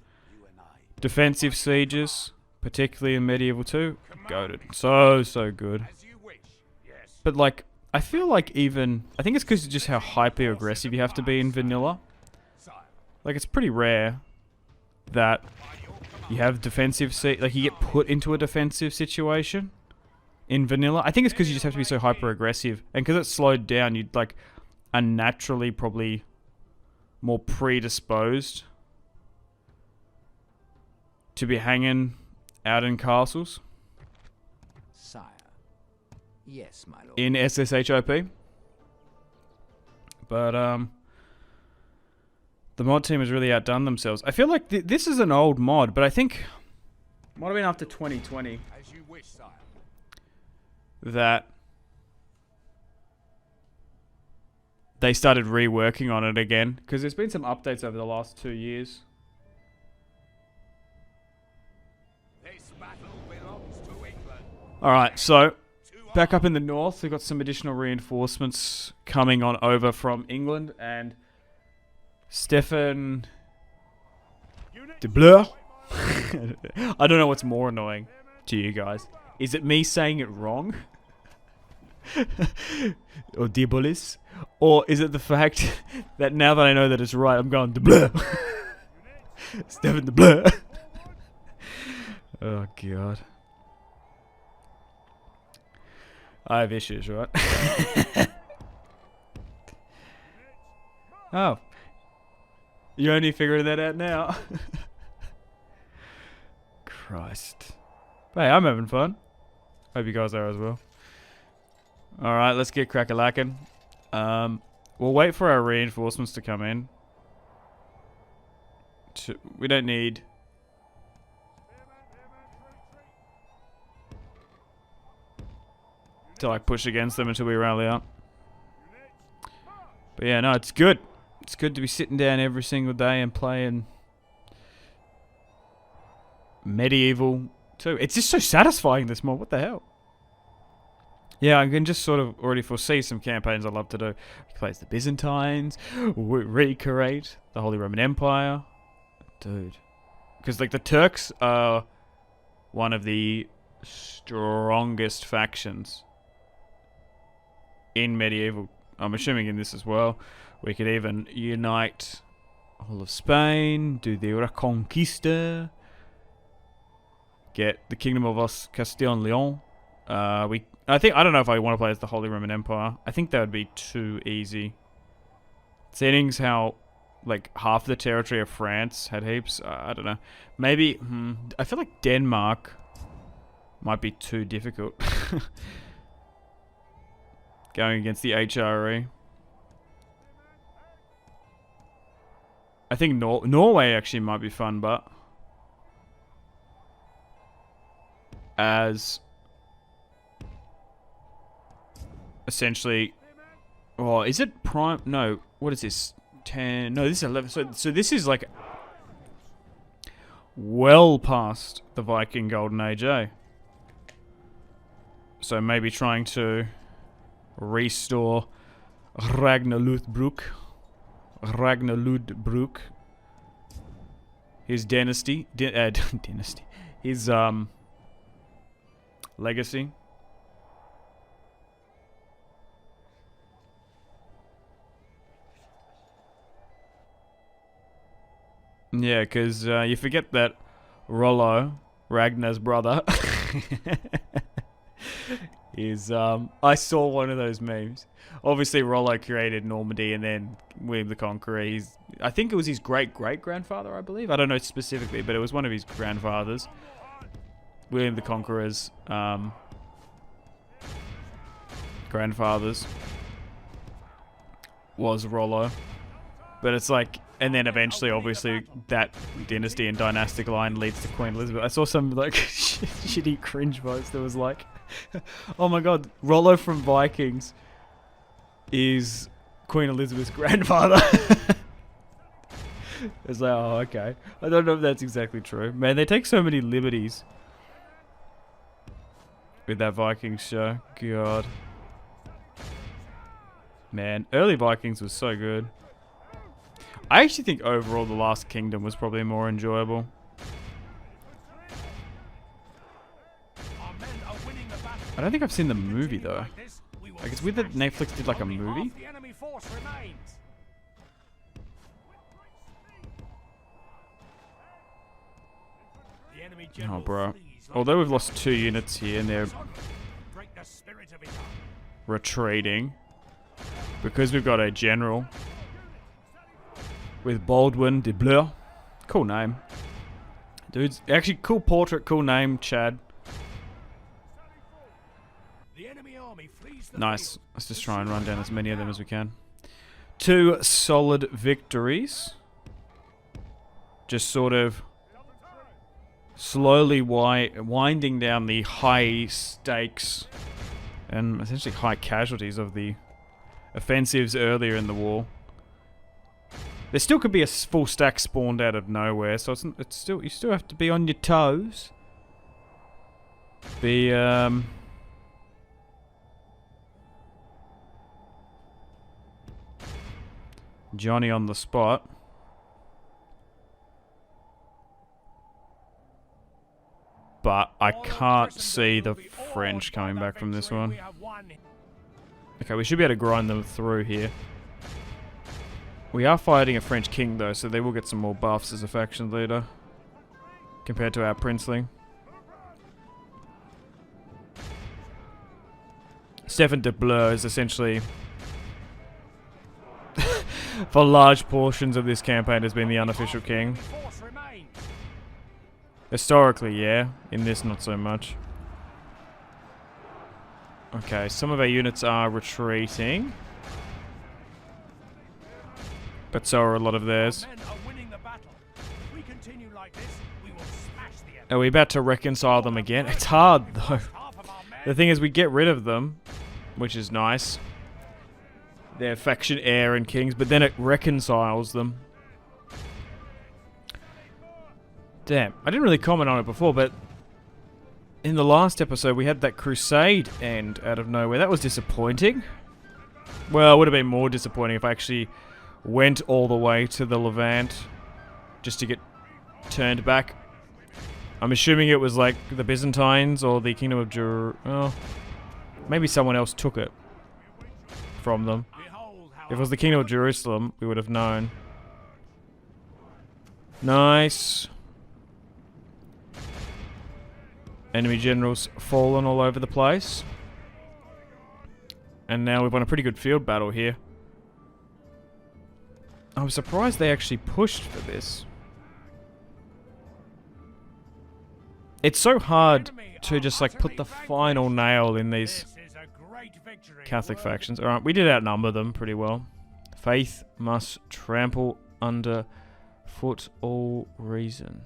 defensive sieges, particularly in Medieval 2, goated. So good. But like, I feel like I think it's because of just how hyper-aggressive you have to be in vanilla. Like, it's pretty rare that you have defensive, like you get put into a defensive situation in vanilla. I think it's because you just have to be so hyper-aggressive. And because it's slowed down, you'd like are naturally probably more predisposed to be hanging out in castles. Sire. Yes, my lord. In SSHIP. But the mod team has really outdone themselves. I feel like this is an old mod, but I think might have been after 2020 As you wish, sire. that they started reworking on it again, because there's been some updates over the last 2 years. This battle belongs to England. Alright, so back up in the north, we've got some additional reinforcements coming on over from England, and Stefan de Bleur. I don't know what's more annoying to you guys. Is it me saying it wrong? Or Diabolis? Or is it the fact that now that I know that it's right, I'm going de Bleur? Stefan de Bleur. Oh god. I have issues, right? Oh. You're only figuring that out now. Christ. Hey, I'm having fun. Hope you guys are as well. Alright, let's get crack-a-lackin'. We'll wait for our reinforcements to come in. We don't need... to like push against them until we rally up. But yeah, no, it's good. It's good to be sitting down every single day and playing Medieval 2. It's just so satisfying, this mod. What the hell? Yeah, I can just sort of already foresee some campaigns I'd love to do. Play as the Byzantines, recreate the Holy Roman Empire. Dude. Because like the Turks are one of the strongest factions in Medieval. I'm assuming in this as well. We could even unite all of Spain, do the Reconquista, get the Kingdom of Castile and Leon. I don't know if I want to play as the Holy Roman Empire. I think that would be too easy. Seeing how like half the territory of France had heaps. I don't know. Maybe I feel like Denmark might be too difficult. Going against the HRE. I think Norway actually might be fun, but as essentially, oh, is it prime? No, what is this? 10? No, this is 11. So this is like well past the Viking Golden Age, eh? So maybe trying to restore Ragnarludbruk, his dynasty, his legacy. Yeah, because you forget that Rollo, Ragnar's brother, is I saw one of those memes. Obviously, Rollo created Normandy, and then William the Conqueror. I think it was his great-great-grandfather, I believe. I don't know specifically, but it was one of his grandfathers. William the Conqueror's grandfathers was Rollo. But it's like, and then eventually, obviously, that dynasty and dynastic line leads to Queen Elizabeth. I saw some like shitty cringe post that was like, oh my god, Rollo from Vikings is Queen Elizabeth's grandfather. It's like, oh, okay. I don't know if that's exactly true. Man, they take so many liberties with that Vikings show. God. Man, early Vikings was so good. I actually think overall The Last Kingdom was probably more enjoyable. I don't think I've seen the movie though. Like, it's weird that Netflix did like a movie. Oh, bro. Although we've lost 2 units here and they're retreating because we've got a general with Baldwin de Bleu. Cool name. Dude's actually cool portrait, cool name, Chad. Nice. Let's just try and run down as many of them as we can. 2 solid victories. Just sort of slowly winding down the high stakes and essentially high casualties of the offensives earlier in the war. There still could be a full stack spawned out of nowhere, so it's still, you still have to be on your toes. Be Johnny on the spot. But I can't see the French coming back from this one. Okay, we should be able to grind them through here. We are fighting a French king though, so they will get some more buffs as a faction leader compared to our princeling. Stefan de Bleu is essentially for large portions of this campaign has been the unofficial king. Historically, yeah. In this, not so much. Okay, some of our units are retreating. But so are a lot of theirs. Are we about to reconcile them again? It's hard, though. The thing is, we get rid of them, which is nice. They're faction heir and kings, but then it reconciles them. Damn, I didn't really comment on it before, but in the last episode we had that Crusade end out of nowhere. That was disappointing. Well, it would have been more disappointing if I actually went all the way to the Levant just to get turned back. I'm assuming it was like the Byzantines or the Kingdom of oh, maybe someone else took it from them. If it was the Kingdom of Jerusalem, we would have known. Nice. Enemy generals fallen all over the place. And now we've won a pretty good field battle here. I was surprised they actually pushed for this. It's so hard to just like put the final nail in these Catholic factions. Alright, we did outnumber them pretty well. Faith must trample under foot all reason,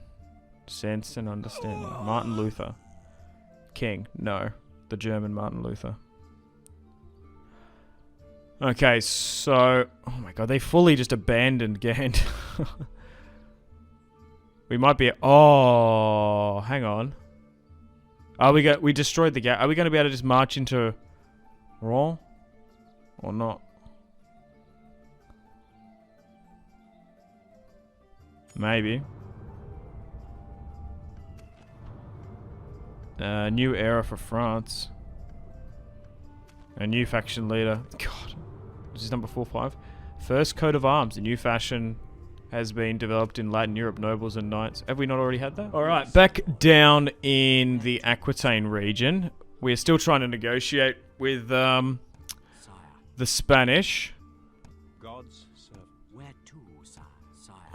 sense and understanding. Martin Luther. King. No. The German Martin Luther. Okay, so... Oh my god, they fully just abandoned Ghent. We might be... Oh, hang on. We destroyed the gate. Are we going to be able to just march into Rouen? Or not? Maybe. New era for France. A new faction leader. God. This is number 4-5. First coat of arms. A new faction has been developed in Latin Europe, nobles and knights. Have we not already had that? Alright, back down in the Aquitaine region. We're still trying to negotiate with the Spanish.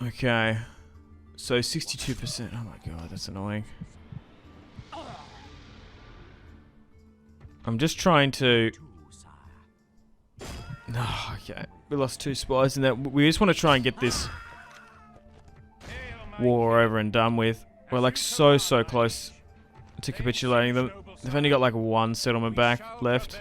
Okay. So 62%. Oh my god, that's annoying. I'm just trying to... No, okay. We lost 2 spies in that. We just want to try and get this war over and done with. We're like so close to capitulating them. They've only got like 1 settlement back left.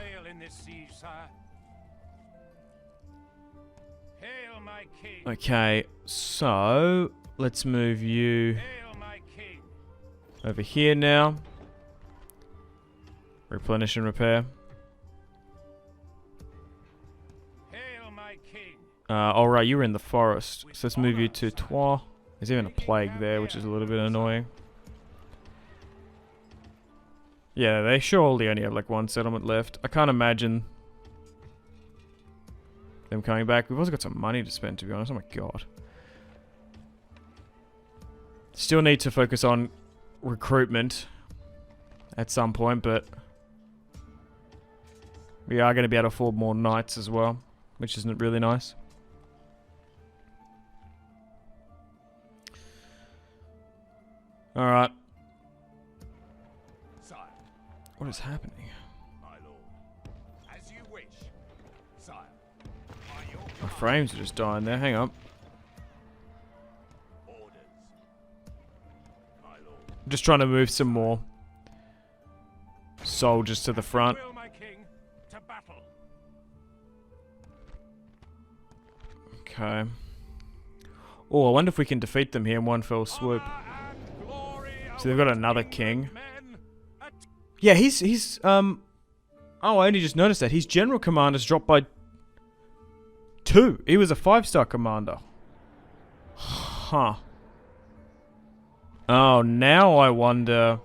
Okay, so let's move you over here now. Replenish and repair. Alright, you were in the forest. So let's move you to Troyes. There's even a plague there, which is a little bit annoying. Yeah, they surely only have like 1 settlement left. I can't imagine them coming back. We've also got some money to spend, to be honest. Oh my god. Still need to focus on recruitment at some point, but we are going to be able to afford more knights as well, which isn't really nice. Alright. What is happening? My frames are just dying there. Hang on. I'm just trying to move some more soldiers to the front. Okay. Oh, I wonder if we can defeat them here in one fell swoop. So they've got another king. Yeah, he's oh, I only just noticed that. His general commander's dropped by 2. He was a 5-star commander. Huh. Oh, now I wonder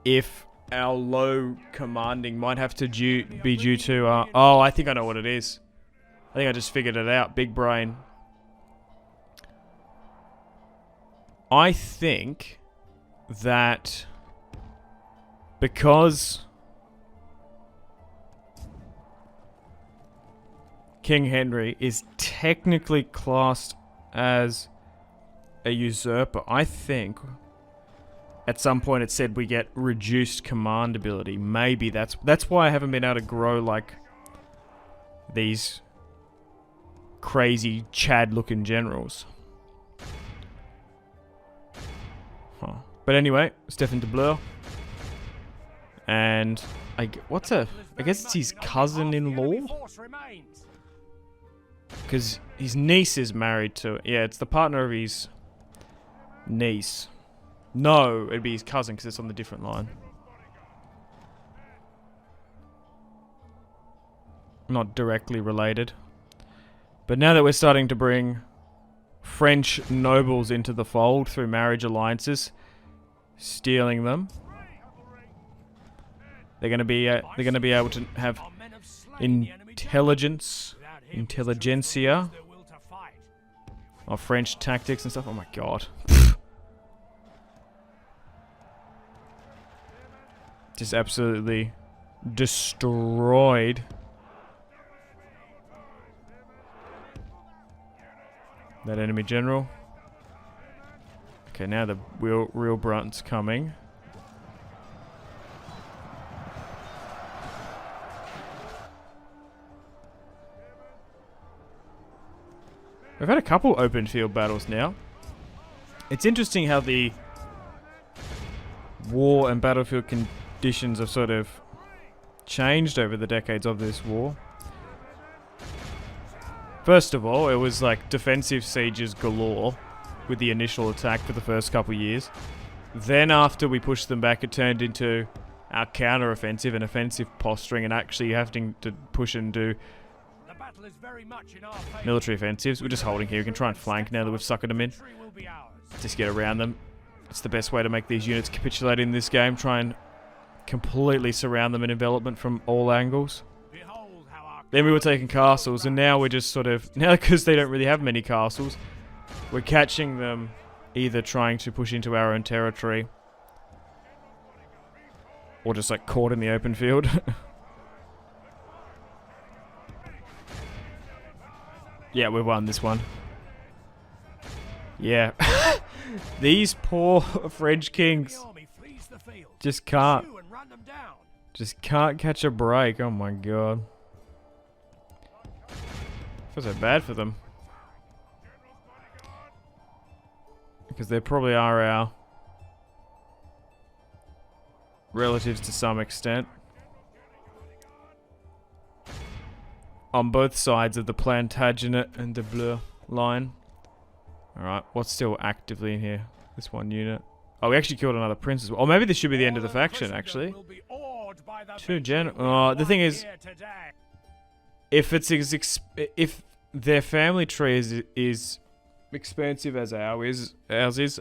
if our low commanding might have to be due to... oh, I think I know what it is. I think I just figured it out. Big brain. I think that because King Henry is technically classed as a usurper, I think at some point it said we get reduced command ability. Maybe that's why I haven't been able to grow like these crazy Chad looking generals. Huh. But anyway, Stefan de Bleur. And I guess it's his cousin-in-law? Because his niece is married to... Yeah, it's the partner of his niece. No, it'd be his cousin because it's on the different line. Not directly related. But now that we're starting to bring French nobles into the fold through marriage alliances, stealing them, they're going to be able to have intelligentsia of French tactics and stuff. Oh my god. Just absolutely destroyed that enemy general. Okay, now the real brunt's coming. We've had a couple open field battles now. It's interesting how the war and battlefield conditions have sort of changed over the decades of this war. First of all, it was like defensive sieges galore with the initial attack for the first couple years. Then after we pushed them back, it turned into our counter-offensive and offensive posturing and actually having to push and do military offensives. We're just holding here. We can try and flank now that we've suckered them in. Just get around them. It's the best way to make these units capitulate in this game. Try and completely surround them in envelopment from all angles. Then we were taking castles, and now we're just sort of... Now, because they don't really have many castles, we're catching them either trying to push into our own territory or just, like, caught in the open field. Yeah, we won this one. Yeah. These poor French kings just can't catch a break. Oh my god. I feel so bad for them. Because they probably are our relatives to some extent. On both sides of the Plantagenet and the Bleu line. Alright, what's still actively in here? This one unit. Oh, we actually killed another prince as well. Or maybe this should be the end of the faction, actually. Two the thing is, if it's if their family tree is expansive as ours is,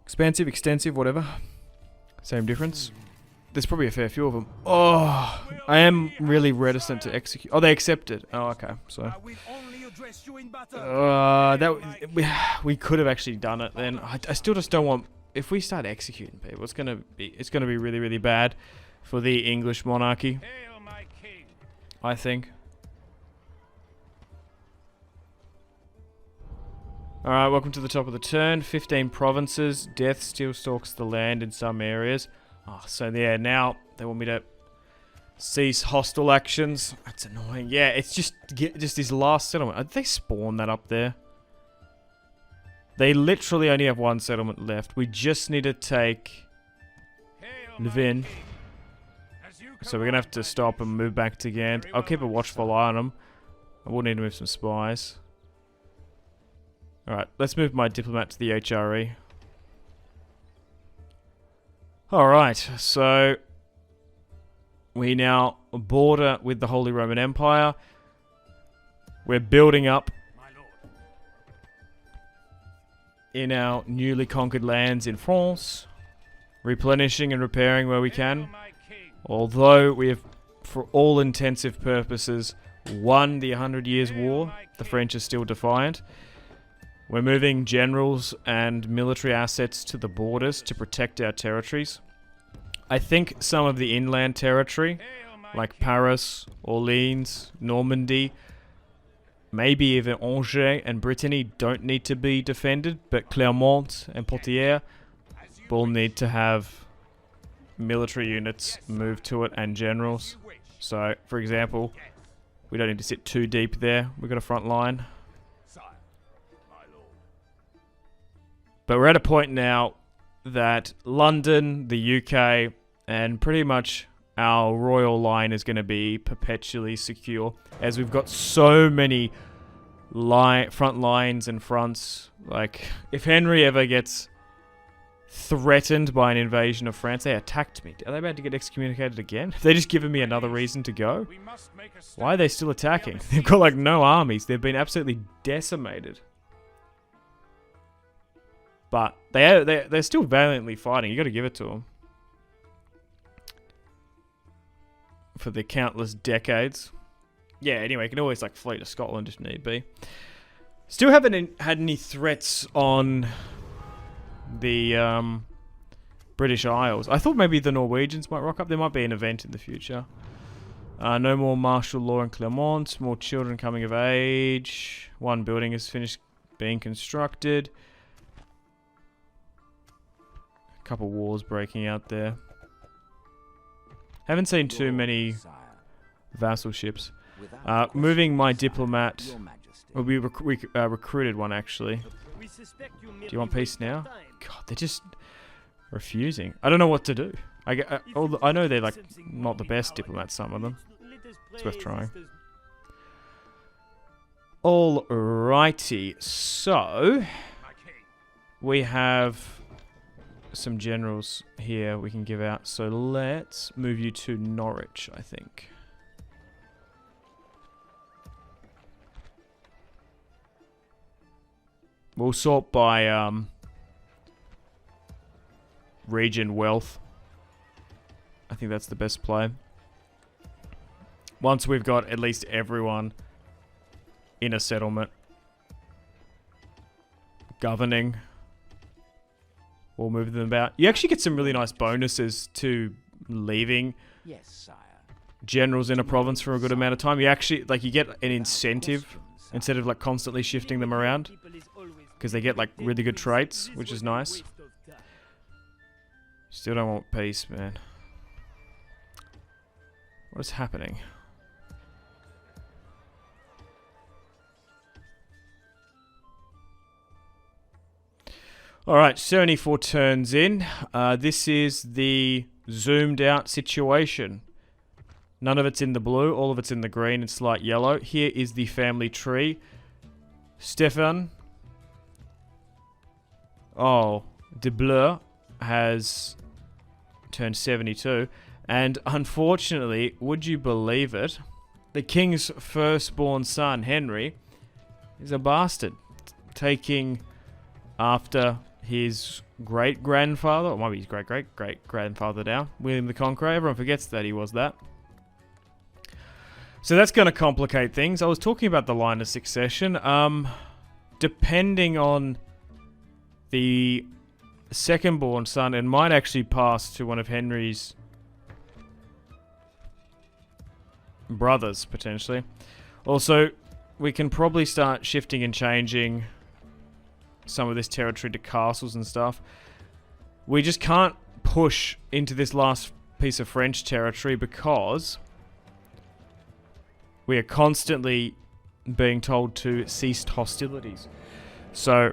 expansive, extensive, whatever. Same difference. There's probably a fair few of them. Oh, I am really reticent to execute. Oh, they accepted. Oh, okay. So, we could have actually done it then. I still just don't want. If we start executing people, it's gonna be really, really bad for the English monarchy. I think. Alright, welcome to the top of the turn. 15 provinces. Death still stalks the land in some areas. Oh, so yeah, now they want me to cease hostile actions. That's annoying. Yeah, it's just this last settlement. Did they spawn that up there? They literally only have one settlement left. We just need to take Lvin. So we're going to have to stop and move back to Gand. I'll keep a watchful eye on them. I will need to move some spies. Alright, let's move my diplomat to the HRE. Alright, so we now border with the Holy Roman Empire. We're building up in our newly conquered lands in France, replenishing and repairing where we can. Although we have, for all intensive purposes, won the 100 Years' War, the French are still defiant. We're moving generals and military assets to the borders to protect our territories. I think some of the inland territory, like Paris, Orleans, Normandy, maybe even Angers and Brittany, don't need to be defended, but Clermont and Poitiers will need to have military units move to it and generals. So, for example, we don't need to sit too deep there. We've got a front line. But we're at a point now that London, the UK, and pretty much our royal line is going to be perpetually secure, as we've got so many front lines and fronts. Like, if Henry ever gets threatened by an invasion of France, they attacked me. Are they about to get excommunicated again? Have they just given me another reason to go? Why are they still attacking? They've got like no armies. They've been absolutely decimated. But they're still valiantly fighting. You got to give it to them. For the countless decades. Yeah, anyway, you can always like flee to Scotland if need be. Still haven't had any threats on the British Isles. I thought maybe the Norwegians might rock up. There might be an event in the future. No more martial law in Clermont. More children coming of age. One building is finished being constructed. A couple wars breaking out there. Haven't seen too many vassal ships. Moving my diplomat. Well, we recruited one actually. Do you want peace now? God, they're just refusing. I don't know what to do. I know they're like not the best diplomats, some of them. It's worth trying. Alrighty, so we have some generals here we can give out. So let's move you to Norwich, I think. We'll sort by region wealth. I think that's the best play. Once we've got at least everyone in a settlement governing, we'll move them about. You actually get some really nice bonuses to leaving Yes, sire. generals in a province for a good amount of time. You actually, like, you get an incentive instead of, like, constantly shifting them around. Because they get, like, really good traits, which is nice. Still don't want peace, man. What is happening? Alright, 74 turns in. This is the zoomed out situation. None of it's in the blue, all of it's in the green and slight yellow. Here is the family tree. Stefan. Oh, de Bleu has turned 72. And unfortunately, would you believe it, the king's firstborn son, Henry, is a bastard. Taking after his great-grandfather, or maybe his great-great-great-grandfather now, William the Conqueror. Everyone forgets that he was that. So that's going to complicate things. I was talking about the line of succession. Depending on the second-born son, it might actually pass to one of Henry's brothers, potentially. Also, we can probably start shifting and changing some of this territory to castles and stuff. We just can't push into this last piece of French territory because we are constantly being told to cease hostilities. So,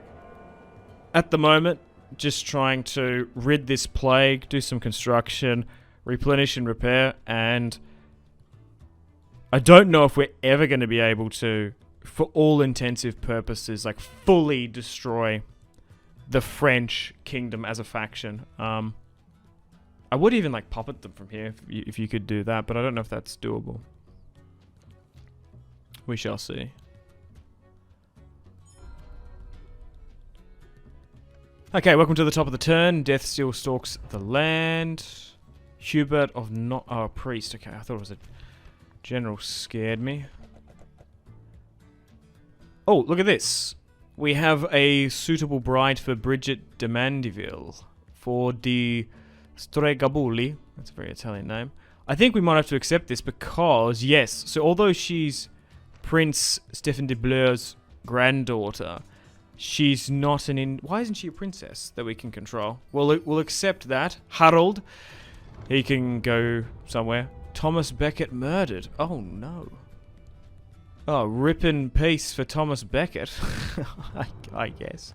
at the moment, just trying to rid this plague, do some construction, replenish and repair, and I don't know if we're ever going to be able to, for all intensive purposes, like fully destroy the French kingdom as a faction. I would even like puppet them from here if you could do that, but I don't know if that's doable. We shall see. Okay, welcome to the top of the turn. Death still stalks the land. Hubert of not... Oh, a priest. Okay, I thought it was a general. Scared me. Oh, look at this. We have a suitable bride for Bridget de Mandeville. For de Stregabuli. That's a very Italian name. I think we might have to accept this because, yes, so although she's Prince Stephen de Bleu's granddaughter, she's not an why isn't she a princess that we can control? Well, we'll accept that. Harold, he can go somewhere. Thomas Becket murdered. Oh, no. Oh, rip in peace for Thomas Becket. I guess.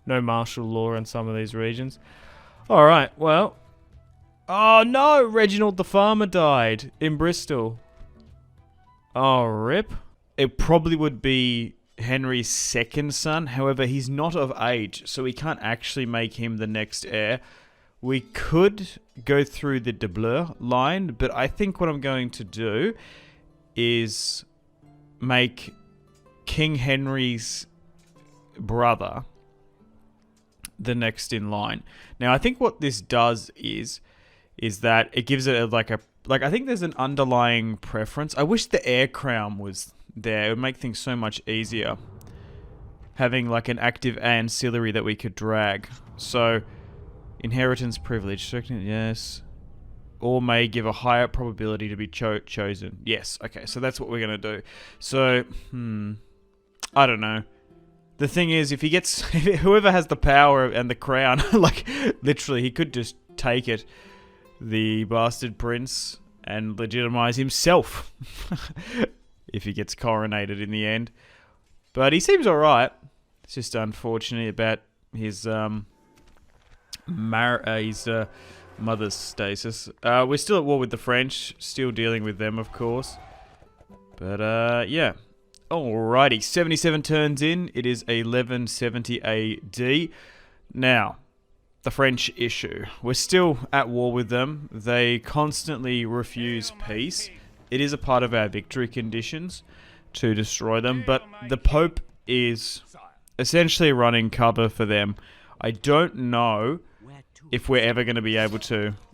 No martial law in some of these regions. Alright, well. Oh, no! Reginald the farmer died in Bristol. Oh, rip. It probably would be Henry's second son. However, he's not of age, so we can't actually make him the next heir. We could go through the de Bleu line, but I think what I'm going to do is make King Henry's brother the next in line. Now, I think what this does is that it gives it I think there's an underlying preference. I wish the heir crown was there. It would make things so much easier. Having like an active ancillary that we could drag. So, inheritance privilege. Yes. Or may give a higher probability to be chosen. Yes. Okay, so that's what we're going to do. So, I don't know. The thing is, if he gets... whoever has the power and the crown, like, literally, he could just take it. The bastard prince and legitimize himself if he gets coronated in the end. But he seems alright. It's just unfortunate about his mother's stasis. We're still at war with the French, still dealing with them, of course. But yeah. Alrighty, 77 turns in. It is 1170 AD. Now, the French issue. We're still at war with them. They constantly refuse peace. It is a part of our victory conditions to destroy them, but the Pope is essentially running cover for them. I don't know if we're ever going to be able to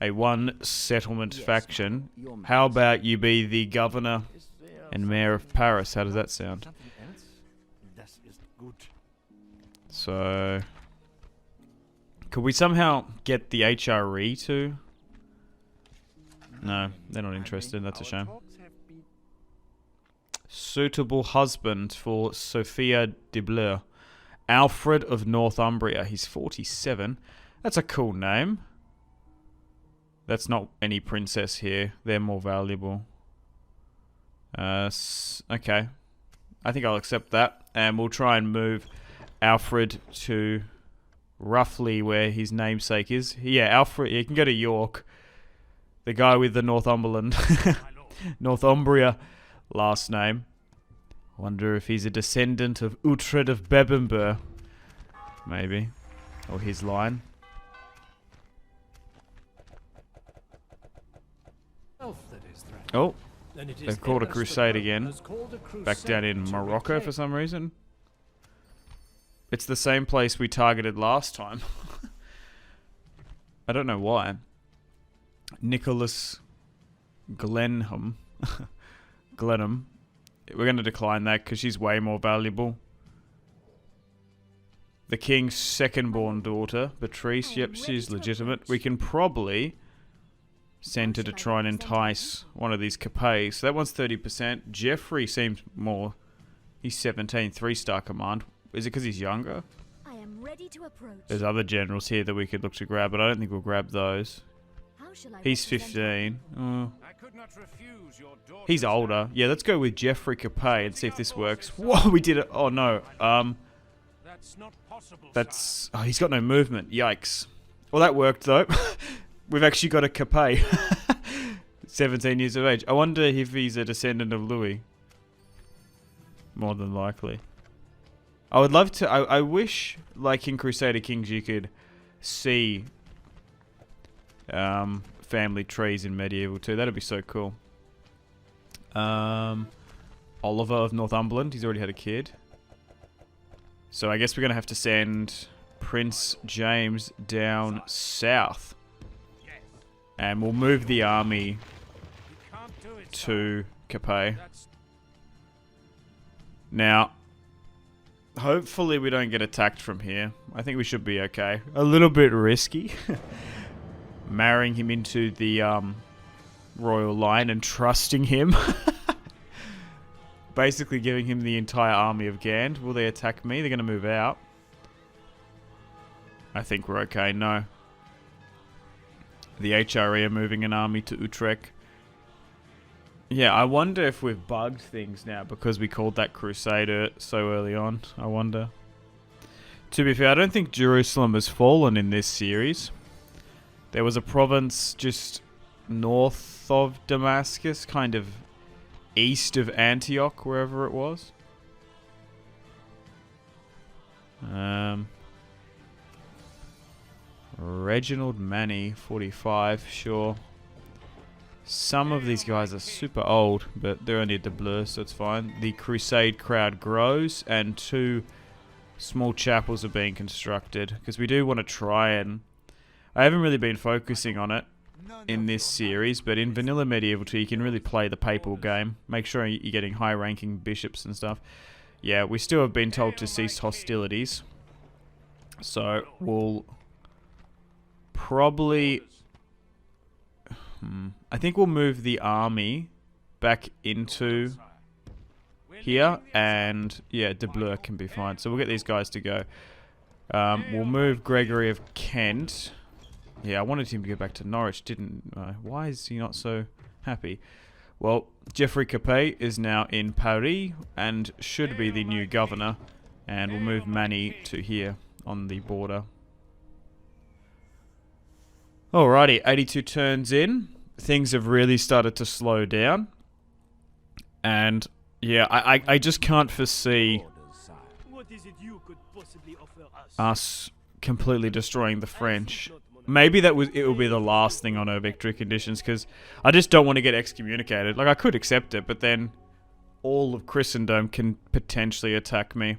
a one settlement Yes, faction. Your How Majesty. about you be the governor and mayor of Paris? How does that sound? Something else? Das ist gut. So, could we somehow get the HRE to? No, they're not interested. That's a shame. Suitable husband for Sophia de Bleu. Alfred of Northumbria. He's 47. That's a cool name. That's not any princess here. They're more valuable. Okay. I think I'll accept that. And we'll try and move Alfred to roughly where his namesake is. Yeah, Alfred. You can go to York. The guy with the Northumberland. Northumbria last name. Wonder if he's a descendant of Uhtred of Bebbanburg. Maybe. Or his line. Oh, they've called a crusade again. Back down in Morocco for some reason. It's the same place we targeted last time. I don't know why. Nicholas Glenham. Glenham. We're going to decline that because she's way more valuable. The king's second-born daughter, Beatrice. Yep, she's legitimate. We can probably send her to try and entice one of these Capets. So that one's 30%. Geoffrey seems more... He's 17, 3-star command. Is it because he's younger? I am ready to approach. There's other generals here that we could look to grab, but I don't think we'll grab those. How shall I He's represent 15. Oh. I could not refuse your daughter. He's older. Yeah, let's go with Geoffrey Capet and see if this works. Whoa, we did it. Oh, no. That's not possible. That's... Oh, he's got no movement. Yikes. Well, that worked, though. We've actually got a Capet. 17 years of age. I wonder if he's a descendant of Louis. More than likely. I would love to... I wish, like in Crusader Kings, you could see family trees in Medieval too. That'd be so cool. Oliver of Northumberland. He's already had a kid. So I guess we're going to have to send Prince James down south. And we'll move the army to Capet. Now, hopefully we don't get attacked from here. I think we should be okay. A little bit risky. Marrying him into the royal line and trusting him. Basically giving him the entire army of Gand. Will they attack me? They're going to move out. I think we're okay. No. The HRE are moving an army to Utrecht. Yeah, I wonder if we've bugged things now because we called that Crusader so early on. I wonder. To be fair, I don't think Jerusalem has fallen in this series. There was a province just north of Damascus, kind of east of Antioch, wherever it was. Reginald Manny, 45, sure. Some of these guys are super old, but they're only de bleu, so it's fine. The Crusade crowd grows, and 2 small chapels are being constructed, because we do want to try and... I haven't really been focusing on it in this series, but in Vanilla Medieval 2 you can really play the papal game. Make sure you're getting high-ranking bishops and stuff. Yeah, we still have been told to cease hostilities. So, we'll... probably... I think we'll move the army back into here, and yeah, de Bleu can be fine. So we'll get these guys to go. We'll move Gregory of Kent. Yeah, I wanted him to go back to Norwich, didn't I? Why is he not so happy? Well, Geoffrey Capet is now in Paris and should be the new governor. And we'll move Manny to here on the border. Alrighty, 82 turns in. Things have really started to slow down. And yeah, I just can't foresee us completely destroying the French. Maybe it will be the last thing on our victory conditions, because I just don't want to get excommunicated. Like, I could accept it, but then all of Christendom can potentially attack me.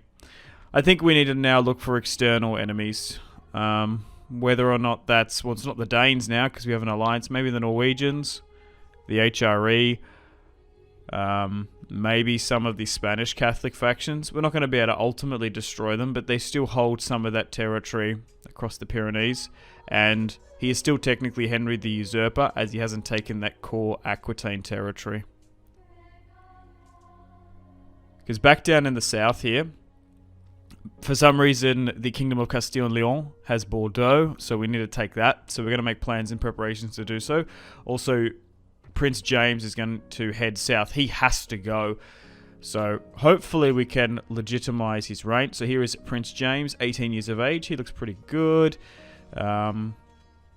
I think we need to now look for external enemies. Whether or not that's... Well, it's not the Danes now because we have an alliance. Maybe the Norwegians, the HRE, maybe some of the Spanish Catholic factions. We're not going to be able to ultimately destroy them, but they still hold some of that territory across the Pyrenees. And he is still technically Henry the Usurper, as he hasn't taken that core Aquitaine territory. Because back down in the south here, for some reason, the Kingdom of Castile and Leon has Bordeaux, so we need to take that. So we're going to make plans and preparations to do so. Also, Prince James is going to head south. He has to go. So hopefully we can legitimize his reign. So here is Prince James, 18 years of age. He looks pretty good.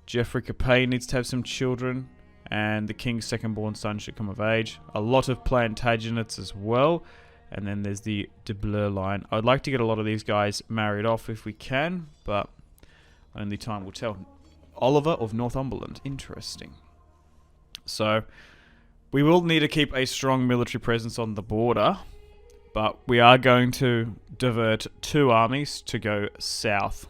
Geoffrey Capet needs to have some children. And the king's second-born son should come of age. A lot of Plantagenets as well. And then there's the De Bleur line. I'd like to get a lot of these guys married off if we can, but only time will tell. Oliver of Northumberland. Interesting. So, we will need to keep a strong military presence on the border, but we are going to divert 2 armies to go south.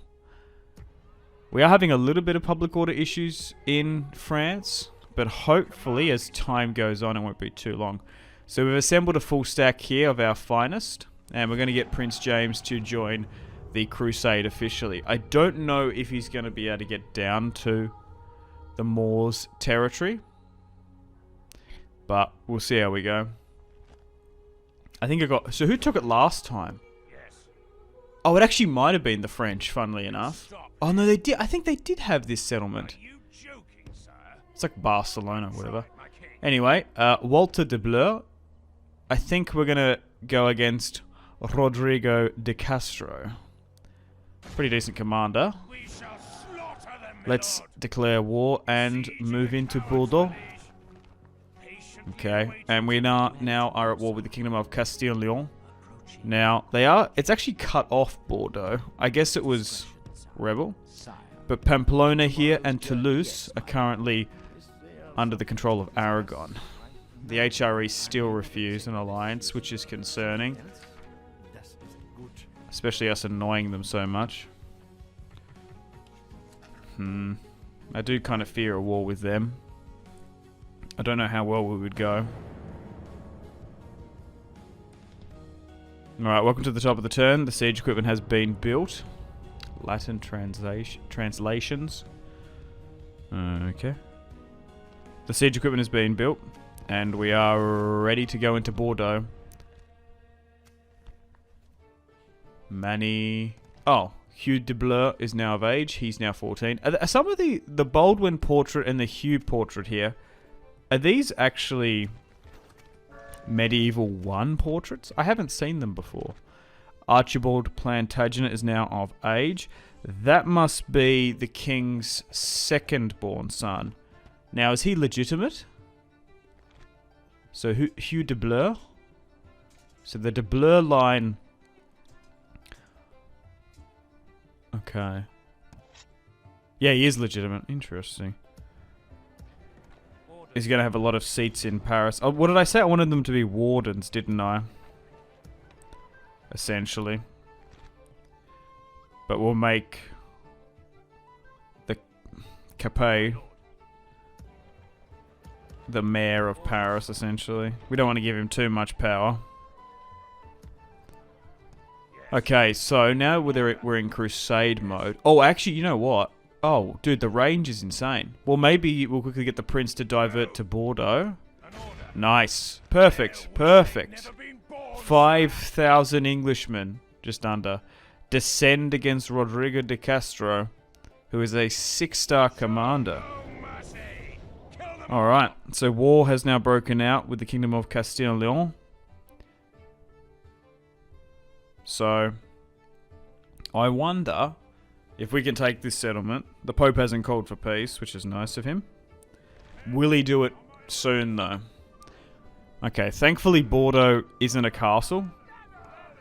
We are having a little bit of public order issues in France, but hopefully as time goes on, it won't be too long. So we've assembled a full stack here of our finest, and we're going to get Prince James to join the Crusade officially. I don't know if he's going to be able to get down to the Moors territory, but we'll see how we go. I think I got... So who took it last time? Oh, it actually might have been the French, funnily enough. Oh, no, they did. I think they did have this settlement. It's like Barcelona or whatever. Anyway, Walter de Bleur. I think we're going to go against Rodrigo de Castro. Pretty decent commander. Let's declare war and move into Bordeaux. Okay, and we now are at war with the Kingdom of Castile and Leon. Now, it's actually cut off Bordeaux. I guess it was rebel. But Pamplona here and Toulouse are currently under the control of Aragon. The HRE still refuse an alliance, which is concerning. Especially us annoying them so much. I do kind of fear a war with them. I don't know how well we would go. Alright, welcome to the top of the turn. The siege equipment has been built. Latin translations. Okay. The siege equipment has been built. And we are ready to go into Bordeaux. Oh, Hugh de Bleur is now of age. He's now 14. Are some of the Baldwin portrait and the Hugh portrait here, are these actually medieval 1 portraits? I haven't seen them before. Archibald Plantagenet is now of age. That must be the king's second-born son. Now, is he legitimate? So, Hugh de Bleur? So, the de Bleur line... Okay. Yeah, he is legitimate. Interesting. He's going to have a lot of seats in Paris. Oh, what did I say? I wanted them to be wardens, didn't I? Essentially. But we'll make the Capet the mayor of Paris, essentially. We don't want to give him too much power. Okay, so now we're in Crusade mode. Oh, actually, you know what? Oh, dude, the range is insane. Well, maybe we'll quickly get the prince to divert to Bordeaux. Nice. Perfect. Perfect. 5,000 Englishmen, just under, descend against Rodrigo de Castro, who is a 6-star commander. Alright, so war has now broken out with the Kingdom of Castile and Leon. So, I wonder if we can take this settlement. The Pope hasn't called for peace, which is nice of him. Will he do it soon, though? Okay, thankfully Bordeaux isn't a castle.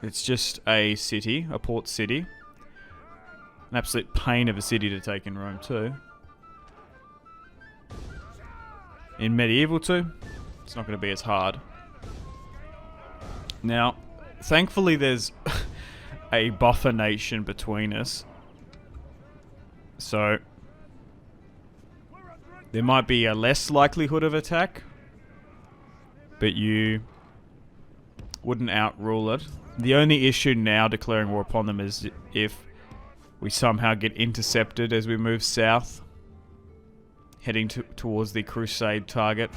It's just a city, a port city. An absolute pain of a city to take in Rome, too. In medieval, too, it's not going to be as hard. Now, thankfully there's a buffer nation between us. So there might be a less likelihood of attack, but you wouldn't outrule it. The only issue now declaring war upon them is if we somehow get intercepted as we move south, heading towards the Crusade target.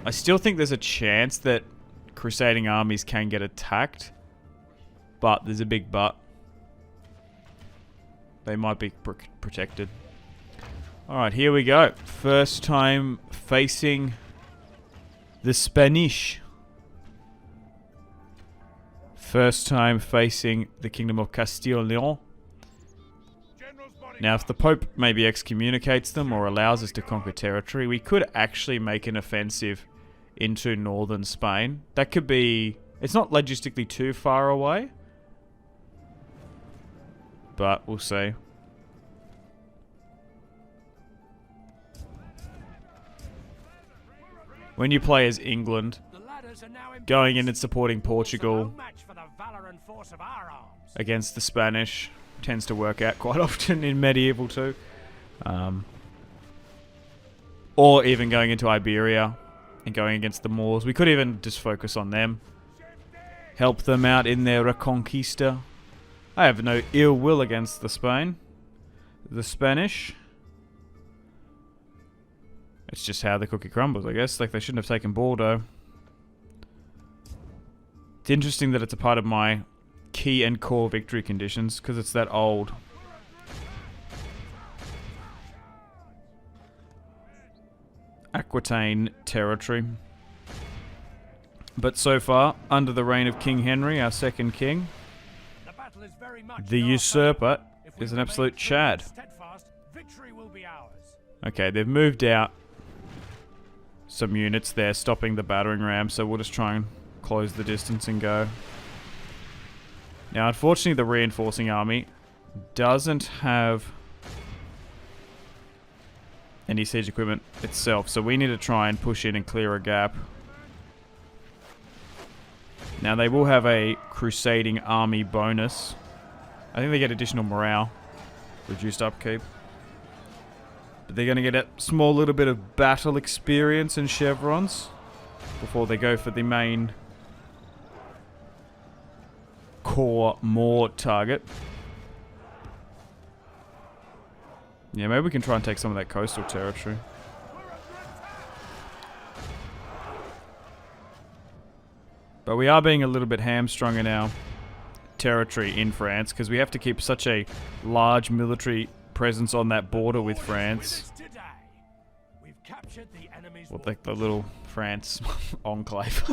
I still think there's a chance that Crusading armies can get attacked, but there's a big but. They might be protected. Alright, here we go. First time facing the Spanish. First time facing the Kingdom of Castile and Leon. Now, if the Pope maybe excommunicates them or allows us to conquer territory, we could actually make an offensive into northern Spain. That could be... It's not logistically too far away, but we'll see. When you play as England, going in and supporting Portugal against the Spanish tends to work out quite often in medieval too. Or even going into Iberia and going against the Moors. We could even just focus on them. Help them out in their Reconquista. I have no ill will against the Spanish. It's just how the cookie crumbles, I guess. Like, they shouldn't have taken Bordeaux. It's interesting that it's a part of my key and core victory conditions, because it's that old. Aquitaine territory. But so far, under the reign of King Henry, our second king, the usurper is an absolute Chad. Okay, they've moved out some units there, stopping the battering ram, so we'll just try and close the distance and go. Now, unfortunately, the reinforcing army doesn't have any siege equipment itself, so we need to try and push in and clear a gap. Now, they will have a crusading army bonus. I think they get additional morale, reduced upkeep. But they're going to get a small little bit of battle experience and chevrons before they go for the main core Moor target. Yeah, maybe we can try and take some of that coastal territory. But we are being a little bit hamstrung in our territory in France because we have to keep such a large military presence on that border with France. Well, like the little France enclave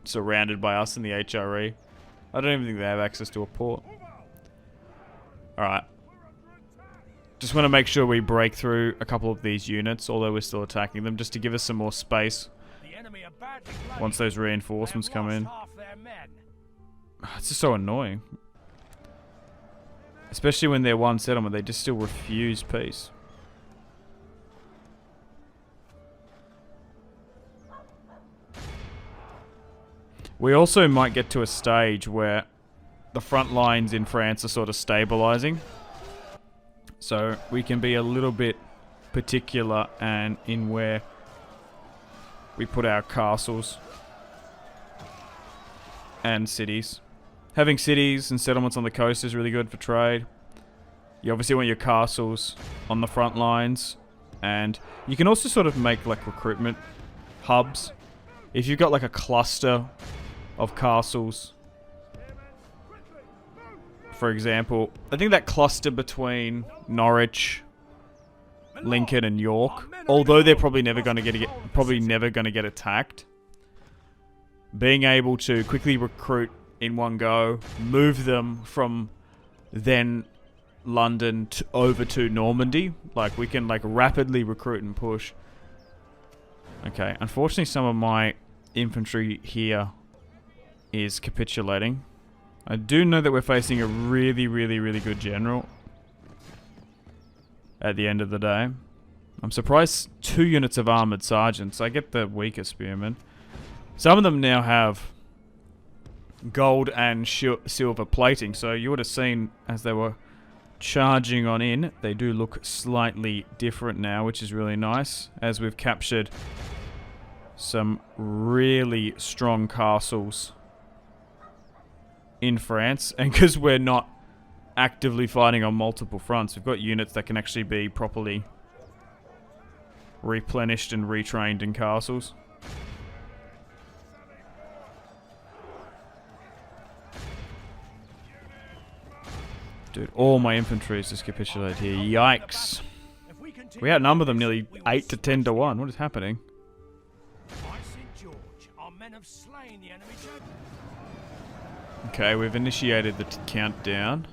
surrounded by us in the HRE. I don't even think they have access to a port. Alright. Just want to make sure we break through a couple of these units, although we're still attacking them, just to give us some more space once those reinforcements come in. It's just so annoying. Especially when they're one settlement, they just still refuse peace. We also might get to a stage where the front lines in France are sort of stabilizing. So we can be a little bit particular and in where we put our castles and cities. Having cities and settlements on the coast is really good for trade. You obviously want your castles on the front lines, and you can also sort of make like recruitment hubs. If you've got like a cluster of castles, for example, I think that cluster between Norwich, Lincoln, and York, although they're probably never going to get attacked, being able to quickly recruit in one go, move them from then London over to Normandy, like we can like rapidly recruit and push. Okay, unfortunately some of my infantry here is capitulating. I do know that we're facing a really good general at the end of the day. I'm surprised 2 units of armoured sergeants. I get the weaker spearmen. Some of them now have gold and silver plating, so you would have seen as they were charging on in. They do look slightly different now, which is really nice, as we've captured some really strong castles in France. And because we're not actively fighting on multiple fronts, we've got units that can actually be properly replenished and retrained in castles. Dude, all my infantry is just capitulated here. Yikes. We outnumber them nearly 8 to 10 to 1. What is happening? Okay, we've initiated the countdown.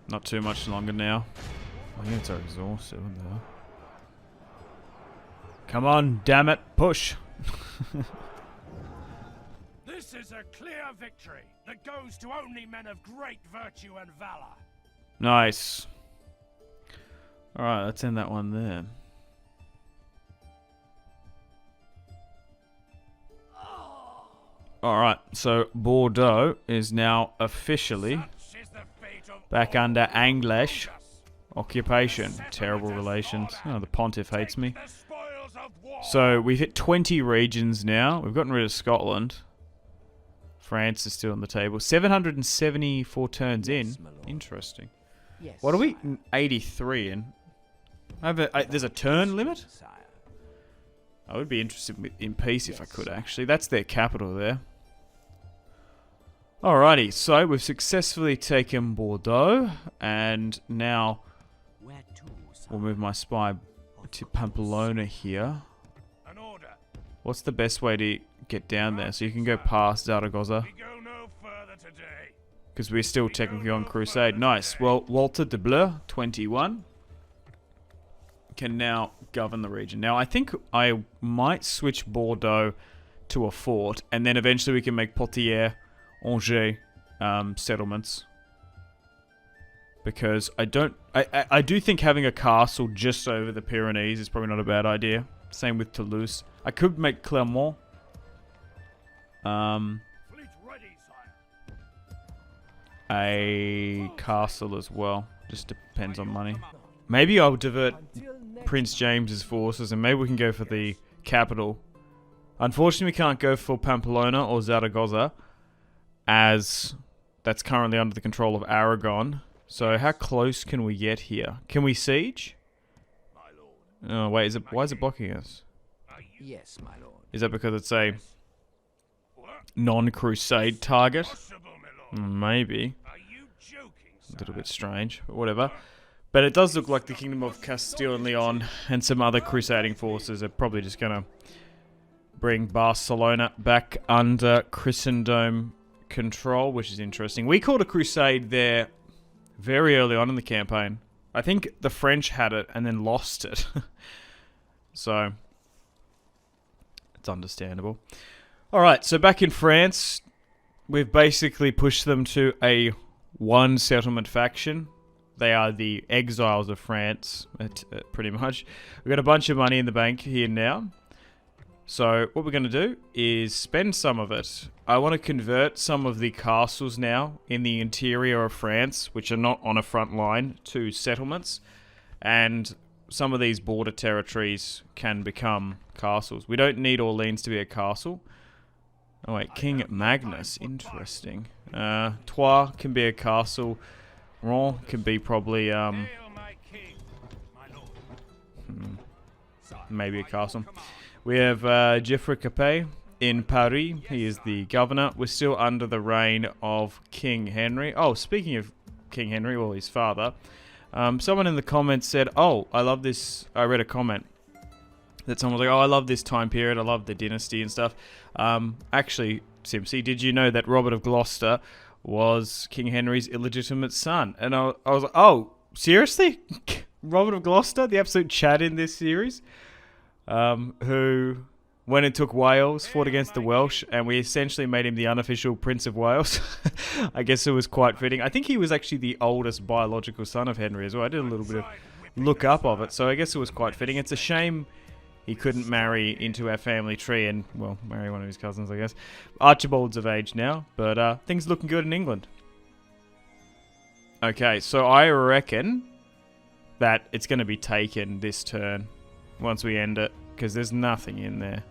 Not too much longer now. My units are exhausted. What the hell? Come on, damn it, push. This is a clear victory that goes to only men of great virtue and valor. Nice. Alright, let's end that one there. Alright, so Bordeaux is now officially back under English occupation. Terrible relations. Oh, the Pontiff hates me. So we've hit 20 regions now. We've gotten rid of Scotland. France is still on the table. 774 turns in. Interesting. What are we? 83 in. There's a turn limit? I would be interested in peace if I could, actually. That's their capital there. Alrighty, so we've successfully taken Bordeaux, and now we'll move my spy to Pamplona here. What's the best way to get down there? So you can go past Zaragoza, because we're still technically on Crusade. Nice. Well, Walter de Bleu, 21, can now govern the region. Now, I think I might switch Bordeaux to a fort, and then eventually we can make Poitiers, Angers settlements. Because I do think having a castle just over the Pyrenees is probably not a bad idea. Same with Toulouse. I could make Clermont. A castle as well. Just depends on money. Maybe I'll divert Prince James's forces and maybe we can go for the capital. Unfortunately, we can't go for Pamplona or Zaragoza, as that's currently under the control of Aragon. So how close can we get here? Can we siege? Oh wait, why is it blocking us? Yes, my lord. Is that because it's a non-crusade target? Maybe. A little bit strange, but whatever. But it does look like the Kingdom of Castile and Leon and some other crusading forces are probably just going to bring Barcelona back under Christendom control, which is interesting. We called a crusade there very early on in the campaign. I think the French had it and then lost it. So, it's understandable. Alright, so back in France, we've basically pushed them to a one settlement faction. They are the exiles of France, pretty much. We've got a bunch of money in the bank here now. So what we're going to do is spend some of it. I want to convert some of the castles now in the interior of France, which are not on a front line, to settlements. And some of these border territories can become castles. We don't need Orleans to be a castle. Oh wait, King Magnus, interesting. Troyes can be a castle. Rouen can be probably maybe a castle. We have Geoffrey Capet in Paris. He is the governor. We're still under the reign of King Henry. Oh, speaking of King Henry, well, his father. Someone in the comments said, oh, I love this. I read a comment that someone was like, oh, I love this time period. I love the dynasty and stuff. Actually, Simpsy, did you know that Robert of Gloucester was King Henry's illegitimate son? And I was like, oh, seriously? Robert of Gloucester, the absolute Chad in this series? Who went and took Wales, fought against the Welsh, and we essentially made him the unofficial Prince of Wales. I guess it was quite fitting. I think he was actually the oldest biological son of Henry as well. I did a little bit of look up of it, so I guess it was quite fitting. It's a shame he couldn't marry into our family tree and, well, marry one of his cousins, I guess. Archibald's of age now, but things looking good in England. Okay, so I reckon that it's going to be taken this turn once we end it, because there's nothing in there.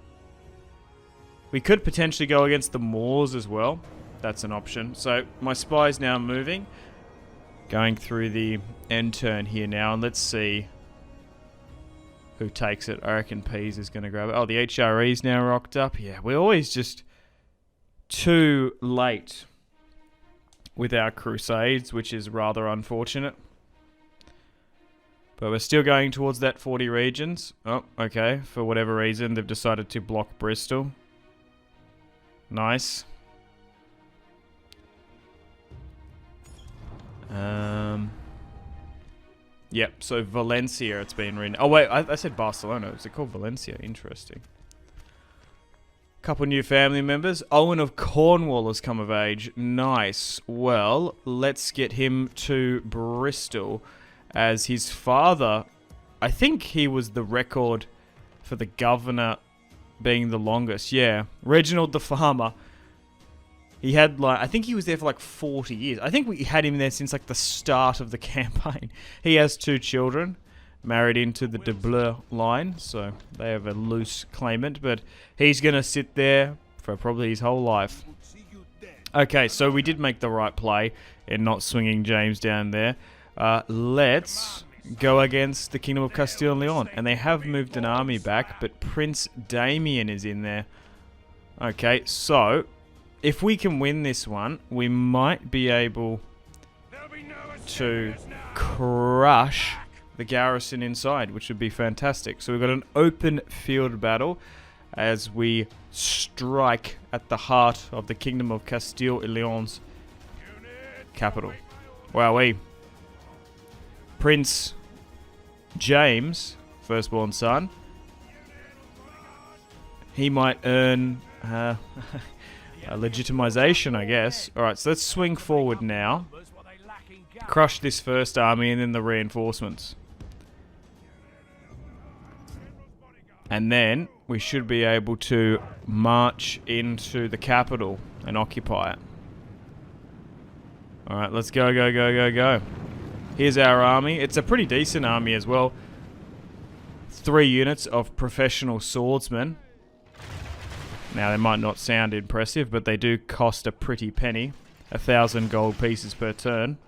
We could potentially go against the Moors as well. That's an option. So my spy's now moving, going through the end turn here now, and let's see who takes it. I reckon Pease is going to grab it. Oh, the HRE's now rocked up. Yeah, we're always just too late with our Crusades, which is rather unfortunate. But we're still going towards that 40 regions. Oh, okay. For whatever reason, they've decided to block Bristol. Nice. Yep, so Valencia it's been written. Oh wait, I said Barcelona. Is it called Valencia? Interesting. Couple new family members. Owen of Cornwall has come of age. Nice. Well, let's get him to Bristol, as his father, I think he was the record for the governor being the longest. Yeah, Reginald the Farmer. He had like, I think he was there for like 40 years. I think we had him there since like the start of the campaign. He has 2 children, married into the de Bleu line, so they have a loose claimant, but he's going to sit there for probably his whole life. Okay, so we did make the right play in not swinging James down there. Let's go against the Kingdom of Castile and Leon, and they have moved an army back, but Prince Damien is in there. Okay, so if we can win this one, we might be able to crush the garrison inside, which would be fantastic. So we've got an open field battle as we strike at the heart of the Kingdom of Castile and Leon's capital. Wowee. Prince James, firstborn son, he might earn a legitimization, I guess. Alright, so let's swing forward now. Crush this first army and then the reinforcements. And then we should be able to march into the capital and occupy it. Alright, let's go, go, go, go, go. Here's our army. It's a pretty decent army as well. 3 units of professional swordsmen. Now, they might not sound impressive, but they do cost a pretty penny. 1,000 gold pieces per turn.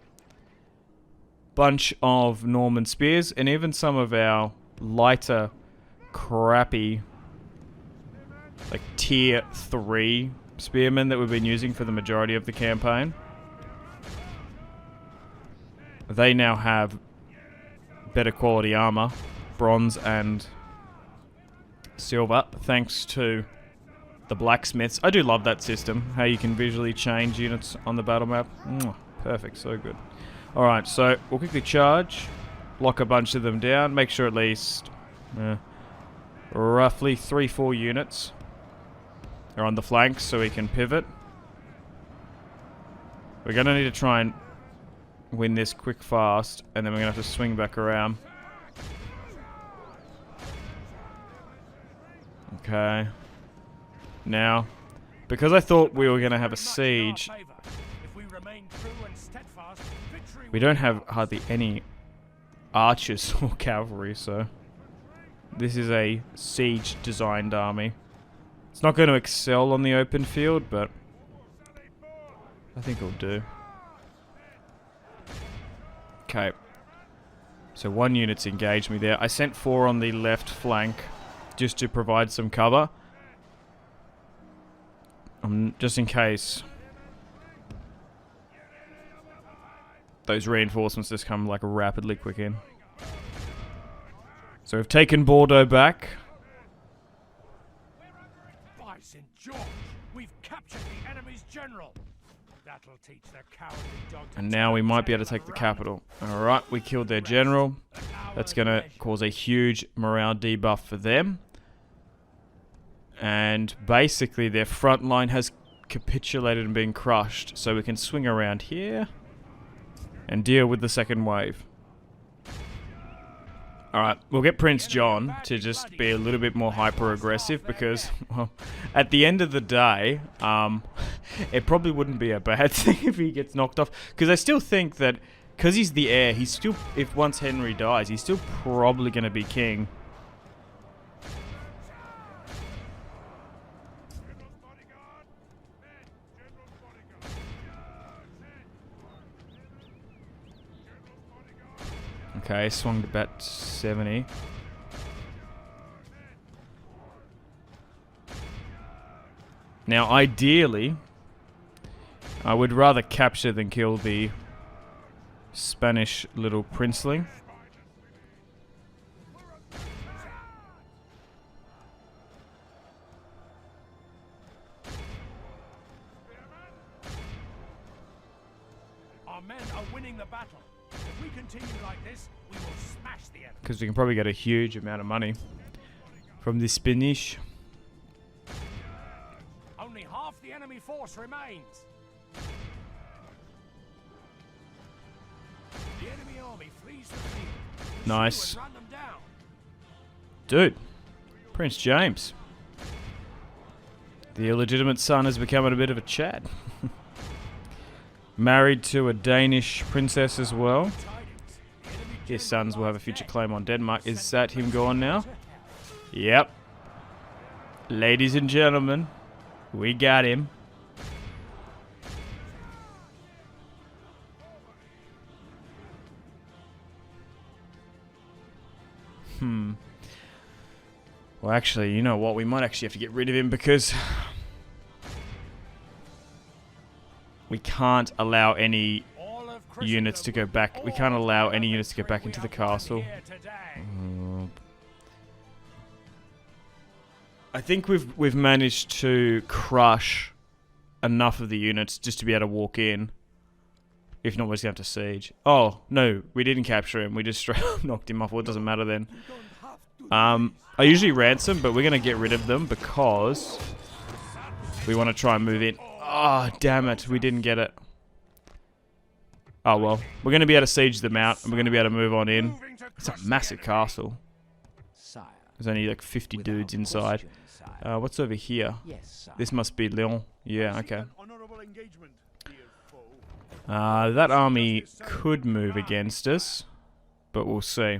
Bunch of Norman spears, and even some of our lighter, crappy, like tier 3 spearmen that we've been using for the majority of the campaign. They now have better quality armor, bronze and silver, thanks to the blacksmiths. I do love that system, how you can visually change units on the battle map. Perfect, so good. Alright, so we'll quickly charge, lock a bunch of them down, make sure at least roughly 3-4 units are on the flanks so we can pivot. We're going to need to try and win this quick fast, and then we're going to have to swing back around. Okay. Now, because I thought we were going to have a siege, we don't have hardly any archers or cavalry, so this is a siege-designed army. It's not going to excel on the open field, but I think it'll do. Okay. So 1 unit's engaged me there. I sent 4 on the left flank just to provide some cover. Just in case those reinforcements just come like rapidly quick in. So we've taken Bordeaux back. By St. George, we've captured the enemy's general. That'll teach the cowardly dog to And now we might be able to take the capital. Alright, we killed their general. That's going to cause a huge morale debuff for them. And basically their front line has capitulated and been crushed. So we can swing around here and deal with the second wave. Alright, we'll get Prince John to just be a little bit more hyper-aggressive because, well, at the end of the day, it probably wouldn't be a bad thing if he gets knocked off. Because I still think that because he's the heir, he's still, if once Henry dies, he's still probably going to be king. Okay, swung to bat 70. Now, ideally, I would rather capture than kill the Spanish little princeling. Our men are winning the battle. If we continue like this, we will smash the enemy. Because we can probably get a huge amount of money from the Spanish. Only half the enemy force remains. The enemy army flees the field. Nice. Run them down. Dude, Prince James. The illegitimate son has become a bit of a Chad. Married to a Danish princess as well. His sons will have a future claim on Denmark. Is that him gone now? Yep. Ladies and gentlemen, we got him. Well, actually, you know what? We might actually have to get rid of him because we can't allow any units to go back. We can't allow any units to go back into the castle. I think we've managed to crush enough of the units just to be able to walk in. If not, we're just going to have to siege. Oh, no, we didn't capture him. We just straight up knocked him off. Well, it doesn't matter then. I usually ransom, but we're going to get rid of them because we want to try and move in. Oh, damn it. We didn't get it. Oh, well. We're going to be able to siege them out, and we're going to be able to move on in. It's a massive castle. There's only like 50 dudes inside. What's over here? This must be Lyon. Yeah, okay. That army could move against us, but we'll see.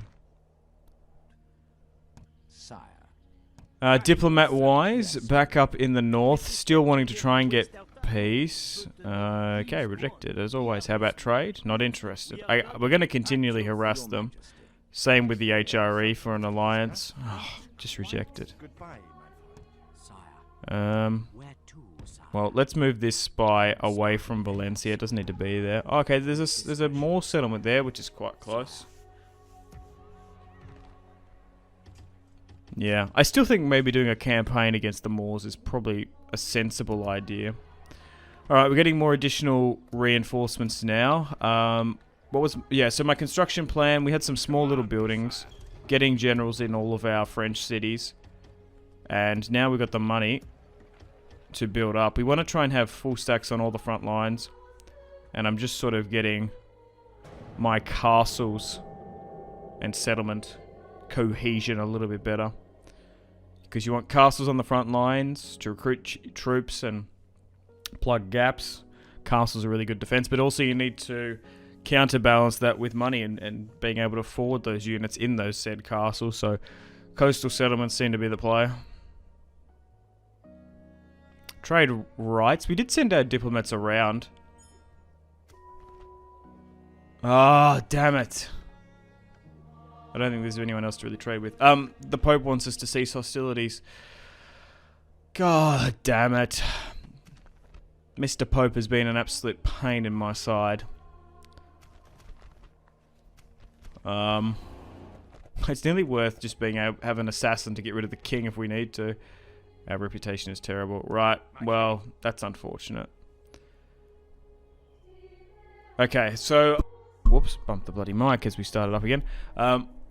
Diplomat-wise, back up in the north, still wanting to try and get peace. Okay, rejected as always. How about trade? Not interested. We're going to continually harass them. Same with the HRE for an alliance. Oh, just rejected. Well, let's move this spy away from Valencia. It doesn't need to be there. Okay, there's a more settlement there, which is quite close. Yeah, I still think maybe doing a campaign against the Moors is probably a sensible idea. Alright, we're getting more additional reinforcements now. So my construction plan, we had some small little buildings, getting generals in all of our French cities. And now we've got the money to build up. We want to try and have full stacks on all the front lines. And I'm just sort of getting my castles and settlement cohesion a little bit better. Because you want castles on the front lines to recruit troops and plug gaps. Castles are really good defense, but also you need to counterbalance that with money and being able to forward those units in those said castles. So coastal settlements seem to be the play. Trade rights. We did send our diplomats around. Ah, damn it. I don't think there's anyone else to really trade with. The Pope wants us to cease hostilities. God damn it. Mr. Pope has been an absolute pain in my side. It's nearly worth just being able have an assassin to get rid of the king if we need to. Our reputation is terrible. Right, well, that's unfortunate. Okay, so... Whoops, bumped the bloody mic as we started up again.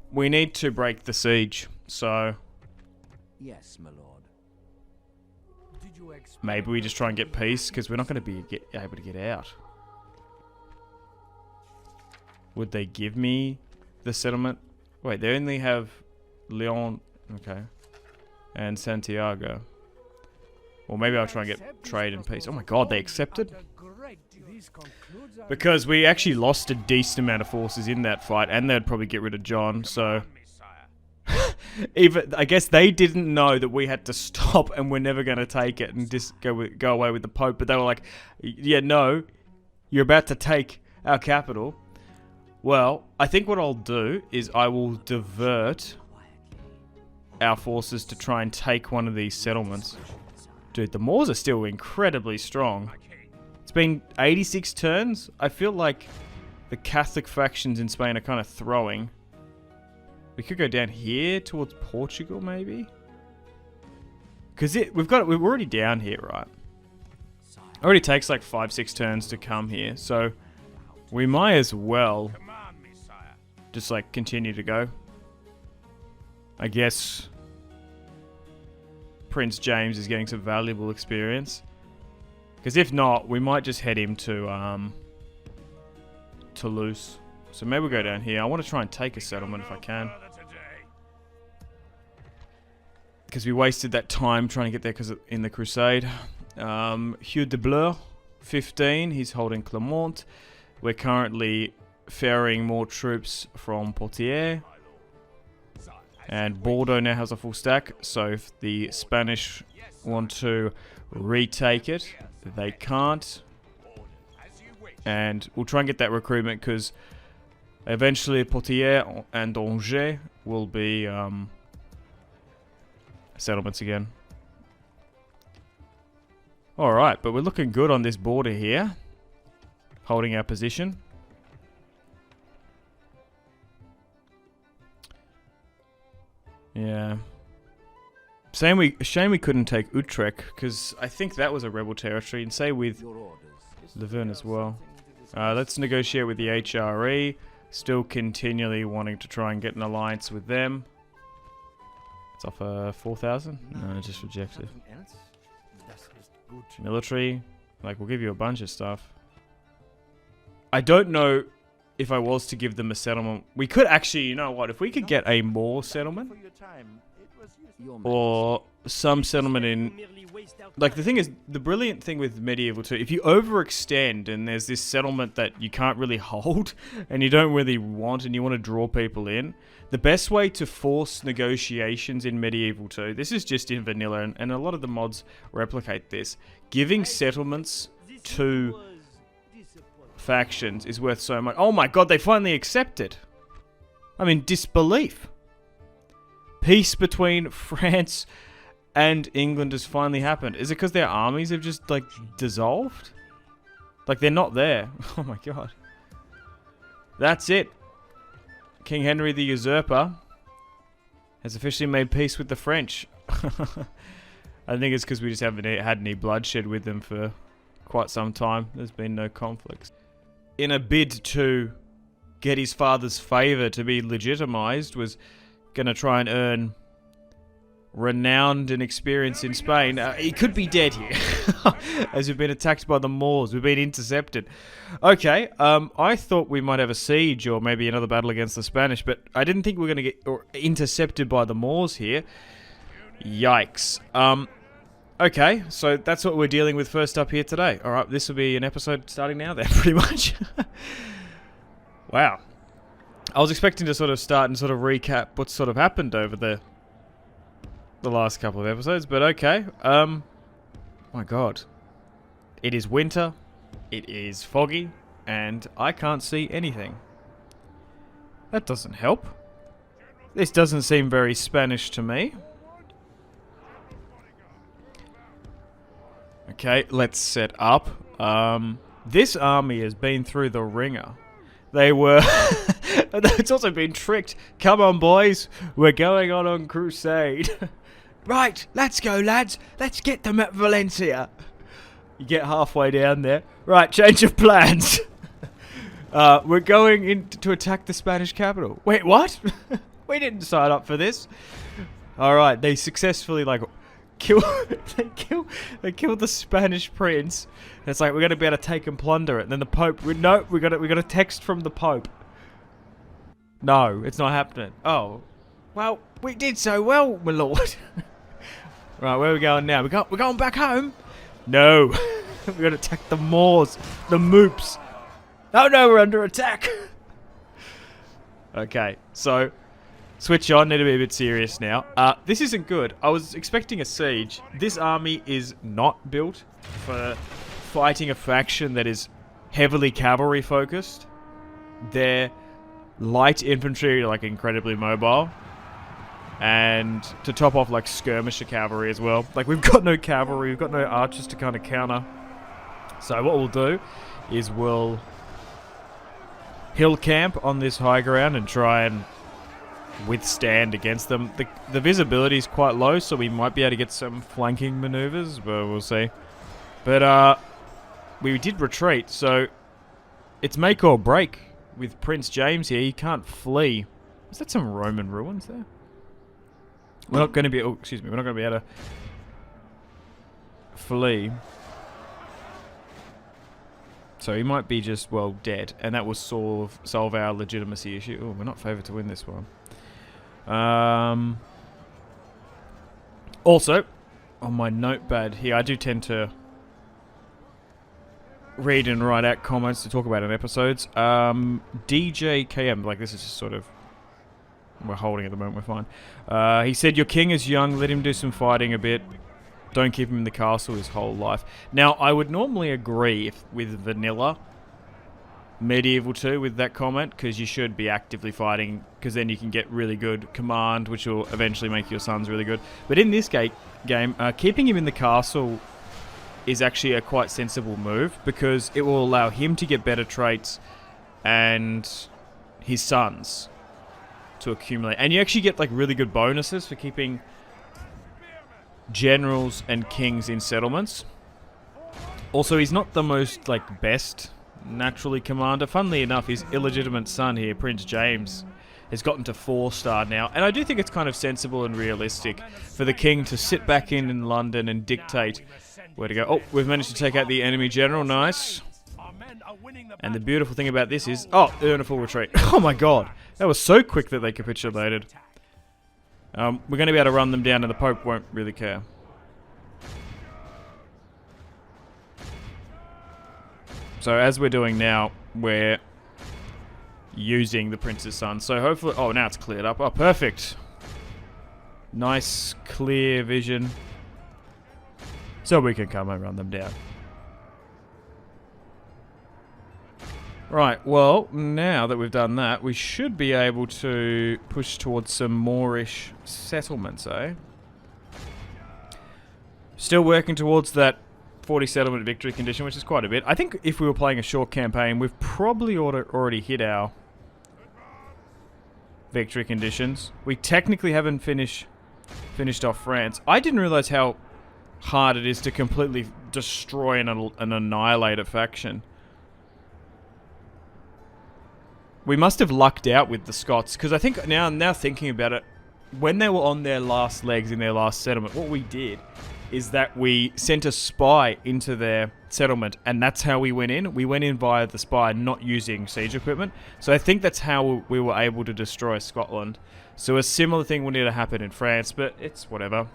We need to break the siege, so... Yes, my lord. Maybe we just try and get peace, because we're not going to be able to get out. Would they give me the settlement? Wait, they only have Lyon, okay, and Santiago. Or maybe I'll try and get trade and peace. Oh my god, they accepted? Because we actually lost a decent amount of forces in that fight, and they'd probably get rid of John, so... Even I guess they didn't know that we had to stop and we're never going to take it and just go away with the Pope, but they were like, yeah, no, you're about to take our capital. Well, I think what I'll do is I will divert our forces to try and take one of these settlements. Dude, the Moors are still incredibly strong. It's been 86 turns. I feel like the Catholic factions in Spain are kind of throwing. We could go down here towards Portugal, maybe? Because we're already down here, right? It already takes like 5-6 turns to come here, so we might as well just like continue to go. I guess Prince James is getting some valuable experience. Because if not, we might just head him to Toulouse. So maybe we'll go down here. I want to try and take a settlement if I can. Because we wasted that time trying to get there because in the Crusade. Hugh de Bleu, 15. He's holding Clermont. We're currently ferrying more troops from Poitiers. And Bordeaux now has a full stack. So if the Spanish want to retake it, they can't. And we'll try and get that recruitment because eventually Poitiers and Angers will be settlements again. Alright, but we're looking good on this border here. Holding our position. Yeah. Shame we couldn't take Utrecht, because I think that was a rebel territory, and say with Laverne as well. Let's negotiate with the HRE. Still continually wanting to try and get an alliance with them. It's offer 4,000? No, just rejected. Military. Like, we'll give you a bunch of stuff. I don't know if I was to give them a settlement. We could actually, you know what, if we could get a Moor settlement. Or some settlement in... Like, the thing is, the brilliant thing with Medieval 2, if you overextend and there's this settlement that you can't really hold and you don't really want and you want to draw people in, the best way to force negotiations in Medieval 2, this is just in vanilla and a lot of the mods replicate this, giving settlements to factions is worth so much. Oh my god, they finally accepted. I'm in disbelief. Peace between France and England has finally happened. Is it because their armies have just, like, dissolved? Like, they're not there. Oh my god. That's it. King Henry the Usurper has officially made peace with the French. I think it's because we just haven't had any bloodshed with them for quite some time. There's been no conflicts. In a bid to get his father's favour to be legitimized, was going to try and earn renowned and experience in Spain. He could be dead here, as we've been attacked by the Moors. We've been intercepted. Okay, I thought we might have a siege or maybe another battle against the Spanish, but I didn't think we were going to get intercepted by the Moors here. Yikes. Okay, so that's what we're dealing with first up here today. Alright, this will be an episode starting now then, pretty much. Wow. I was expecting to sort of start and sort of recap what's sort of happened over the last couple of episodes, but okay. My god. It is winter, it is foggy, and I can't see anything. That doesn't help. This doesn't seem very Spanish to me. Okay, let's set up. This army has been through the ringer. They were... It's also been tricked. Come on, boys. We're going on crusade. Right, let's go, lads. Let's get them at Valencia. You get halfway down there. Right, change of plans. We're going in to attack the Spanish capital. Wait, what? We didn't sign up for this. Alright, they successfully, like... They killed the Spanish prince. And it's like, we're going to be able to take and plunder it. And then the Pope, we got a text from the Pope. No, it's not happening. Oh, well, we did so well, my lord. Right, where are we going now? We're going back home? No. We gotta attack the Moors, the Moops. Oh no, we're under attack. Okay, so switch on. Need to be a bit serious now. This isn't good. I was expecting a siege. This army is not built for fighting a faction that is heavily cavalry focused. Their light infantry are like incredibly mobile. And to top off, like, skirmisher cavalry as well. Like, we've got no cavalry, we've got no archers to kind of counter. So what we'll do is we'll hill camp on this high ground and try and withstand against them. The visibility is quite low, so we might be able to get some flanking maneuvers, but we'll see. But we did retreat, so it's make or break with Prince James here. He can't flee. Is that some Roman ruins there? We're not going to be... Oh, excuse me. We're not going to be able to flee. So he might be just, well, dead. And that will solve our legitimacy issue. Oh, we're not favoured to win this one. Also, on my notepad here, I do tend to read and write out comments to talk about in episodes. DJKM, like this is just sort of... We're holding at the moment, we're fine. He said, your king is young, let him do some fighting a bit. Don't keep him in the castle his whole life. Now, I would normally agree with vanilla Medieval 2 with that comment, because you should be actively fighting, because then you can get really good command, which will eventually make your sons really good. But in this game, keeping him in the castle is actually a quite sensible move, because it will allow him to get better traits and his sons to accumulate. And you actually get like really good bonuses for keeping generals and kings in settlements. Also, he's not the most like best naturally commander. Funnily enough, his illegitimate son here, Prince James, has gotten to 4-star now. And I do think it's kind of sensible and realistic for the king to sit back in London and dictate where to go. Oh, we've managed to take out the enemy general. Nice. And the beautiful thing about this is... Oh, they're in a full retreat. Oh my god. That was so quick that they capitulated. We're going to be able to run them down and the Pope won't really care. So as we're doing now, we're using the Prince's son. So hopefully... Oh, now it's cleared up. Oh, perfect. Nice, clear vision. So we can come and run them down. Right, well, now that we've done that, we should be able to push towards some Moorish settlements, eh? Still working towards that 40 settlement victory condition, which is quite a bit. I think if we were playing a short campaign, we've probably already hit our victory conditions. We technically haven't finished off France. I didn't realize how hard it is to completely destroy and annihilate a faction. We must have lucked out with the Scots, because I think now thinking about it, when they were on their last legs in their last settlement, what we did is that we sent a spy into their settlement, and that's how we went in. We went in via the spy, not using siege equipment. So I think that's how we were able to destroy Scotland. So a similar thing will need to happen in France, but it's whatever.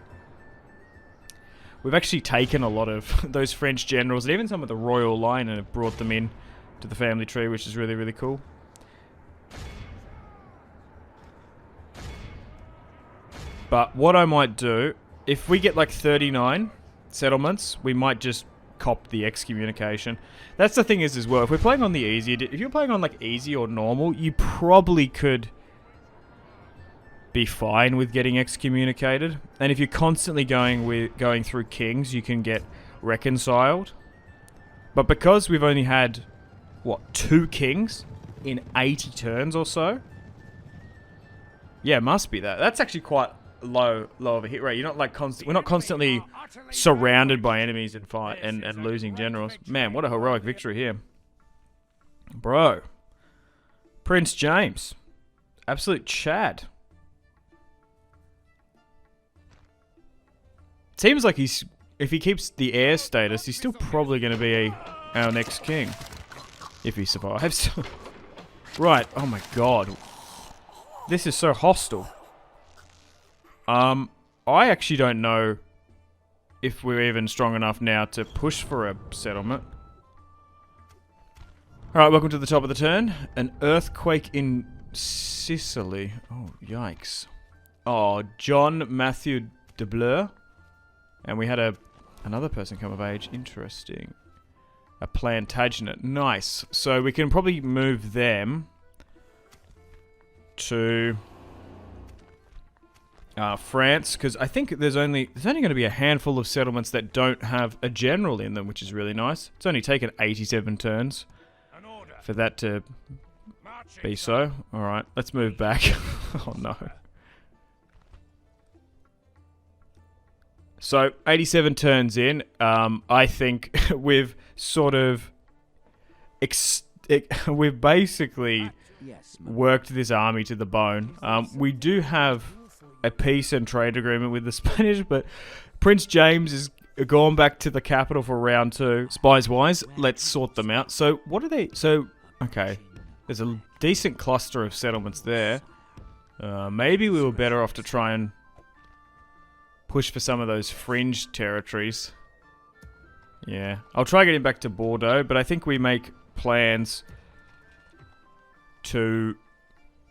We've actually taken a lot of those French generals, and even some of the royal line, and have brought them in to the family tree, which is really, really cool. But what I might do, if we get like 39 settlements, we might just cop the excommunication. That's the thing is as well, if we're playing on the easy, if you're playing on like easy or normal, you probably could be fine with getting excommunicated. And if you're constantly going through kings, you can get reconciled. But because we've only had, what, 2 kings in 80 turns or so? Yeah, it must be that. That's actually quite low of a hit rate. You're not like we're not constantly surrounded by enemies and fight and losing generals. Man, what a heroic victory here. Bro. Prince James. Absolute Chad. Seems like if he keeps the heir status, he's still probably going to be our next king. If he survives. Right, oh my god. This is so hostile. I actually don't know if we're even strong enough now to push for a settlement. Alright, welcome to the top of the turn. An earthquake in Sicily. Oh, yikes. Oh, John Matthew de Bleur. And we had another person come of age. Interesting. A Plantagenet. Nice. So we can probably move them to France, because I think there's only going to be a handful of settlements that don't have a general in them, which is really nice. It's only taken 87 turns for that to be so. Alright, let's move back. Oh no. So, 87 turns in, I think we've sort of... we've basically worked this army to the bone. We do have a peace and trade agreement with the Spanish, but Prince James is gone back to the capital for round 2. Spies-wise, let's sort them out. So, what are they... So, okay. There's a decent cluster of settlements there. Maybe we were better off to try and push for some of those fringe territories. Yeah. I'll try getting back to Bordeaux, but I think we make plans to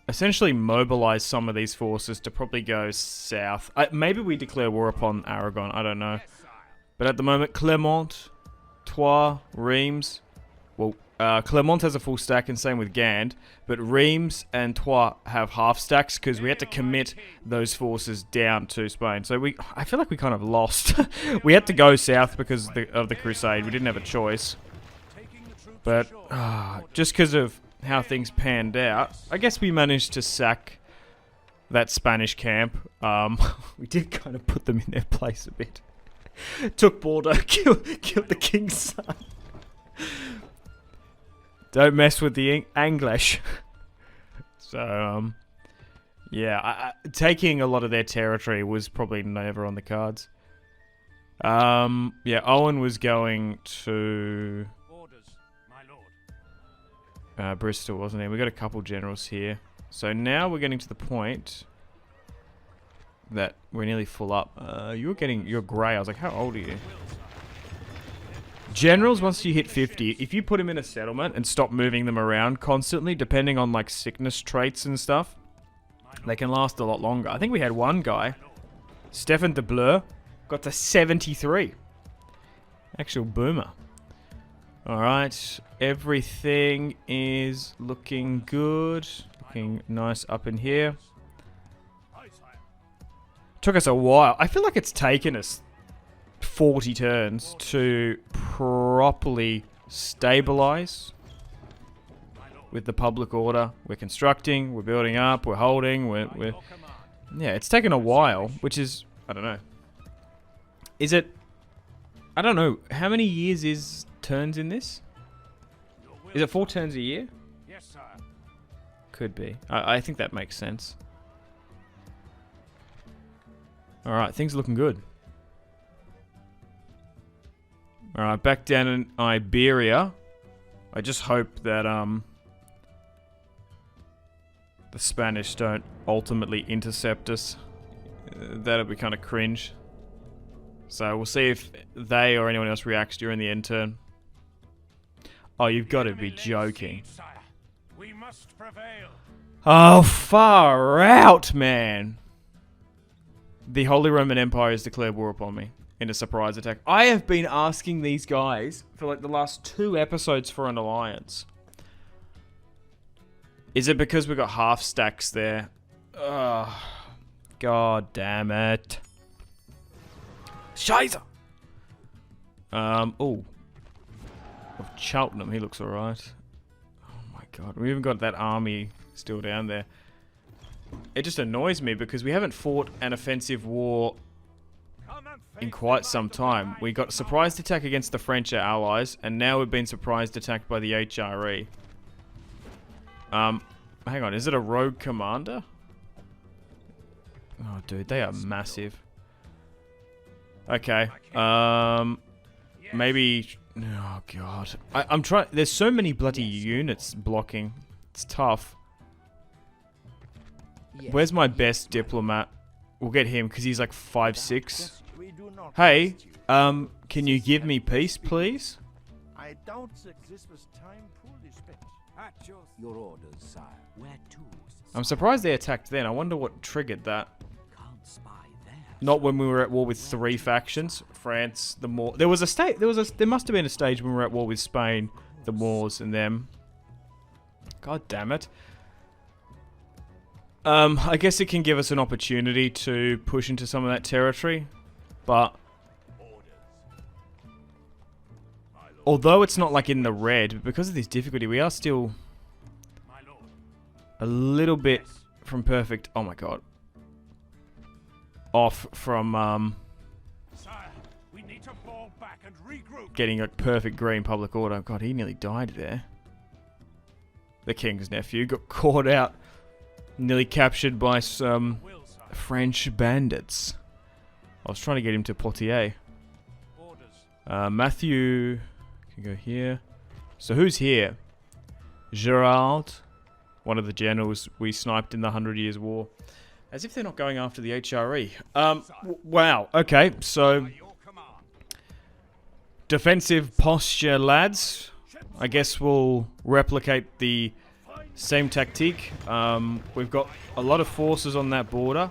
essentially mobilize some of these forces to probably go south. Maybe we declare war upon Aragon, I don't know. But at the moment, Clermont, Troyes, Reims... Well, Clermont has a full stack and same with Gand, but Reims and Troyes have half stacks because we had to commit those forces down to Spain. So I feel like we kind of lost. We had to go south because of the Crusade. We didn't have a choice. But just because of how things panned out, I guess we managed to sack that Spanish camp. We did kind of put them in their place a bit. Took Bordeaux, killed the king's son. Don't mess with the English. So, yeah, taking a lot of their territory was probably never on the cards. Yeah, Owen was going to Bristol, wasn't he? We got a couple generals here. So now we're getting to the point that we're nearly full up. You're grey. I was like, how old are you? Generals, once you hit 50, if you put them in a settlement and stop moving them around constantly, depending on like sickness traits and stuff, they can last a lot longer. I think we had one guy, Stefan de Bleur, got to 73. Actual boomer. Alright, everything is looking good. Looking nice up in here. Took us a while. I feel like it's taken us 40 turns to properly stabilize with the public order. We're constructing, we're building up, we're holding, we're yeah, it's taken a while, which is, I don't know. Is it, I don't know, how many years is turns in this? Is it 4 turns a year? Yes, sir. Could be. I think that makes sense. Alright, things are looking good. Alright, back down in Iberia. I just hope that the Spanish don't ultimately intercept us. That'll be kind of cringe. So we'll see if they or anyone else reacts during the end turn. Oh, you've got to be joking. We must prevail. Oh, far out, man. The Holy Roman Empire has declared war upon me in a surprise attack. I have been asking these guys for like the last 2 episodes for an alliance. Is it because we got half stacks there? Ugh. God damn it. Scheiße! Oh. Of Cheltenham, he looks alright. Oh my god, we even got that army still down there. It just annoys me because we haven't fought an offensive war in quite some time. We got a surprise attack against the French allies, and now we've been surprised attacked by the HRE. Hang on, is it a rogue commander? Oh, dude, they are massive. Okay, maybe... Oh, God. I'm trying... There's so many bloody units blocking. It's tough. Where's my best diplomat? We'll get him, because he's like 5'6". Hey, Can you give me peace, please? I doubt that this was time poorly spent. Your orders, sire. Where to? I'm surprised they attacked then. I wonder what triggered that. Can't spy there. Not when we were at war with 3 factions. France, the Moors. There was a state. There must have been a stage when we were at war with Spain, the Moors, and them. God damn it. I guess it can give us an opportunity to push into some of that territory, but although it's not like in the red, because of this difficulty, we are still a little bit from perfect. Oh my god. Off from Sire, we need to fall back and regroup. getting a perfect green public order. God, he nearly died there. The king's nephew got caught out, nearly captured by some French bandits. I was trying to get him to Poitiers. Matthew can go here. So who's here? Gerald, one of the generals we sniped in the 100 Years' War. As if they're not going after the HRE. Wow. Okay, so defensive posture, lads. I guess we'll replicate the same tactique. We've got a lot of forces on that border,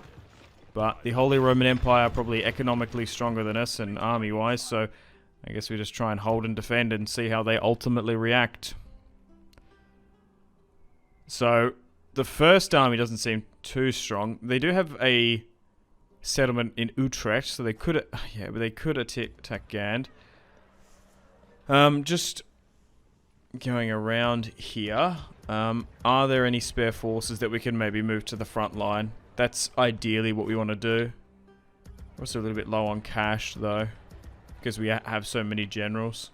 but the Holy Roman Empire are probably economically stronger than us and army-wise, so I guess we just try and hold and defend and see how they ultimately react. So, the first army doesn't seem too strong. They do have a settlement in Utrecht, so they could, yeah, but they could attack Gand. Just going around here, are there any spare forces that we can maybe move to the front line? That's ideally what we want to do. We're also a little bit low on cash, though, because we have so many generals.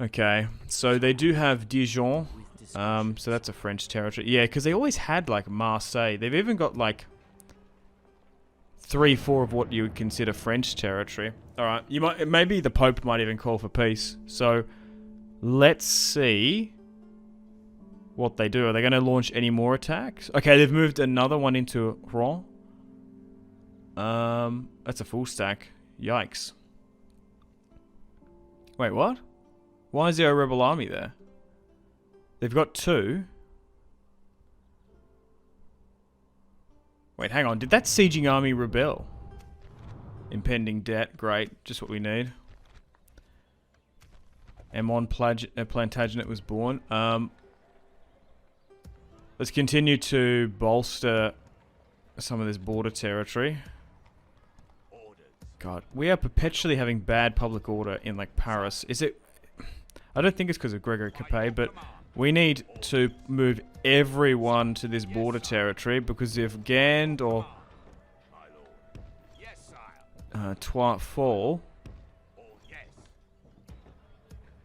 Okay, so they do have Dijon, so that's a French territory. Yeah, because they always had, like, Marseille. They've even got, like, 3-4 of what you would consider French territory. Alright, maybe the Pope might even call for peace. So, let's see what they do. Are they going to launch any more attacks? Okay, they've moved another one into Rouen. That's a full stack. Yikes. Wait, what? Why is there a rebel army there? They've got 2. Wait, hang on. Did that sieging army rebel? Impending debt. Great. Just what we need. M1 Plantagenet was born. Let's continue to bolster some of this border territory. God, we are perpetually having bad public order in, like, Paris. Is it... I don't think it's because of Gregory Capet, but we need to move everyone to this border territory, because if Gand or Troyes fall,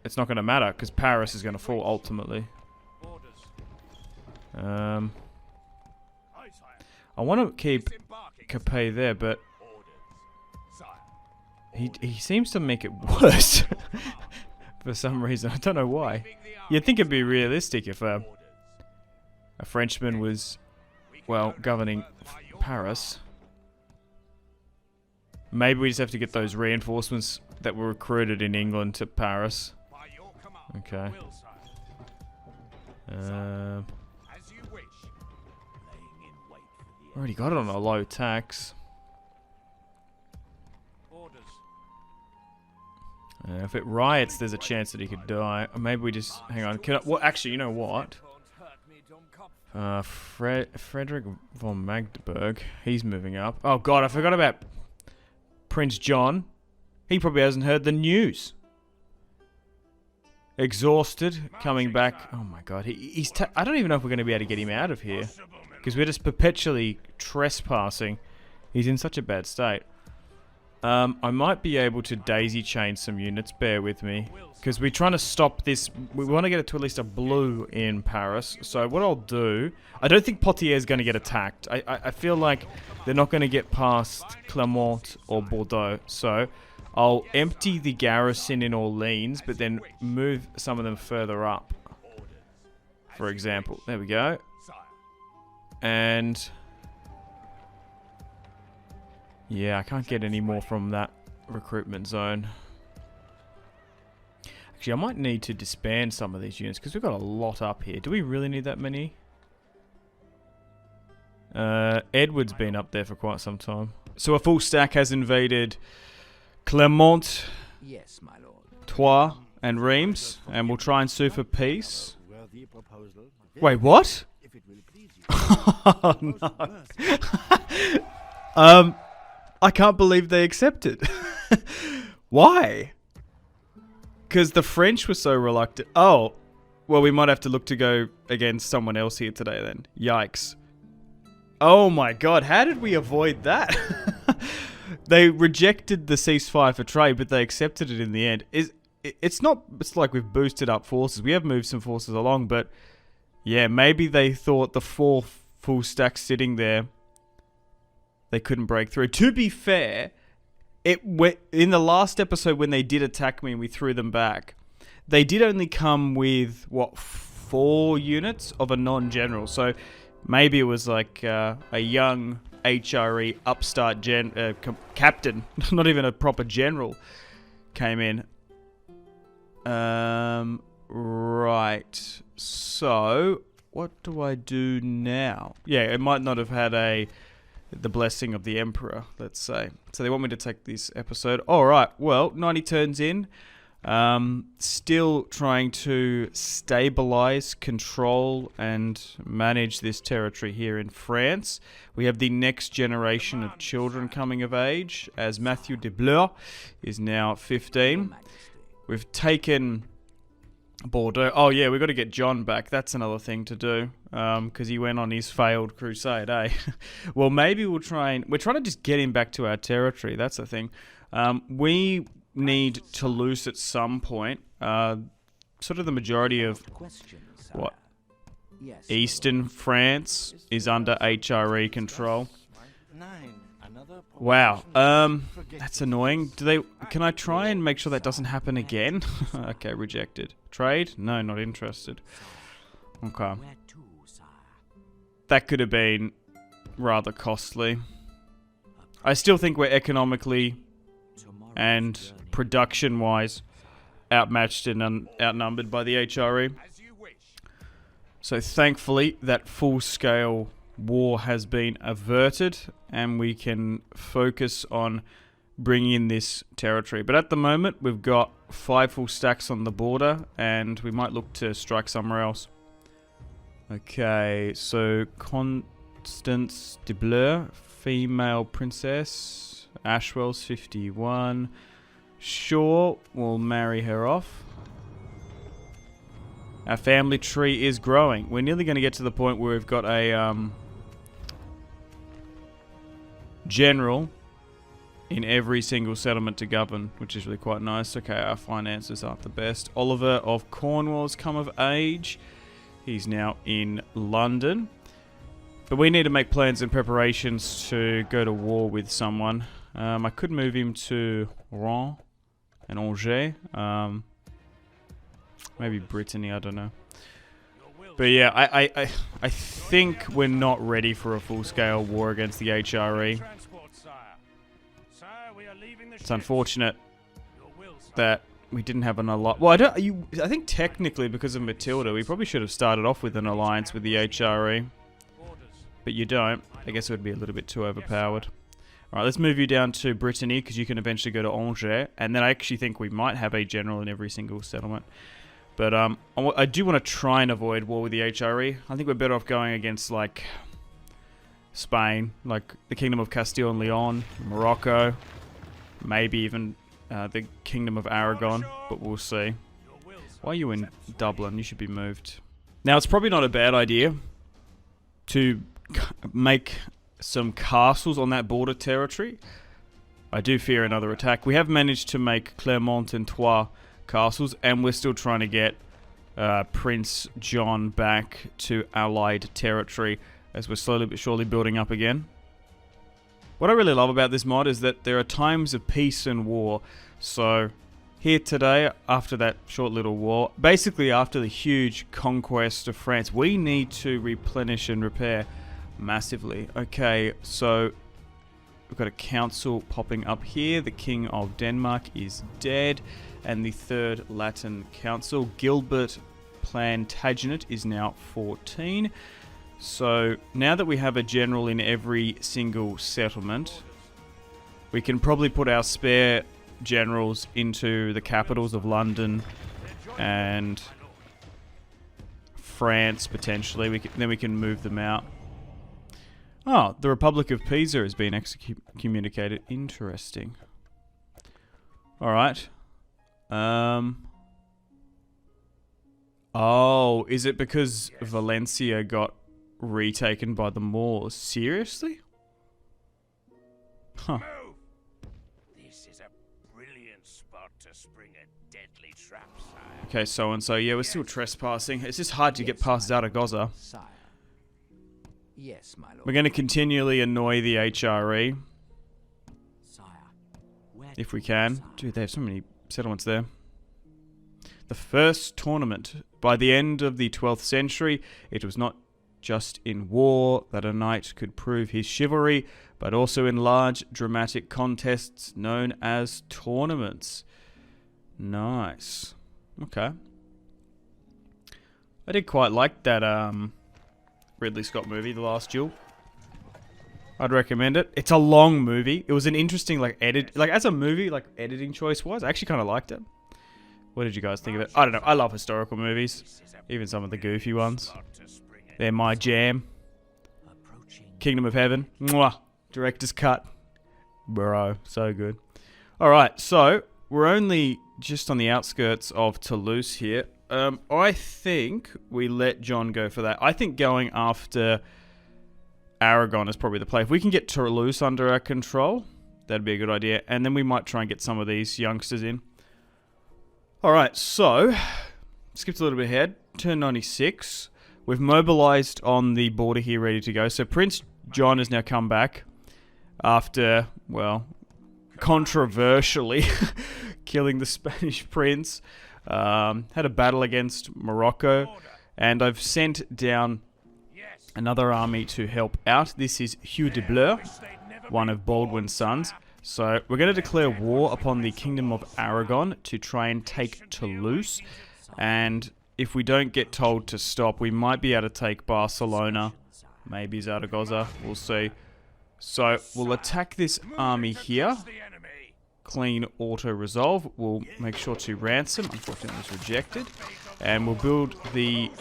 it's not going to matter, because Paris is going to fall ultimately. I want to keep Capet there, but he seems to make it worse for some reason. I don't know why. You'd think it'd be realistic if a Frenchman was, well, governing Paris. Maybe we just have to get those reinforcements that were recruited in England to Paris. Okay. Already got it on a low tax. If it riots, there's a chance that he could die. Or maybe we just... Hang on. Well, actually, you know what? Frederick von Magdeburg. He's moving up. Oh, God, I forgot about Prince John. He probably hasn't heard the news. Exhausted. Coming back. Oh, my God. He's... I don't even know if we're going to be able to get him out of here. Because we're just perpetually trespassing. He's in such a bad state. I might be able to daisy chain some units, bear with me. Because we're trying to stop this, we want to get it to at least a blue in Paris. So what I'll do, I don't think Poitiers is going to get attacked. I feel like they're not going to get past Clermont or Bordeaux. So I'll empty the garrison in Orleans, but then move some of them further up. For example, there we go. And... Yeah, I can't get any more from that recruitment zone. Actually, I might need to disband some of these units because we've got a lot up here. Do we really need that many? Edward's been up there for quite some time. So a full stack has invaded Clermont, Yes, my lord. Troyes, and Reims, and we'll try and sue for peace. Wait, what? Oh, no. I can't believe they accepted. Why? Because the French were so reluctant. Oh, well, we might have to look to go against someone else here today then. Yikes. Oh my god, how did we avoid that? They rejected the ceasefire for trade, but they accepted it in the end. It's like we've boosted up forces. We have moved some forces along, but yeah, maybe they thought the 4 full stacks sitting there, they couldn't break through. To be fair, in the last episode when they did attack me and we threw them back, they did only come with, what, 4 units of a non-general. So maybe it was like a young HRE upstart captain, not even a proper general, came in. Right. So, what do I do now? Yeah, it might not have had the blessing of the Emperor, let's say. So they want me to take this episode. Alright, well, 90 turns in. Still trying to stabilize, control, and manage this territory here in France. We have the next generation of children coming of age, as Matthew de Bleur is now 15. We've taken Bordeaux. Oh yeah, we've got to get John back. That's another thing to do, because he went on his failed crusade, eh? Well, maybe we're trying to just get him back to our territory. That's the thing. We need Toulouse at some point. Sort of the majority of what? Eastern France is under HRE control. Wow. That's annoying. Can I try and make sure that doesn't happen again? Okay, rejected. Trade? No, not interested. Okay. That could have been rather costly. I still think we're economically and production-wise outmatched and outnumbered by the HRE. So thankfully, that full-scale war has been averted, and we can focus on bringing in this territory. But at the moment, we've got 5 full stacks on the border, and we might look to strike somewhere else. Okay, so Constance de Bleu, female princess. Ashwell's 51. Sure, we'll marry her off. Our family tree is growing. We're nearly going to get to the point where we've got a general in every single settlement to govern, which is really quite nice. Okay, our finances aren't the best. Oliver of Cornwall's come of age. He's now in London. But we need to make plans and preparations to go to war with someone. I could move him to Rouen and Angers. Maybe Brittany, I don't know. But yeah, I think we're not ready for a full-scale war against the HRE. It's unfortunate that we didn't have an alliance. Well, I think technically because of Matilda, we probably should have started off with an alliance with the HRE. But you don't. I guess it would be a little bit too overpowered. Alright, let's move you down to Brittany, because you can eventually go to Angers. And then I actually think we might have a general in every single settlement. But I do want to try and avoid war with the HRE. I think we're better off going against, like, Spain, like the Kingdom of Castile and Leon, Morocco, maybe even the Kingdom of Aragon, but we'll see. Why are you in Dublin? You should be moved. Now, it's probably not a bad idea to make some castles on that border territory. I do fear another attack. We have managed to make Clermont and Troyes castles, and we're still trying to get Prince John back to Allied territory as we're slowly but surely building up again. What I really love about this mod is that there are times of peace and war. So here today, after that short little war, basically after the huge conquest of France, we need to replenish and repair massively. Okay, so we've got a council popping up here. The King of Denmark is dead. And the third Latin council, Gilbert Plantagenet, is now 14. So now that we have a general in every single settlement, we can probably put our spare generals into the capitals of London and France, potentially. Then we can move them out. Oh, the Republic of Pisa has been excommunicated. Interesting. Alright. Oh, is it because Valencia got retaken by the Moors? Seriously? Huh. This is a brilliant spot to spring a deadly trap, sire. Okay, so and so. Yeah, we're still trespassing. It's just hard to get past Zaragoza. Sire. Yes, my lord. We're going to continually annoy the HRE. Sire. Where If we can. Dude, they have so many settlements there. The first tournament. By the end of the 12th century, it was not just in war that a knight could prove his chivalry, but also in large dramatic contests known as tournaments. Nice. Okay. I did quite like that Ridley Scott movie, The Last Duel. I'd recommend it. It's a long movie. It was an interesting as a movie, editing choice wise, I actually kind of liked it. What did you guys think of it? I don't know. I love historical movies, even some of the goofy ones. They're my jam. Kingdom of Heaven. Mwah. Director's cut. Bro, so good. Alright, so we're only just on the outskirts of Toulouse here. I think we let John go for that. I think going after Aragon is probably the play. If we can get Toulouse under our control, that'd be a good idea. And then we might try and get some of these youngsters in. Alright, so skipped a little bit ahead. Turn 96. We've mobilized on the border here, ready to go. So Prince John has now come back after, well, controversially killing the Spanish prince. Had a battle against Morocco, and I've sent down another army to help out. This is Hugh de Bleu, one of Baldwin's sons. So we're going to declare war upon the Kingdom of Aragon to try and take Toulouse, and if we don't get told to stop, we might be able to take Barcelona, maybe Zaragoza, we'll see. So we'll attack this army here. Clean auto resolve. We'll make sure to ransom. Unfortunately, it was rejected. And we'll build the...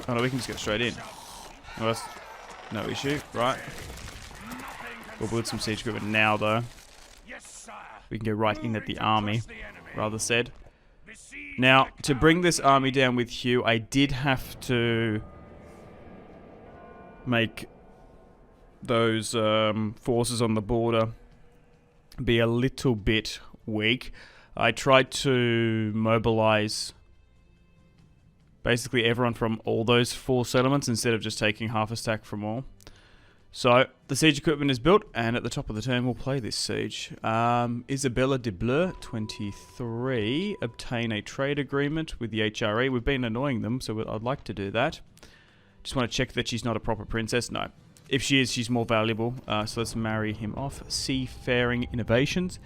Oh no, we can just go straight in. Well, that's no issue, right? We'll build some siege equipment now, though. We can go right in at the army, rather said. Now, to bring this army down with Hugh, I did have to make those forces on the border be a little bit weak. I tried to mobilize basically everyone from all those 4 settlements instead of just taking half a stack from all. So, the siege equipment is built, and at the top of the turn we'll play this siege. Isabella de Bleu, 23, obtain a trade agreement with the HRE. We've been annoying them, so I'd like to do that. Just want to check that she's not a proper princess. No. If she is, she's more valuable. So let's marry him off. Seafaring Innovations.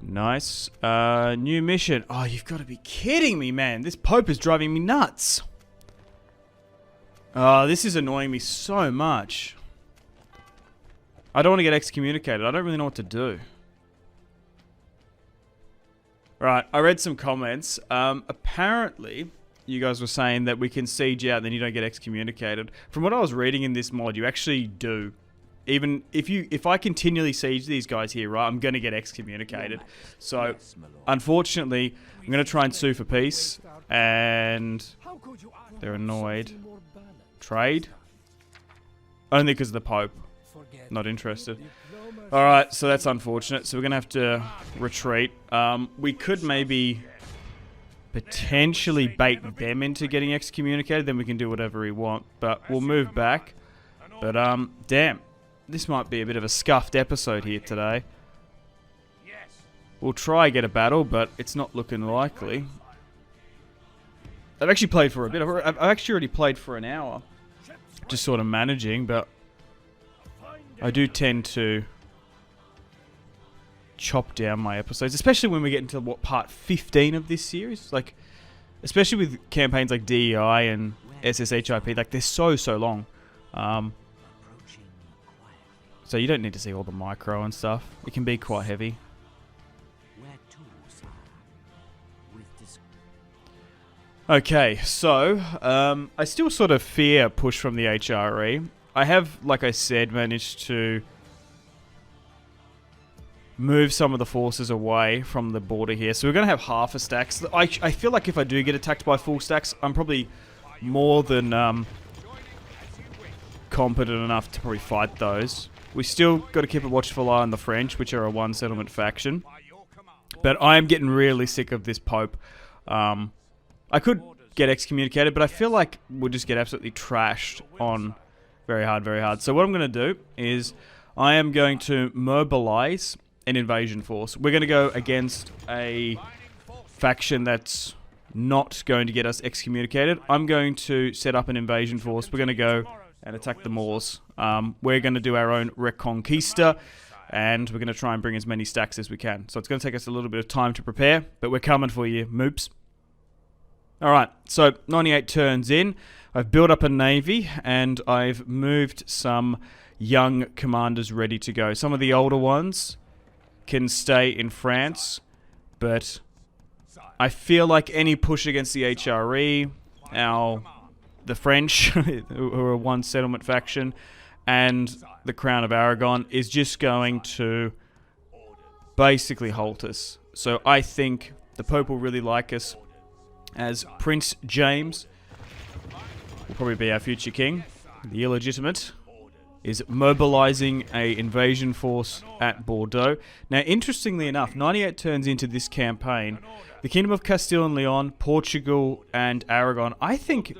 Nice. New mission. Oh, you've got to be kidding me, man. This Pope is driving me nuts. This is annoying me so much. I don't want to get excommunicated. I don't really know what to do. Right, I read some comments. Apparently, you guys were saying that we can siege out and then you don't get excommunicated. From what I was reading in this mod, you actually do. Even if I continually siege these guys here, right, I'm going to get excommunicated. So, unfortunately, I'm going to try and sue for peace. And they're annoyed. Trade? Only because of the Pope. Not interested. Alright, so that's unfortunate. So we're going to have to retreat. We could maybe potentially bait them into getting excommunicated. Then we can do whatever we want. But we'll move back. But, damn. This might be a bit of a scuffed episode here today. We'll try get a battle, but it's not looking likely. I've actually played for a bit. I've actually already played for an hour. Just sort of managing, but I do tend to chop down my episodes, especially when we get into what, part 15 of this series. Like, especially with campaigns like DEI and SSHIP, like they're so long. So you don't need to see all the micro and stuff. It can be quite heavy. Okay, so I still sort of fear a push from the HRE. I have, like I said, managed to move some of the forces away from the border here. So we're going to have half a stacks. I feel like if I do get attacked by full stacks, I'm probably more than competent enough to probably fight those. We still got to keep a watchful eye on the French, which are a one settlement faction. But I am getting really sick of this Pope. I could get excommunicated, but I feel like we'll just get absolutely trashed on very hard. So what I'm going to do is I am going to mobilize an invasion force. We're going to go against a faction that's not going to get us excommunicated. I'm going to set up an invasion force. We're going to go and attack the Moors. We're going to do our own Reconquista, and we're going to try and bring as many stacks as we can. So it's going to take us a little bit of time to prepare, but we're coming for you, moops. Alright, so 98 turns in. I've built up a navy, and I've moved some young commanders ready to go. Some of the older ones can stay in France, but I feel like any push against the HRE, the French, who are a one settlement faction, and the Crown of Aragon is just going to basically halt us. So I think the Pope will really like us, as Prince James will probably be our future king. The illegitimate is mobilizing a invasion force at Bordeaux. Now, interestingly enough, 98 turns into this campaign. The Kingdom of Castile and Leon, Portugal, and Aragon, I think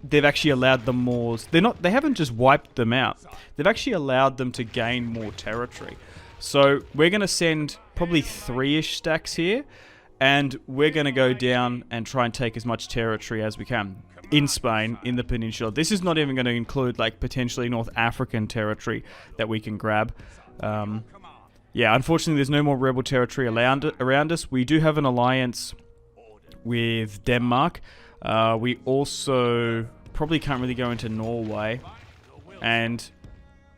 they've actually allowed the Moors. They haven't just wiped them out. They've actually allowed them to gain more territory. So we're going to send probably 3-ish stacks here, and we're going to go down and try and take as much territory as we can in Spain, in the peninsula. This is not even going to include like potentially North African territory that we can grab. Yeah, unfortunately there's no more rebel territory around us. We do have an alliance with Denmark. We also probably can't really go into Norway. And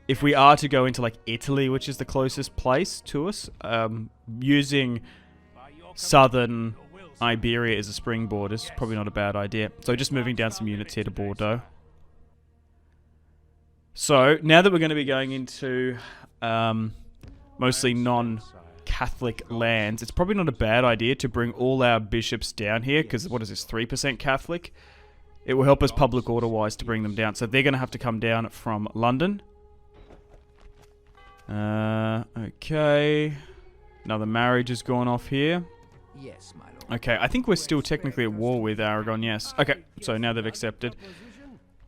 if we are to go into like Italy, which is the closest place to us, using southern Iberia as a springboard is probably not a bad idea. So just moving down some units here to Bordeaux. So now that we're going to be going into mostly non-Catholic lands, it's probably not a bad idea to bring all our bishops down here, because what is this, 3% Catholic? It will help us public order-wise to bring them down. So they're going to have to come down from London. Okay. Another marriage has gone off here. Yes, my lord. Okay, I think we're still technically at war with Aragon, yes. Okay, so now they've accepted.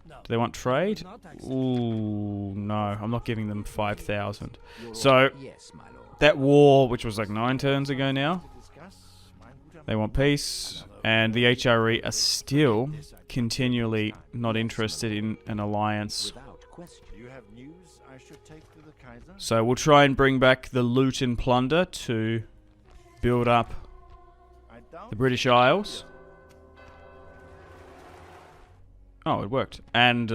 Do they want trade? Ooh, no, I'm not giving them 5,000. So, that war, which was like 9 turns ago now, they want peace, and the HRE are still continually not interested in an alliance. So we'll try and bring back the loot and plunder to build up the British Isles. Oh, it worked. And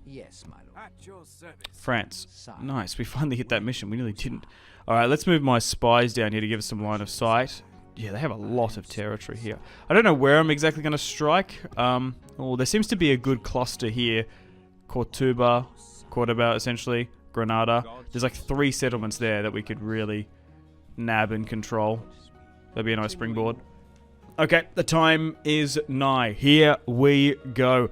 yes, my lord. France. Nice, we finally hit that mission. We nearly didn't. Alright, let's move my spies down here to give us some line of sight. Yeah, they have a lot of territory here. I don't know where I'm exactly going to strike. Oh, there seems to be a good cluster here. Cordoba, essentially. Granada. There's like 3 settlements there that we could really nab and control. That'd be a nice springboard. Okay, the time is nigh. Here we go.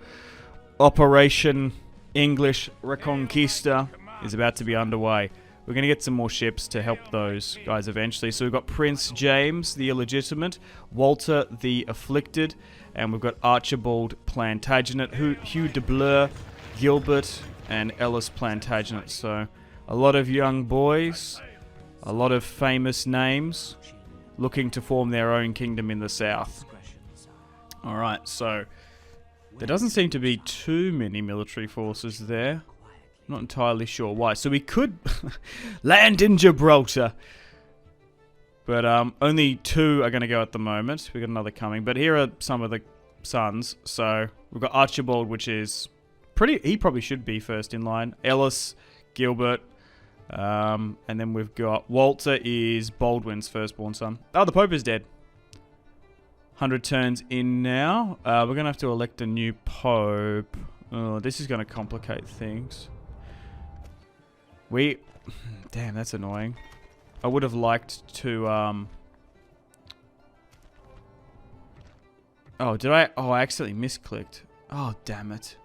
Operation English Reconquista is about to be underway. We're going to get some more ships to help those guys eventually. So we've got Prince James, the illegitimate, Walter, the afflicted, and we've got Archibald Plantagenet, Hugh de Bleur, Gilbert, and Ellis Plantagenet. So a lot of young boys, a lot of famous names, looking to form their own kingdom in the south. Alright, so there doesn't seem to be too many military forces there. I'm not entirely sure why. So we could land in Gibraltar. But only 2 are going to go at the moment. We've got another coming. But here are some of the sons. So we've got Archibald, which is pretty... He probably should be first in line. Ellis, Gilbert. And then we've got... Walter is Baldwin's firstborn son. Oh, the Pope is dead. 100 turns in now. We're going to have to elect a new Pope. Oh, this is going to complicate things. Damn, that's annoying. I would have liked to, Oh, did I? Oh, I accidentally misclicked. Oh, damn it.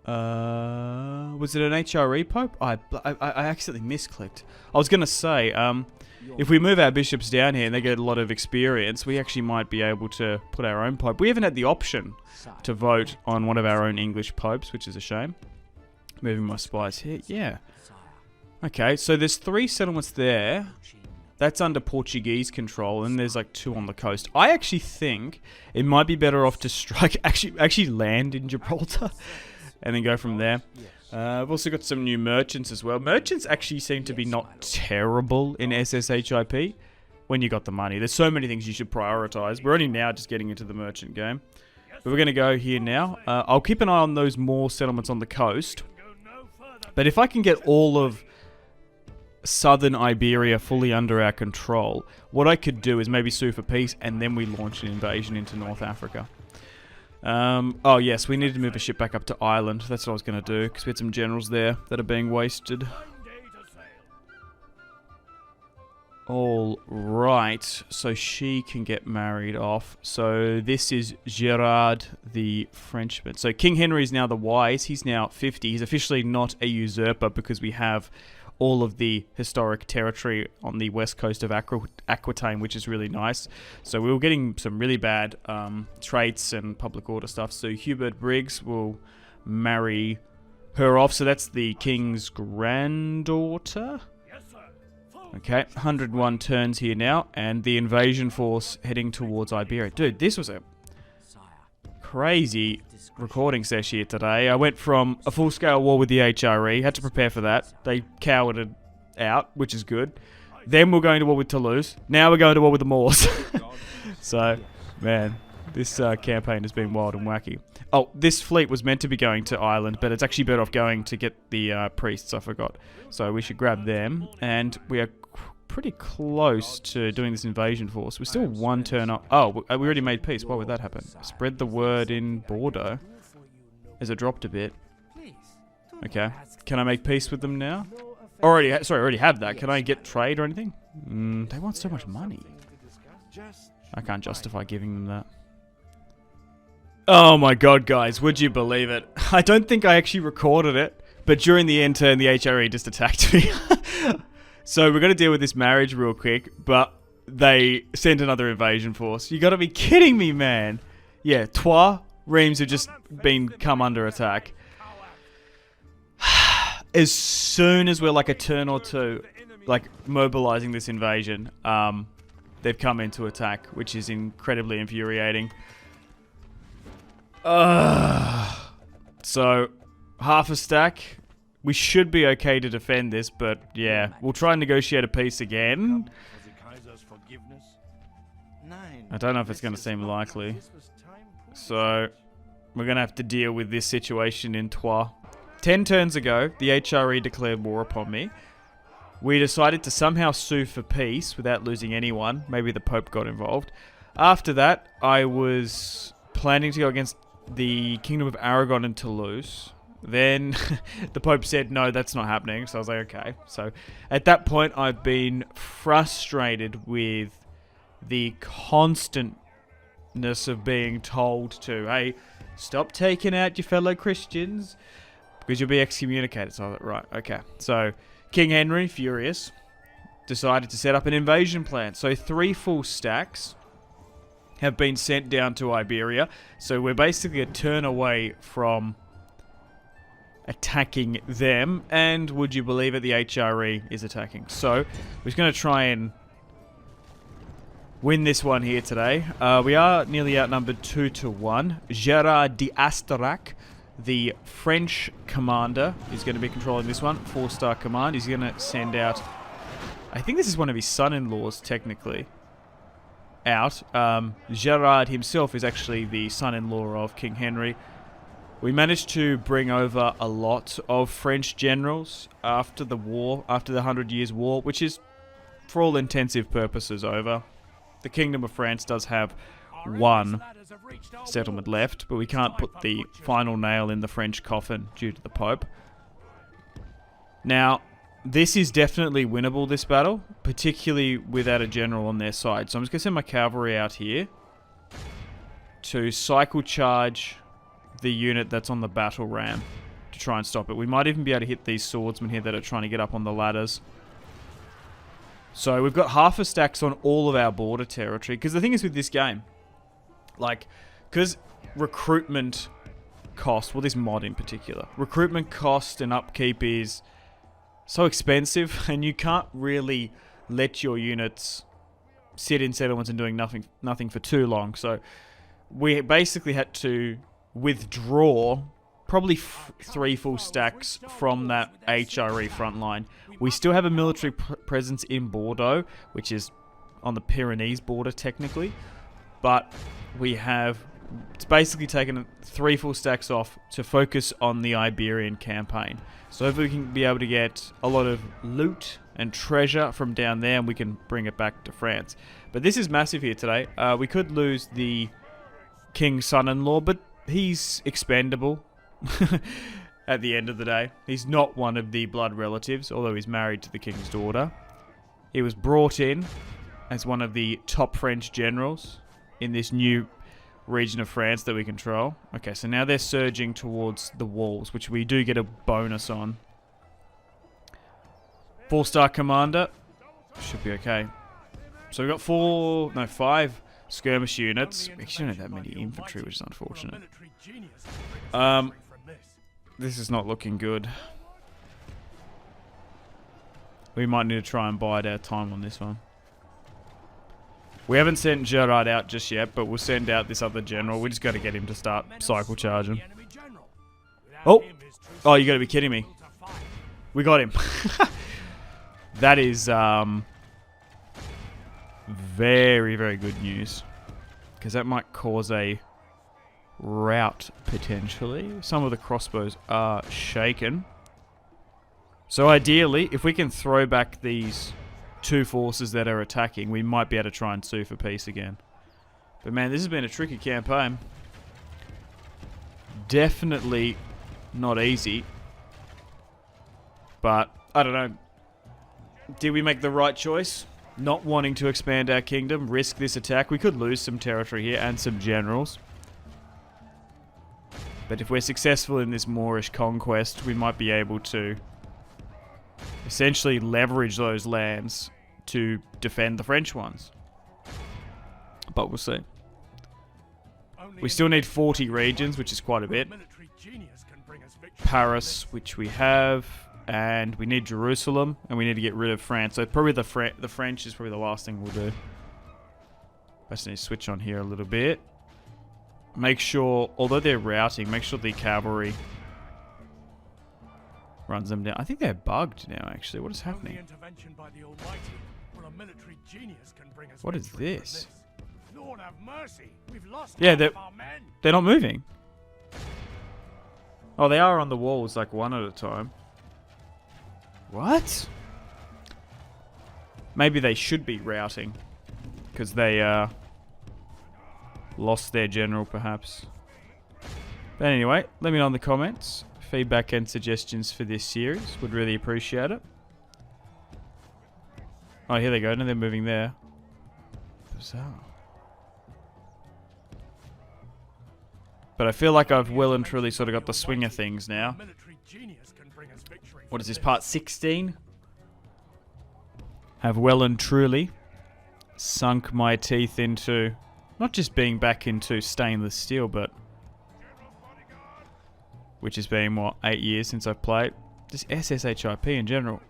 Was it an HRE Pope? I accidentally misclicked. I was going to say, if we move our bishops down here and they get a lot of experience, we actually might be able to put our own Pope. We haven't had the option to vote on one of our own English Popes, which is a shame. Moving my spies here. Yeah. Okay, so there's 3 settlements there. That's under Portuguese control, and there's like 2 on the coast. I actually think it might be better off to strike, actually land in Gibraltar, and then go from there. I've also got some new merchants as well. Merchants actually seem to be not terrible in SSHIP when you got the money. There's so many things you should prioritize. We're only now just getting into the merchant game. But we're going to go here now. I'll keep an eye on those more settlements on the coast. But if I can get all of southern Iberia fully under our control, what I could do is maybe sue for peace and then we launch an invasion into North Africa. Oh yes, we need to move a ship back up to Ireland. That's what I was going to do, because we had some generals there that are being wasted. Alright, so she can get married off. So this is Gerard the Frenchman. So King Henry is now the Wise. He's now 50. He's officially not a usurper because we have all of the historic territory on the west coast of Aquitaine, which is really nice. So we were getting some really bad traits and public order stuff. So Hubert Briggs will marry her off. So that's the king's granddaughter. Okay, 101 turns here now, and the invasion force heading towards Iberia. Dude, this was a crazy recording session here today. I went from a full-scale war with the HRE, had to prepare for that. They cowered out, which is good. Then we're going to war with Toulouse. Now we're going to war with the Moors. So, man, this campaign has been wild and wacky. Oh, this fleet was meant to be going to Ireland, but it's actually better off going to get the priests, I forgot. So we should grab them, and we are pretty close to doing this invasion force. We're still 1 turn up. Oh, we already made peace. Why would that happen? Spread the word in Bordeaux. Has it dropped a bit? Okay. Can I make peace with them now? Already have that. Can I get trade or anything? They want so much money. I can't justify giving them that. Oh my god, guys, would you believe it? I don't think I actually recorded it, but during the end turn, the HRE just attacked me. So we're going to deal with this marriage real quick, but they sent another invasion force. You got to be kidding me, man. Yeah, Troyes, Reims have just come under attack. As soon as we're like a turn or 2, like mobilizing this invasion, they've come into attack, which is incredibly infuriating. So, half a stack. We should be okay to defend this, but yeah, we'll try and negotiate a peace again. I don't know if it's going to seem likely. So, we're going to have to deal with this situation in Troyes. 10 turns ago, the HRE declared war upon me. We decided to somehow sue for peace without losing anyone. Maybe the Pope got involved. After that, I was planning to go against the Kingdom of Aragon and Toulouse. Then the Pope said, no, that's not happening. So I was like, okay. So at that point, I've been frustrated with the constantness of being told to, hey, stop taking out your fellow Christians because you'll be excommunicated. So I was like, right, okay. So King Henry, furious, decided to set up an invasion plan. So 3 full stacks have been sent down to Iberia. So we're basically a turn away from attacking them, and would you believe it, the HRE is attacking. So we're just going to try and win this one here today. We are nearly outnumbered 2-1. Gerard d'Astarac The French commander is going to be controlling this one. 4-star command. He's going to send out... I think this is one of his son-in-laws, technically. Out. Gerard himself is actually the son-in-law of King Henry. We managed to bring over a lot of French generals after the war, after the 100 Years' War, which is, for all intensive purposes, over. The Kingdom of France does have one settlement left, but we can't put the final nail in the French coffin due to the Pope. Now, this is definitely winnable, this battle, particularly without a general on their side. So I'm just going to send my cavalry out here to cycle charge the unit that's on the battle ram to try and stop it. We might even be able to hit these swordsmen here that are trying to get up on the ladders. So we've got half a stacks on all of our border territory. Because the thing is with this game, like, because recruitment cost, well, this mod in particular, recruitment cost and upkeep is so expensive, and you can't really let your units sit in settlements and doing nothing for too long. So we basically had to withdraw probably 3 full stacks from that HRE front line. We still have a military presence in Bordeaux, which is on the Pyrenees border technically, but we have, it's basically taken 3 full stacks off to focus on the Iberian campaign. So if we can be able to get a lot of loot and treasure from down there, and we can bring it back to France. But this is massive here today. We could lose the king's son-in-law, but he's expendable at the end of the day. He's not one of the blood relatives, although he's married to the king's daughter. He was brought in as one of the top French generals in this new region of France that we control. Okay, so now they're surging towards the walls, which we do get a bonus on. 4-star commander. Should be okay. So we've got 5 skirmish units. We actually don't have that many infantry, which is unfortunate. This is not looking good. We might need to try and bide our time on this one. We haven't sent Gerard out just yet, but we'll send out this other general. We just got to get him to start cycle charging. Oh! Oh, you got to be kidding me. We got him. That is very, very good news. Because that might cause a rout, potentially. Some of the crossbows are shaken. So ideally, if we can throw back these 2 forces that are attacking, we might be able to try and sue for peace again. But man, this has been a tricky campaign. Definitely not easy. But, I don't know. Did we make the right choice? Not wanting to expand our kingdom, risk this attack. We could lose some territory here and some generals. But if we're successful in this Moorish conquest, we might be able to essentially leverage those lands to defend the French ones. But we'll see. We still need 40 regions, which is quite a bit. Paris, which we have. And we need Jerusalem, and we need to get rid of France. So probably the French is probably the last thing we'll do. I just need to switch on here a little bit. Make sure, although they're routing, make sure the cavalry runs them down. I think they're bugged now, actually. What is happening? What is this? Yeah, they're not moving. Oh, they are on the walls, like one at a time. What? Maybe they should be routing. Because they lost their general, perhaps. But anyway, let me know in the comments. Feedback and suggestions for this series. Would really appreciate it. Oh, here they go. Now they're moving there. Bizarre. But I feel like I've well and truly sort of got the swing of things now. What is this, part 16? Have well and truly sunk my teeth into not just being back into stainless steel, but which has been, what, 8 years since I've played. Just SSHIP in general.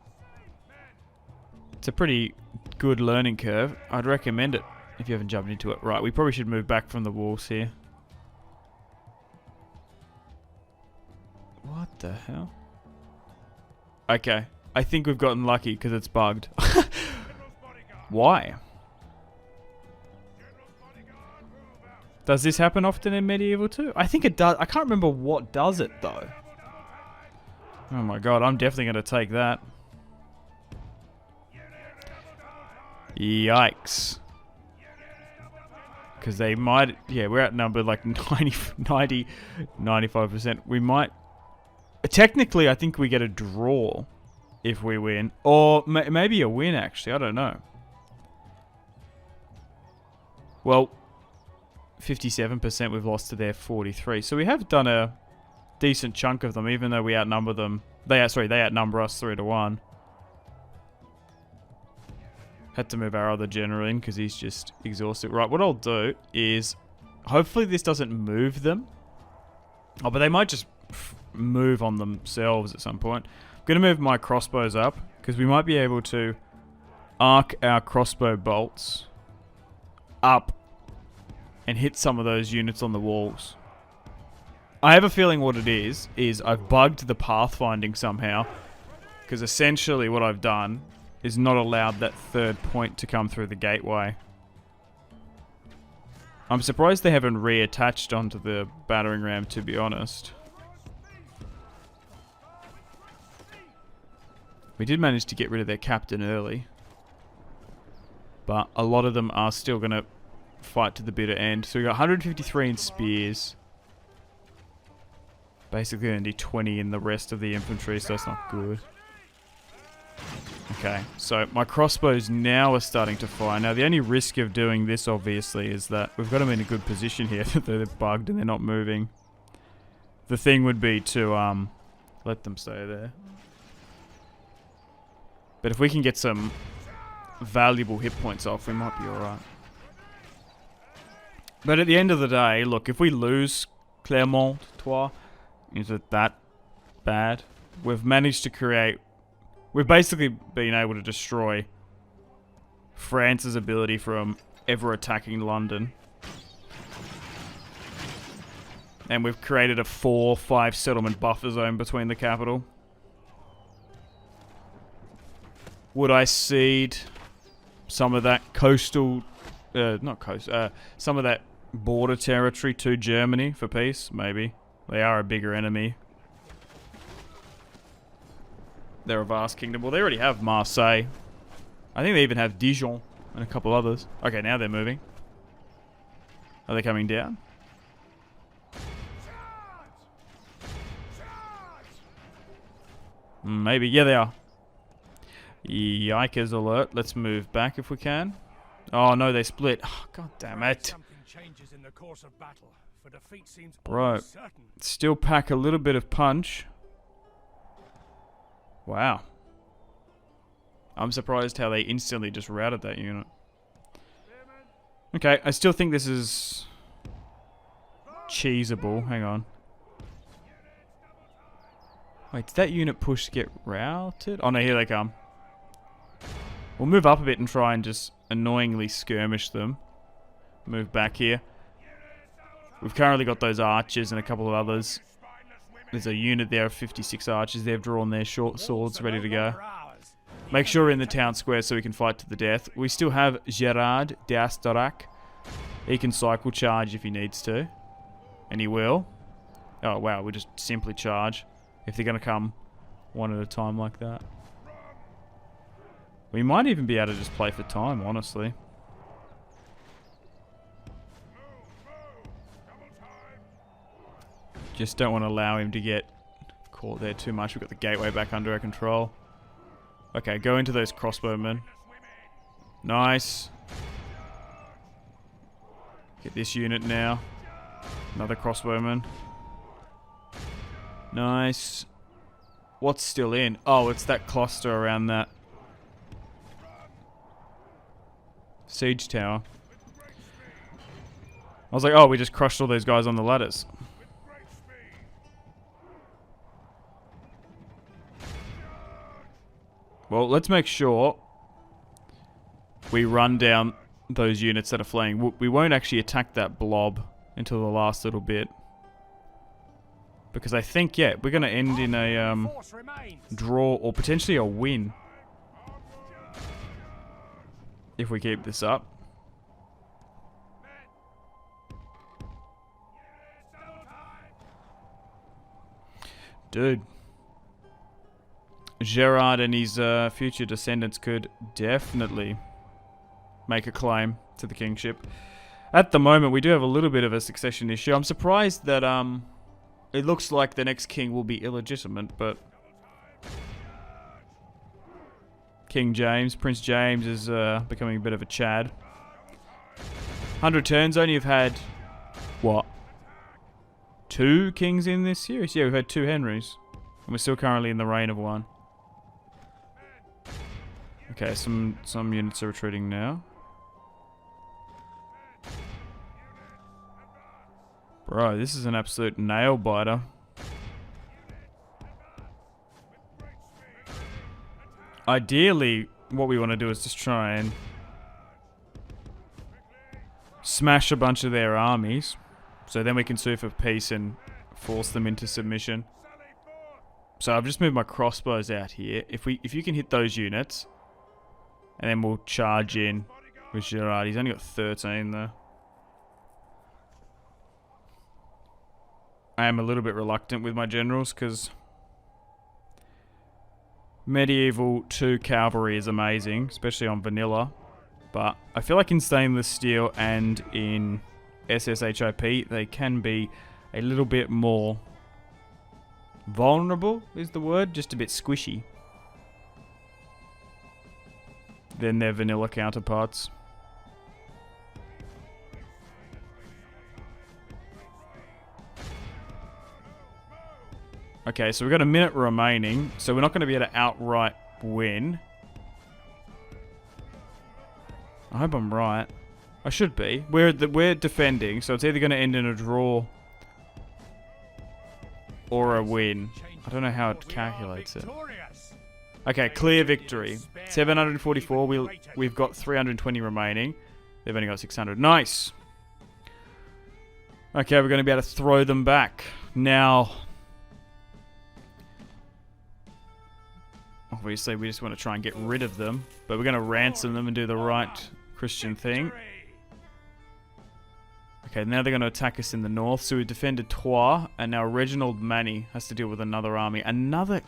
It's a pretty good learning curve. I'd recommend it if you haven't jumped into it. Right, we probably should move back from the walls here. What the hell? Okay. I think we've gotten lucky because it's bugged. Why? Does this happen often in Medieval too? I think it does. I can't remember what does it though. Oh my god, I'm definitely going to take that. Yikes. Because they might... Yeah, we're outnumbered like 95%. We might... Technically, I think we get a draw if we win. Or maybe a win, actually. I don't know. Well, 57% we've lost to their 43. So we have done a decent chunk of them, even though we outnumber them. They outnumber us 3-1. Had to move our other general in because he's just exhausted. Right, what I'll do is... Hopefully this doesn't move them. Oh, but they might just move on themselves at some point. I'm going to move my crossbows up because we might be able to arc our crossbow bolts up and hit some of those units on the walls. I have a feeling what it is I've bugged the pathfinding somehow because essentially what I've done is not allowed that third point to come through the gateway. I'm surprised they haven't reattached onto the battering ram, to be honest. We did manage to get rid of their captain early. But a lot of them are still going to fight to the bitter end. So we got 153 in spears. Basically only 20 in the rest of the infantry, so that's not good. Okay, so my crossbows now are starting to fire. Now, the only risk of doing this, obviously, is that we've got them in a good position here. They're bugged and they're not moving. The thing would be to let them stay there. But if we can get some valuable hit points off, we might be alright. But at the end of the day, look, if we lose Clermont-Toire, is it that bad? We've managed to create... We've basically been able to destroy France's ability from ever attacking London. And we've created a 4-5 settlement buffer zone between the capital. Would I cede some of that coastal... some of that border territory to Germany for peace? Maybe. They are a bigger enemy. They're a vast kingdom. Well, they already have Marseille. I think they even have Dijon and a couple others. Okay, now they're moving. Are they coming down? Maybe. Yeah, they are. Yikers alert. Let's move back if we can. Oh, no, they split. Oh, God damn it. Something changes in the course of battle, for defeat seems Right. almost certain. Still pack a little bit of punch. Wow. I'm surprised how they instantly just routed that unit. Okay, I still think this is cheesable. Hang on. Wait, did that unit push to get routed? Oh no, here they come. We'll move up a bit and try and just annoyingly skirmish them. Move back here. We've currently got those archers and a couple of others. There's a unit there of 56 archers. They've drawn their short swords ready to go. Make sure we're in the town square so we can fight to the death. We still have Gerard d'Astorac. He can cycle charge if he needs to. And he will. Oh wow, we just simply charge. If they're going to come one at a time like that. We might even be able to just play for time, honestly. Just don't want to allow him to get caught there too much. We've got the gateway back under our control. Okay, go into those crossbowmen. Nice. Get this unit now. Another crossbowman. Nice. What's still in? Oh, it's that cluster around that siege tower. I was like, oh, we just crushed all those guys on the ladders. Well, let's make sure we run down those units that are fleeing. We won't actually attack that blob until the last little bit. Because I think, yeah, we're going to end in a Force remains. draw or potentially a win. If we keep this up. Dude. Gerard and his future descendants could definitely make a claim to the kingship. At the moment, we do have a little bit of a succession issue. I'm surprised that it looks like the next king will be illegitimate, but King James, Prince James is becoming a bit of a Chad. 100 turns, only have had, what, 2 kings in this series? Yeah, we've had 2 Henrys. And we're still currently in the reign of 1. Okay, some units are retreating now. Bro, this is an absolute nail biter. Ideally, what we want to do is just try and smash a bunch of their armies, so then we can sue for peace and force them into submission. So I've just moved my crossbows out here. If you can hit those units, and then we'll charge in with Gerard. He's only got 13 though. I am a little bit reluctant with my generals because Medieval 2 cavalry is amazing, especially on vanilla. But I feel like in stainless steel and in SSHIP, they can be a little bit more vulnerable, is the word, just a bit squishy, than their vanilla counterparts. Okay, so we've got a minute remaining, so we're not going to be able to outright win. I hope I'm right. I should be. We're defending, so it's either going to end in a draw or a win. I don't know how it calculates it. Okay, clear victory. 744. We've got 320 remaining. They've only got 600. Nice. Okay, we're going to be able to throw them back. Now, obviously, we just want to try and get rid of them, but we're going to ransom them and do the right Christian thing. Okay, now they're going to attack us in the north. So we defended Troyes, and now Reginald Manny has to deal with another army. Another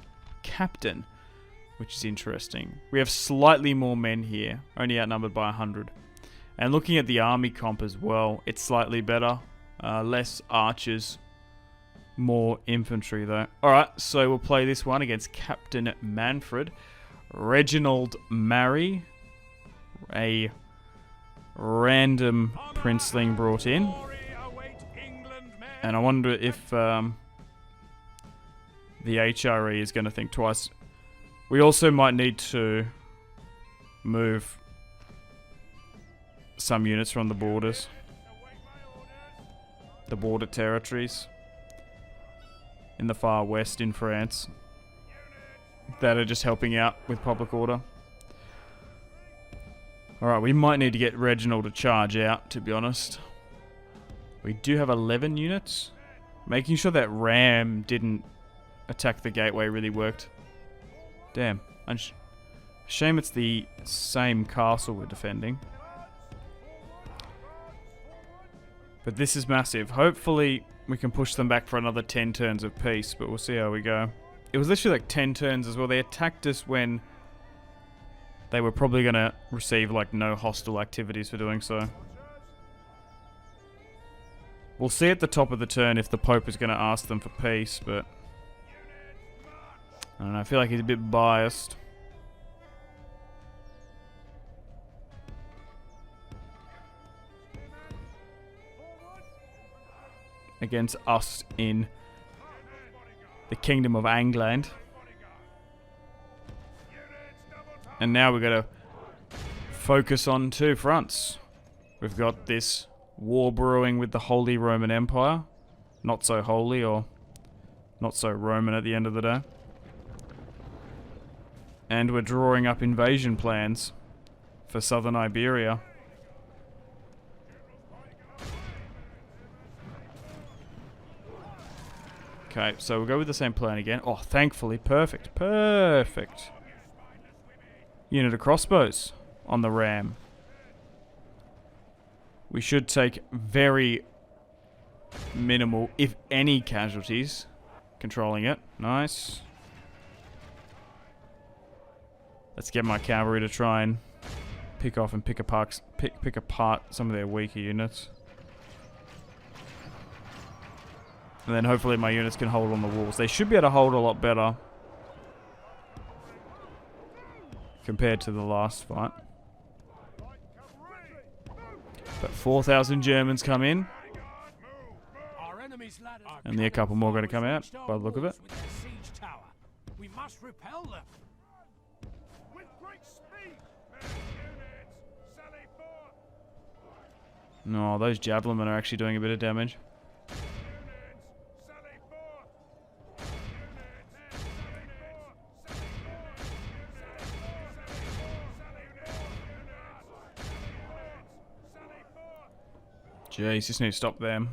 captain, which is interesting. We have slightly more men here, only outnumbered by 100. And looking at the army comp as well, it's slightly better. Less archers, more infantry though. Alright, so we'll play this one against Captain Manfred. Reginald Mary, a random princeling brought in. And I wonder if the HRE is going to think twice. We also might need to move some units from the borders. The border territories in the far west in France that are just helping out with public order. Alright, we might need to get Reginald to charge out, to be honest. We do have 11 units. Making sure that Ram didn't attack the gateway really worked. Damn. Shame it's the same castle we're defending. But this is massive. Hopefully we can push them back for another 10 turns of peace, but we'll see how we go. It was literally like 10 turns as well. They attacked us when they were probably going to receive like no hostile activities for doing so. We'll see at the top of the turn if the Pope is going to ask them for peace, but I don't know, I feel like he's a bit biased. Against us in the Kingdom of England. And now we've got to focus on 2 fronts. We've got this war brewing with the Holy Roman Empire. Not so holy, or not so Roman at the end of the day. And we're drawing up invasion plans for southern Iberia. Okay, so we'll go with the same plan again. Oh, thankfully, perfect. Perfect. Unit of crossbows on the ram. We should take very minimal, if any, casualties. Controlling it. Nice. Let's get my cavalry to try and pick off and pick apart some of their weaker units. And then hopefully my units can hold on the walls. They should be able to hold a lot better compared to the last fight. But 4,000 Germans come in. And a couple more going to come out by the look of it. We must repel them. With great speed. No, those javelinmen are actually doing a bit of damage. Jeez, just need to stop them.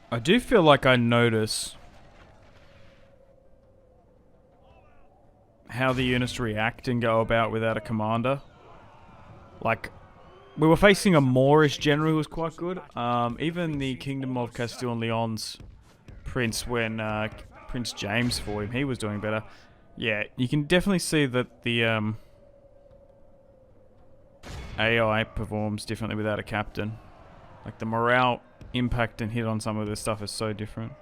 I do feel like I notice how the units react and go about without a commander. Like, we were facing a Moorish general who was quite good. Even the Kingdom of Castile and Leon's prince, when Prince James fought him, he was doing better. Yeah, you can definitely see that the AI performs differently without a captain. Like, the morale impact and hit on some of this stuff is so different.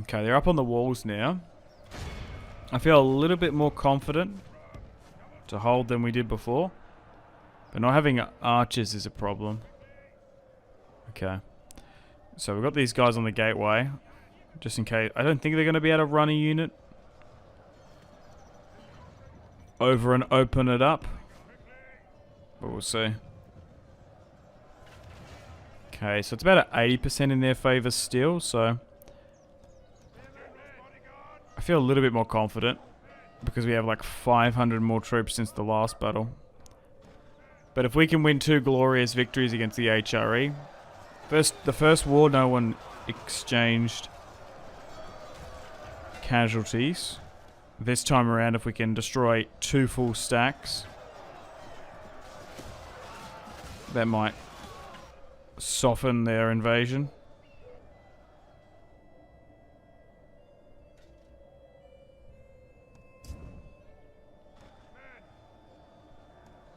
Okay, they're up on the walls now. I feel a little bit more confident to hold than we did before. But not having archers is a problem. Okay. So we've got these guys on the gateway. Just in case. I don't think they're going to be able to run a unit over and open it up. But we'll see. Okay, so it's about 80% in their favour still, so I feel a little bit more confident because we have like 500 more troops since the last battle. But if we can win 2 glorious victories against the HRE, the first war no one exchanged casualties. This time around, if we can destroy 2 full stacks, that might soften their invasion.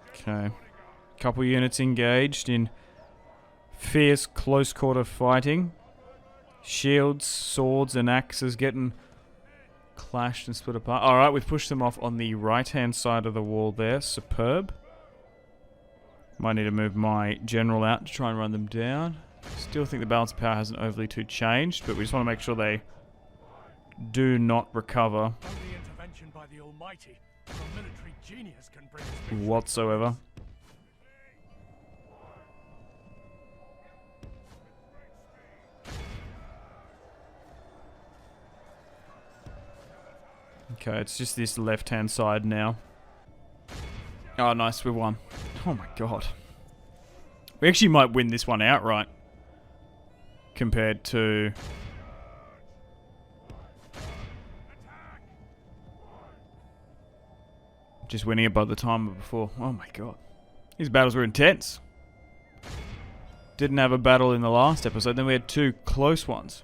Okay. Couple units engaged in fierce close quarter fighting. Shields, swords and axes getting clashed and split apart. Alright, we've pushed them off on the right hand side of the wall there. Superb. Might need to move my general out to try and run them down. Still think the balance of power hasn't overly too changed, but we just want to make sure they do not recover Only intervention by the Almighty, or a military genius can bring us whatsoever. Okay, it's just this left-hand side now. Oh, nice, we won. Oh my god. We actually might win this one outright. Compared to... just winning it by the time of before. Oh my god. These battles were intense. Didn't have a battle in the last episode, then we had 2 close ones.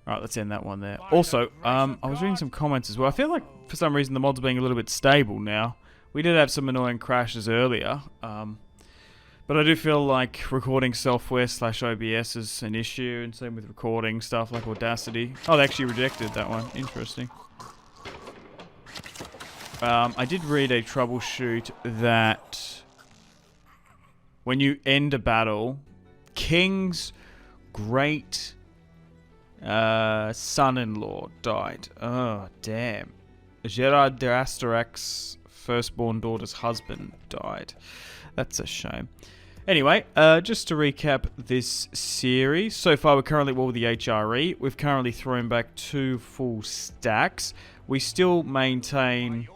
Alright, let's end that one there. Also, I was reading some comments as well. I feel like, for some reason, the mod's being a little bit stable now. We did have some annoying crashes earlier. But I do feel like recording software / OBS is an issue, and same with recording stuff like Audacity. Oh, they actually rejected that one. Interesting. I did read a troubleshoot that when you end a battle, King's great son-in-law died. Oh, damn. Gerard d'Asterac's firstborn daughter's husband died. That's a shame. Anyway, just to recap this series, so far we're currently at war with the HRE. We've currently thrown back 2 full stacks. We still maintain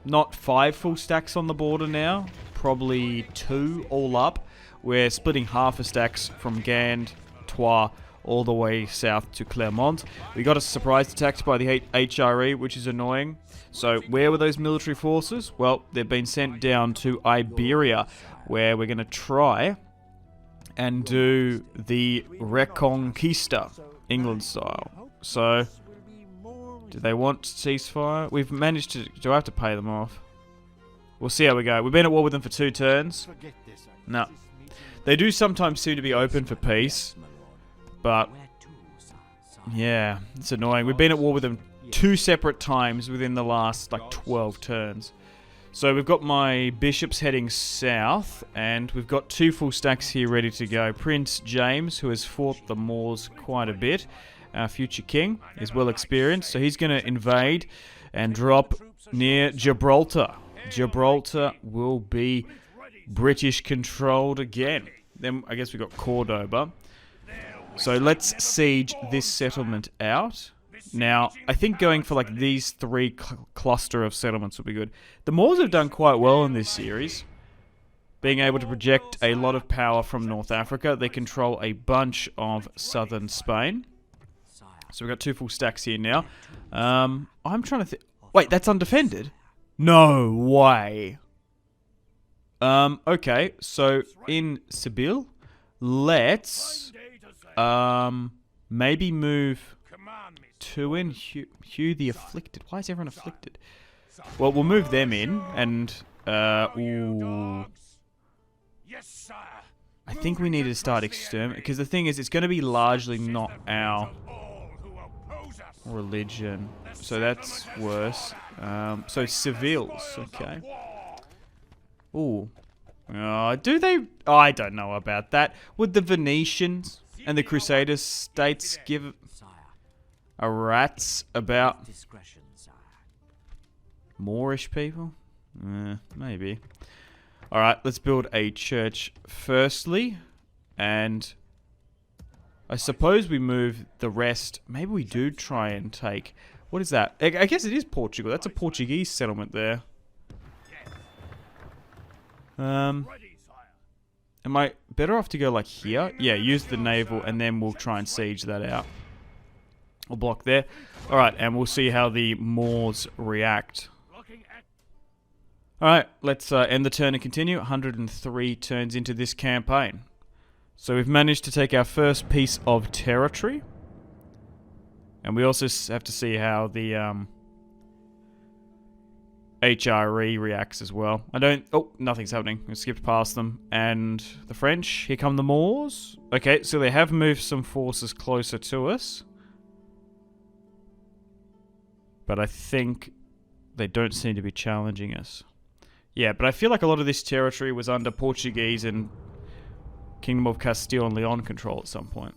not 5 full stacks on the border now, probably 2 all up. We're splitting half a stacks from Gand, Troyes, all the way south to Clermont. We got a surprise attacked by the HRE, which is annoying. So where were those military forces? Well, they've been sent down to Iberia, where we're going to try and do the Reconquista, England style. So, do they want ceasefire? We've managed to... Do I have to pay them off? We'll see how we go. We've been at war with them for 2 turns. No. They do sometimes seem to be open for peace. But, yeah, it's annoying. We've been at war with them 2 separate times within the last, like, 12 turns. So we've got my bishops heading south, and we've got 2 full stacks here ready to go. Prince James, who has fought the Moors quite a bit, our future king, is well experienced, so he's going to invade and drop near Gibraltar. Gibraltar will be British controlled again. Then I guess we've got Cordoba. So let's siege this settlement out. Now, I think going for like these 3 cluster of settlements would be good. The Moors have done quite well in this series, being able to project a lot of power from North Africa. They control a bunch of southern Spain. So we've got 2 full stacks here now. I'm trying to think... Wait, that's undefended? No way. Okay, so in Seville, let's maybe move 2 in. Hugh the Afflicted. Why is everyone afflicted? Well, we'll move them in, and ooh. I think we need to start exterminating, because the thing is, it's going to be largely not our religion, so that's worse. So Sevilles, okay. Ooh. Do they... Oh, I don't know about that. Would the Venetians and the Crusader states give a rat's about Moorish people? Maybe. Alright, let's build a church firstly, and I suppose we move the rest. Maybe we do try and take... What is that? I guess it is Portugal. That's a Portuguese settlement there. Am I better off to go like here? Yeah, use the naval and then we'll try and siege that out. We'll block there. Alright, and we'll see how the Moors react. Alright, let's end the turn and continue. 103 turns into this campaign. So we've managed to take our first piece of territory. And we also have to see how the HRE reacts as well. Oh, nothing's happening. I skipped past them. And the French, here come the Moors. Okay, so they have moved some forces closer to us. But I think they don't seem to be challenging us. Yeah, but I feel like a lot of this territory was under Portuguese and Kingdom of Castile and Leon control at some point.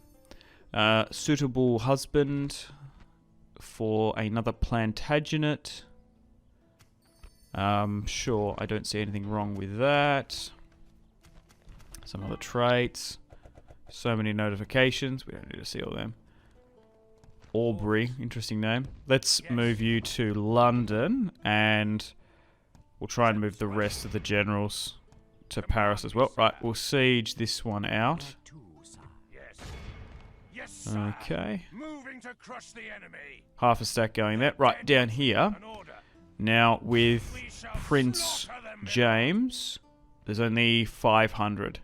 Suitable husband for another Plantagenet. Sure, I don't see anything wrong with that. Some other traits. So many notifications. We don't need to see all them. Aubrey, interesting name. Let's move you to London, and we'll try and move the rest of the generals to Paris as well. Right, we'll siege this one out. Okay. Half a stack going there. Right, down here. Now, with Prince James, there's only 500.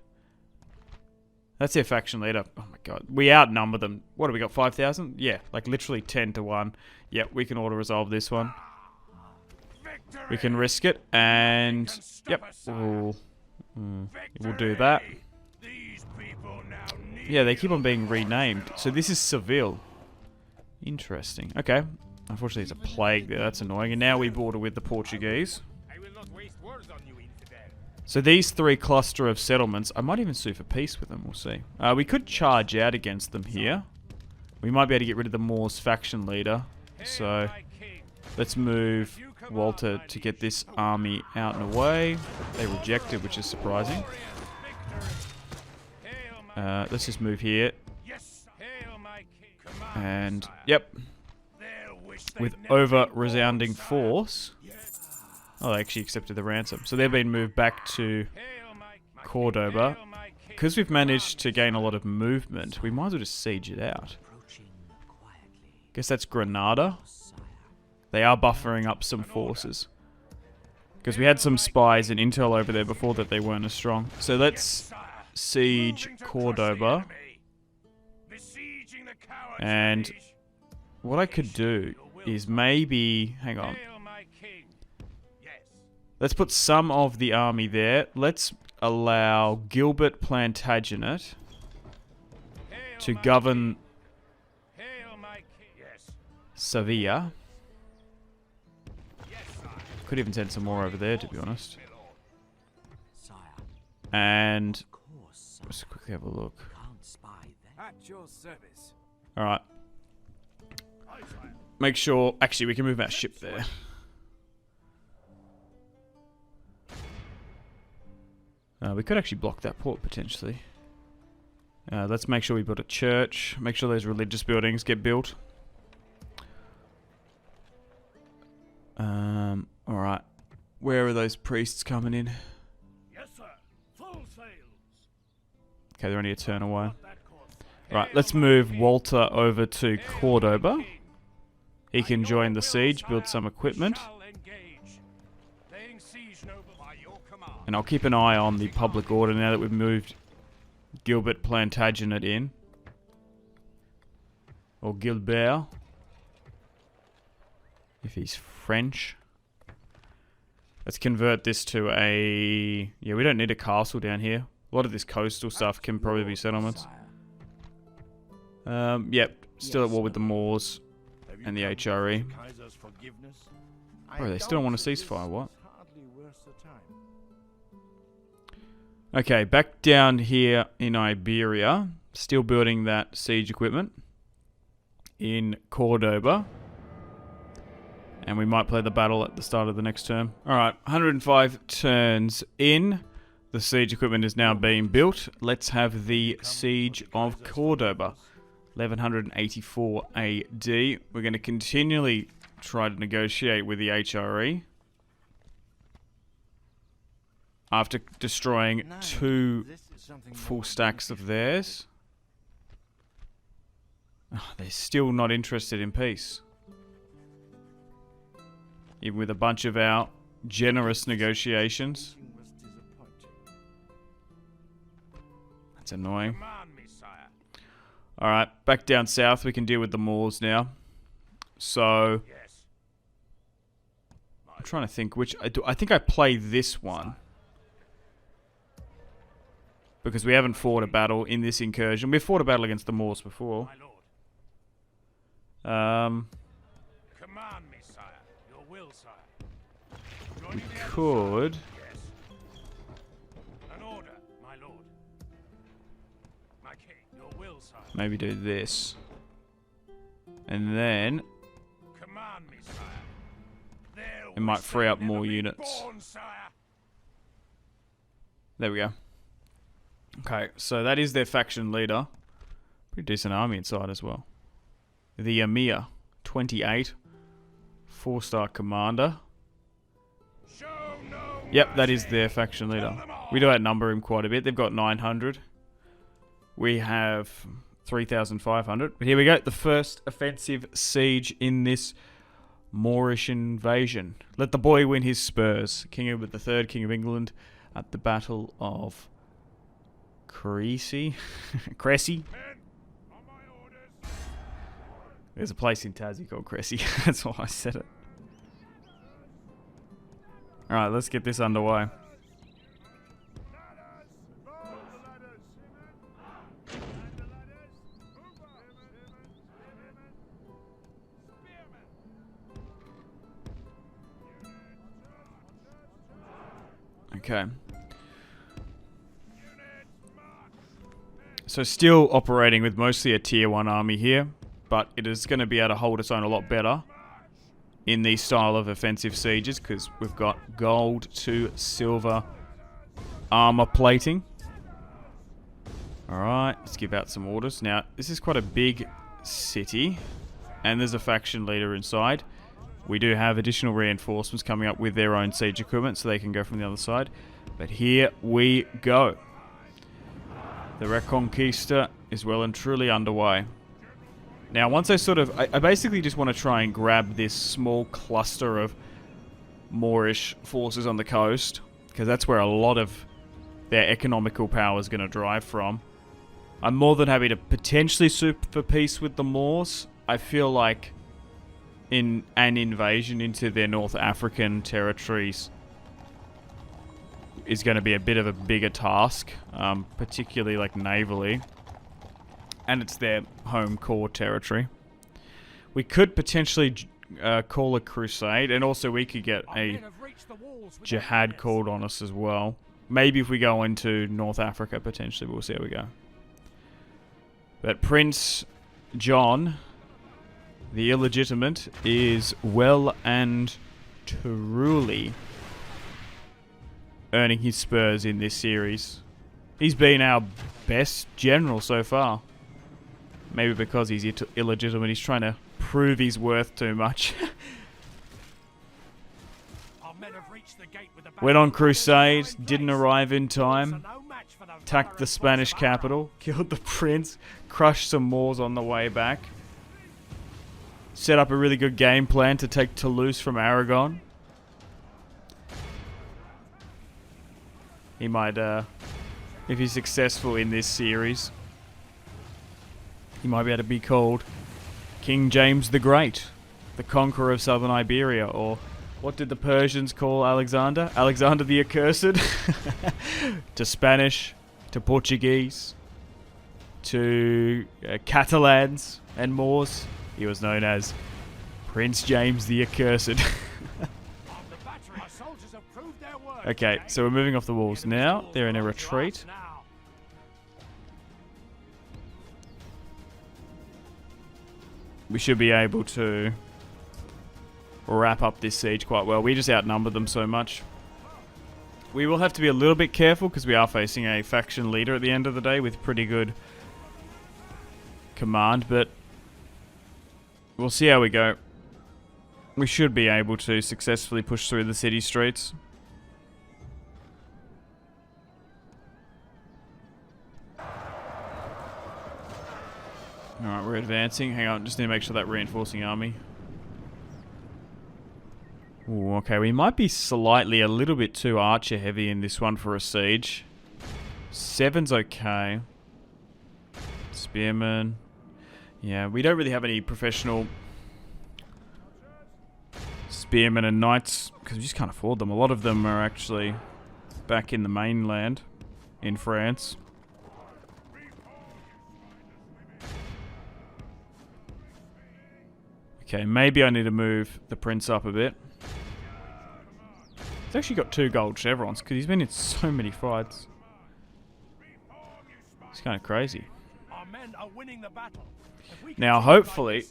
That's their faction leader. Oh my god. We outnumber them. What have we got, 5,000? Yeah, like literally 10 to 1. Yep, we can auto-resolve this one. We can risk it, and... Yep, we'll do that. Yeah, they keep on being renamed. So this is Seville. Interesting. Okay. Unfortunately, there's a plague there. That's annoying. And now we border with the Portuguese. So these 3 cluster of settlements, I might even sue for peace with them. We'll see. We could charge out against them here. We might be able to get rid of the Moors faction leader. So let's move Walter to get this army out and away. They rejected, which is surprising. Let's just move here. Yes, hail my king. Command, And, sire. yep, They'll wish they'd with never been born, over-resounding sire. force. Oh, they actually accepted the ransom. So they've been moved back to Hail my king. Cordoba. Hail my king. Because we've managed to gain a lot of movement, we might as well just siege it out. Approaching quietly, Guess that's Granada. sire. They are buffering up some forces. Because we had some spies and intel over there before that they weren't as strong. So let's Sire. siege Moving to crush the Cordoba. enemy. Besieging the cowards, And liege. what I could do is maybe... Hang on. Hail my king. Yes. Let's put some of the army there. Let's allow Gilbert Plantagenet Hail to my govern king. Hail my king. Yes. Sevilla. Yes, sire. Could even send some more over there, to be honest. My lord. Sire, And of course, sire. let's quickly have a look. Can't spy there. At your service. Alright. Aye, sire. Make sure... Actually, we can move our ship there. We could actually block that port, potentially. Let's make sure we build a church. Make sure those religious buildings get built. Alright. Where are those priests coming in? Yes, sir. Full sails. Okay, they're only a turn away. Up that course. Right, Hail let's my move king. Walter over to Hail my Cordoba. king. He By can your join the will, siege, build sire, some we equipment. shall engage. Laying siege, noble, by your command. And I'll keep an eye on the public order now that we've moved Gilbert Plantagenet in. Or Gilbert. If he's French. Let's convert this to a... Yeah, we don't need a castle down here. A lot of this coastal stuff can probably be settlements. Sire. Yep, still at war with the Moors and the HRE. Kaiser's forgiveness. Bro, they still don't want a ceasefire, what? Hardly worth the time. Okay, back down here in Iberia. Still building that siege equipment. In Cordoba. And we might play the battle at the start of the next term. Alright, 105 turns in. The siege equipment is now being built. Let's have the siege of Cordoba. 1184 AD. We're going to continually try to negotiate with the HRE. After destroying two full stacks of theirs. Oh, they're still not interested in peace. Even with a bunch of our generous negotiations. That's annoying. Command me, sire. Alright, back down south we can deal with the Moors now. So, Yes. I'm trying to think which... I think I play this one. Because we haven't fought a battle in this incursion. We've fought a battle against the Moors before. My lord. Um, Command me, sire. Your will, sire. we Joining the other could... side. Yes. An order, my lord. My king. Your will, sire. maybe do this. And then... Command me, sire. They'll It might wish free they'd up more never been units. born, sire. There we go. Okay, so that is their faction leader. Pretty decent army inside as well. The Emir, 28. 4-star commander. Show no Yep, that is mercy. their faction leader. Kill them all. We do outnumber him quite a bit. They've got 900. We have 3,500. But here we go. The first offensive siege in this Moorish invasion. Let the boy win his spurs. King Edward III, King of England, at the Battle of Cressy. Cressy. Men, on my orders. There's a place in Tassie called Cressy. That's why I said it. Alright, let's get this underway. Okay. So still operating with mostly a tier 1 army here, but it is going to be able to hold its own a lot better in these style of offensive sieges because we've got gold to silver armor plating. Alright, let's give out some orders. Now, this is quite a big city, and there's a faction leader inside. We do have additional reinforcements coming up with their own siege equipment, so they can go from the other side. But here we go. The Reconquista is well and truly underway. Now, once I basically just want to try and grab this small cluster of Moorish forces on the coast, because that's where a lot of their economical power is going to drive from. I'm more than happy to potentially sue for peace with the Moors. I feel like in an invasion into their North African territories is going to be a bit of a bigger task, particularly like navally, and it's their home core territory. We could potentially call a crusade, and also we could get a jihad called on us as well. Maybe if we go into North Africa, potentially. We'll see how we go. But Prince John, the illegitimate, is well and truly earning his spurs in this series. He's been our best general so far. Maybe because he's illegitimate, he's trying to prove his worth too much. Went on crusade, didn't arrive in time. Attacked the Spanish capital, killed the prince, crushed some Moors on the way back. Set up a really good game plan to take Toulouse from Aragon. He might, if he's successful in this series, he might be able to be called King James the Great, the conqueror of southern Iberia, or what did the Persians call Alexander? Alexander the Accursed. To Spanish, to Portuguese, to Catalans and Moors, he was known as Prince James the Accursed. Okay, so we're moving off the walls now. They're in a retreat. We should be able to wrap up this siege quite well. We just outnumber them so much. We will have to be a little bit careful because we are facing a faction leader at the end of the day with pretty good command, but we'll see how we go. We should be able to successfully push through the city streets. Alright, we're advancing. Hang on, just need to make sure that reinforcing army. Ooh, okay, we might be slightly a little bit too archer heavy in this one for a siege. 7's okay. Spearmen. Yeah, we don't really have any professional spearmen and knights because we just can't afford them. A lot of them are actually back in the mainland in France. Okay, maybe I need to move the prince up a bit. He's actually got 2 gold chevrons because he's been in so many fights. It's kind of crazy. Our men are winning the battle. Now, hopefully,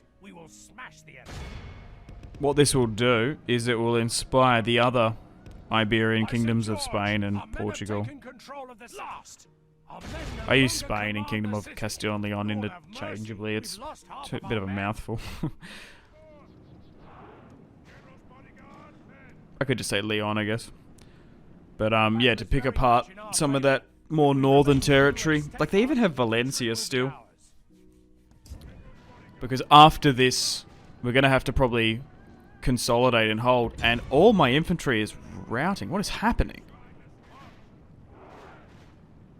what this will do is it will inspire the other Iberian kingdoms of Spain and Portugal. I use Spain and Kingdom of Castile and Leon interchangeably. It's a bit of a mouthful. I could just say Leon, I guess. But, yeah, to pick apart some of that more northern territory. Like, they even have Valencia still. Because after this, we're going to have to probably consolidate and hold. And all my infantry is routing. What is happening?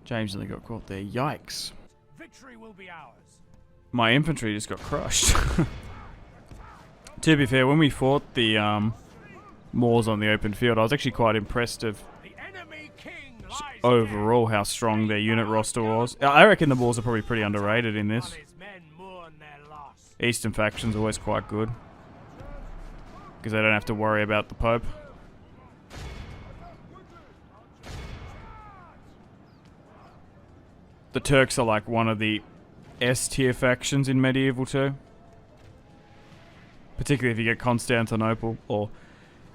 James only got caught there. Yikes. Victory will be ours. My infantry just got crushed. To be fair, when we fought the Moors on the open field, I was actually quite impressed of overall how strong their unit roster was. I reckon the Moors are probably pretty underrated in this. Eastern faction's always quite good because they don't have to worry about the Pope. The Turks are like one of the S-tier factions in Medieval 2. Particularly if you get Constantinople or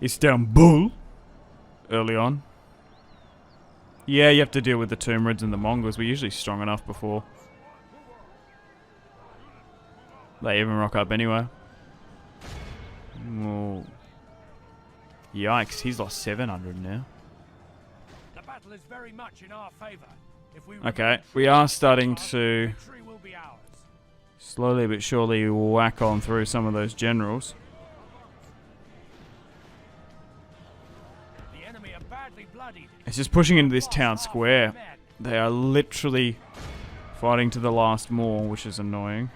Istanbul early on. Yeah, you have to deal with the Tumurids and the Mongols. We're usually strong enough before they even rock up anyway. Oh. Yikes, he's lost 700 now. The battle is very much in our favor. If we Okay, we are starting to victory will be ours. slowly but surely whack on through some of those generals. The enemy are badly bloodied. It's just pushing into this town square. They are literally fighting to the last more, which is annoying.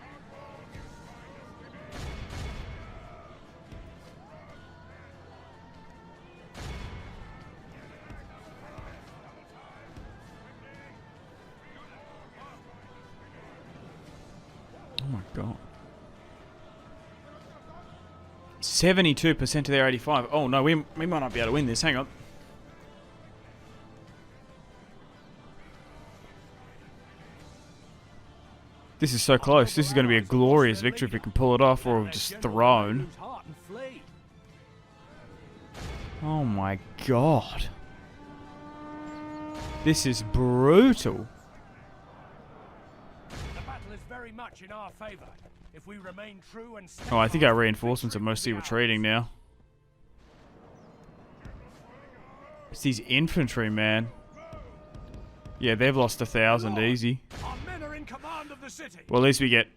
Oh my god. 72% to their 85. Oh no, we might not be able to win this. Hang on. This is so close. This is going to be a glorious victory if we can pull it off, or we've just thrown. Oh my god. This is brutal. The battle is very much in our favor. If we remain true and Oh, I think our reinforcements are mostly retreating now. It's these infantry, man. Yeah, they've lost 1,000 easy. Our men are in command of the city. Well, at least we get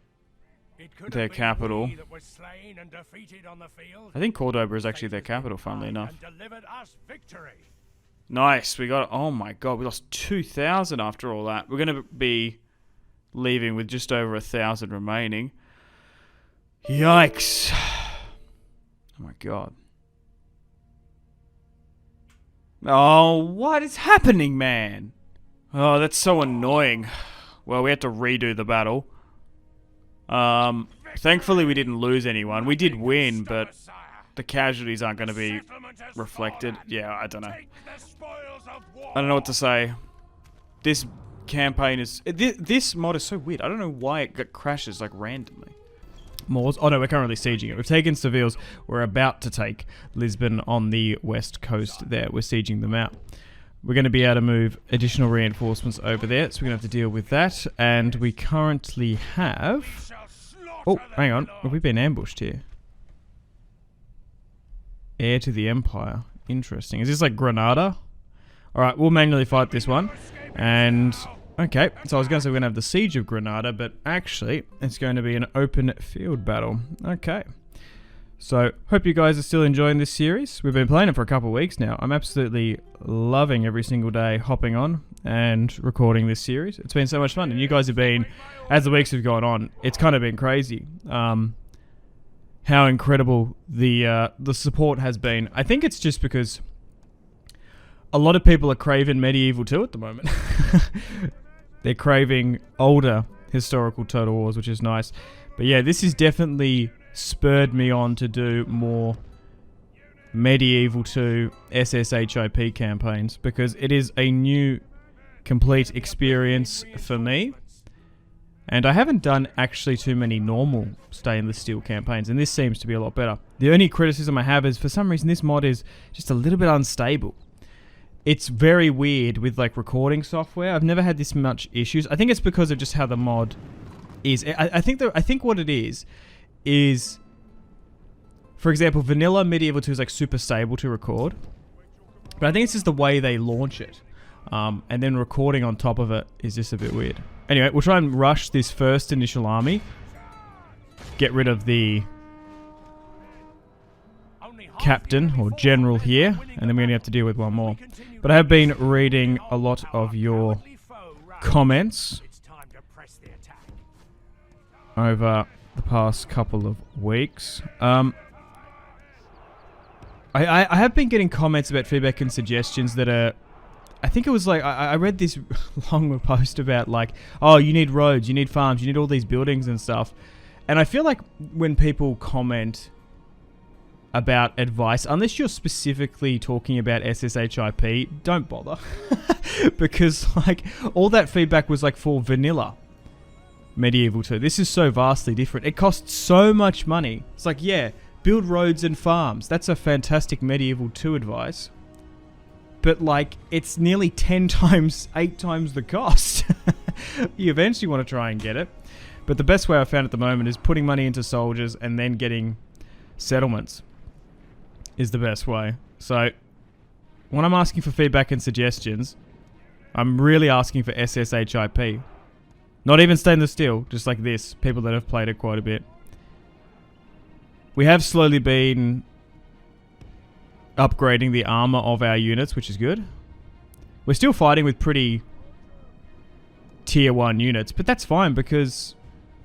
It could their have been capital. we that were slain and defeated on the field. I think Cordoba is actually their capital, funnily enough. And delivered us victory. Nice, we got... Oh my god, we lost 2,000 after all that. We're going to be leaving with just over 1,000 remaining. Yikes. Oh my god. Oh, what is happening, man? Oh, that's so annoying. Well, we had to redo the battle. Thankfully we didn't lose anyone. We did win, but the casualties aren't going to be reflected. Yeah, I don't know. I don't know what to say. This campaign is... This mod is so weird. I don't know why it crashes like randomly. Moors. Oh no, we're currently sieging it. We've taken Sevilles. We're about to take Lisbon on the west coast there. We're sieging them out. We're going to be able to move additional reinforcements over there, so we're going to have to deal with that. And we currently have... Oh, hang on. Have we been ambushed here? Heir to the Empire. Interesting. Is this like Granada? Alright, we'll manually fight this one. And... Okay, so I was going to say we're going to have the Siege of Granada, but actually, it's going to be an open field battle. Okay. So, hope you guys are still enjoying this series. We've been playing it for a couple of weeks now. I'm absolutely loving every single day hopping on and recording this series. It's been so much fun, and you guys have been, as the weeks have gone on, it's kind of been crazy. How incredible the support has been. I think it's just because a lot of people are craving Medieval 2 at the moment. They're craving older historical Total Wars, which is nice. But yeah, this has definitely spurred me on to do more Medieval 2 SSHIP campaigns, because it is a new, complete experience for me. And I haven't done actually too many normal stainless steel campaigns, and this seems to be a lot better. The only criticism I have is, for some reason, this mod is just a little bit unstable. It's very weird with like recording software. I've never had this much issues. I think it's because of just how the mod is. I think what it is, for example, vanilla Medieval 2 is like super stable to record, but I think it's just the way they launch it, and then recording on top of it is just a bit weird. Anyway, we'll try and rush this first initial army, get rid of the captain or general here, and then we only have to deal with one more. But I have been reading a lot of your comments over the past couple of weeks. I have been getting comments about feedback and suggestions that are... I think it was like... I read this long post about like, oh, you need roads, you need farms, you need all these buildings and stuff. And I feel like when people comment about advice, unless you're specifically talking about SSHIP, don't bother. Because like all that feedback was like for vanilla Medieval 2. This is so vastly different. It costs so much money. It's like, yeah, build roads and farms. That's a fantastic Medieval 2 advice. but like it's nearly 10 times, 8 times the cost. You eventually want to try and get it. But the best way I found at the moment is putting money into soldiers and then getting settlements is the best way. So when I'm asking for feedback and suggestions, I'm really asking for SSHIP. Not even stainless steel, just like this. People that have played it quite a bit. We have slowly been upgrading the armor of our units, which is good. We're still fighting with pretty tier 1 units, but that's fine because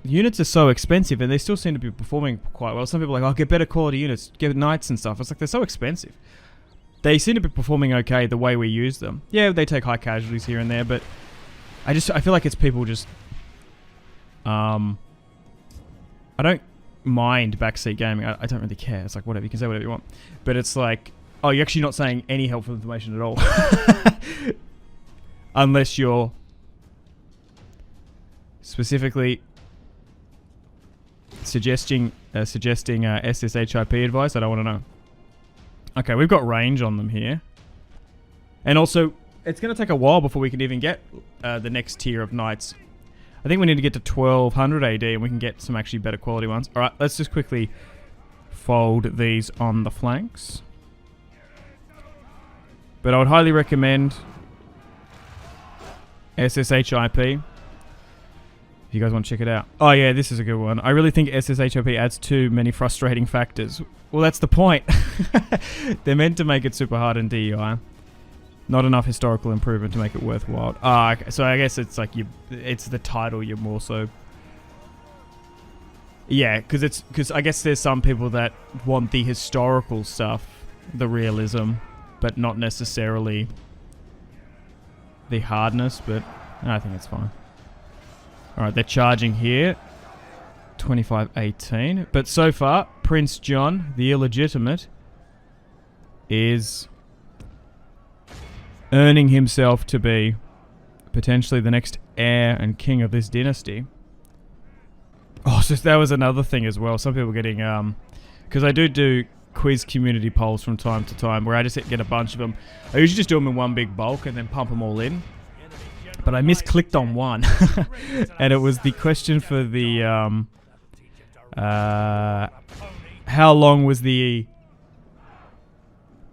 units are so expensive and they still seem to be performing quite well. Some people are like, oh, get better quality units, get knights and stuff. It's like, they're so expensive. They seem to be performing okay the way we use them. Yeah, they take high casualties here and there, but I feel like it's people just... I don't mind backseat gaming. I don't really care. It's like, whatever, you can say whatever you want. But it's like, oh, you're actually not saying any helpful information at all. Unless you're specifically suggesting SSHIP advice. I don't want to know. Okay, we've got range on them here. And also, it's going to take a while before we can even get the next tier of knights. I think we need to get to 1200 AD and we can get some actually better quality ones. Alright, let's just quickly fold these on the flanks. But I would highly recommend SSHIP. If you guys want to check it out. Oh yeah, this is a good one. I really think SSHIP adds too many frustrating factors. Well, that's the point. They're meant to make it super hard in DEI. Not enough historical improvement to make it worthwhile. Ah, okay. So I guess it's like it's the title you're more so... Yeah, because I guess there's some people that want the historical stuff, the realism, but not necessarily the hardness, but I think it's fine. Alright, they're charging here. 2518. But so far, Prince John, the illegitimate, is earning himself to be potentially the next heir and king of this dynasty. Oh, so that was another thing as well. Some people getting... because I do quiz community polls from time to time where I just get a bunch of them. I usually just do them in one big bulk and then pump them all in. But I misclicked on one. And it was the question for the... how long was the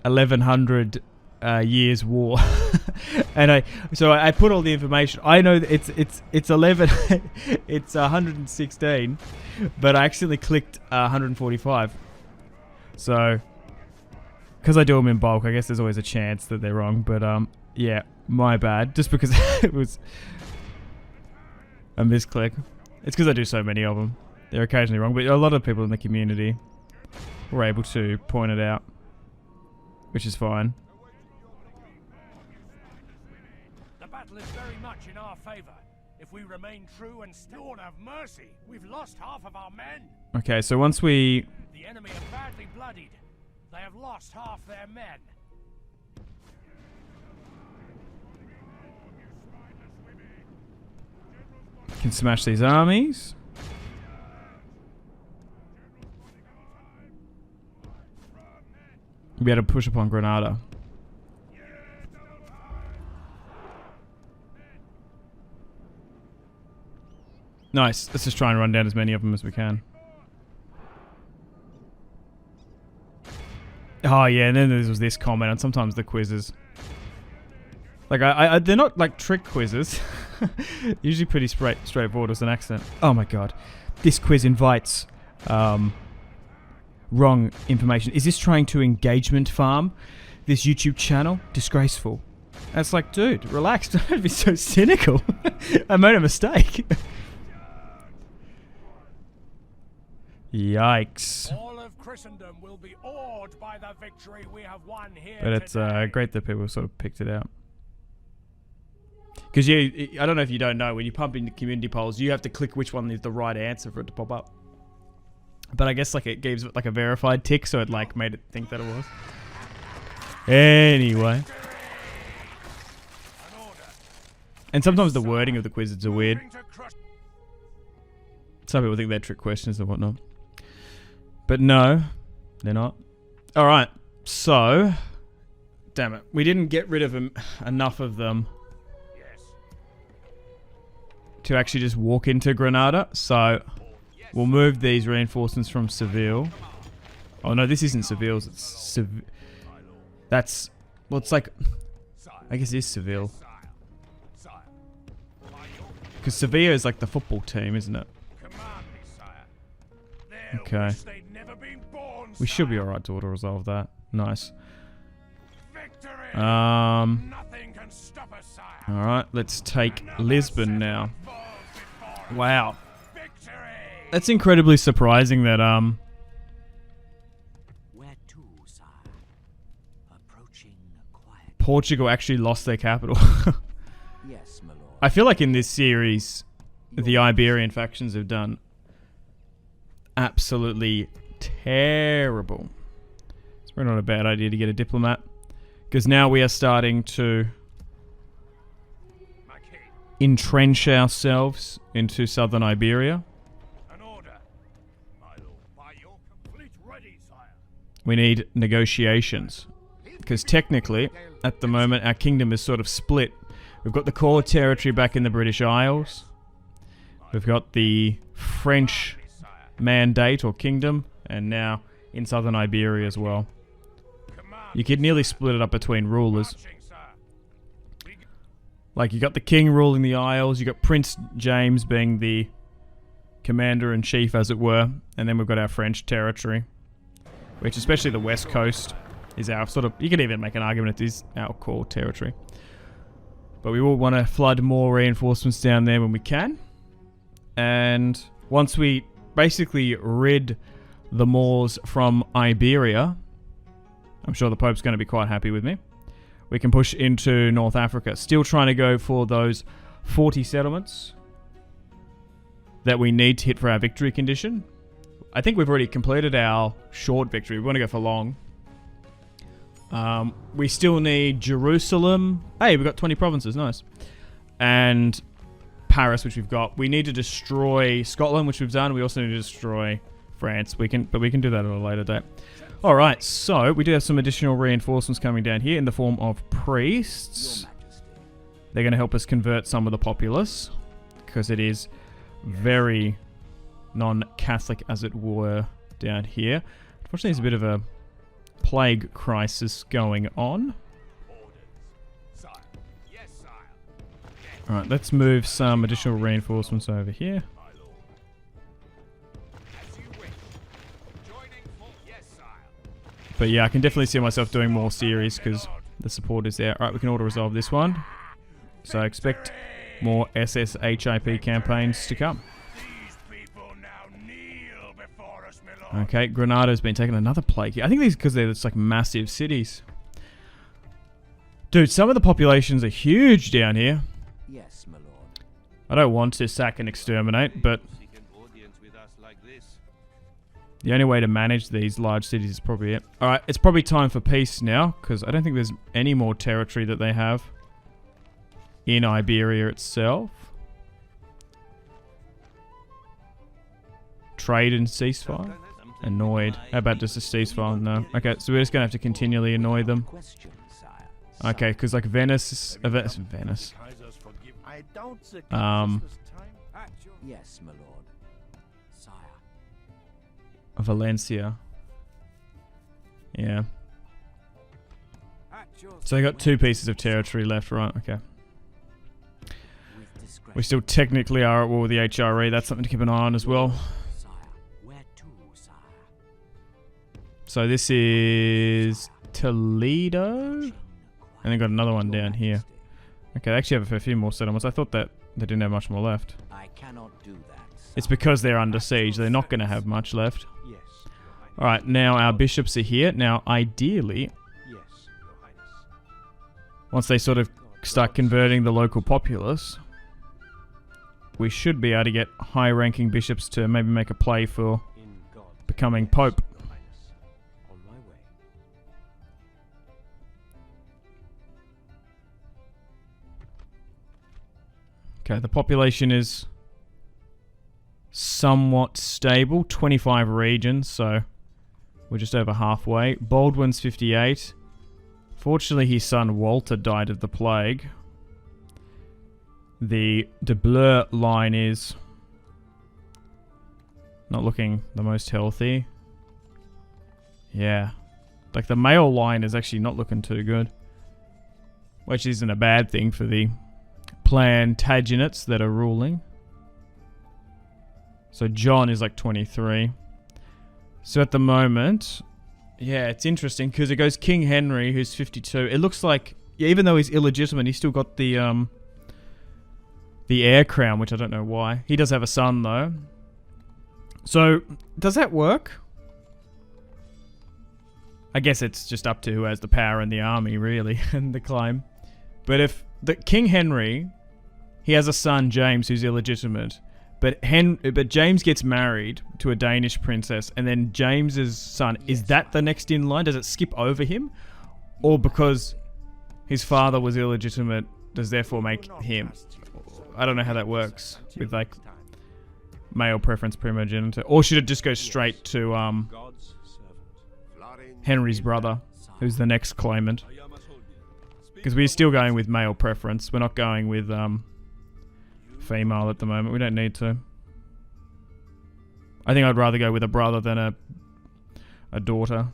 1100 years war? And I put all the information. I know that it's 11 it's 116, but I accidentally clicked 145. So because I do them in bulk, I guess there's always a chance that they're wrong, but yeah, my bad. Just because it was a misclick. It's because I do so many of them. They're occasionally wrong, but a lot of people in the community were able to point it out, which is fine. The battle is very much in our favor. If we remain true and Lord have mercy, we've lost half of our men. Okay, so once we... The enemy are badly bloodied. They have lost half their men. Can smash these armies. Be able to push upon Granada. Nice. Let's just try and run down as many of them as we can. Oh yeah, and then there was this comment, and sometimes the quizzes. Like, they're not like trick quizzes. Usually pretty straightforward as an accent. Oh my god. This quiz invites wrong information. Is this trying to engagement farm this YouTube channel? Disgraceful. And it's like, dude, relax. Don't be so cynical. I made a mistake. Yikes. All of Christendom will be awed by the victory we have won here. But it's great that people sort of picked it out. Because I don't know if you don't know, when you pump into community polls, you have to click which one is the right answer for it to pop up. But I guess like it gives it like a verified tick, so it like made it think that it was. Anyway. And sometimes the wording of the quizzes are weird. Some people think they're trick questions and whatnot. But no, they're not. Alright, so Damn it. We didn't get rid of enough of them to actually just walk into Granada. So we'll move these reinforcements from Seville. Oh no, this isn't Seville's. It's that's... Well, it's like... I guess it is Seville. Because Sevilla is like the football team, isn't it? Okay. We should be alright to auto-resolve that. Nice. Alright, let's take Lisbon now. Wow. That's incredibly surprising that, Portugal actually lost their capital. Yes, my lord. I feel like in this series, the Iberian factions have done absolutely terrible. It's probably not a bad idea to get a diplomat, because now we are starting to entrench ourselves into southern Iberia. We need negotiations, because technically, at the moment, our kingdom is sort of split. We've got the core territory back in the British Isles. We've got the French mandate or kingdom, and now in southern Iberia as well. You could nearly split it up between rulers. Like, you got the king ruling the Isles, you got Prince James being the commander-in-chief, as it were, and then we've got our French territory, which, especially the west coast, is our sort of... You could even make an argument it is our core territory. But we will want to flood more reinforcements down there when we can. And once we basically rid the Moors from Iberia, I'm sure the Pope's going to be quite happy with me, we can push into North Africa. Still trying to go for those 40 settlements that we need to hit for our victory condition. I think we've already completed our short victory. We want to go for long. We still need Jerusalem. Hey, we've got 20 provinces. Nice. And Paris, which we've got. We need to destroy Scotland, which we've done. We also need to destroy France. But we can do that at a later date. Alright, so we do have some additional reinforcements coming down here in the form of priests. They're going to help us convert some of the populace, because it is very non-Catholic, as it were, down here. Unfortunately, there's a bit of a plague crisis going on. Alright, let's move some additional reinforcements over here. But yeah, I can definitely see myself doing more series because the support is there. Alright, we can auto-resolve this one. So I expect more SSHIP campaigns to come. Okay, Granada's been taking another plague here. I think these because they're just like massive cities. Dude, some of the populations are huge down here. Yes, my lord. I don't want to sack and exterminate, but the only way to manage these large cities is probably it. Alright, it's probably time for peace now, because I don't think there's any more territory that they have in Iberia itself. Trade and ceasefire? Annoyed. How about just a ceasefire? No. Okay, so we're just going to have to continually annoy them. Okay, because like Venice... Venice. Yes, my lord. Sire. Valencia. Yeah. So they got 2 pieces of territory left, right? Okay. We still technically are at war with the HRE. That's something to keep an eye on as well. So this is Toledo. And they got another one down here. Okay, they actually have a few more settlements. I thought that they didn't have much more left. I cannot do that. It's because they're under siege. They're not going to have much left. Alright, now our bishops are here. Now, ideally, once they sort of start converting the local populace, we should be able to get high-ranking bishops to maybe make a play for becoming pope. Okay, the population is somewhat stable. 25 regions, so we're just over halfway. Baldwin's 58. Fortunately, his son Walter died of the plague. The De Bleur line is not looking the most healthy. Yeah. Like, the male line is actually not looking too good. Which isn't a bad thing for the Plantagenets that are ruling. So John is like 23. So at the moment, yeah, it's interesting because it goes King Henry, who's 52. It looks like, yeah, even though he's illegitimate, he's still got the heir crown, which I don't know why. He does have a son though. So does that work? I guess it's just up to who has the power in the army, really, and the claim. But if the King Henry, he has a son, James, who's illegitimate, but James gets married to a Danish princess, and then James's son, is that the next in line? Does it skip over him? Or because his father was illegitimate, does therefore make him? I don't know how that works with, like, male preference primogeniture. Or should it just go straight to Henry's brother, who's the next claimant? Because we're still going with male preference. We're not going with female at the moment. We don't need to. I think I'd rather go with a brother than a daughter.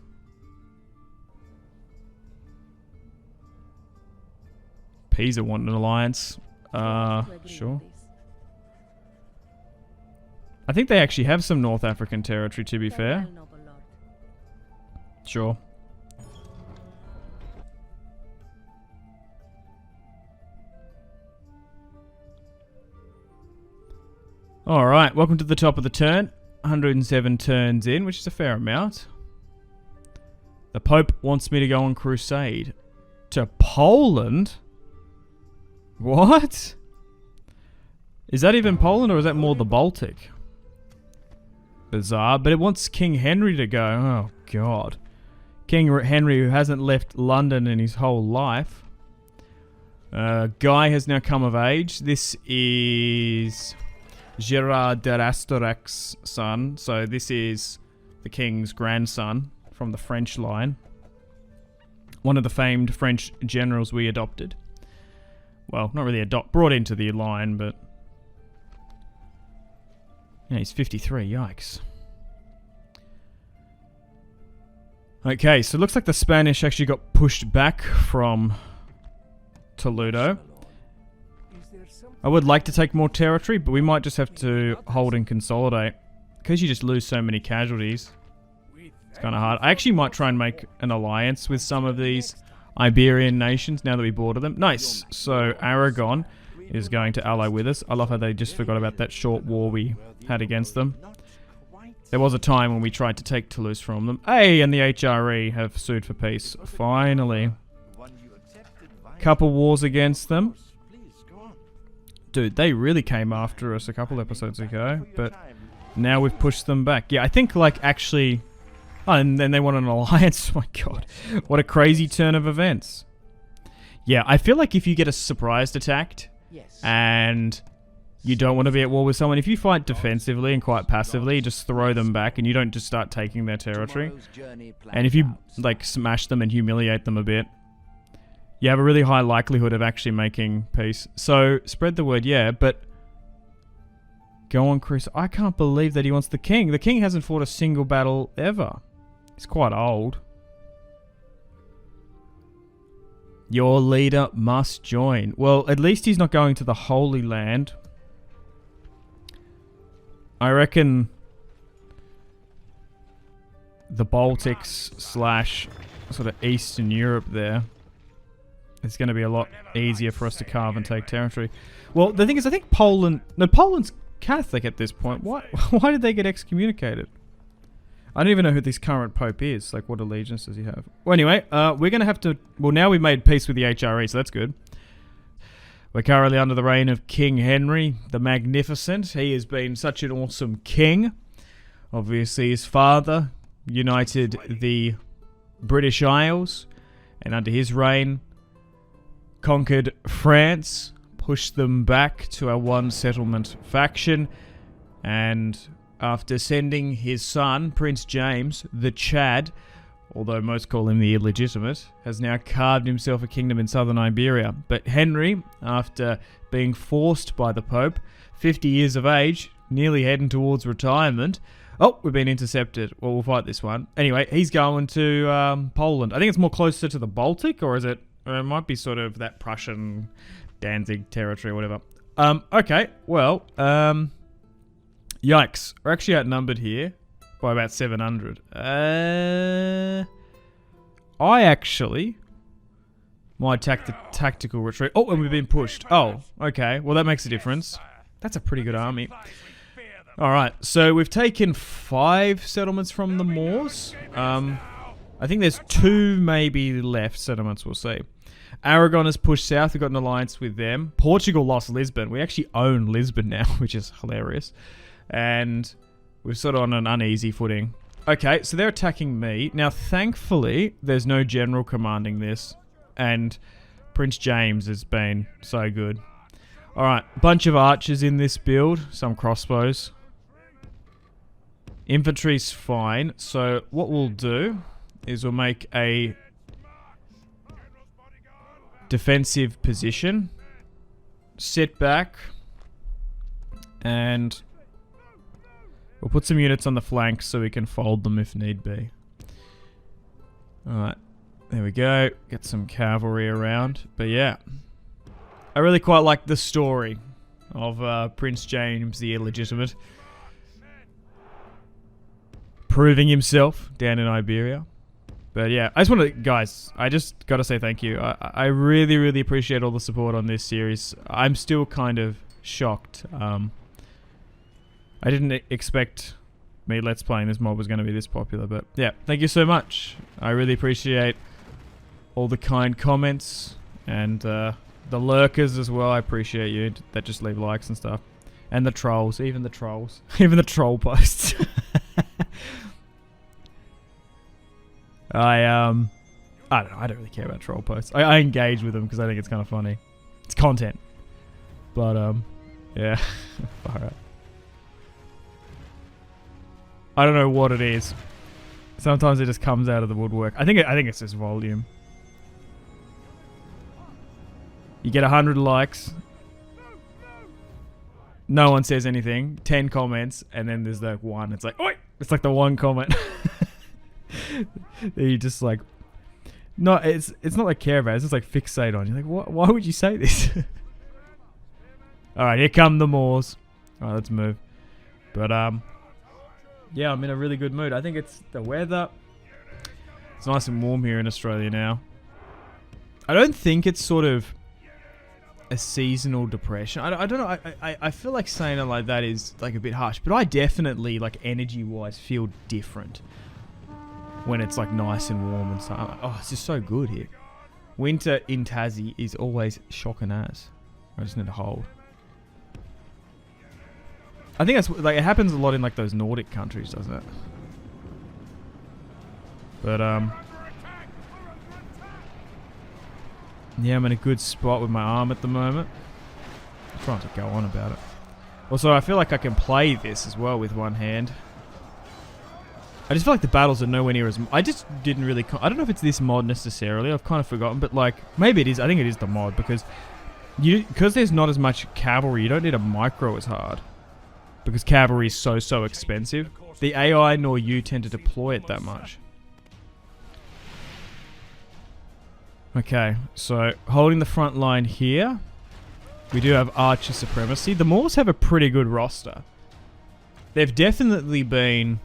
Pisa want an alliance. Sure. I think they actually have some North African territory, to be fair. Sure. Alright, welcome to the top of the turn. 107 turns in, which is a fair amount. The Pope wants me to go on Crusade. To Poland? What? Is that even Poland, or is that more the Baltic? Bizarre, but it wants King Henry to go. Oh, God. King Henry, who hasn't left London in his whole life. Guy has now come of age. This is Gerard de Rastorec's son. So this is the king's grandson from the French line. One of the famed French generals we adopted. Well, not really brought into the line, but... yeah, he's 53, yikes. Okay, so it looks like the Spanish actually got pushed back from Toledo. I would like to take more territory, but we might just have to hold and consolidate. Because you just lose so many casualties. It's kind of hard. I actually might try and make an alliance with some of these Iberian nations now that we border them. Nice. So Aragon is going to ally with us. I love how they just forgot about that short war we had against them. There was a time when we tried to take Toulouse from them. Hey, and the HRE have sued for peace. Finally. Couple wars against them. Dude, they really came after us a couple episodes ago, but now we've pushed them back. Yeah, I think, like, actually... oh, and then they want an alliance. Oh my God. What a crazy turn of events. Yeah, I feel like if you get a surprise attacked and you don't want to be at war with someone, if you fight defensively and quite passively, just throw them back and you don't just start taking their territory. And if you, like, smash them and humiliate them a bit, you have a really high likelihood of actually making peace. So, spread the word, yeah, but... go on, Chris. I can't believe that he wants the king. The king hasn't fought a single battle ever. He's quite old. Your leader must join. Well, at least he's not going to the Holy Land. I reckon the Baltics slash sort of Eastern Europe there, it's going to be a lot easier for us to carve and take territory. Well, the thing is, I think Poland... no, Poland's Catholic at this point. Why did they get excommunicated? I don't even know who this current Pope is. Like, what allegiance does he have? Well, anyway, we're going to have to... well, now we've made peace with the HRE, so that's good. We're currently under the reign of King Henry the Magnificent. He has been such an awesome king. Obviously, his father united the British Isles, and under his reign, conquered France, pushed them back to a one settlement faction, and after sending his son, Prince James, the Chad, although most call him the illegitimate, has now carved himself a kingdom in southern Iberia. But Henry, after being forced by the Pope, 50 years of age, nearly heading towards retirement. Oh, we've been intercepted. Well, we'll fight this one. Anyway, he's going to Poland. I think it's more closer to the Baltic, or is it? Or it might be sort of that Prussian Danzig territory or whatever. Okay, well, yikes. We're actually outnumbered here by about 700. I actually might attack the tactical retreat. Oh, and we've been pushed. Oh, okay. Well, that makes a difference. That's a pretty good army. Alright, so we've taken 5 settlements from the Moors. I think there's 2 maybe left settlements, we'll see. Aragon has pushed south, we've got an alliance with them. Portugal lost Lisbon. We actually own Lisbon now, which is hilarious. And we're sort of on an uneasy footing. Okay, so they're attacking me. Now, thankfully, there's no general commanding this. And Prince James has been so good. Alright, bunch of archers in this build. Some crossbows. Infantry's fine. So what we'll do is we'll make a defensive position. Sit back. And we'll put some units on the flanks so we can fold them if need be. Alright, there we go. Get some cavalry around. But yeah, I really quite like the story of Prince James the Illegitimate proving himself down in Iberia. But yeah, I just want to, guys, I just got to say thank you. I really, really appreciate all the support on this series. I'm still kind of shocked. I didn't expect me Let's Playing this mod was going to be this popular, but yeah, thank you so much. I really appreciate all the kind comments and the lurkers as well. I appreciate you that just leave likes and stuff. And the trolls, even the trolls. Even the troll posts. I don't know, I don't really care about troll posts. I engage with them because I think it's kind of funny. It's content. But, yeah. Alright. I don't know what it is. Sometimes it just comes out of the woodwork. I think it's just volume. You get 100 likes. No one says anything. 10 comments, and then there's that one. It's like, oi! It's like the one comment. You just like, no, it's not like care about. It's just like fixate on. You're like, what? Why would you say this? All right, here come the Moors. All right, let's move. But yeah, I'm in a really good mood. I think it's the weather. It's nice and warm here in Australia now. I don't think it's sort of a seasonal depression. I don't know. I feel like saying it like that is like a bit harsh, but I definitely, like, energy-wise, feel different when it's like nice and warm and stuff. Oh, it's just so good here. Winter in Tassie is always shocking ass. I just need to hold. I think that's like, it happens a lot in like those Nordic countries, doesn't it? But yeah, I'm in a good spot with my arm at the moment. I'm trying to go on about it. Also, I feel like I can play this as well with one hand. I just feel like the battles are nowhere near as... I just didn't really... I don't know if it's this mod necessarily. I've kind of forgotten. But, like, maybe it is. I think it is the mod. Because there's not as much cavalry, you don't need a micro as hard. Because cavalry is so expensive. The AI nor you tend to deploy it that much. Okay, so holding the front line here. We do have archer supremacy. The Moors have a pretty good roster. They've definitely been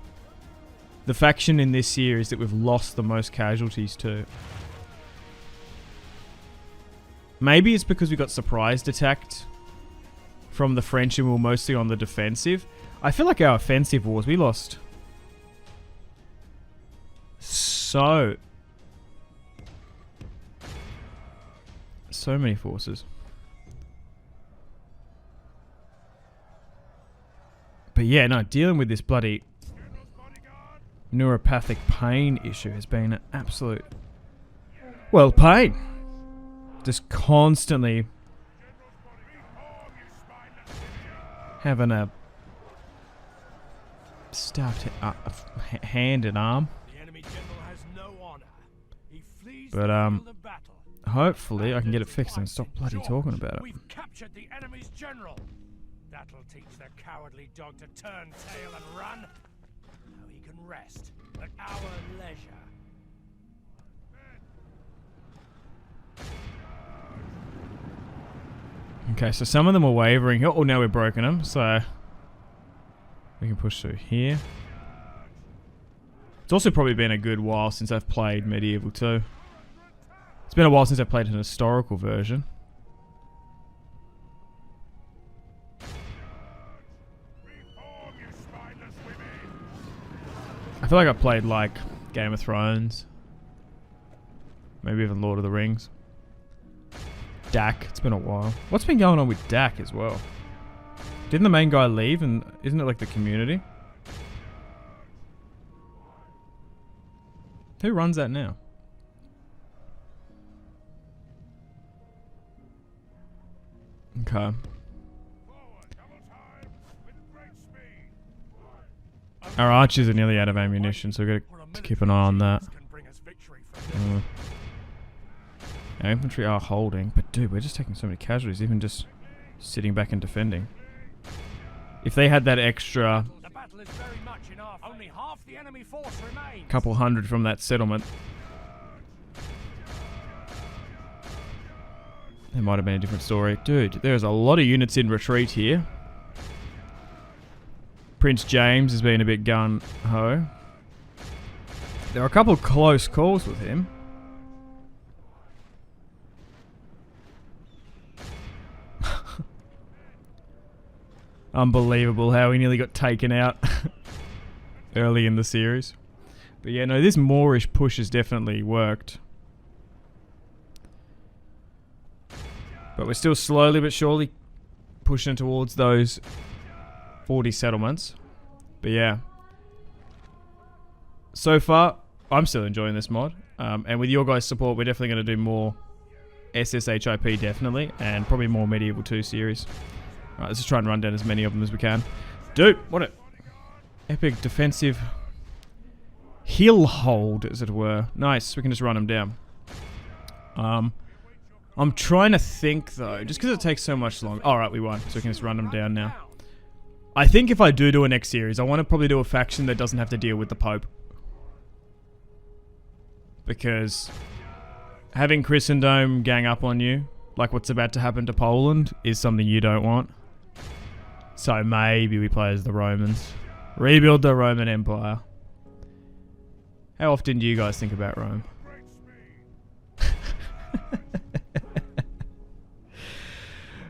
the faction in this series that we've lost the most casualties to. Maybe it's because we got surprised attacked from the French and we were mostly on the defensive. I feel like our offensive wars, we lost so many forces. But yeah, no, dealing with this bloody neuropathic pain issue has been an absolute, well, pain. Just constantly having a stabbed hand and arm. The enemy general has no He flees But, the field of battle. hopefully I can get it fixed and stop bloody George, talking about it. We've captured the enemy's general. That'll teach the cowardly dog to turn tail and run. Now he can rest at our leisure. Okay, so some of them are wavering. Oh, now we're broken them, so we can push through here. It's also probably been a good while since I've played Medieval 2. It's been a while since I've played an historical version. I feel like I played like Game of Thrones. Maybe even Lord of the Rings. Dak, it's been a while. What's been going on with Dak as well? Didn't the main guy leave, and isn't it like the community? Who runs that now? Okay. Our archers are nearly out of ammunition, so we've got to keep an eye on that. Our infantry are holding, but dude, we're just taking so many casualties, even just sitting back and defending. If they had that extra couple hundred from that settlement, it might have been a different story. Dude, there's a lot of units in retreat here. Prince James has been a bit gun-ho. There are a couple of close calls with him. Unbelievable how he nearly got taken out early in the series. But yeah, no, this Moorish push has definitely worked. But we're still slowly but surely pushing towards those 40 settlements. But yeah. So far, I'm still enjoying this mod. And with your guys' support, we're definitely going to do more SSHIP, definitely. And probably more Medieval 2 series. Alright, let's just try and run down as many of them as we can. Dude, what a epic defensive hill hold, as it were. Nice, we can just run them down. I'm trying to think, though, just because it takes so much longer. Alright, we won, so we can just run them down now. I think if I do a next series, I want to probably do a faction that doesn't have to deal with the Pope. Because having Christendom gang up on you, like what's about to happen to Poland, is something you don't want. So maybe we play as the Romans. Rebuild the Roman Empire. How often do you guys think about Rome?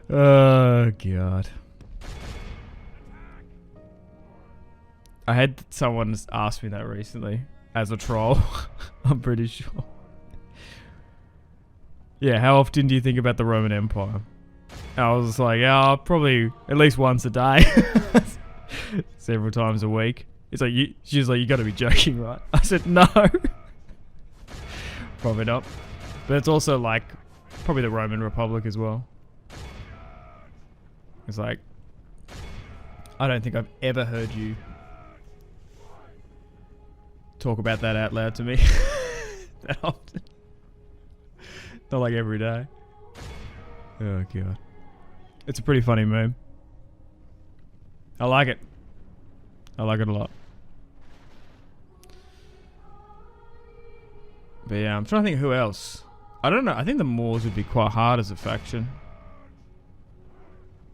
Oh, God. I had someone ask me that recently as a troll. I'm pretty sure. Yeah, how often do you think about the Roman Empire? I was like, yeah, probably at least once a day. Several times a week. It's like, she's like, you gotta be joking, right? I said, no. Probably not. But it's also like, probably the Roman Republic as well. It's like, I don't think I've ever heard you talk about that out loud to me that often. Not like every day. Oh, God. It's a pretty funny meme. I like it. I like it a lot. But yeah, I'm trying to think who else. I don't know. I think the Moors would be quite hard as a faction.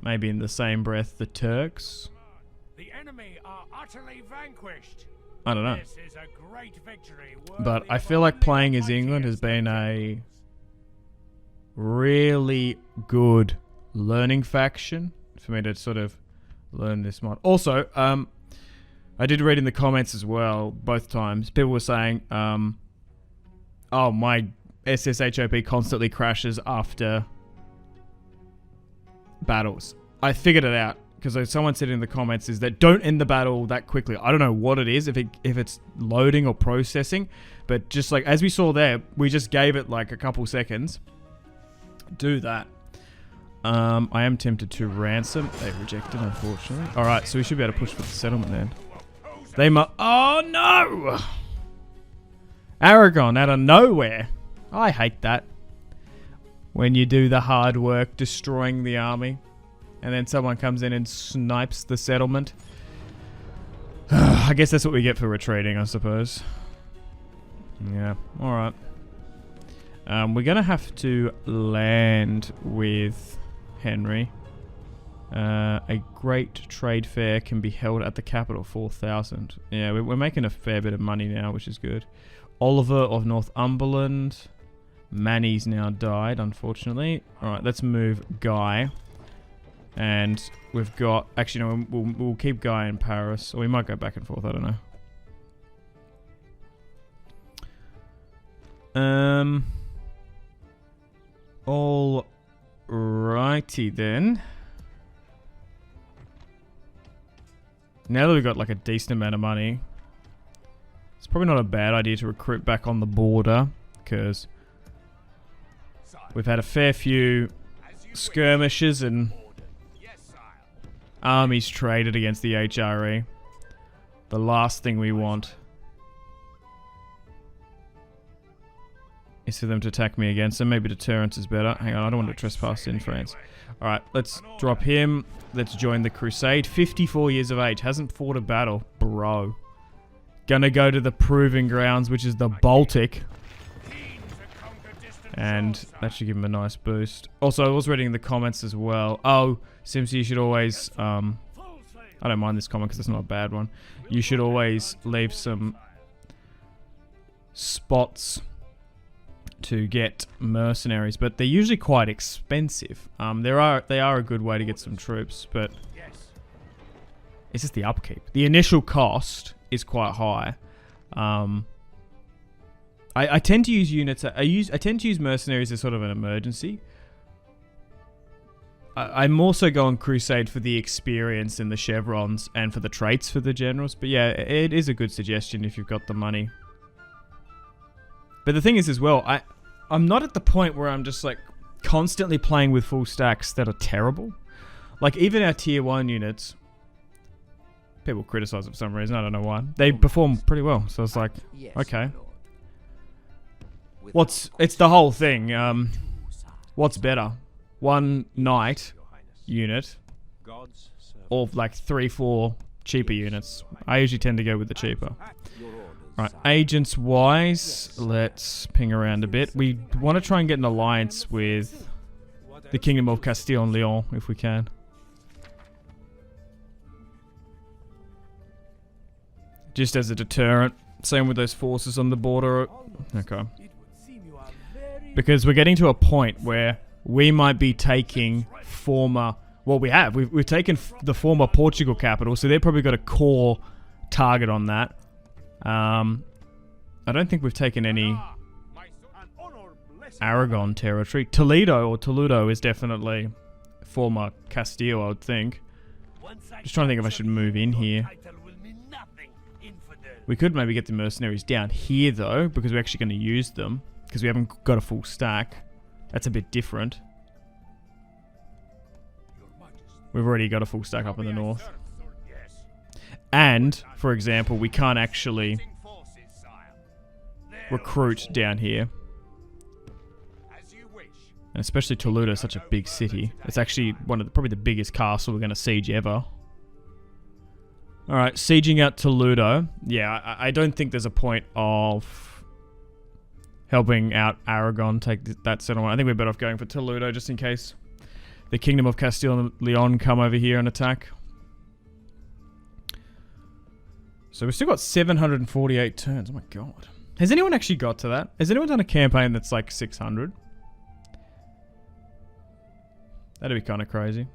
Maybe in the same breath, the Turks. The enemy are utterly vanquished. I don't know. This is a great victory. But I feel like playing as England has been a really good learning faction for me to sort of learn this mod. Also, I did read in the comments as well, both times, people were saying, oh, my SSHOP constantly crashes after battles. I figured it out, because someone said in the comments is that don't end the battle that quickly. I don't know what it is, if it's loading or processing, but just like, as we saw there, we just gave it like a couple seconds. Do that. I am tempted to ransom. They rejected, unfortunately. Alright, so we should be able to push for the settlement then. They oh no! Aragon out of nowhere. I hate that. When you do the hard work destroying the army, and then someone comes in and snipes the settlement. I guess that's what we get for retreating, I suppose. Yeah, alright. We're going to have to land with Henry. A great trade fair can be held at the capital, 4,000. Yeah, we're making a fair bit of money now, which is good. Oliver of Northumberland. Manny's now died, unfortunately. Alright, let's move Guy. And we've got... Actually, no, we'll keep Guy in Paris. Or we might go back and forth, I don't know. Alrighty then. Now that we've got like a decent amount of money, it's probably not a bad idea to recruit back on the border, because we've had a fair few skirmishes and armies traded against the HRE. The last thing we want is for them to attack me again, so maybe deterrence is better. Hang on, I don't want to trespass in France. Alright, let's drop him. Let's join the Crusade. 54 years of age, hasn't fought a battle. Bro. Gonna go to the proving grounds, which is the Baltic. And that should give him a nice boost. Also, I was reading in the comments as well. Oh, Simpsy, you should always... I don't mind this comment because it's not a bad one. You should always leave some spots to get mercenaries, but they're usually quite expensive. They are a good way to get some troops, but it's just the upkeep. The initial cost is quite high. I tend to use units. I tend to use mercenaries as sort of an emergency. I'm also going Crusade for the experience and the chevrons and for the traits for the generals. But yeah, it is a good suggestion if you've got the money. But the thing is as well, I'm not at the point where I'm just like constantly playing with full stacks that are terrible. Like even our tier 1 units, people criticize it for some reason, I don't know why. They perform pretty well, so it's like, okay. It's the whole thing. What's better? One knight unit or like 3-4 cheaper units? I usually tend to go with the cheaper. Right, agents wise, let's ping around a bit. We want to try and get an alliance with the Kingdom of Castile and Leon if we can. Just as a deterrent. Same with those forces on the border. Okay. Because we're getting to a point where we might be taking former... Well, we have. We've taken the former Portugal capital, so they've probably got a core target on that. I don't think we've taken any Aragon territory. Toledo is definitely former Castile, I would think. Just trying to think if I should move in here. We could maybe get the mercenaries down here though, because we're actually going to use them, because we haven't got a full stack. That's a bit different. We've already got a full stack up in the north. And, for example, we can't actually recruit down here. And especially Toledo is such a big city. It's actually probably the biggest castle we're going to siege ever. Alright, sieging out Toledo. Yeah, I don't think there's a point of helping out Aragon take that settlement. I think we're better off going for Toledo just in case the Kingdom of Castile and Leon come over here and attack. So we've still got 748 turns. Oh my god. Has anyone actually got to that? Has anyone done a campaign that's like 600? That'd be kind of crazy.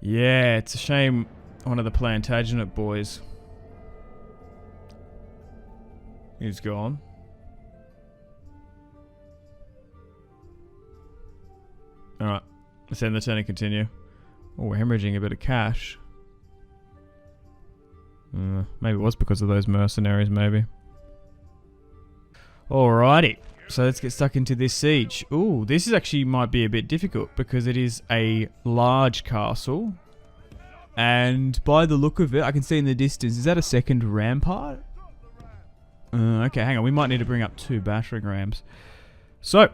Yeah, it's a shame one of the Plantagenet boys is gone. Alright, let's end the turn and continue. Oh, we're hemorrhaging a bit of cash. Maybe it was because of those mercenaries, maybe. Alrighty, so let's get stuck into this siege. Ooh, this is actually might be a bit difficult because it is a large castle. And by the look of it, I can see in the distance, is that a second rampart? Okay, hang on. We might need to bring up 2 battering rams. So,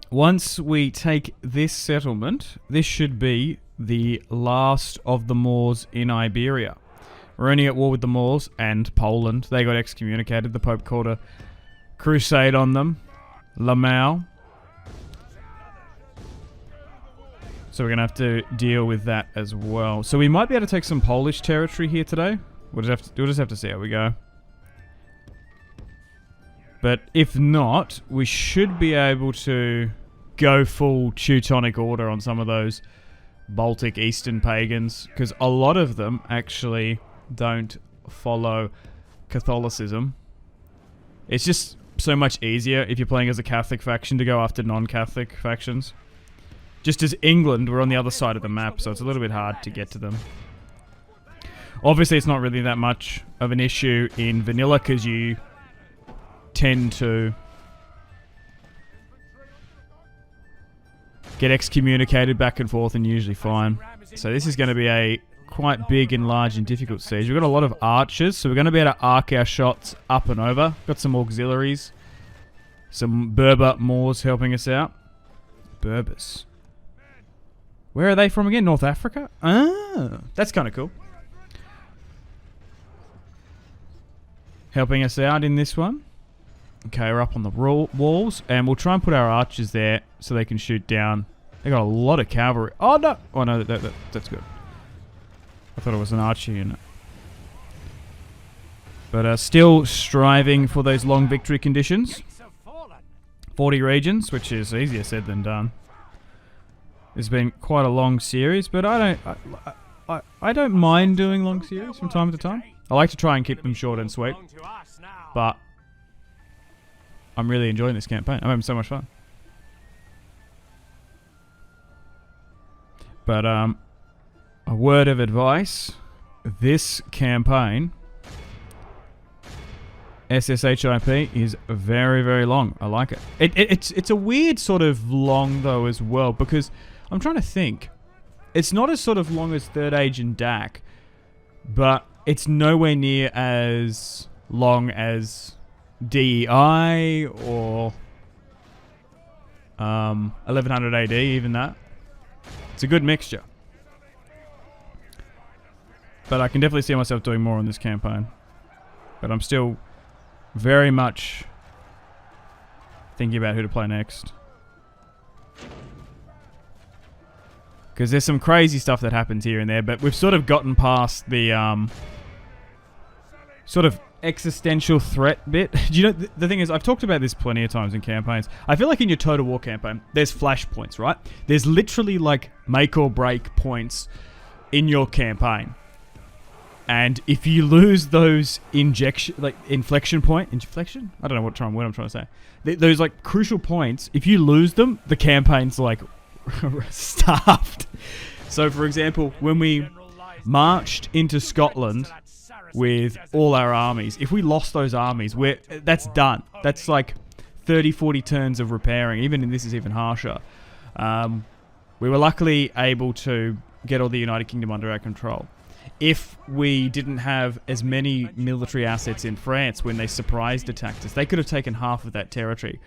once we take this settlement, this should be the last of the Moors in Iberia. We're only at war with the Moors and Poland. They got excommunicated. The Pope called a crusade on them. Naval. So we're going to have to deal with that as well. So we might be able to take some Polish territory here today. We'll just have to see how we go. But if not, we should be able to go full Teutonic Order on some of those Baltic Eastern pagans, because a lot of them actually don't follow Catholicism. It's just so much easier if you're playing as a Catholic faction to go after non-Catholic factions. Just as England, we're on the other side of the map, so it's a little bit hard to get to them. Obviously, it's not really that much of an issue in vanilla, because you tend to get excommunicated back and forth and usually fine. So this is going to be a quite big and large and difficult siege. We've got a lot of archers, so we're going to be able to arc our shots up and over. Got some auxiliaries. Some Berber Moors helping us out. Berbers. Where are they from again? North Africa? Ah, that's kind of cool. Helping us out in this one. Okay, we're up on the walls, and we'll try and put our archers there so they can shoot down. They got a lot of cavalry. Oh, no! Oh, no, that's good. I thought it was an archer unit. But still striving for those long victory conditions. 40 regions, which is easier said than done. It's been quite a long series, but I don't mind doing long series from time to time. I like to try and keep them short and sweet. But I'm really enjoying this campaign. I'm having so much fun. But a word of advice: this campaign, SSHIP, is very, very long. I like it. It's a weird sort of long though as well, because I'm trying to think. It's not as sort of long as Third Age and DAC, but it's nowhere near as long as DEI or 1100 AD, even that. It's a good mixture. But I can definitely see myself doing more on this campaign. But I'm still very much thinking about who to play next. Because there's some crazy stuff that happens here and there, but we've sort of gotten past the sort of existential threat bit. Do you know, the thing is, I've talked about this plenty of times in campaigns. I feel like in your Total War campaign, there's flashpoints, right? There's literally like make or break points in your campaign. And if you lose those inflection point, I don't know what word I'm trying to say. Those like crucial points, if you lose them, the campaign's like starved. So for example, when we marched into Scotland with all our armies, if we lost those armies, that's done. That's like 30-40 turns of repairing. Even this is even harsher. We were luckily able to get all the United Kingdom under our control. If we didn't have as many military assets in France when they surprised attacked us, they could have taken half of that territory.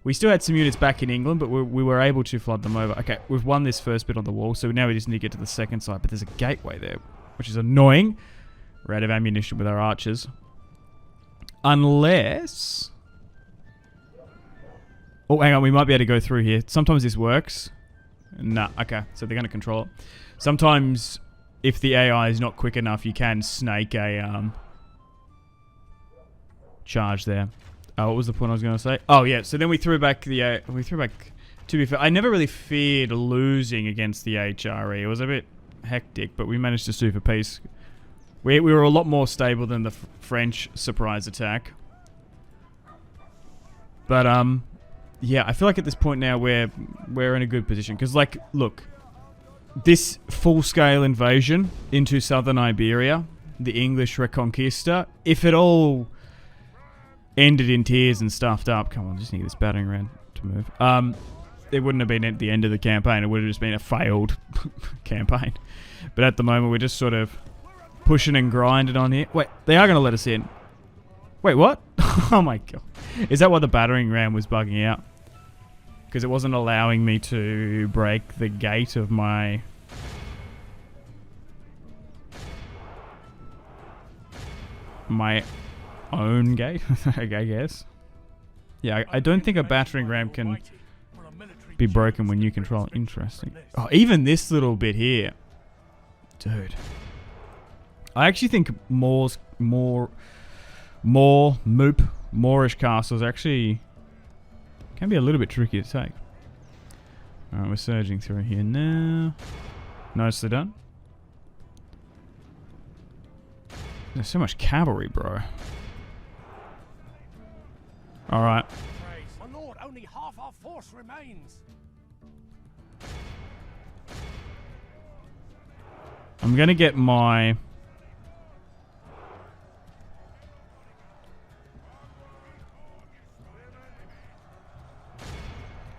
We still had some units back in England, but we were able to flood them over. Okay, we've won this first bit on the wall, so now we just need to get to the second side, but there's a gateway there, which is annoying. We're out of ammunition with our archers. Unless... Oh, hang on, we might be able to go through here. Sometimes this works. Nah, okay, so they're going to control it. Sometimes, if the AI is not quick enough, you can snake a charge there. What was the point I was going to say? Oh, yeah, so then we threw back the... to be fair, I never really feared losing against the HRE. It was a bit hectic, but we managed to sue for peace. We were a lot more stable than the French surprise attack. But, yeah, I feel like at this point now we're in a good position. Because, like, look, this full-scale invasion into southern Iberia, the English Reconquista, if it all ended in tears and stuffed up, come on, just need this battering ram to move. It wouldn't have been at the end of the campaign. It would have just been a failed campaign. But at the moment, we're just sort of pushing and grinding on here. Wait, they are going to let us in. Wait, what? Oh my god. Is that why the battering ram was bugging out? Because it wasn't allowing me to break the gate of my... my own gate, I guess. Yeah, I don't think a battering ram can be broken when you control it. Interesting. Oh, even this little bit here. Dude. I actually think Moorish castles actually can be a little bit tricky to take. Alright, we're surging through here now. Nicely done. There's so much cavalry, bro. Alright. My lord, only half our force remains. I'm gonna get my...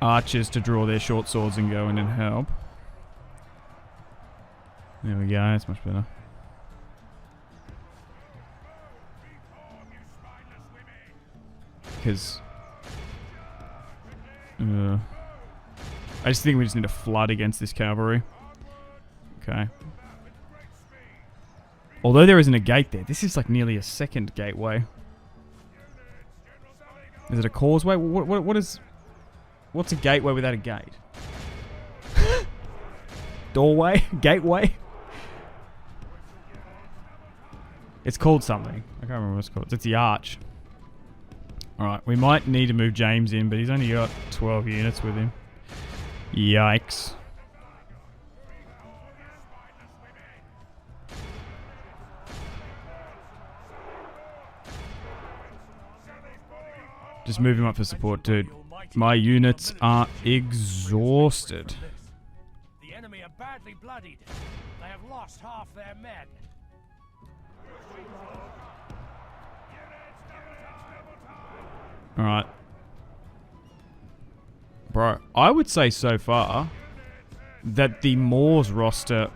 archers to draw their short swords and go in and help. There we go, that's much better. Because... I just think we just need to flood against this cavalry. Okay. Although there isn't a gate there, this is like nearly a second gateway. Is it a causeway? What is... What's a gateway without a gate? Doorway? Gateway? It's called something. I can't remember what it's called. It's the arch. Alright, we might need to move James in, but he's only got 12 units with him. Yikes. Just move him up for support, dude. My units are exhausted. The enemy are badly bloodied. They have lost half their men. Alright. Bro, I would say so far that the Moors roster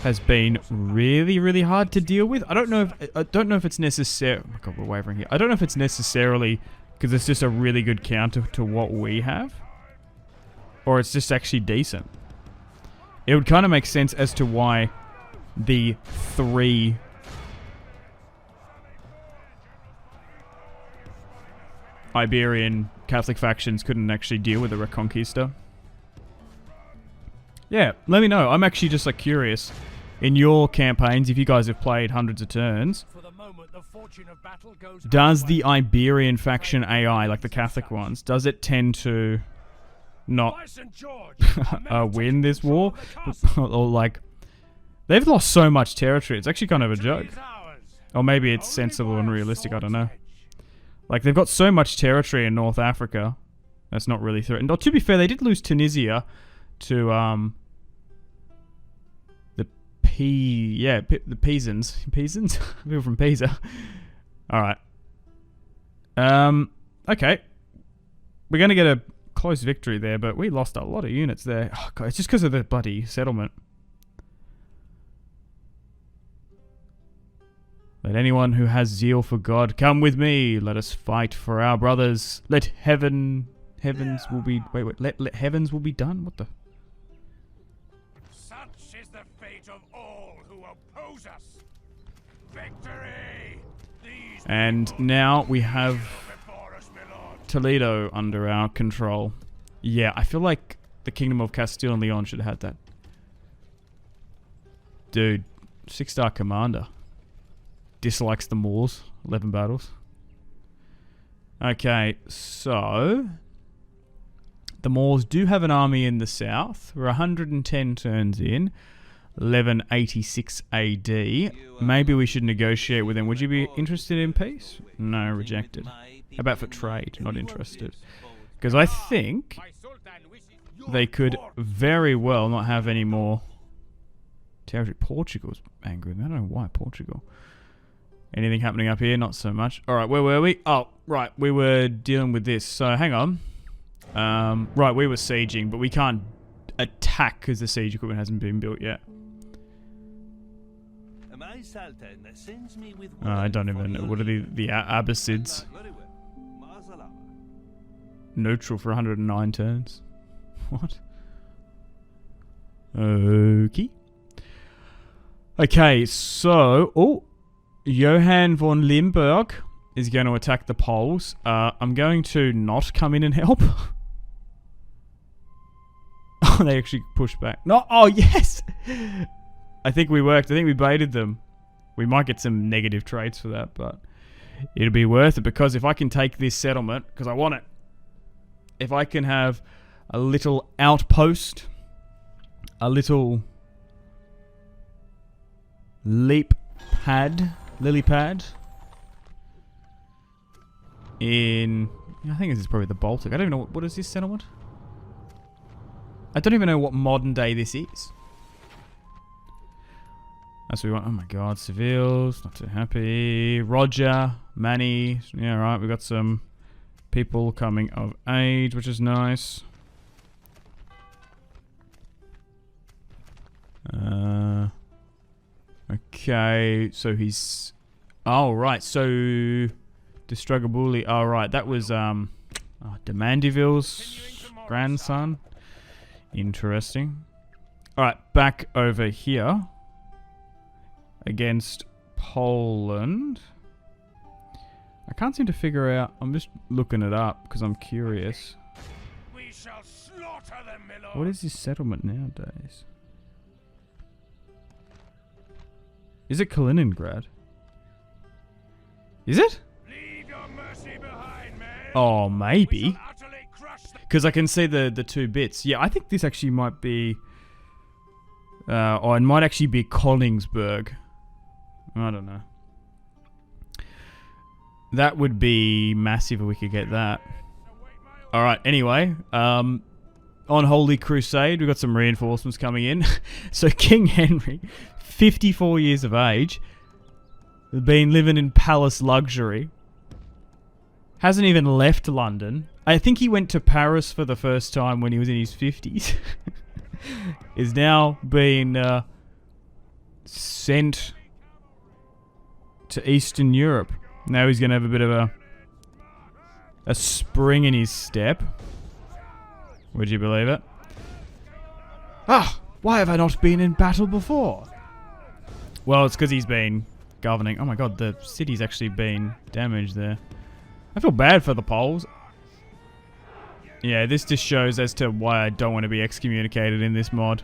has been really, really hard to deal with. I don't know if it's necessary. Oh my god, we're wavering here. I don't know if it's necessarily because it's just a really good counter to what we have, or it's just actually decent. It would kind of make sense as to why the 3 Iberian Catholic factions couldn't actually deal with the Reconquista. Yeah, let me know. I'm actually just like curious. In your campaigns, if you guys have played hundreds of turns, does the Iberian faction AI, like the Catholic ones, does it tend to not win this war? Or like, they've lost so much territory, it's actually kind of a joke. Or maybe it's sensible and realistic, I don't know. Like, they've got so much territory in North Africa, that's not really threatened. Or to be fair, they did lose Tunisia to, the Pisans. Pisans? People from Pisa. Alright. Okay. We're going to get a close victory there, but we lost a lot of units there. Oh, God, it's just because of the bloody settlement. Let anyone who has zeal for God come with me. Let us fight for our brothers. Let heavens will be... Wait. Let heavens will be done? What the... Such is the fate of all who oppose us. Victory! And now we have Toledo under our control. Yeah, I feel like the Kingdom of Castile and Leon should have had that. Dude, 6-star commander. Dislikes the Moors. 11 battles. Okay, so... The Moors do have an army in the south. We're 110 turns in. 1186 AD. Maybe we should negotiate with them. Would you be interested in peace? No, rejected. How about for trade? Not interested. Because I think they could very well not have any more territory. Portugal's angry with me. I don't know why Portugal. Anything happening up here? Not so much. Alright, where were we? Oh, right. We were dealing with this. So, hang on. Right, we were sieging, but we can't attack because the siege equipment hasn't been built yet. I don't even know. What are the Abbasids? Neutral for 109 turns. What? Okay. Okay, so... Oh! Johann von Limburg is going to attack the Poles. I'm going to not come in and help. Oh, they actually pushed back. No! Oh, yes! I think we worked. I think we baited them. We might get some negative traits for that, but... It'll be worth it, because if I can take this settlement, because I want it. If I can have a little outpost, a little lily pad in, I think this is probably the Baltic. I don't even know, what is this settlement? I don't even know what modern day this is. That's what we want. Oh my god, Seville's not too happy. Roger, Manny, yeah, right, we got some people coming of age, which is nice. Okay, so he's... Oh, right, so... Distrugabuli, oh, right, that was, De Mandeville's grandson. Interesting. Alright, back over here. Against Poland. I can't seem to figure out... I'm just looking it up because I'm curious. We shall slaughter them, my lord. What is this settlement nowadays? Is it Kaliningrad? Is it? Leave your mercy behind, man. Oh, maybe. Utterly crush them. Because I can see the two bits. Yeah, I think this actually might be... or it might actually be Königsberg. I don't know. That would be massive if we could get that. Alright, anyway. On Holy Crusade, we've got some reinforcements coming in. So King Henry, 54 years of age, been living in palace luxury. Hasn't even left London. I think he went to Paris for the first time when he was in his 50s. Is now being sent to Eastern Europe. Now he's going to have a bit of a spring in his step. Would you believe it? Ah! Why have I not been in battle before? Well, it's because he's been governing. Oh my god, the city's actually been damaged there. I feel bad for the Poles. Yeah, this just shows as to why I don't want to be excommunicated in this mod.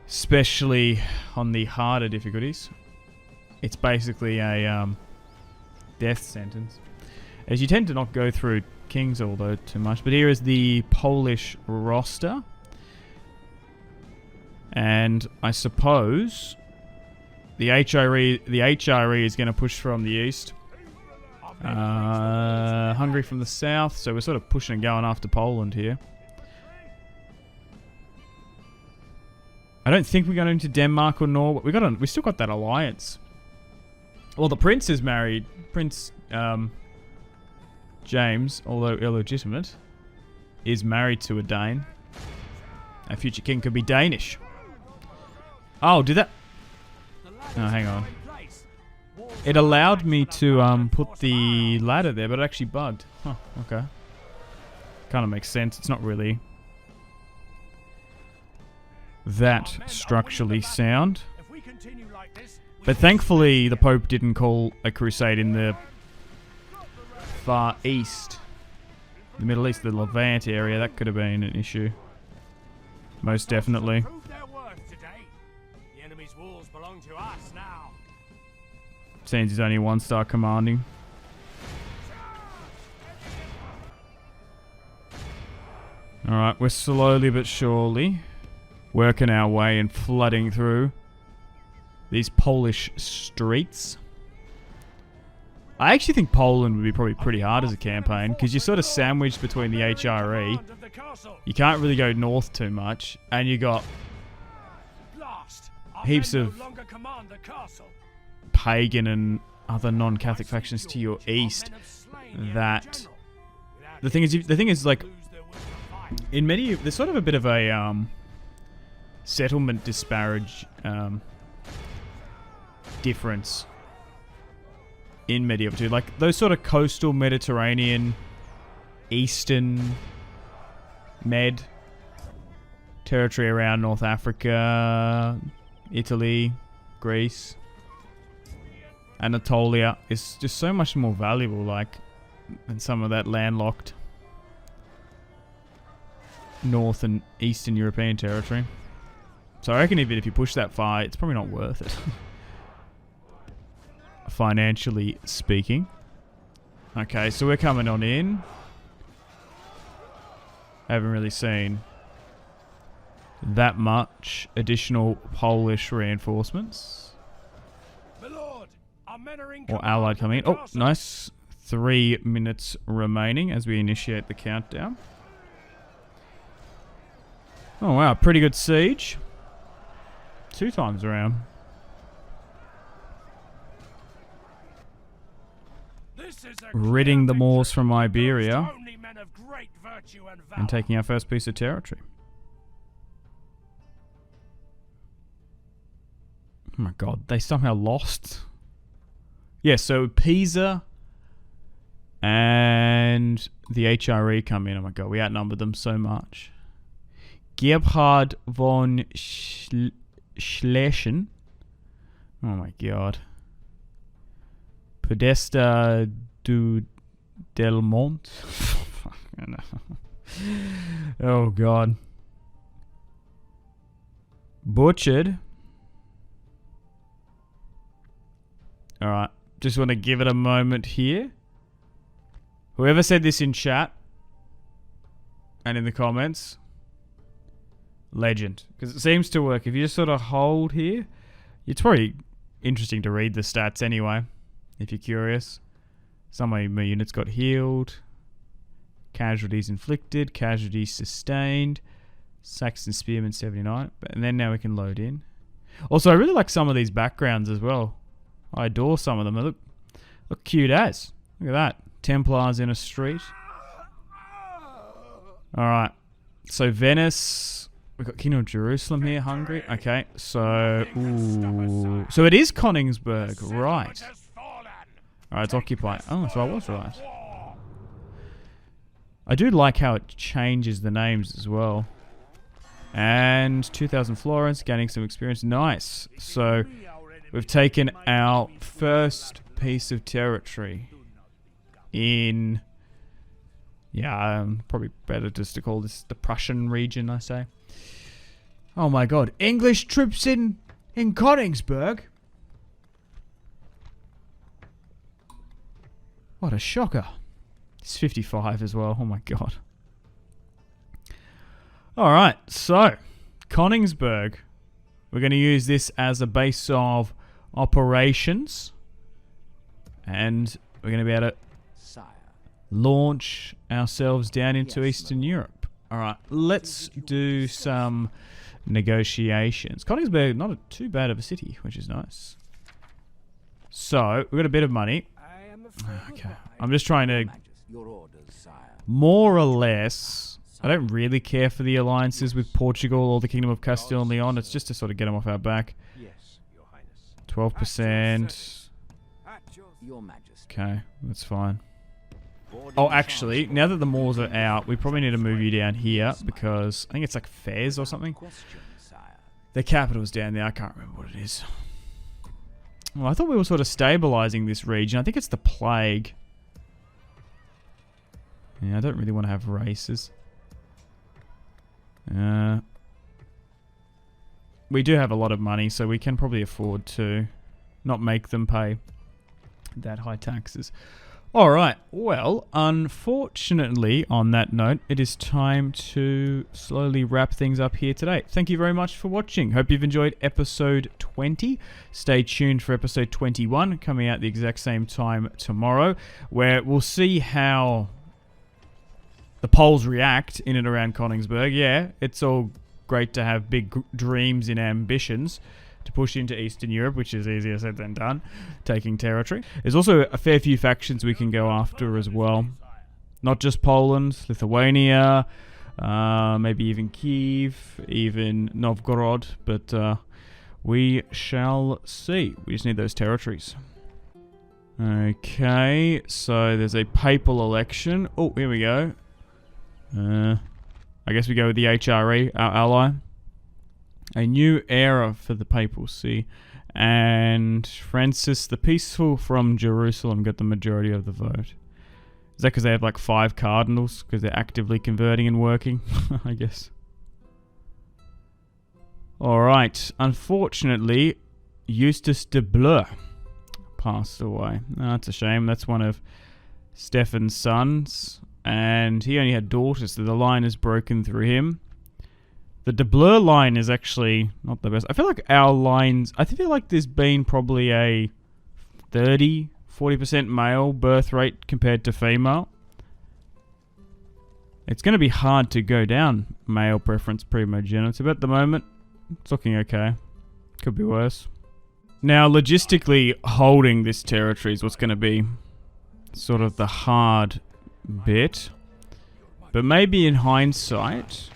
Especially on the harder difficulties. It's basically a death sentence. As you tend to not go through kings although too much. But here is the Polish roster. And I suppose the HRE is going to push from the east. Hungary from the south. So we're sort of pushing and going after Poland here. I don't think we're going into Denmark or Norway. We still got that alliance. Well, the prince is married. Prince James, although illegitimate, is married to a Dane. Our future king could be Danish. Oh, did that? Oh, hang on. It allowed me to put the ladder there, but it actually bugged. Huh, okay. Kind of makes sense. It's not really that structurally sound. But thankfully, the Pope didn't call a crusade in the Far East. The Middle East, the Levant area. That could have been an issue. Most definitely. Seems he's only 1-star commanding. Alright, we're slowly but surely working our way and flooding through these Polish streets. I actually think Poland would be probably pretty hard as a campaign, because you're sort of sandwiched between the HRE. You can't really go north too much, and you got heaps of pagan and other non-Catholic factions to your east. That the thing is like in many, there's sort of a bit of a settlement disparage difference in medieval too. Like those sort of coastal Mediterranean, eastern Med territory around North Africa, Italy, Greece, Anatolia is just so much more valuable, like, than some of that landlocked North and Eastern European territory. So I reckon even if you push that far, it's probably not worth it. Financially speaking. Okay, so we're coming on in. I haven't really seen that much additional Polish reinforcements. Or allied coming in. Oh, nice. 3 minutes remaining as we initiate the countdown. Oh wow, pretty good siege. 2 times around. Ridding the Moors from Iberia and taking our first piece of territory. Oh my god, they somehow lost. Yeah, so Pisa and the HRE come in. Oh my god, we outnumbered them so much. Gebhard von Schlesien. Oh my god. Podesta du Delmont. Oh god. Butchered. Alright. Just want to give it a moment here. Whoever said this in chat and in the comments, legend. Because it seems to work. If you just sort of hold here, it's probably interesting to read the stats anyway, if you're curious. Some of my units got healed. Casualties inflicted. Casualties sustained. Saxon Spearman 79. And then now we can load in. Also, I really like some of these backgrounds as well. I adore some of them. They look cute as. Look at that. Templars in a street. Alright. So Venice. We've got Kingdom of Jerusalem here. Hungary. Okay. So. Ooh. So it is Königsberg. Right. Alright, it's occupied. Oh, so I was right. I do like how it changes the names as well. And 2,000 Florence. Gaining some experience. Nice. So we've taken our first piece of territory in, yeah, probably better just to call this the Prussian region, I say. Oh my god, English troops in Königsberg? What a shocker. It's 55 as well, oh my god. Alright, so, Königsberg. We're going to use this as a base of operations. And we're going to be able to launch ourselves down into Eastern Europe. Alright, let's do some negotiations. Königsberg, not too bad of a city, which is nice. So, we've got a bit of money. Okay, I'm just trying to more or less. I don't really care for the alliances with Portugal or the Kingdom of Castile and Leon. It's just to sort of get them off our back. 12%. Okay, that's fine. Oh, actually, now that the Moors are out, we probably need to move you down here because I think it's like Fez or something. The capital's down there. I can't remember what it is. Well, I thought we were sort of stabilizing this region. I think it's the plague. Yeah, I don't really want to have races. We do have a lot of money, so we can probably afford to not make them pay that high taxes. Alright, well, unfortunately, on that note, it is time to slowly wrap things up here today. Thank you very much for watching. Hope you've enjoyed episode 20. Stay tuned for episode 21, coming out the exact same time tomorrow, where we'll see how the Poles react in and around Königsberg. Yeah, it's all great to have big dreams and ambitions to push into Eastern Europe, which is easier said than done, taking territory. There's also a fair few factions we can go after as well. Not just Poland, We shall see. We just need those territories. Okay, so there's a papal election. Oh, here we go. I guess we go with the HRE, our ally. A new era for the papacy. And Francis the Peaceful from Jerusalem got the majority of the vote. Is that because they have like 5 cardinals? Because they're actively converting and working? I guess. Alright. Unfortunately, Eustace de Bleu passed away. Oh, that's a shame. That's one of Stefan's sons. And he only had daughters, so the line is broken through him. The de Bleu line is actually not the best. I feel like our lines... I feel like there's been probably a 30-40% male birth rate compared to female. It's going to be hard to go down male preference primogeniture, but at the moment, it's looking okay. Could be worse. Now, logistically, holding this territory is what's going to be sort of the hard bit. But maybe in hindsight,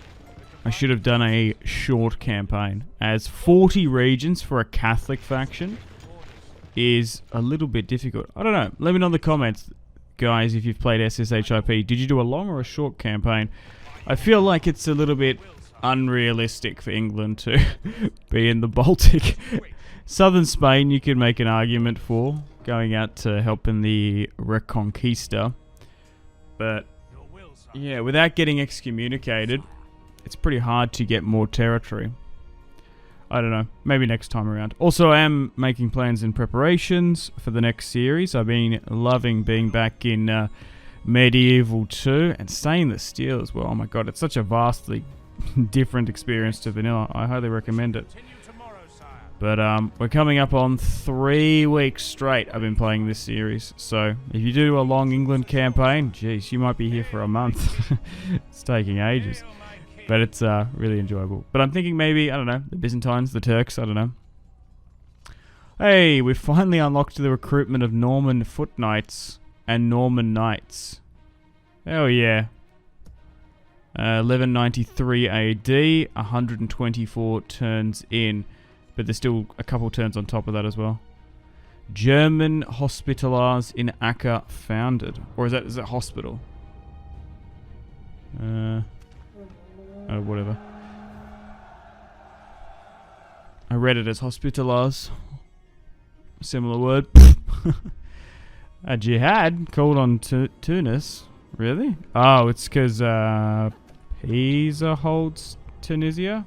I should have done a short campaign, as 40 regions for a Catholic faction is a little bit difficult. I don't know. Let me know in the comments, guys, if you've played SSHIP. Did you do a long or a short campaign? I feel like it's a little bit unrealistic for England to be in the Baltic. Southern Spain, you could make an argument for going out to help in the Reconquista. But, yeah, without getting excommunicated, it's pretty hard to get more territory. I don't know. Maybe next time around. Also, I am making plans and preparations for the next series. I've been loving being back in Medieval 2 and Stainless Steel as well. Oh my god, it's such a vastly different experience to vanilla. I highly recommend it. But we're coming up on 3 weeks straight I've been playing this series. So if you do a long England campaign, geez, you might be here for a month. It's taking ages. But it's really enjoyable. But I'm thinking maybe, I don't know, the Byzantines, the Turks, I don't know. Hey, we've finally unlocked the recruitment of Norman foot knights and Norman knights. Hell yeah. 1193 AD, 124 turns in. But there's still a couple turns on top of that as well. German Hospitallers in Acre founded. Or is it hospital? Oh, whatever. I read it as Hospitallers. Similar word. A jihad called on Tunis. Really? Oh, it's because Pisa holds Tunisia?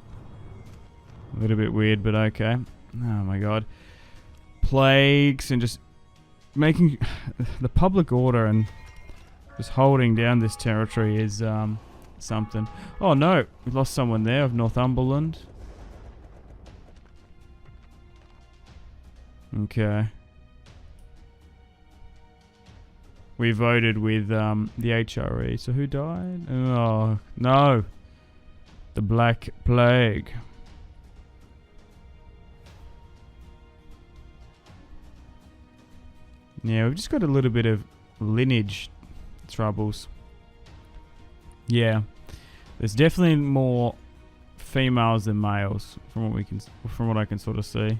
A little bit weird, but okay. Oh my god. Plagues and just making the public order and just holding down this territory is something. Oh no, we lost someone there of Northumberland. Okay. We voted with the HRE. So who died? Oh no. The Black Plague. Yeah, we've just got a little bit of lineage troubles. Yeah, there's definitely more females than males from what I can sort of see.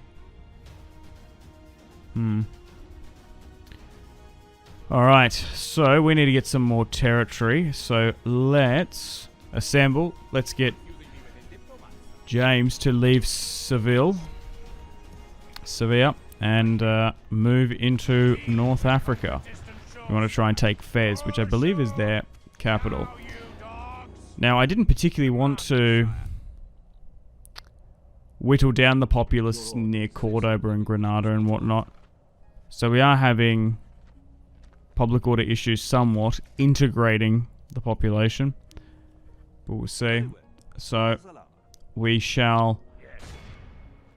All right, so we need to get some more territory. So let's assemble. Let's get James to leave Seville, and move into North Africa. We want to try and take Fez, which I believe is their capital. Now, I didn't particularly want to whittle down the populace near Cordoba and Granada and whatnot. So we are having public order issues somewhat, integrating the population. But we'll see. So we shall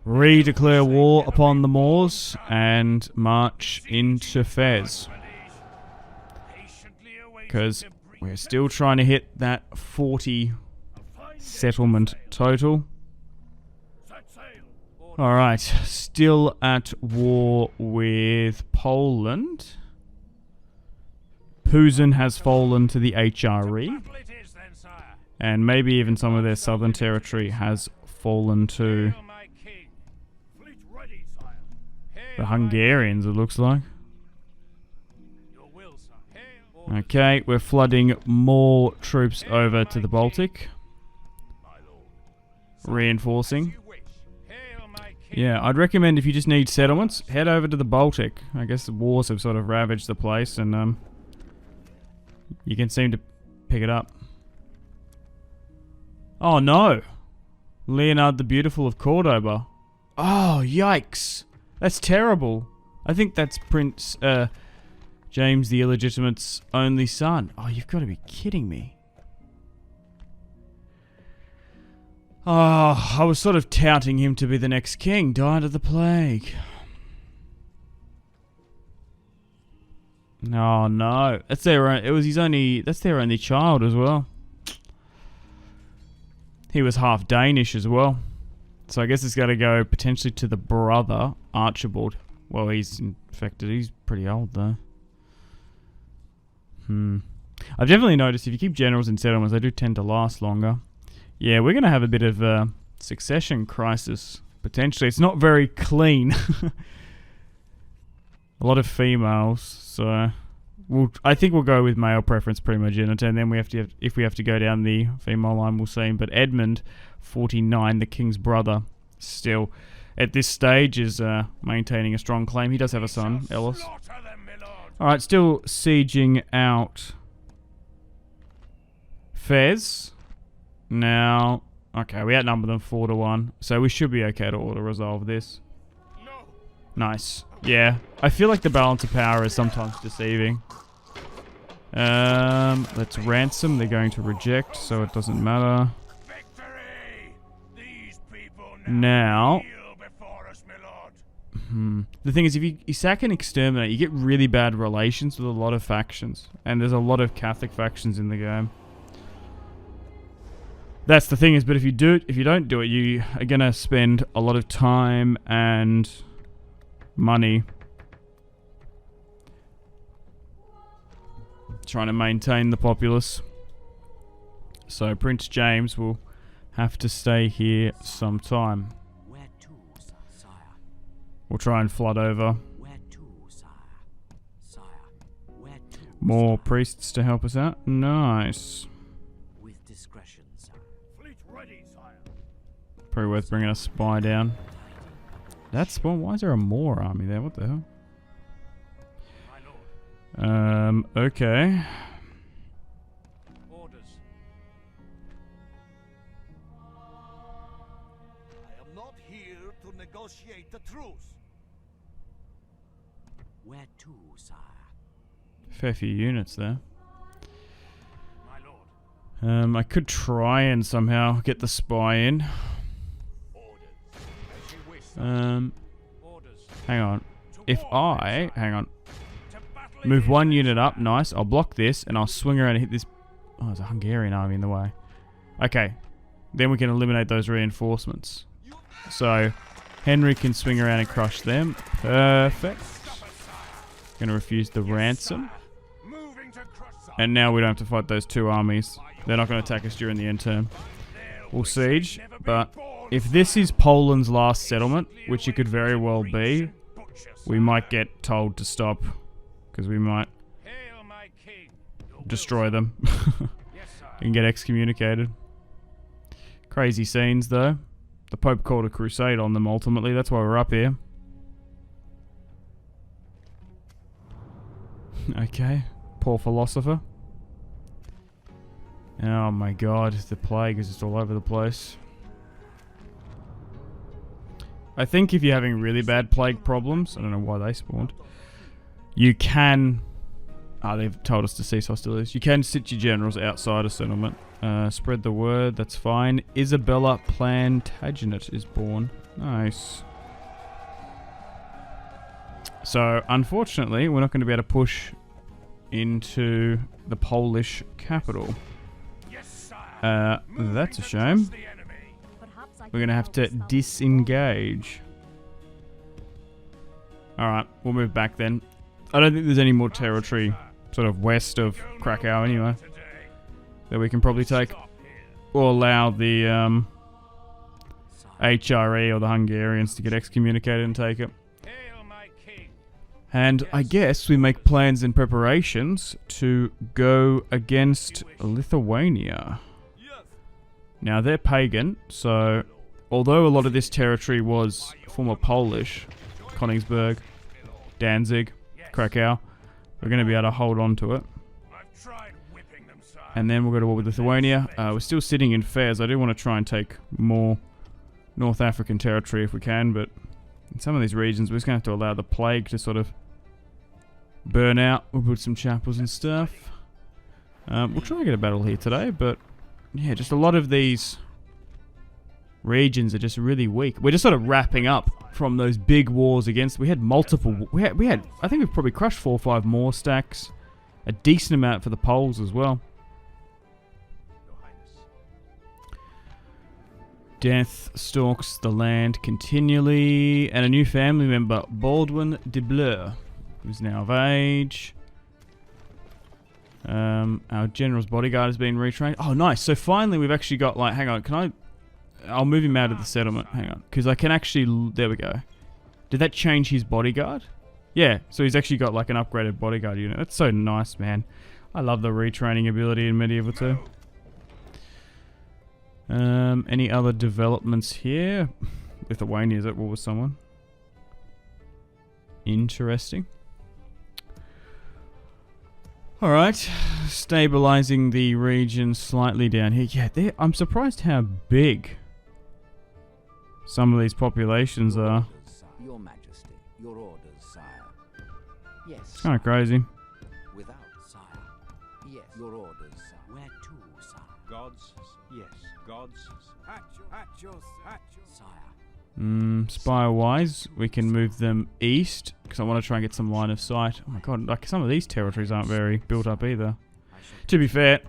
redeclare war upon the Moors and march into Fez. Because we're still trying to hit that 40 settlement total. Alright, still at war with Poland. Pusan has fallen to the HRE. And maybe even some of their southern territory has fallen to The Hungarians, it looks like. Your will, sire. Hail. Okay, we're flooding more troops over to the Baltic. Reinforcing. You wish. Hail, my king. Yeah, I'd recommend if you just need settlements, head over to the Baltic. I guess the wars have sort of ravaged the place and you can seem to pick it up. Oh no! Leonard the Beautiful of Cordoba. Oh, yikes! That's terrible. I think that's Prince James the Illegitimate's only son. Oh, you've got to be kidding me. Oh, I was sort of touting him to be the next king. Died of the plague. Oh no, that's their own, that's their only child as well. He was half Danish as well. So I guess it's got to go potentially to the brother, Archibald. Well, he's infected. He's pretty old though. I've definitely noticed if you keep generals in settlements, they do tend to last longer. Yeah, we're going to have a bit of a succession crisis, potentially. It's not very clean. A lot of females, so I think we'll go with male preference primogeniture, and then if we have to go down the female line, we'll see. But Edmund, 49, the king's brother, still at this stage is maintaining a strong claim. He does have a son, Ellis. All right, still sieging out Fez. Now, okay, we outnumber them 4-1, so we should be okay to auto-resolve this. Nice. Yeah, I feel like the balance of power is sometimes deceiving. Let's ransom. They're going to reject, so it doesn't matter. Now, the thing is, if you sack and exterminate, you get really bad relations with a lot of factions, and there's a lot of Catholic factions in the game. That's the thing is, but if you don't do it, you are gonna spend a lot of time and money trying to maintain the populace. So Prince James will have to stay here some time. Where to, sire? We'll try and flood over. Where to, sire? Sire, where to, More priests to help us out. Nice. with discretion, sire. Fleet ready, sire. Probably worth bringing a spy down. That's well. Why is there a Moor army there? What the hell? My lord. Okay. Orders. I am not here to negotiate a truce. Where to, sire? Fair few units there. My lord. I could try and somehow get the spy in. Orders. Hang on. If I hang on, To battle move against one the unit up, nice. I'll block this and I'll swing around and hit this. Oh, there's a Hungarian army in the way. Okay, then we can eliminate those reinforcements. So Henry can swing around and crush them. Perfect. Gonna refuse the ransom. moving to Crusade. And now we don't have to fight those two armies. They're not going to attack us during the end term. We'll siege, but if this is Poland's last settlement, which it could very well be, we might get told to stop, because we might Hail, my king. Your will, destroy them Yes, sire. and get excommunicated. Crazy scenes, though. The Pope called a crusade on them ultimately. That's why we're up here. Okay, poor philosopher. Oh my god, the plague is just all over the place. I think if you're having really bad plague problems, I don't know why they spawned, you can... they've told us to cease hostilities. You can sit your generals outside a settlement. Spread the word, that's fine. Isabella Plantagenet is born. Nice. So, unfortunately, we're not going to be able to push into the Polish capital. Yes, sire. That's a shame. The enemy. Perhaps I We're going can to have help to some. disengage. Alright, we'll move back then. I don't think there's any more territory sort of west of Krakow anyway Today. that we can probably take. Stop here. Or allow the Sire, HRE or the Hungarians to get excommunicated and take it. Hail, my And I guess we make plans and preparations to go against Lithuania. Now they're pagan, so although a lot of this territory was former Polish, Königsberg, Danzig, Krakow, we're going to be able to hold on to it. And then we'll go to war with Lithuania. We're still sitting in fairs. I do want to try and take more North African territory if we can, but in some of these regions we're just going to have to allow the plague to sort of burn out. We'll put some chapels and stuff. We'll try and get a battle here today, but yeah, just a lot of these regions are just really weak. We're just sort of wrapping up from those big wars against. We had multiple. We had. I think we've probably crushed 4 or 5 more stacks. A decent amount for the Poles as well. Death stalks the land continually, and a new family member, Baldwin de Bleu, who's now of age. Our general's bodyguard has been retrained. Oh, nice. So finally we've actually got, like, hang on, I'll move him out of the settlement. Hang on, because I can actually, there we go. Did that change his bodyguard? Yeah, so he's actually got, like, an upgraded bodyguard unit. That's so nice, man. I love the retraining ability in Medieval 2. Any other developments here? Lithuania is at war with someone. Interesting. Alright, stabilizing the region slightly down here. Yeah, I'm surprised how big some of these populations are. Your Majesty, your orders, sire. Yes. It's kind of crazy. Without, sire. Yes. Your orders, sire. Where to, sire? Gods. Yes. Gods. Sire. Spire-wise, we can move them east, because I want to try and get some line of sight. Oh my god, like some of these territories aren't very built up either. To be fair,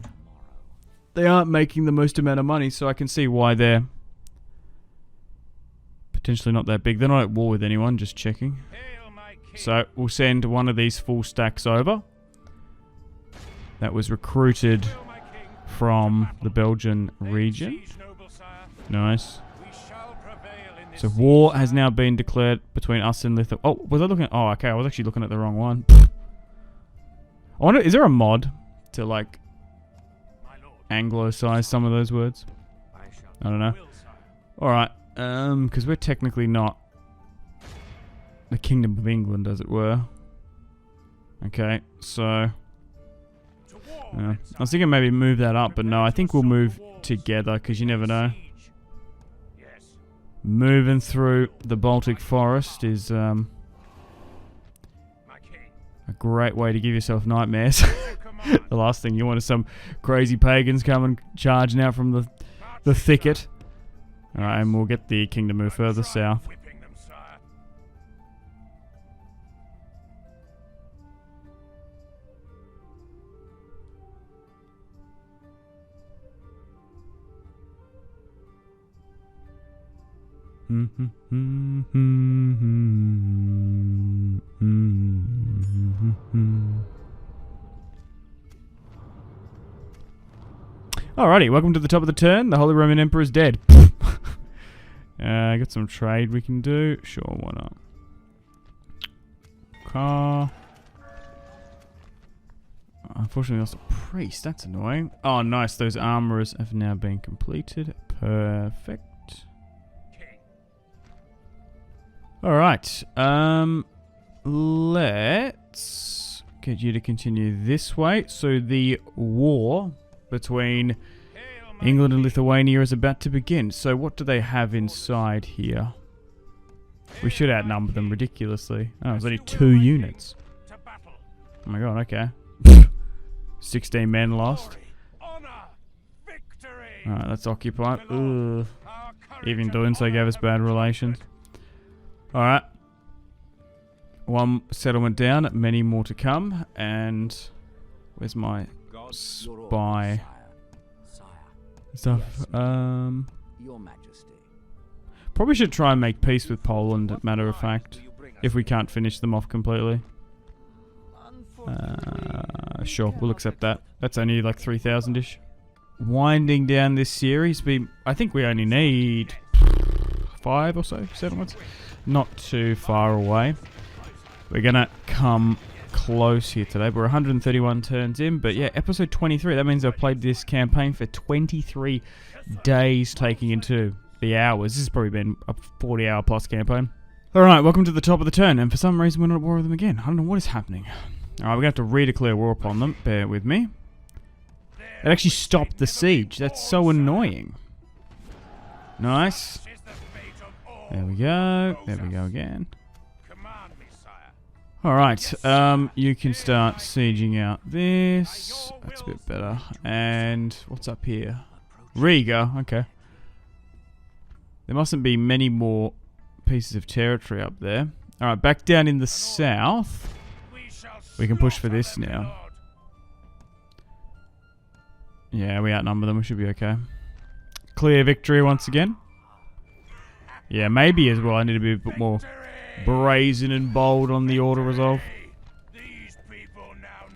they aren't making the most amount of money, so I can see why they're potentially not that big. They're not at war with anyone, just checking. So we'll send one of these full stacks over. That was recruited from the Belgian region. Nice. So war has now been declared between us and Lithuania. Oh, was I looking at... Oh, okay, I was actually looking at the wrong one. I wonder, is there a mod to, like, Anglo-size some of those words? I don't know. Alright, because we're technically not the Kingdom of England, as it were. Okay, so... I was thinking maybe move that up, but no, I think we'll move together, because you never know. Moving through the Baltic Forest is a great way to give yourself nightmares. The last thing you want is some crazy pagans coming charging out from the thicket. Alright, and we'll get the king to move further south. Alrighty, welcome to the top of the turn. The Holy Roman Emperor is dead. Got some trade we can do. Sure, why not? Car. Unfortunately, lost a priest. That's annoying. Oh, nice. Those armorers have now been completed. Perfect. Alright, let's get you to continue this way. So the war between England and Lithuania is about to begin. So what do they have inside here? We should outnumber them ridiculously. Oh, there's only 2 units. Oh my god, okay. 16 men lost. Alright, let's occupy. Ugh. Even doing so gave us bad relations. Alright. 1 settlement down, many more to come, and where's my spy stuff? Your Majesty. Probably should try and make peace with Poland, matter of fact, if we can't finish them off completely. Sure, we'll accept that. That's only like 3,000-ish. Winding down this series, I think we only need 5 or so settlements. Not too far away. We're going to come close here today. We're 131 turns in, but yeah, episode 23. That means I've played this campaign for 23 days, taking into the hours. This has probably been a 40-hour plus campaign. Alright, welcome to the top of the turn, and for some reason we're not at war with them again. I don't know what is happening. Alright, we're going to have to redeclare war upon them. Bear with me. It actually stopped the siege. That's so annoying. Nice. There we go. There we go again. Alright, you can start sieging out this. That's a bit better. And what's up here? Riga, okay. There mustn't be many more pieces of territory up there. Alright, back down in the south. We can push for this now. Yeah, we outnumber them. We should be okay. Clear victory once again. Yeah, maybe as well. I need to be a bit more brazen and bold on the order resolve.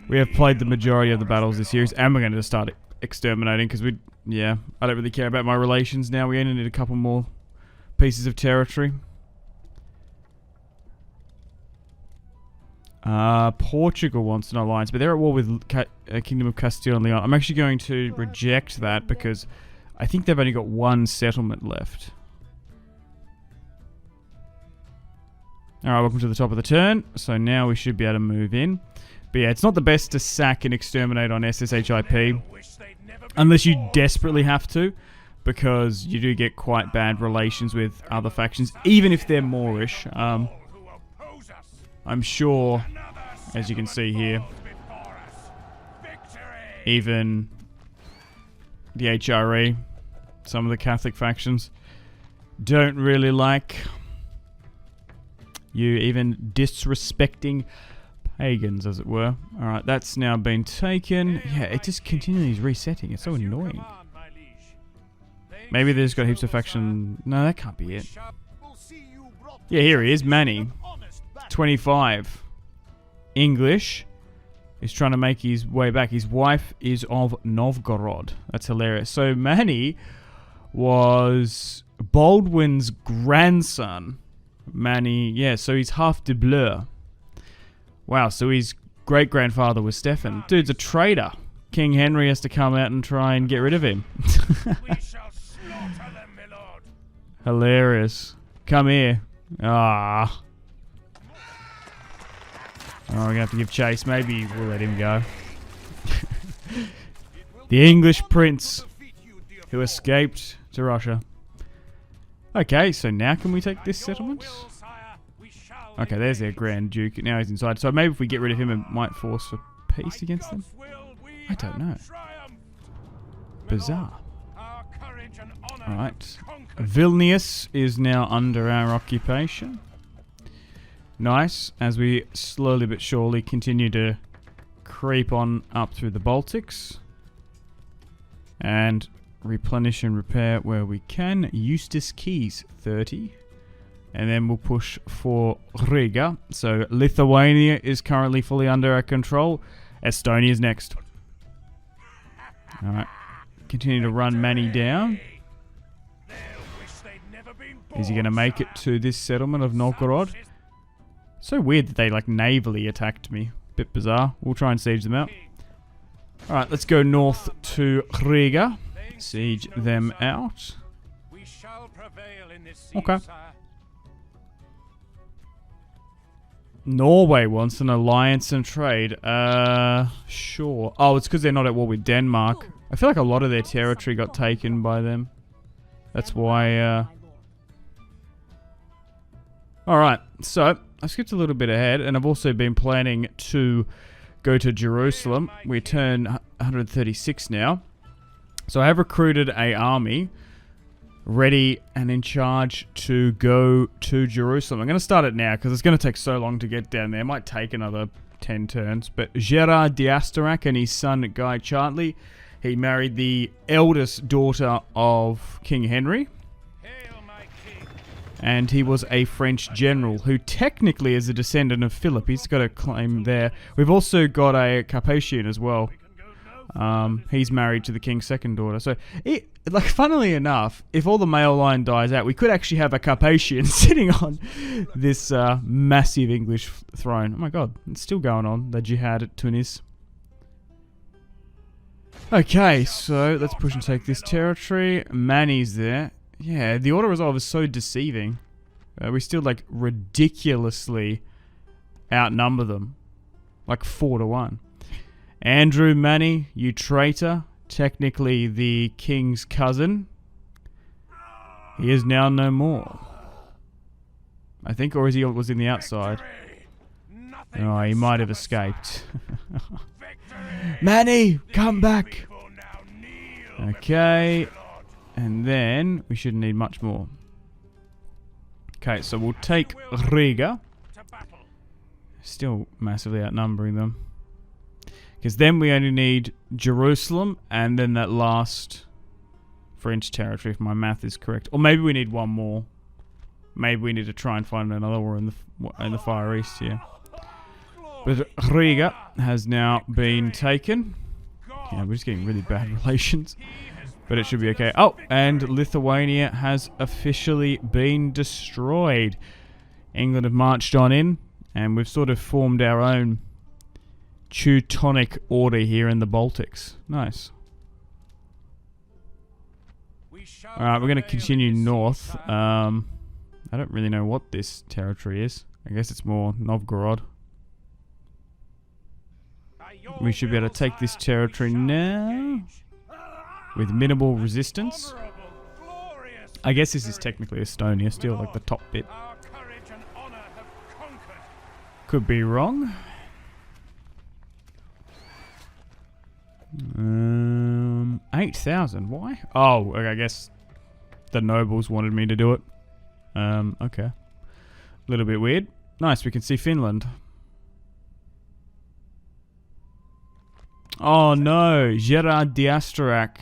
We have played the majority of the battles this series, and we're going to start exterminating because I don't really care about my relations now. We only need a couple more pieces of territory. Portugal wants an alliance, but they're at war with Kingdom of Castile and Leon. I'm actually going to reject that because I think they've only got one settlement left. Alright, welcome to the top of the turn. So now we should be able to move in. But yeah, it's not the best to sack and exterminate on SSHIP. Unless you desperately have to. Because you do get quite bad relations with other factions. Even if they're Moorish. I'm sure, as you can see here, even the HRE, some of the Catholic factions, don't really like you even disrespecting pagans, as it were. Alright, that's now been taken. Yeah, it just continually resetting. It's so annoying. Maybe there's got heaps of faction. No, that can't be it. Yeah, here he is, Manny. 25. English. He's trying to make his way back. His wife is of Novgorod. That's hilarious. So Manny was Baldwin's grandson. Manny, yeah, so he's half de Bleu. Wow, so his great-grandfather was Stefan. Dude's a traitor. King Henry has to come out and try and get rid of him. Hilarious. Come here. Ah. Oh, we're going to have to give chase. Maybe we'll let him go. The English prince who escaped to Russia. Okay, so now can we take this settlement? Okay, there's their Grand Duke. Now he's inside. So maybe if we get rid of him, it might force for peace against them? I don't know. Bizarre. Alright. Vilnius is now under our occupation. Nice. As we slowly but surely continue to creep on up through the Baltics. And replenish and repair where we can. Eustace Keys, 30. And then we'll push for Riga. So Lithuania is currently fully under our control. Estonia is next. Alright. Continue to run Manny down. Is he going to make it to this settlement of Novgorod? So weird that they like navally attacked me. Bit bizarre. We'll try and siege them out. Alright, let's go north to Riga. Siege them out. Okay. Norway wants an alliance and trade. Sure. Oh, it's because they're not at war with Denmark. I feel like a lot of their territory got taken by them. That's why, Alright, so I skipped a little bit ahead, and I've also been planning to go to Jerusalem. We turn 136 now. So I have recruited an army ready and in charge to go to Jerusalem. I'm going to start it now because it's going to take so long to get down there. It might take another 10 turns. But Gerard d'Astarak and his son Guy Chartley, he married the eldest daughter of King Henry. And he was a French general who technically is a descendant of Philip. He's got a claim there. We've also got a Carpathian as well. He's married to the king's second daughter. So like, funnily enough, if all the male line dies out, we could actually have a Carpathian sitting on this massive English throne. Oh my god, it's still going on, the jihad at Tunis. Okay, so let's push and take this territory. Mani's there. Yeah, the auto-resolve is so deceiving. We still, like, ridiculously outnumber them. Like 4-1. Andrew Mani, you traitor. Technically the king's cousin. He is now no more. I think, or is he was in the outside? Oh, he might have escaped. Manny, come back! Okay, and then we shouldn't need much more. Okay, so we'll take Riga. Still massively outnumbering them. Because then we only need Jerusalem and then that last French territory, if my math is correct. Or maybe we need one more. Maybe we need to try and find another one in the Far East here. But Riga has now been taken. Yeah, we're just getting really bad relations. But it should be okay. Oh, and Lithuania has officially been destroyed. England have marched on in, and we've sort of formed our own Teutonic order here in the Baltics. Nice. Alright, we're going to continue north. I don't really know what this territory is. I guess it's more Novgorod. We should be able to take this territory now with minimal resistance. I guess this is technically Estonia, still like the top bit. Could be wrong. 8,000. Why? Oh, I guess the nobles wanted me to do it. Okay. A little bit weird. Nice, we can see Finland. Oh no, Gerard d'Astarac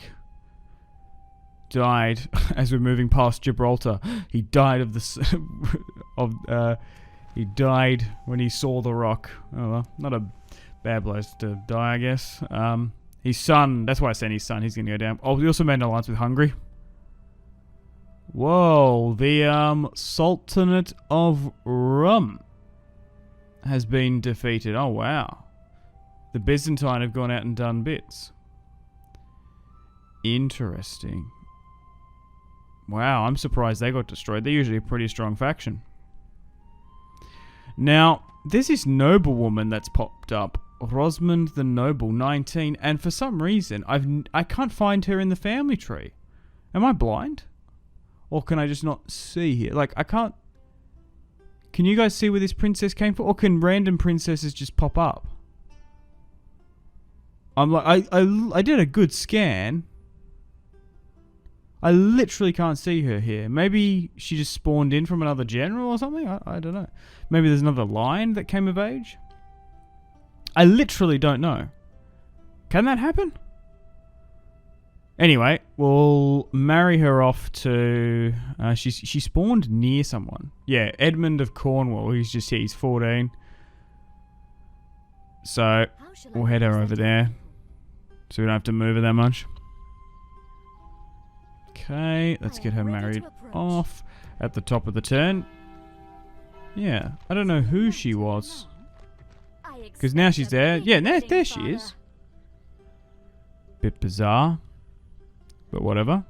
died as we're moving past Gibraltar. He died of the he died when he saw the rock. Oh well, not a bad place to die, I guess. His son, that's why I sent his son, he's gonna go down. Oh, we also made an alliance with Hungary. Whoa, the Sultanate of Rum has been defeated. Oh wow. The Byzantine have gone out and done bits. Interesting. Wow, I'm surprised they got destroyed. They're usually a pretty strong faction. Now, there's this noblewoman that's popped up. Rosmond the Noble, 19. And for some reason, I can't find her in the family tree. Am I blind? Or can I just not see here? Like, I can't... Can you guys see where this princess came from? Or can random princesses just pop up? I'm like, I did a good scan. I literally can't see her here. Maybe she just spawned in from another general or something? I don't know. Maybe there's another line that came of age? I literally don't know. Can that happen? Anyway, we'll marry her off to... she spawned near someone. Yeah, Edmund of Cornwall. He's just here. He's 14. So, we'll head her over there. So we don't have to move her that much. Okay, let's get her married off at the top of the turn. Yeah, I don't know who she was. Because now she's there. Yeah, there she is. Bit bizarre. But whatever.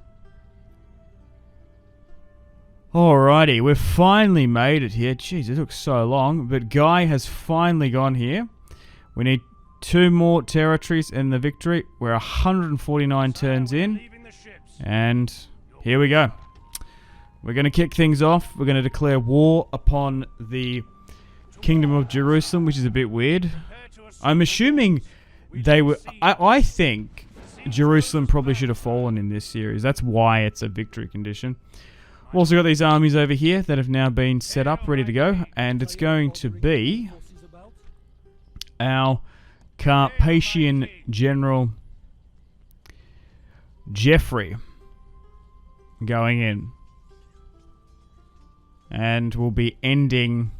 Alrighty, we've finally made it here. Jeez, it took so long. But Guy has finally gone here. We need 2 more territories in the victory. We're 149 turns in. And here we go. We're going to kick things off. We're going to declare war upon the Kingdom of Jerusalem, which is a bit weird. I'm assuming they were... I think Jerusalem probably should have fallen in this series. That's why it's a victory condition. We've also got these armies over here that have now been set up, ready to go. And it's going to be our Carpathian General Geoffrey going in. And we'll be ending,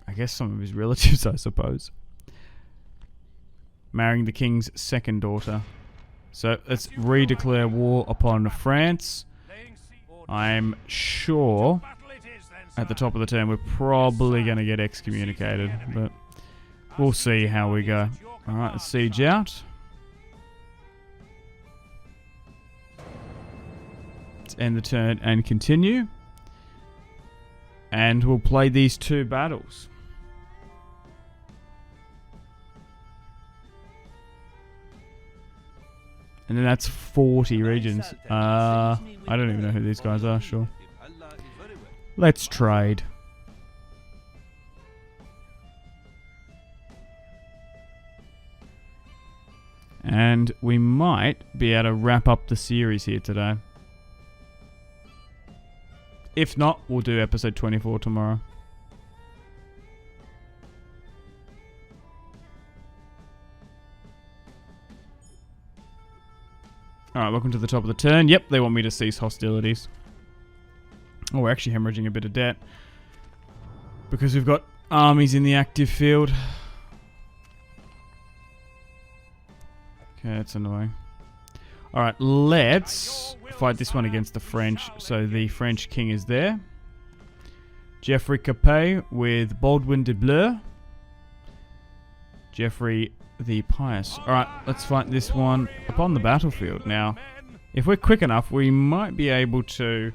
I guess, some of his relatives, I suppose. Marrying the king's second daughter. So let's redeclare war upon France. I'm sure at the top of the turn we're probably going to get excommunicated, but we'll see how we go. Alright, let's siege out. Let's end the turn and continue. And we'll play these 2 battles. And then that's 40 regions. I don't even know who these guys are, sure. Let's trade. And we might be able to wrap up the series here today. If not, we'll do episode 24 tomorrow. Alright, welcome to the top of the turn. Yep, they want me to cease hostilities. Oh, we're actually hemorrhaging a bit of debt. Because we've got armies in the active field. Okay, that's annoying. Alright, let's fight this one against the French. So the French king is there. Geoffrey Capet with Baldwin de Bleu. Geoffrey the Pious. Alright, let's fight this one upon the battlefield. Now, if we're quick enough, we might be able to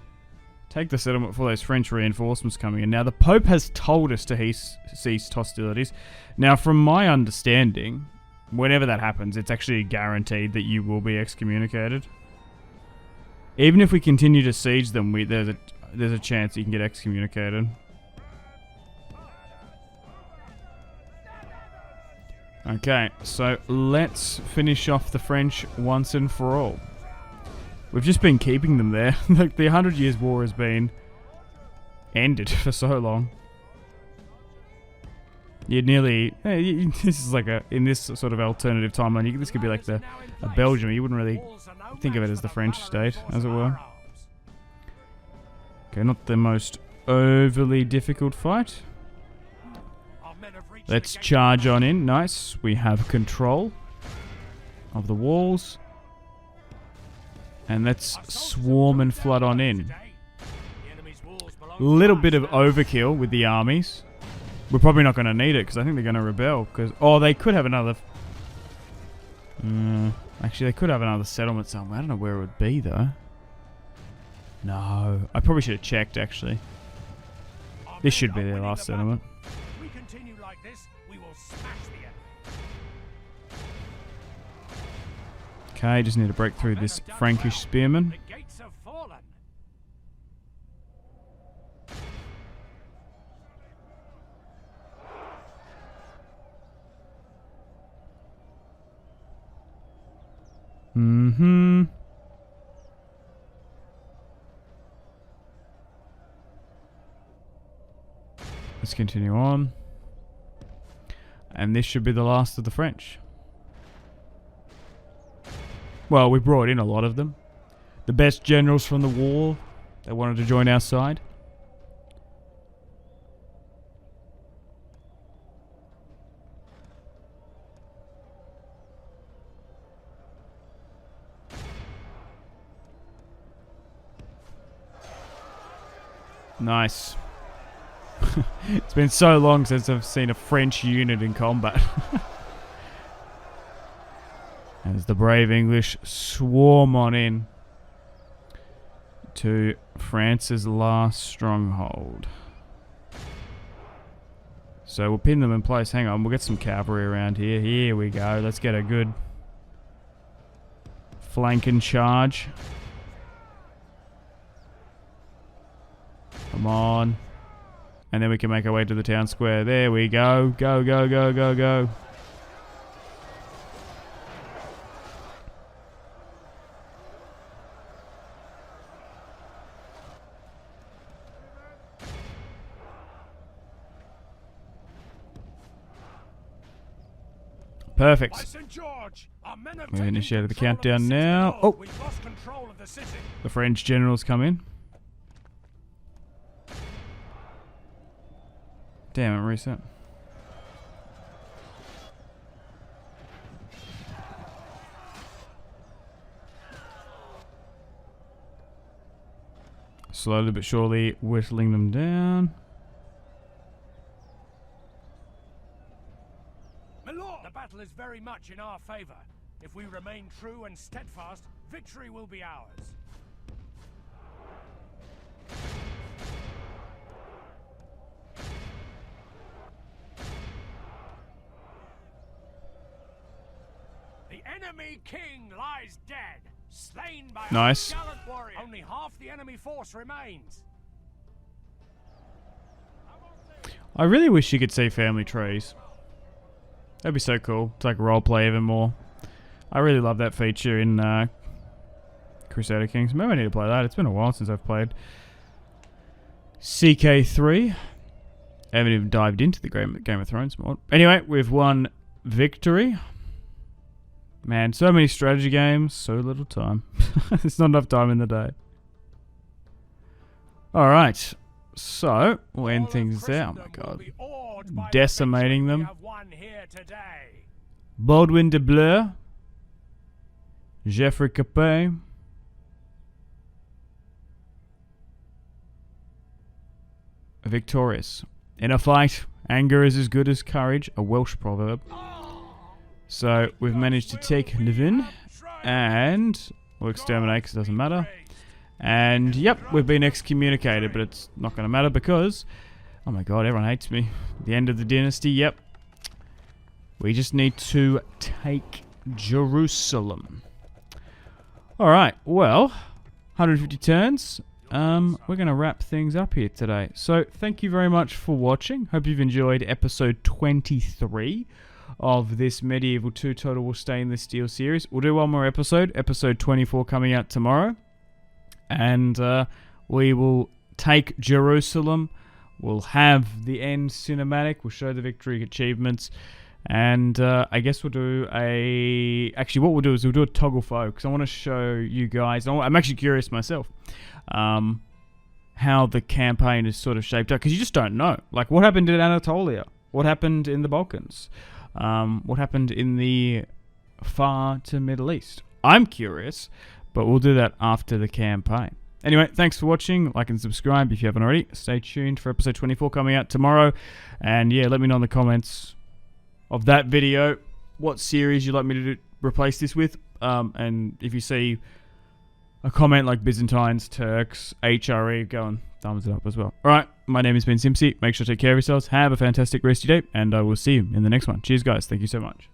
take the settlement for those French reinforcements coming in. Now, the Pope has told us to cease hostilities. Now, from my understanding, whenever that happens, it's actually guaranteed that you will be excommunicated. Even if we continue to siege them, there's a chance you can get excommunicated. Okay, so let's finish off the French once and for all. We've just been keeping them there. The 100 Years' War has been ended for so long. You'd nearly... this is like in this sort of alternative timeline, this could be like a Belgium. You wouldn't really think of it as the French state, as it were. Okay, not the most overly difficult fight. Let's charge on in. Nice. We have control of the walls. And let's swarm and flood on in. Little bit of overkill with the armies. We're probably not going to need it because I think they're going to rebel. Oh, they could have another... actually, they could have another settlement somewhere. I don't know where it would be, though. No. I probably should have checked, actually. This should be their last settlement. Okay, just need to break through this Frankish spearman. Let's continue on. And this should be the last of the French. Well, we brought in a lot of them. The best generals from the war. They wanted to join our side. Nice. It's been so long since I've seen a French unit in combat. As the brave English swarm on in to France's last stronghold. So we'll pin them in place. Hang on, we'll get some cavalry around here. Here we go. Let's get a good flank and charge. Come on. And then we can make our way to the town square. There we go. Go, go, go, go, go. Perfect. We initiated the countdown now. Oh! The French generals come in. Damn it, reset. Slowly but surely whittling them down. My lord! The battle is very much in our favor. If we remain true and steadfast, victory will be ours. The enemy king lies dead, slain by Nice. our gallant warrior. Only half the enemy force remains. I really wish you could see family trees. That'd be so cool. It's like roleplay even more. I really love that feature in Crusader Kings. Maybe I need to play that. It's been a while since I've played CK3. I haven't even dived into the Game of Thrones mod. Anyway, we've won victory. Man, so many strategy games, so little time. There's not enough time in the day. Alright, so we'll end things there. Oh my god. Decimating them. Baldwin de Bleu. Geoffrey Capet. Victorious. In a fight, anger is as good as courage, a Welsh proverb. So we've managed to take Levin, and we'll exterminate because it doesn't matter. And yep, we've been excommunicated, but it's not going to matter because, oh my god, everyone hates me. The end of the dynasty, yep. We just need to take Jerusalem. Alright, well, 150 turns. We're going to wrap things up here today. So thank you very much for watching. Hope you've enjoyed episode 23 of this Medieval 2 Total War Stainless Steel series. We'll do one more episode, episode 24 coming out tomorrow. And we will take Jerusalem. We'll have the end cinematic. We'll show the victory achievements. And I guess we'll do a... Actually, what we'll do is we'll do a toggle foe. Because I want to show you guys... I'm actually curious myself. How the campaign is sort of shaped up. Because you just don't know. Like, what happened in Anatolia? What happened in the Balkans? What happened in the far to Middle East? I'm curious, but we'll do that after the campaign. Anyway, thanks for watching. Like and subscribe if you haven't already. Stay tuned for episode 24 coming out tomorrow. And yeah, let me know in the comments of that video what series you'd like me to replace this with. And if you see a comment like Byzantines, Turks, HRE, go and thumbs it up as well. Alright, my name has been Simpsy. Make sure to take care of yourselves. Have a fantastic rest of your day, and I will see you in the next one. Cheers, guys. Thank you so much.